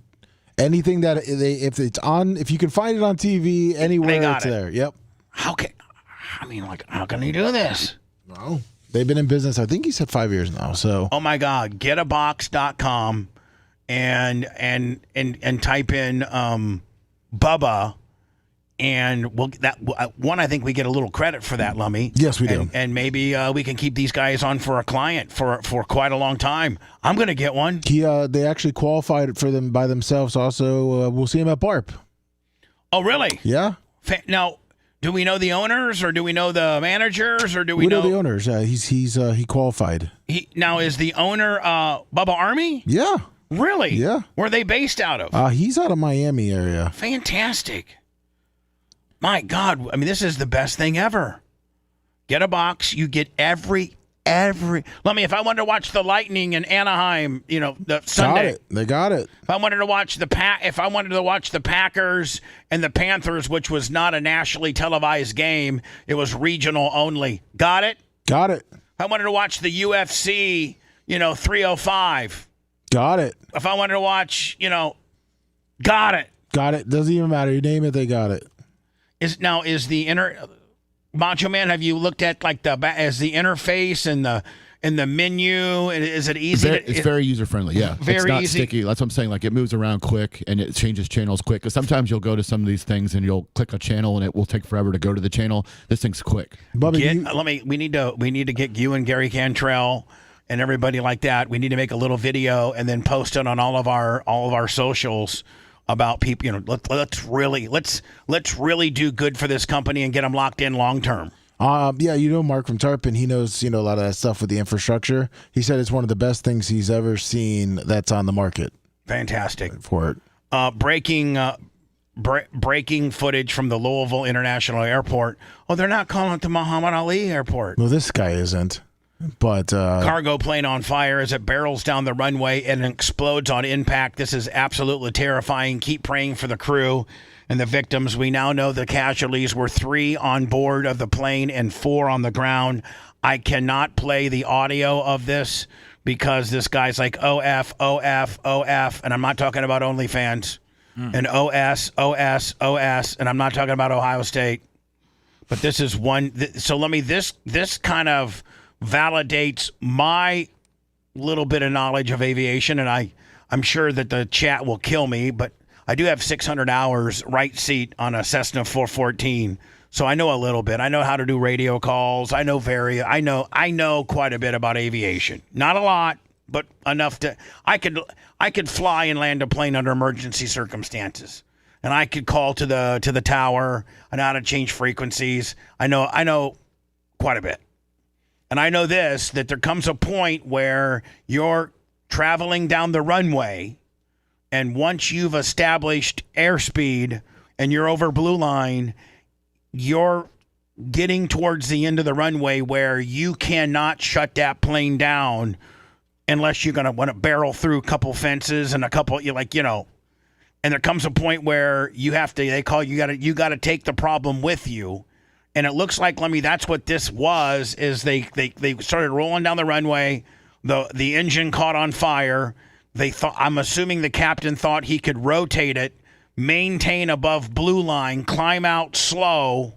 Speaker 4: Anything that if it's on, if you can find it on TV anywhere, it's there. Yep.
Speaker 3: How can you do this?
Speaker 4: Well, they've been in business. I think he said 5 years now. So.
Speaker 3: Oh my God, getabox.com. And type in Bubba, and I think we get a little credit for that, Lummy.
Speaker 4: Yes, we do.
Speaker 3: And maybe we can keep these guys on for a client for quite a long time. I'm going to get one.
Speaker 4: They actually qualified for them by themselves. Also, we'll see him at BARP.
Speaker 3: Oh, really?
Speaker 4: Yeah.
Speaker 3: Now, do we know the owners, or do we know the managers, or do we know
Speaker 4: the owners? He qualified.
Speaker 3: Now, is the owner Bubba Army?
Speaker 4: Yeah.
Speaker 3: Really?
Speaker 4: Yeah.
Speaker 3: Where are they based out of?
Speaker 4: He's out of Miami area.
Speaker 3: Fantastic. My God. I mean, this is the best thing ever. Get a box. You get every. Let me, if I wanted to watch the Lightning in Anaheim, the Sunday.
Speaker 4: They got it.
Speaker 3: If I wanted to watch the Packers and the Panthers, which was not a nationally televised game, it was regional only. Got it?
Speaker 4: Got it.
Speaker 3: If I wanted to watch the UFC, 305.
Speaker 4: Got it.
Speaker 3: If I wanted to watch, got it.
Speaker 4: Got it. Doesn't even matter. You name it, they got it.
Speaker 3: Is the Macho Man? Have you looked at like the interface and the menu? Is it easy?
Speaker 1: It's very user friendly. Yeah,
Speaker 3: very
Speaker 1: it's not
Speaker 3: easy.
Speaker 1: sticky. That's what I'm saying. Like it moves around quick and it changes channels quick. Because sometimes you'll go to some of these things and you'll click a channel and it will take forever to go to the channel. This thing's quick.
Speaker 3: We need to get you and Gary Cantrell and everybody like that. We need to make a little video and then post it on all of our socials about people. Let's really do good for this company and get them locked in long term.
Speaker 4: Yeah, Mark from Tarpon, he knows, a lot of that stuff with the infrastructure. He said it's one of the best things he's ever seen that's on the market.
Speaker 3: Fantastic.
Speaker 4: For it.
Speaker 3: Breaking footage from the Louisville International Airport. Oh, they're not calling it the Muhammad Ali Airport.
Speaker 4: No, this guy isn't. But
Speaker 3: cargo plane on fire as it barrels down the runway and explodes on impact. This is absolutely terrifying. Keep praying for the crew and the victims. We now know the casualties were 3 on board of the plane and 4 on the ground. I cannot play the audio of this because this guy's like OF, OF, OF, and I'm not talking about OnlyFans, and OS, OS, OS, and I'm not talking about Ohio State. But this is one. So let me. This kind of validates my little bit of knowledge of aviation, and I'm sure that the chat will kill me, but I do have 600 hours right seat on a Cessna 414, so I know a little bit. I know how to do radio calls. I know quite a bit about aviation. Not a lot, but enough to I could fly and land a plane under emergency circumstances, and I could call to the tower. I know how to change frequencies. I know quite a bit. And I know that there comes a point where you're traveling down the runway, and once you've established airspeed and you're over blue line, you're getting towards the end of the runway where you cannot shut that plane down unless you're going to want to barrel through a couple fences and and there comes a point where you got to take the problem with you. And it looks like, Lemmy, that's what this was, is they started rolling down the runway. The engine caught on fire. I'm assuming the captain thought he could rotate it, maintain above blue line, climb out slow,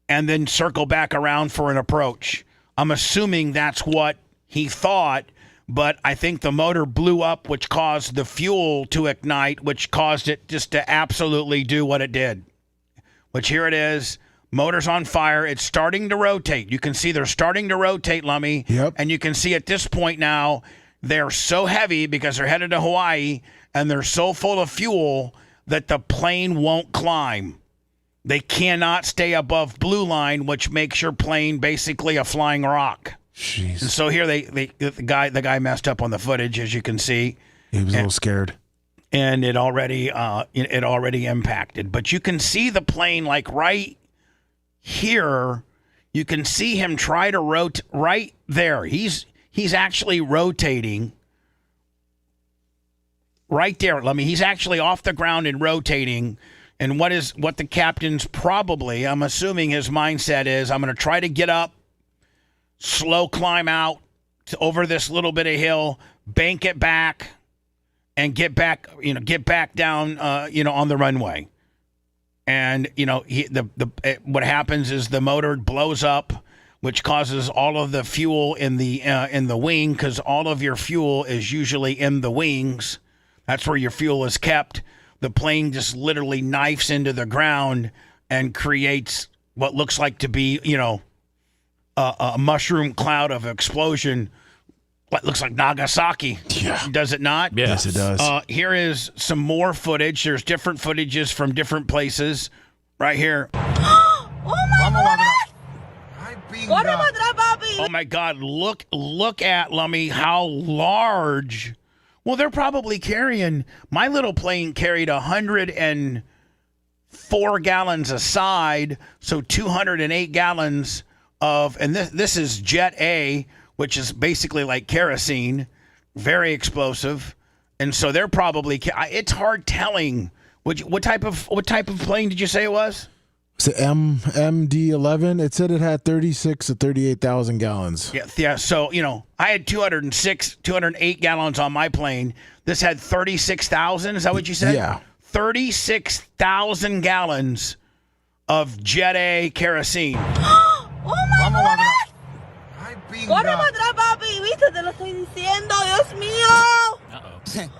Speaker 3: and then circle back around for an approach. I'm assuming that's what he thought, but I think the motor blew up, which caused the fuel to ignite, which caused it just to absolutely do what it did. Which here it is. Motor's on fire. It's starting to rotate. You can see they're starting to rotate, Lummy.
Speaker 4: Yep.
Speaker 3: And you can see at this point now, they're so heavy because they're headed to Hawaii, and they're so full of fuel that the plane won't climb. They cannot stay above blue line, which makes your plane basically a flying rock.
Speaker 4: Jeez.
Speaker 3: And so here the guy messed up on the footage, as you can see.
Speaker 4: He was a little scared.
Speaker 3: And it already impacted. But you can see the plane like right here. You can see him try to rotate right there. He's actually rotating right there. He's actually off the ground and rotating. And what the captain's probably, I'm assuming his mindset is, I'm going to try to get up, slow climb out over this little bit of hill, bank it back, and get back down, on the runway. And what happens is the motor blows up, which causes all of the fuel in the wing, because all of your fuel is usually in the wings. That's where your fuel is kept. The plane just literally knifes into the ground and creates what looks like to be, a mushroom cloud of explosion. What looks like Nagasaki.
Speaker 4: Yeah.
Speaker 3: Does it not?
Speaker 4: Yes, it does.
Speaker 3: Here is some more footage. There's different footages from different places. Right here.
Speaker 7: Oh my
Speaker 3: God. Look at, Lummy, how large. Well, they're probably carrying, my little plane carried 104 gallons a side, so 208 gallons of, and this is Jet A, which is basically like kerosene, very explosive. And so they're probably, it's hard telling. What type of plane did you say it was?
Speaker 4: It's the MD-11. It said it had 36 to 38,000 gallons.
Speaker 3: Yeah. So, I had 208 gallons on my plane. This had 36,000. Is that what you said?
Speaker 4: Yeah.
Speaker 3: 36,000 gallons of Jet A kerosene.
Speaker 7: Oh my God. Corre para atrás, papi. ¿Viste? Te lo estoy diciendo. Dios mío.
Speaker 8: Hi.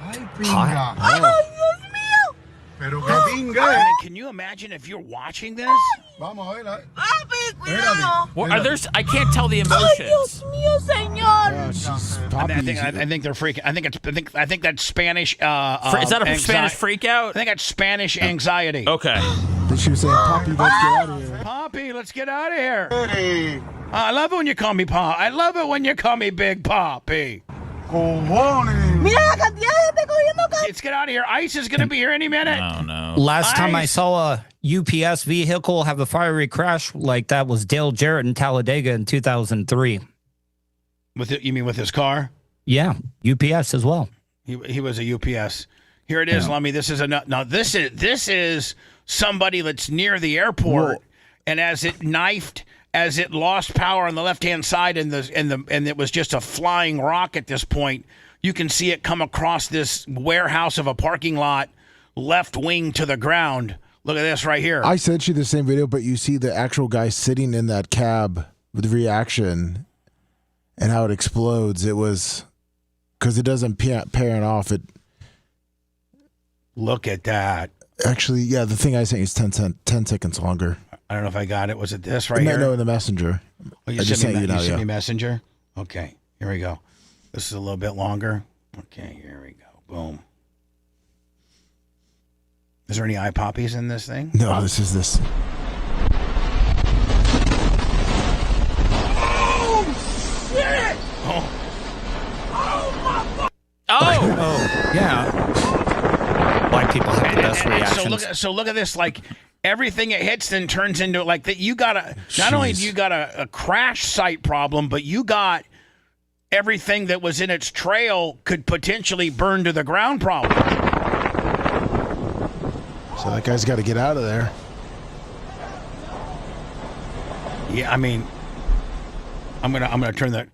Speaker 7: Ay, Dios mío.
Speaker 9: Pero que pinga.
Speaker 3: I mean, can you imagine if you're watching this?
Speaker 9: Vamos a ver.
Speaker 7: Papi, cuidado.
Speaker 6: What are there? I can't tell the
Speaker 7: Ay,
Speaker 6: emotions.
Speaker 7: Dios mío, señor.
Speaker 3: I think they're freaking. I think that's Spanish.
Speaker 6: Is that a Spanish freak out?
Speaker 3: I think that's Spanish anxiety.
Speaker 6: Okay.
Speaker 4: Then she was saying, Poppy, let's get out of here.
Speaker 3: Poppy, let's get out of here. I love it when you call me Pop. I love it when you call me Big Poppy.
Speaker 9: Cojones.
Speaker 7: Mira la cantidad de gente cogiendo
Speaker 3: Let's get out of here. ICE is going to be here any minute.
Speaker 6: Oh, no.
Speaker 8: Last time I
Speaker 3: ICE.
Speaker 8: saw a UPS vehicle have a fiery crash like that was Dale Jarrett in Talladega in 2003.
Speaker 3: You mean with his car?
Speaker 8: Yeah, UPS as well.
Speaker 3: He was a UPS. Here it is, Lummy. This is this is somebody that's near the airport, and as it knifed as it lost power on the left-hand side and it was just a flying rock at this point, you can see it come across this warehouse of a parking lot, left wing to the ground. Look at this right here.
Speaker 4: I sent you the same video, but you see the actual guy sitting in that cab with the reaction and how it explodes. It was because it doesn't parent off. It.
Speaker 3: Look at that.
Speaker 4: Actually, yeah, the thing I sent you is 10 seconds longer.
Speaker 3: I don't know if I got it. Was it this right here?
Speaker 4: No, in the messenger.
Speaker 3: Oh, you
Speaker 4: I just sent you now.
Speaker 3: sent me messenger? Okay, here we go. This is a little bit longer. Okay, here we go. Boom. Is there any eye poppies in this thing?
Speaker 4: No, this is this.
Speaker 7: Oh, shit!
Speaker 3: Oh.
Speaker 8: Oh, yeah. Black people have the best reactions.
Speaker 3: So look at this. Like everything it hits then turns into like that. You got a not only do you got a crash site problem, but you got everything that was in its trail could potentially burn to the ground problem.
Speaker 4: So that guy's got to get out of there.
Speaker 3: Yeah, I mean, I'm gonna turn that.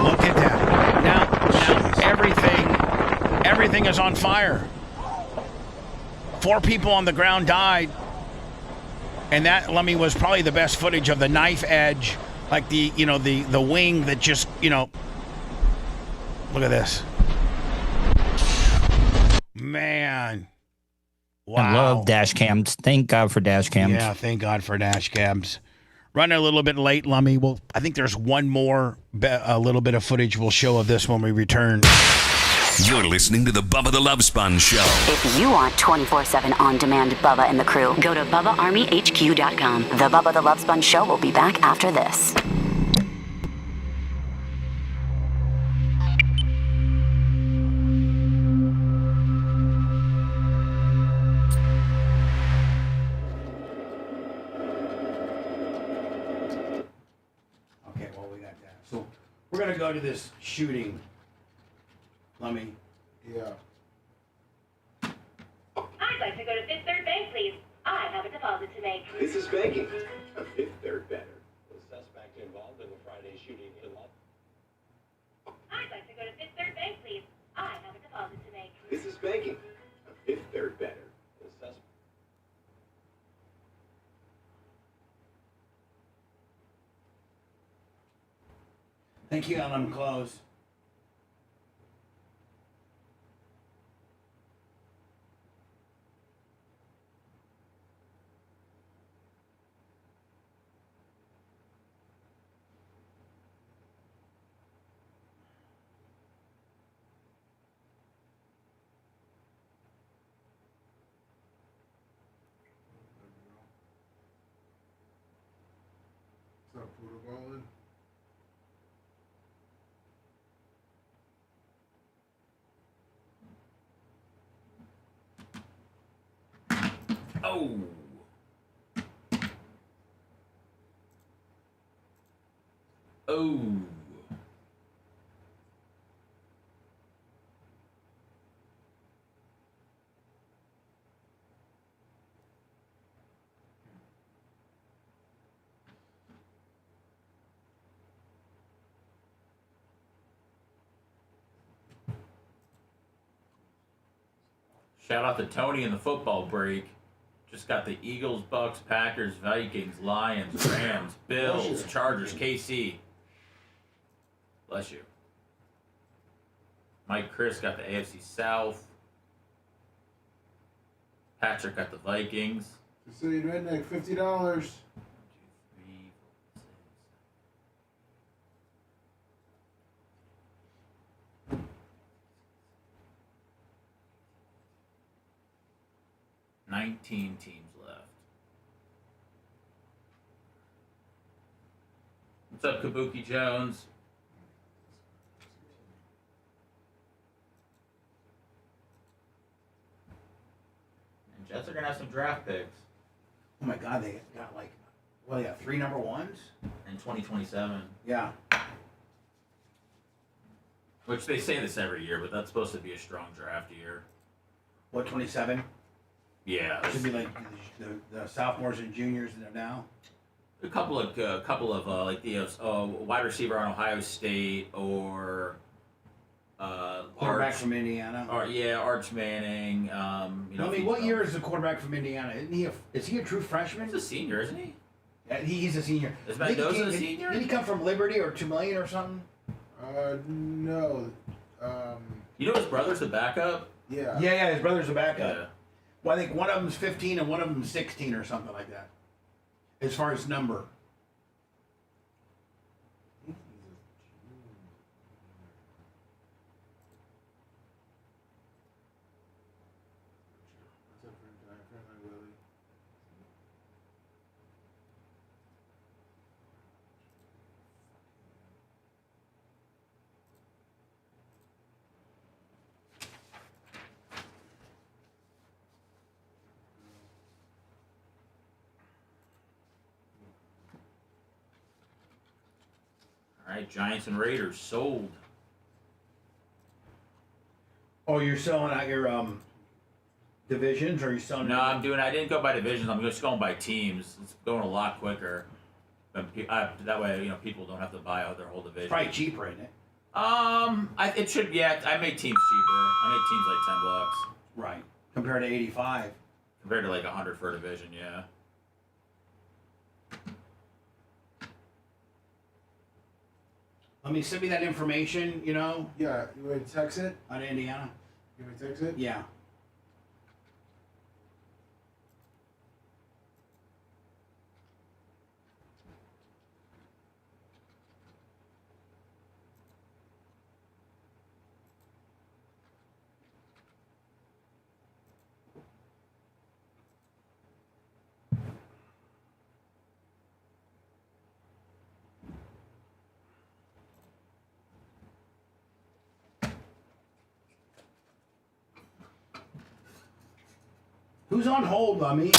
Speaker 3: Look at that. Now everything is on fire. 4 people on the ground died. And that, Lummy, was probably the best footage of the knife edge, like the wing that just, look at this. Man. Wow.
Speaker 8: I love dash cams. Thank God for dash cams.
Speaker 3: Yeah, thank God for dash cams. Running a little bit late, Lummy. Well, I think there's one more, a little bit of footage we'll show of this when we return.
Speaker 11: You're listening to the Bubba the Love Sponge Show.
Speaker 10: If you want 24/7 on-demand Bubba and the crew, go to BubbaArmyHQ.com. The Bubba the Love Sponge Show will be back after this.
Speaker 3: Okay, well, we got that. So we're going to go to this shooting. Lummy.
Speaker 4: Yeah.
Speaker 13: I'd like to go to Fifth Third Bank, please. I have a deposit to make.
Speaker 23: This is banking. A Fifth Third better. The suspect involved in the Friday shooting in London.
Speaker 13: I'd like to go to Fifth Third Bank, please. I have a deposit to make.
Speaker 23: This is banking. A Fifth Third better. The suspect.
Speaker 3: Thank you, Ellen. Close.
Speaker 6: Oh. Oh. Shout out to Tony in the football break. Just got the Eagles, Bucks, Packers, Vikings, Lions, Rams, Bills, Chargers, KC. Bless you. Mike Chris got the AFC South. Patrick got the Vikings.
Speaker 4: City Redneck, $50.
Speaker 6: Teams left. What's up, Kabuki Jones? And Jets are gonna have some draft picks.
Speaker 3: Oh my God, they got they got 3 number 1s
Speaker 6: in 2027.
Speaker 3: Yeah.
Speaker 6: Which they say this every year, but that's supposed to be a strong draft year.
Speaker 15: What, 27?
Speaker 6: Yeah.
Speaker 15: Should be like the sophomores and juniors that are now.
Speaker 6: A couple of like the wide receiver on Ohio State or
Speaker 15: Quarterback from Indiana.
Speaker 6: Arch Manning.
Speaker 15: What year is the quarterback from Indiana? Is he a true freshman?
Speaker 6: He's a senior, isn't he?
Speaker 15: Yeah, he's a senior.
Speaker 6: Is Mendoza a senior?
Speaker 15: Did he come from Liberty or Tulane or something?
Speaker 4: No.
Speaker 6: You know his brother's the backup?
Speaker 4: Yeah.
Speaker 15: Yeah, his brother's a backup.
Speaker 6: Yeah.
Speaker 15: Well, I think one of them's 15 and one of them's 16 or something like that. As far as number.
Speaker 6: All right, Giants and Raiders sold.
Speaker 15: Oh, you're selling out your divisions, or are you selling?
Speaker 6: No, I didn't go by divisions. I'm just going by teams. It's going a lot quicker. That way, people don't have to buy out their whole division.
Speaker 15: Probably cheaper, isn't it?
Speaker 6: It should. Yeah, I made teams cheaper. I made teams like $10.
Speaker 15: Right, compared to 85.
Speaker 6: Compared to like 100 for a division, yeah.
Speaker 15: Send me that information,
Speaker 4: Yeah, you want me to text it?
Speaker 15: on Indiana.
Speaker 4: You want me to text it?
Speaker 15: Yeah. Who's on hold, Lummy?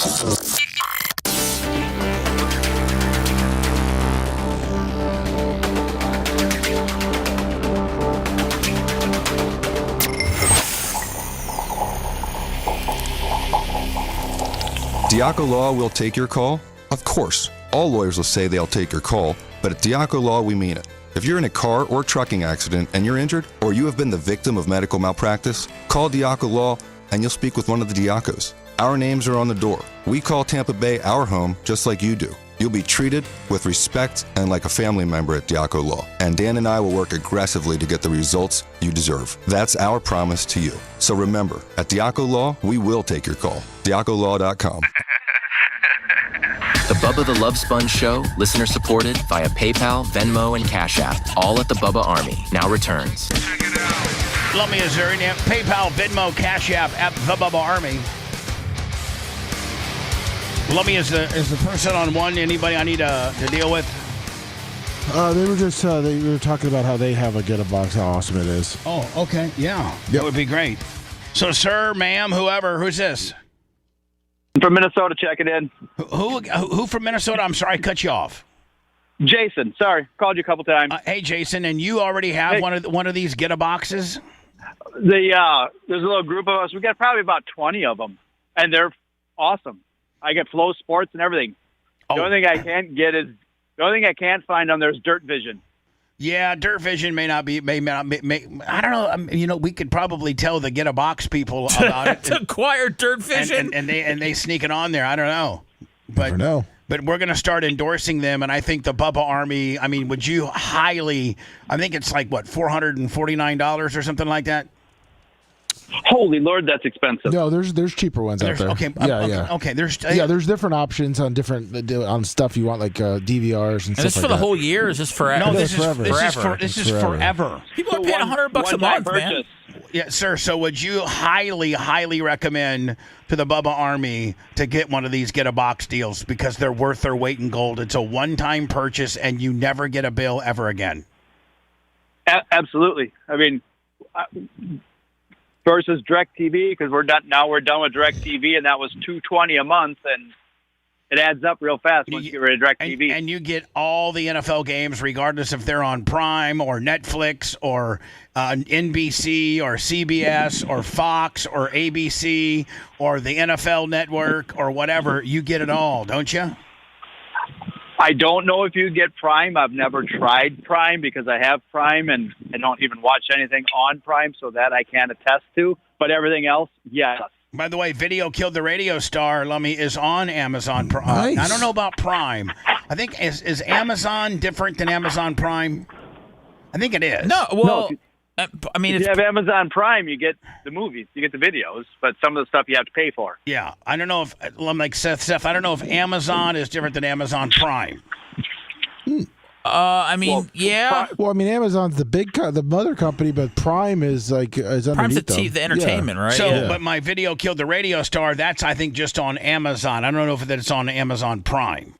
Speaker 12: Diaco Law will take your call? Of course. All lawyers will say they'll take your call, but at Diaco Law, we mean it. If you're in a car or trucking accident and you're injured, or you have been the victim of medical malpractice, call Diaco Law and you'll speak with one of the Diacos. Our names are on the door. We call Tampa Bay our home just like you do. You'll be treated with respect and like a family member at Diaco Law. And Dan and I will work aggressively to get the results you deserve. That's our promise to you. So remember, at Diaco Law, we will take your call. DiacoLaw.com.
Speaker 14: The Bubba the Love Sponge Show, listener supported via PayPal, Venmo, and Cash App, all at the Bubba Army, now returns.
Speaker 3: Lummy is there. PayPal, Venmo, Cash App at the Bubba Army. Lummy is the person on one. Anybody I need to deal with?
Speaker 4: They were just they were talking about how they have a Get a Box, how awesome it is.
Speaker 3: Oh, okay. Yeah. That would be great. So, sir, ma'am, who's this?
Speaker 18: From Minnesota, checking in.
Speaker 3: Who from Minnesota? I'm sorry, I cut you off.
Speaker 18: Jason, sorry, called you a couple times.
Speaker 3: Hey, Jason, and you already have one of these Get a Boxes?
Speaker 18: There's a little group of us. We got probably about 20 of them, and they're awesome. I get Flow Sports and everything. The only thing I can't find on there is Dirt Vision.
Speaker 3: Yeah, Dirt Vision may not be. I don't know. We could probably tell the Get a Box people about it
Speaker 6: to acquire Dirt Vision,
Speaker 3: and they sneak it on there. I don't know,
Speaker 4: Never know.
Speaker 3: But we're going to start endorsing them, and I think the Bubba Army. I mean, would you highly? I think it's like what $449 or something like that.
Speaker 18: Holy Lord, that's expensive.
Speaker 4: No, there's cheaper ones out there.
Speaker 3: Okay, okay. There's
Speaker 4: different options on on stuff you want, like DVRs and stuff like that.
Speaker 6: Is this for the whole year? Or is this forever?
Speaker 3: No,
Speaker 6: this
Speaker 3: is forever. This is forever.
Speaker 6: People are paying $100 a month, man.
Speaker 3: Yeah, sir. So would you highly, highly recommend to the Bubba Army to get one of these Get a Box deals because they're worth their weight in gold? It's a one-time purchase, and you never get a bill ever again.
Speaker 18: Absolutely. I mean, versus DirecTV, because we're done with DirecTV, and that was $220 a month, and it adds up real fast once you get rid of DirecTV.
Speaker 3: And you get all the NFL games, regardless if they're on Prime or Netflix or NBC or CBS or Fox or ABC or the NFL Network or whatever. You get it all, don't you?
Speaker 18: I don't know if you get Prime. I've never tried Prime because I have Prime and I don't even watch anything on Prime, so that I can't attest to. But everything else, yes.
Speaker 3: By the way, Video Killed the Radio Star, Lummy, is on Amazon Prime.
Speaker 4: Nice.
Speaker 3: I don't know about Prime. I think, is Amazon different than Amazon Prime? I think it is.
Speaker 6: No, well, I mean,
Speaker 18: if
Speaker 6: it's
Speaker 18: you have Amazon Prime, you get the movies, you get the videos, but some of the stuff you have to pay for.
Speaker 3: Yeah, I don't know if, like Seth, I don't know if Amazon is different than Amazon Prime.
Speaker 6: I mean, yeah.
Speaker 4: Well, I mean, Amazon's the mother company, but Prime is like
Speaker 6: Prime's
Speaker 4: underneath them.
Speaker 6: the entertainment, right?
Speaker 3: So, but my Video Killed the Radio Star, that's, I think, just on Amazon. I don't know if it's on Amazon Prime.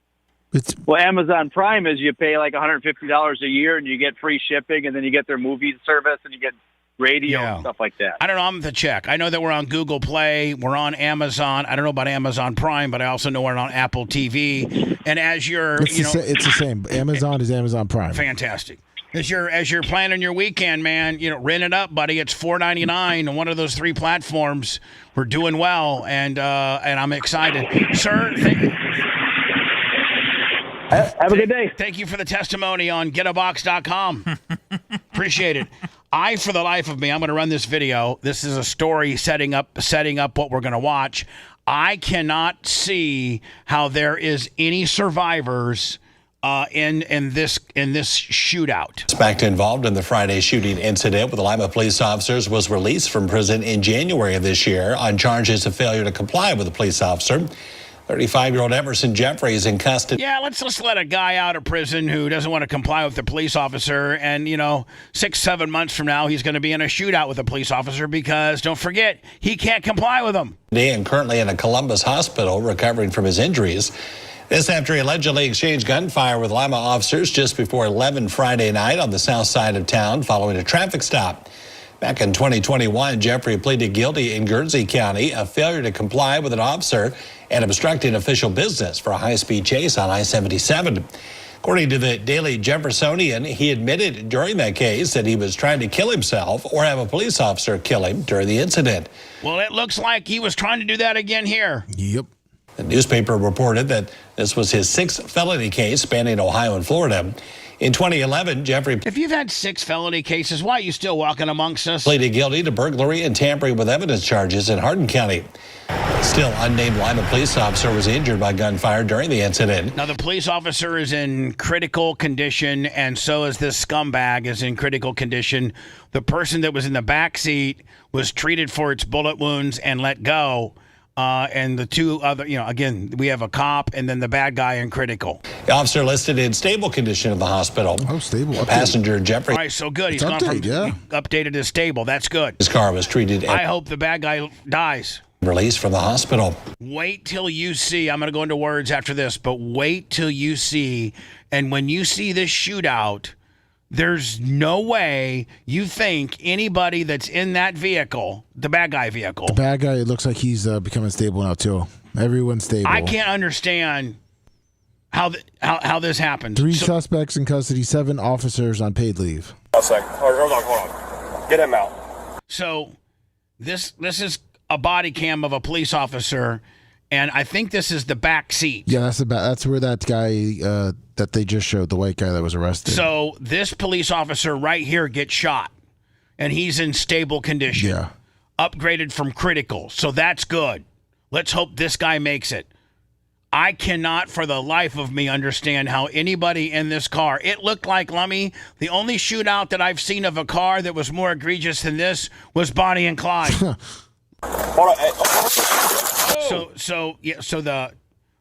Speaker 18: Well, Amazon Prime is you pay like $150 a year and you get free shipping, and then you get their movie service and you get radio and stuff like that.
Speaker 3: I don't know. I'm the check. I know that we're on Google Play. We're on Amazon. I don't know about Amazon Prime, but I also know we're on Apple TV. And as you're,
Speaker 4: It's the same. Amazon is Amazon Prime.
Speaker 3: Fantastic. As you're planning your weekend, man, rent it up, buddy. It's $4.99 on one of those three platforms. We're doing well, and I'm excited, sir.
Speaker 18: Have a good day.
Speaker 3: Thank you for the testimony on getabox.com. Appreciate it. For the life of me, I'm going to run this video. This is a story setting up what we're going to watch. I cannot see how there is any survivors in this shootout.
Speaker 19: Suspect involved in the Friday shooting incident with the Lima police officers was released from prison in January of this year on charges of failure to comply with a police officer. 35-year-old Emerson Jeffrey is in custody.
Speaker 3: Yeah, let's just let a guy out of prison who doesn't want to comply with the police officer, and 6-7 months from now he's going to be in a shootout with a police officer because, don't forget, he can't comply with them.
Speaker 19: And currently in a Columbus hospital recovering from his injuries. This after he allegedly exchanged gunfire with Lima officers just before 11 Friday night on the south side of town following a traffic stop. Back in 2021, Jeffrey pleaded guilty in Guernsey County of failure to comply with an officer and obstructing official business for a high-speed chase on I-77. According to the Daily Jeffersonian, he admitted during that case that he was trying to kill himself or have a police officer kill him during the incident.
Speaker 3: Well, it looks like he was trying to do that again here.
Speaker 4: Yep.
Speaker 19: The newspaper reported that this was his sixth felony case spanning Ohio and Florida. In 2011, Jeffrey...
Speaker 3: If you've had 6 felony cases, why are you still walking amongst us?
Speaker 19: ...pleaded guilty to burglary and tampering with evidence charges in Hardin County. Still, unnamed Lima police officer was injured by gunfire during the incident.
Speaker 3: Now, the police officer is in critical condition, and so is this scumbag is in critical condition. The person that was in the back seat was treated for its bullet wounds and let go. And the two other, again, we have a cop and then the bad guy in critical.
Speaker 19: The officer listed in stable condition at the hospital.
Speaker 4: Oh, stable.
Speaker 19: Passenger Jeffrey.
Speaker 3: All right, so good. He's gone from updated to stable. That's good.
Speaker 19: His car was treated.
Speaker 3: I hope the bad guy dies.
Speaker 19: Released from the hospital.
Speaker 3: Wait till you see. I'm going to go into words after this, but wait till you see. And when you see this shootout, there's no way you think anybody that's in that vehicle, the bad guy vehicle.
Speaker 4: The bad guy, it looks like he's becoming stable now, too. Everyone's stable.
Speaker 3: I can't understand how this happened.
Speaker 4: 3 suspects in custody, 7 officers on paid leave.
Speaker 20: Hold on. Get him out.
Speaker 3: So this is a body cam of a police officer, and I think this is the back seat.
Speaker 4: Yeah, that's where that guy that they just showed, the white guy that was arrested.
Speaker 3: So this police officer right here gets shot, and he's in stable condition.
Speaker 4: Yeah.
Speaker 3: Upgraded from critical, so that's good. Let's hope this guy makes it. I cannot for the life of me understand how anybody in this car, it looked like, Lummy, the only shootout that I've seen of a car that was more egregious than this was Bonnie and Clyde.
Speaker 20: Hold on.
Speaker 3: So the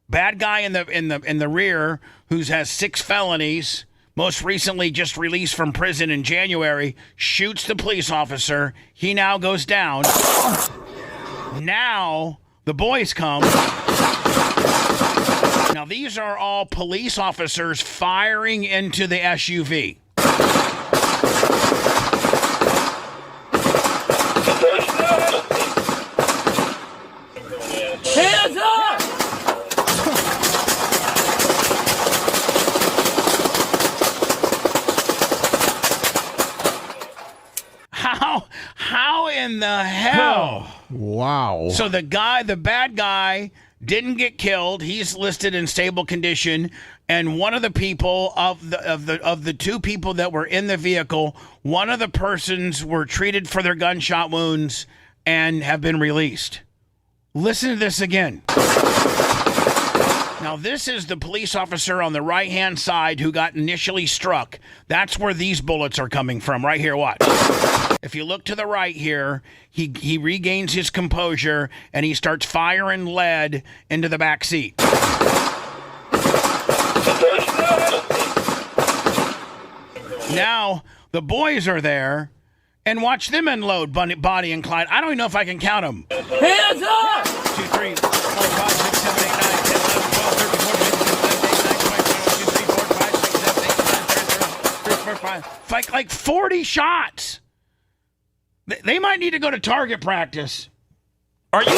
Speaker 3: bad guy in the rear, who has 6 felonies, most recently just released from prison in January, shoots the police officer. He now goes down. Now the boys come. Now these are all police officers firing into the SUV.
Speaker 7: Hands up!
Speaker 3: hell?
Speaker 4: Wow.
Speaker 3: So the bad guy, didn't get killed. He's listed in stable condition, and one of the people of the two people that were in the vehicle, one of the persons were treated for their gunshot wounds and have been released. Listen to this again. Now, this is the police officer on the right-hand side who got initially struck. That's where these bullets are coming from. Right here, watch. If you look to the right here, he regains his composure, and he starts firing lead into the back seat. Now, the boys are there, and watch them unload Bonnie and Clyde. I don't even know if I can count them.
Speaker 7: Hands up!
Speaker 3: 2, 3, 4, 5, 6, 7, 8, 9, 10, 11, 12, 13, 14, 15, 16, 17, 18, 19, 20, 21, 22, 23, 24, 25, 26, 27, 28, 29, 30, 31, 32, 35. Like 40 shots. They might need to go to target practice.
Speaker 6: Are you?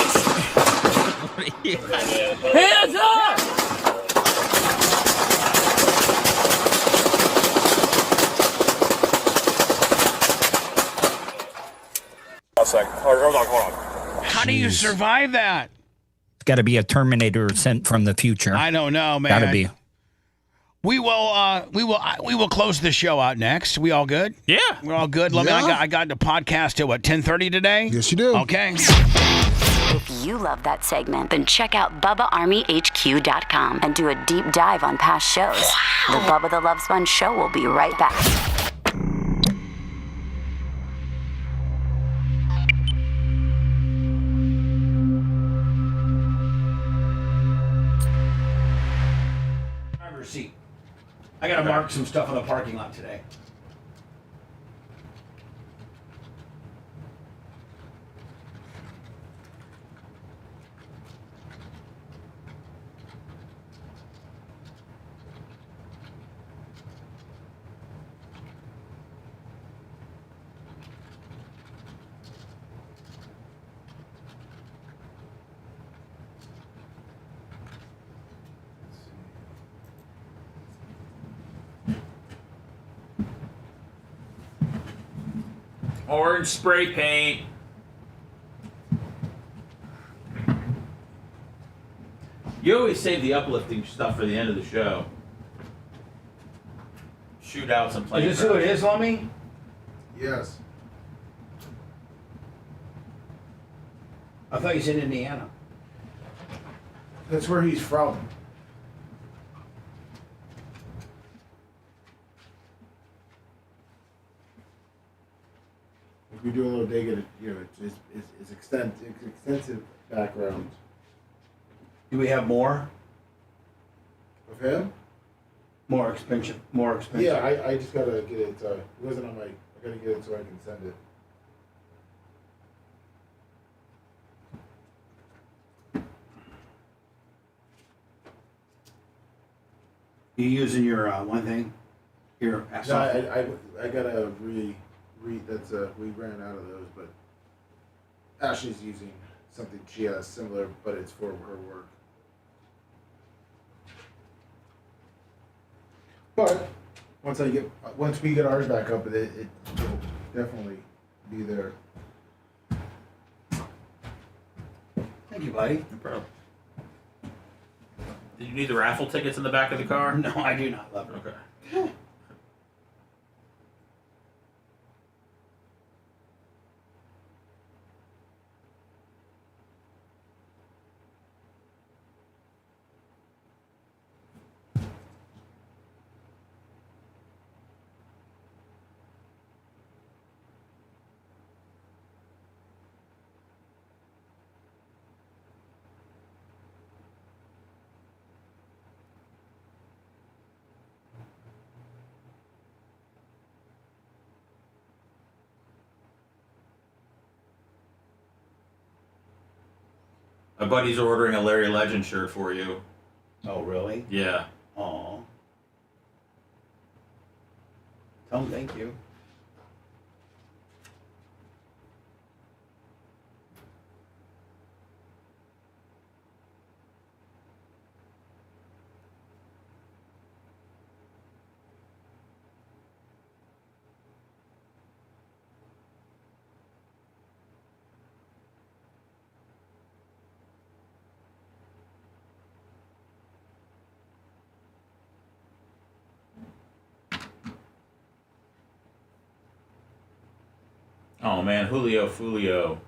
Speaker 7: Hands up!
Speaker 20: A sec. Hold on.
Speaker 3: How do you survive that?
Speaker 8: It's got to be a Terminator sent from the future.
Speaker 3: I don't know, man.
Speaker 8: Got to be.
Speaker 3: We will close the show out next. We all good?
Speaker 6: Yeah,
Speaker 3: we're all good. Let me. I got the podcast at what 10:30 today.
Speaker 4: Yes, you do.
Speaker 3: Okay.
Speaker 10: If you love that segment, then check out BubbaArmyHQ.com and do a deep dive on past shows. The Bubba the Love Sponge Show will be right back.
Speaker 15: Driver's seat. I got to mark some stuff in the parking lot today.
Speaker 6: Orange spray paint. You always save the uplifting stuff for the end of the show. Shootouts and plane
Speaker 15: Is this who it is, Lummy?
Speaker 4: Yes.
Speaker 15: I thought he's in Indiana.
Speaker 4: That's where he's from. If we do a little digging, it's extensive background.
Speaker 15: Do we have more?
Speaker 4: Of him?
Speaker 15: More expensive.
Speaker 4: Yeah, I just gotta get it. It wasn't on my. I gotta get it so I can send it.
Speaker 15: You using your one thing? Your
Speaker 4: No, I gotta read. That's we ran out of those, but Ashley's using something she has similar, but it's for her work. But once we get ours back up, it will definitely be there.
Speaker 15: Thank you, buddy.
Speaker 6: No problem. Did you need the raffle tickets in the back of the car?
Speaker 15: No, I do not love it.
Speaker 6: Okay. My buddy's ordering a Larry Legend shirt for you.
Speaker 15: Oh, really?
Speaker 6: Yeah.
Speaker 15: Oh. Tell him thank you.
Speaker 6: Oh, man. Julio Fulio.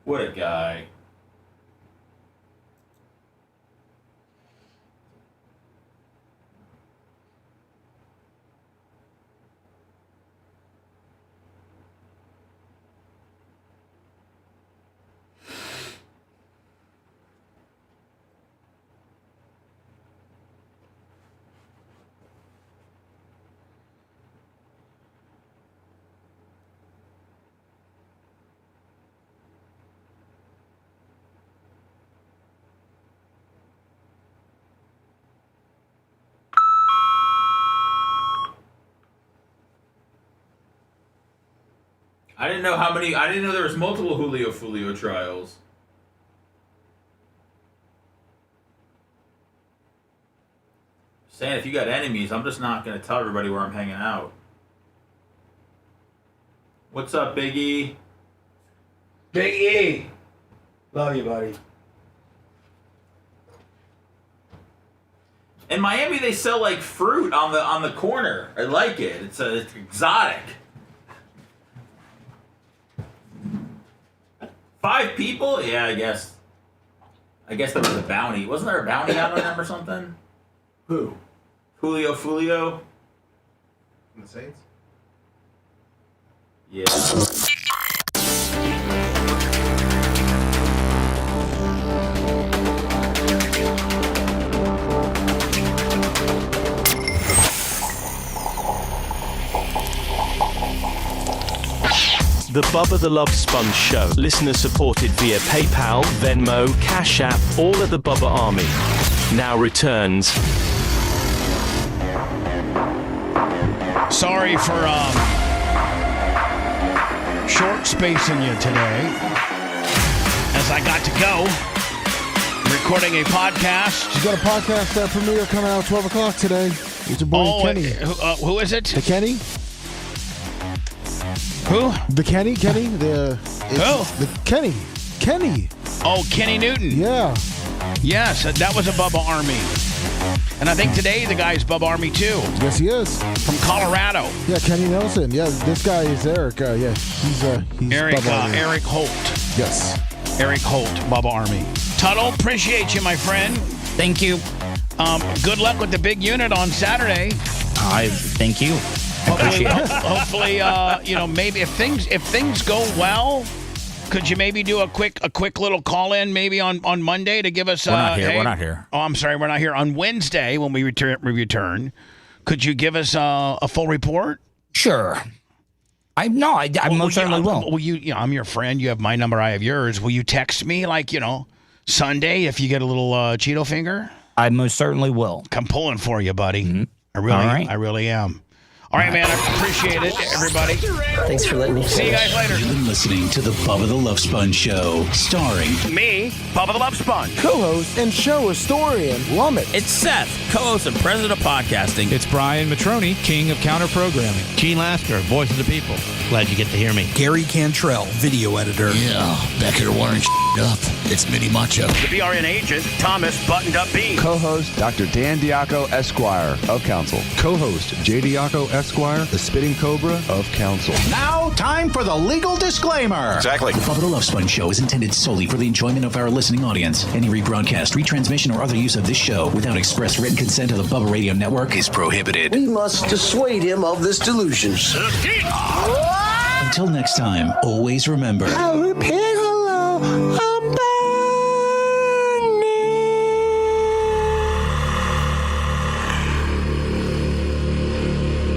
Speaker 6: What a guy. I didn't know there was multiple Julio Fulio trials. Saying if you got enemies, I'm just not going to tell everybody where I'm hanging out. What's up, Big E?
Speaker 15: Big E. Love you, buddy.
Speaker 6: In Miami, they sell like fruit on the corner. I like it. It's exotic. 5 people? Yeah, I guess that was a bounty. Wasn't there a bounty out on them or something?
Speaker 15: Who?
Speaker 6: Julio Fulio?
Speaker 15: From the Saints?
Speaker 6: Yeah.
Speaker 2: The Bubba the Love Sponge Show. Listener supported via PayPal, Venmo, Cash App, all at the Bubba Army. Now returns.
Speaker 15: Sorry for short spacing you today, as I got to go recording a podcast.
Speaker 4: You got a podcast premiere coming out at 12 o'clock today. It's your boy Kenny.
Speaker 15: Who is it?
Speaker 4: The Kenny?
Speaker 15: Who?
Speaker 4: The Kenny?
Speaker 15: Who?
Speaker 4: The Kenny.
Speaker 15: Oh, Kenny Newton.
Speaker 4: Yeah.
Speaker 15: Yes, that was a Bubba Army. And I think today the guy's Bubba Army too.
Speaker 4: Yes, he is.
Speaker 15: From Colorado.
Speaker 4: Yeah, Kenny Nelson. Yeah, this guy is Eric. Yeah, he's
Speaker 15: Eric,
Speaker 4: Bubba Army.
Speaker 15: Eric Holt.
Speaker 4: Yes.
Speaker 15: Eric Holt, Bubba Army. Tuttle, appreciate you, my friend.
Speaker 8: Thank you.
Speaker 15: Good luck with the big unit on Saturday.
Speaker 8: Thank you.
Speaker 15: Hopefully, maybe if things go well, could you maybe do a quick little call in maybe on Monday to give us?
Speaker 6: We're not here. We're not here.
Speaker 15: Oh, I'm sorry, we're not here on Wednesday when we return. Could you give us a full report?
Speaker 8: Sure. I most certainly will.
Speaker 15: Will you? I'm your friend. You have my number. I have yours. Will you text me Sunday if you get a little Cheeto finger?
Speaker 8: I most certainly will.
Speaker 15: I'm pulling for you, buddy.
Speaker 8: Mm-hmm.
Speaker 15: I really am. All right, man. I appreciate it, everybody.
Speaker 21: Thanks for letting me finish.
Speaker 15: See you guys later.
Speaker 21: You've been listening to the Bubba the Love Sponge Show, starring
Speaker 15: me, Bubba the Love Sponge,
Speaker 4: co-host and show historian, Lummit.
Speaker 6: It's Seth, co-host and president of podcasting.
Speaker 22: It's Brian Matroni, king of counter programming.
Speaker 24: Gene Lasker, voice of the people. Glad you get to hear me.
Speaker 21: Gary Cantrell, video editor.
Speaker 25: Yeah, back here wiring up. It's Mini Macho.
Speaker 15: The BRN agent, Thomas Buttoned Up B.
Speaker 26: Co-host, Dr. Dan Diaco, Esquire, of Council.
Speaker 27: Co-host, J. Diaco, Esquire, the Spitting Cobra of Council.
Speaker 21: Now, time for the legal disclaimer.
Speaker 27: Exactly.
Speaker 21: The Bubba the Love Sponge Show is intended solely for the enjoyment of our listening audience. Any rebroadcast, retransmission, or other use of this show without express written consent of the Bubba Radio Network is prohibited.
Speaker 28: We must dissuade him of this delusion.
Speaker 21: Until next time, always remember.
Speaker 28: I'll repent.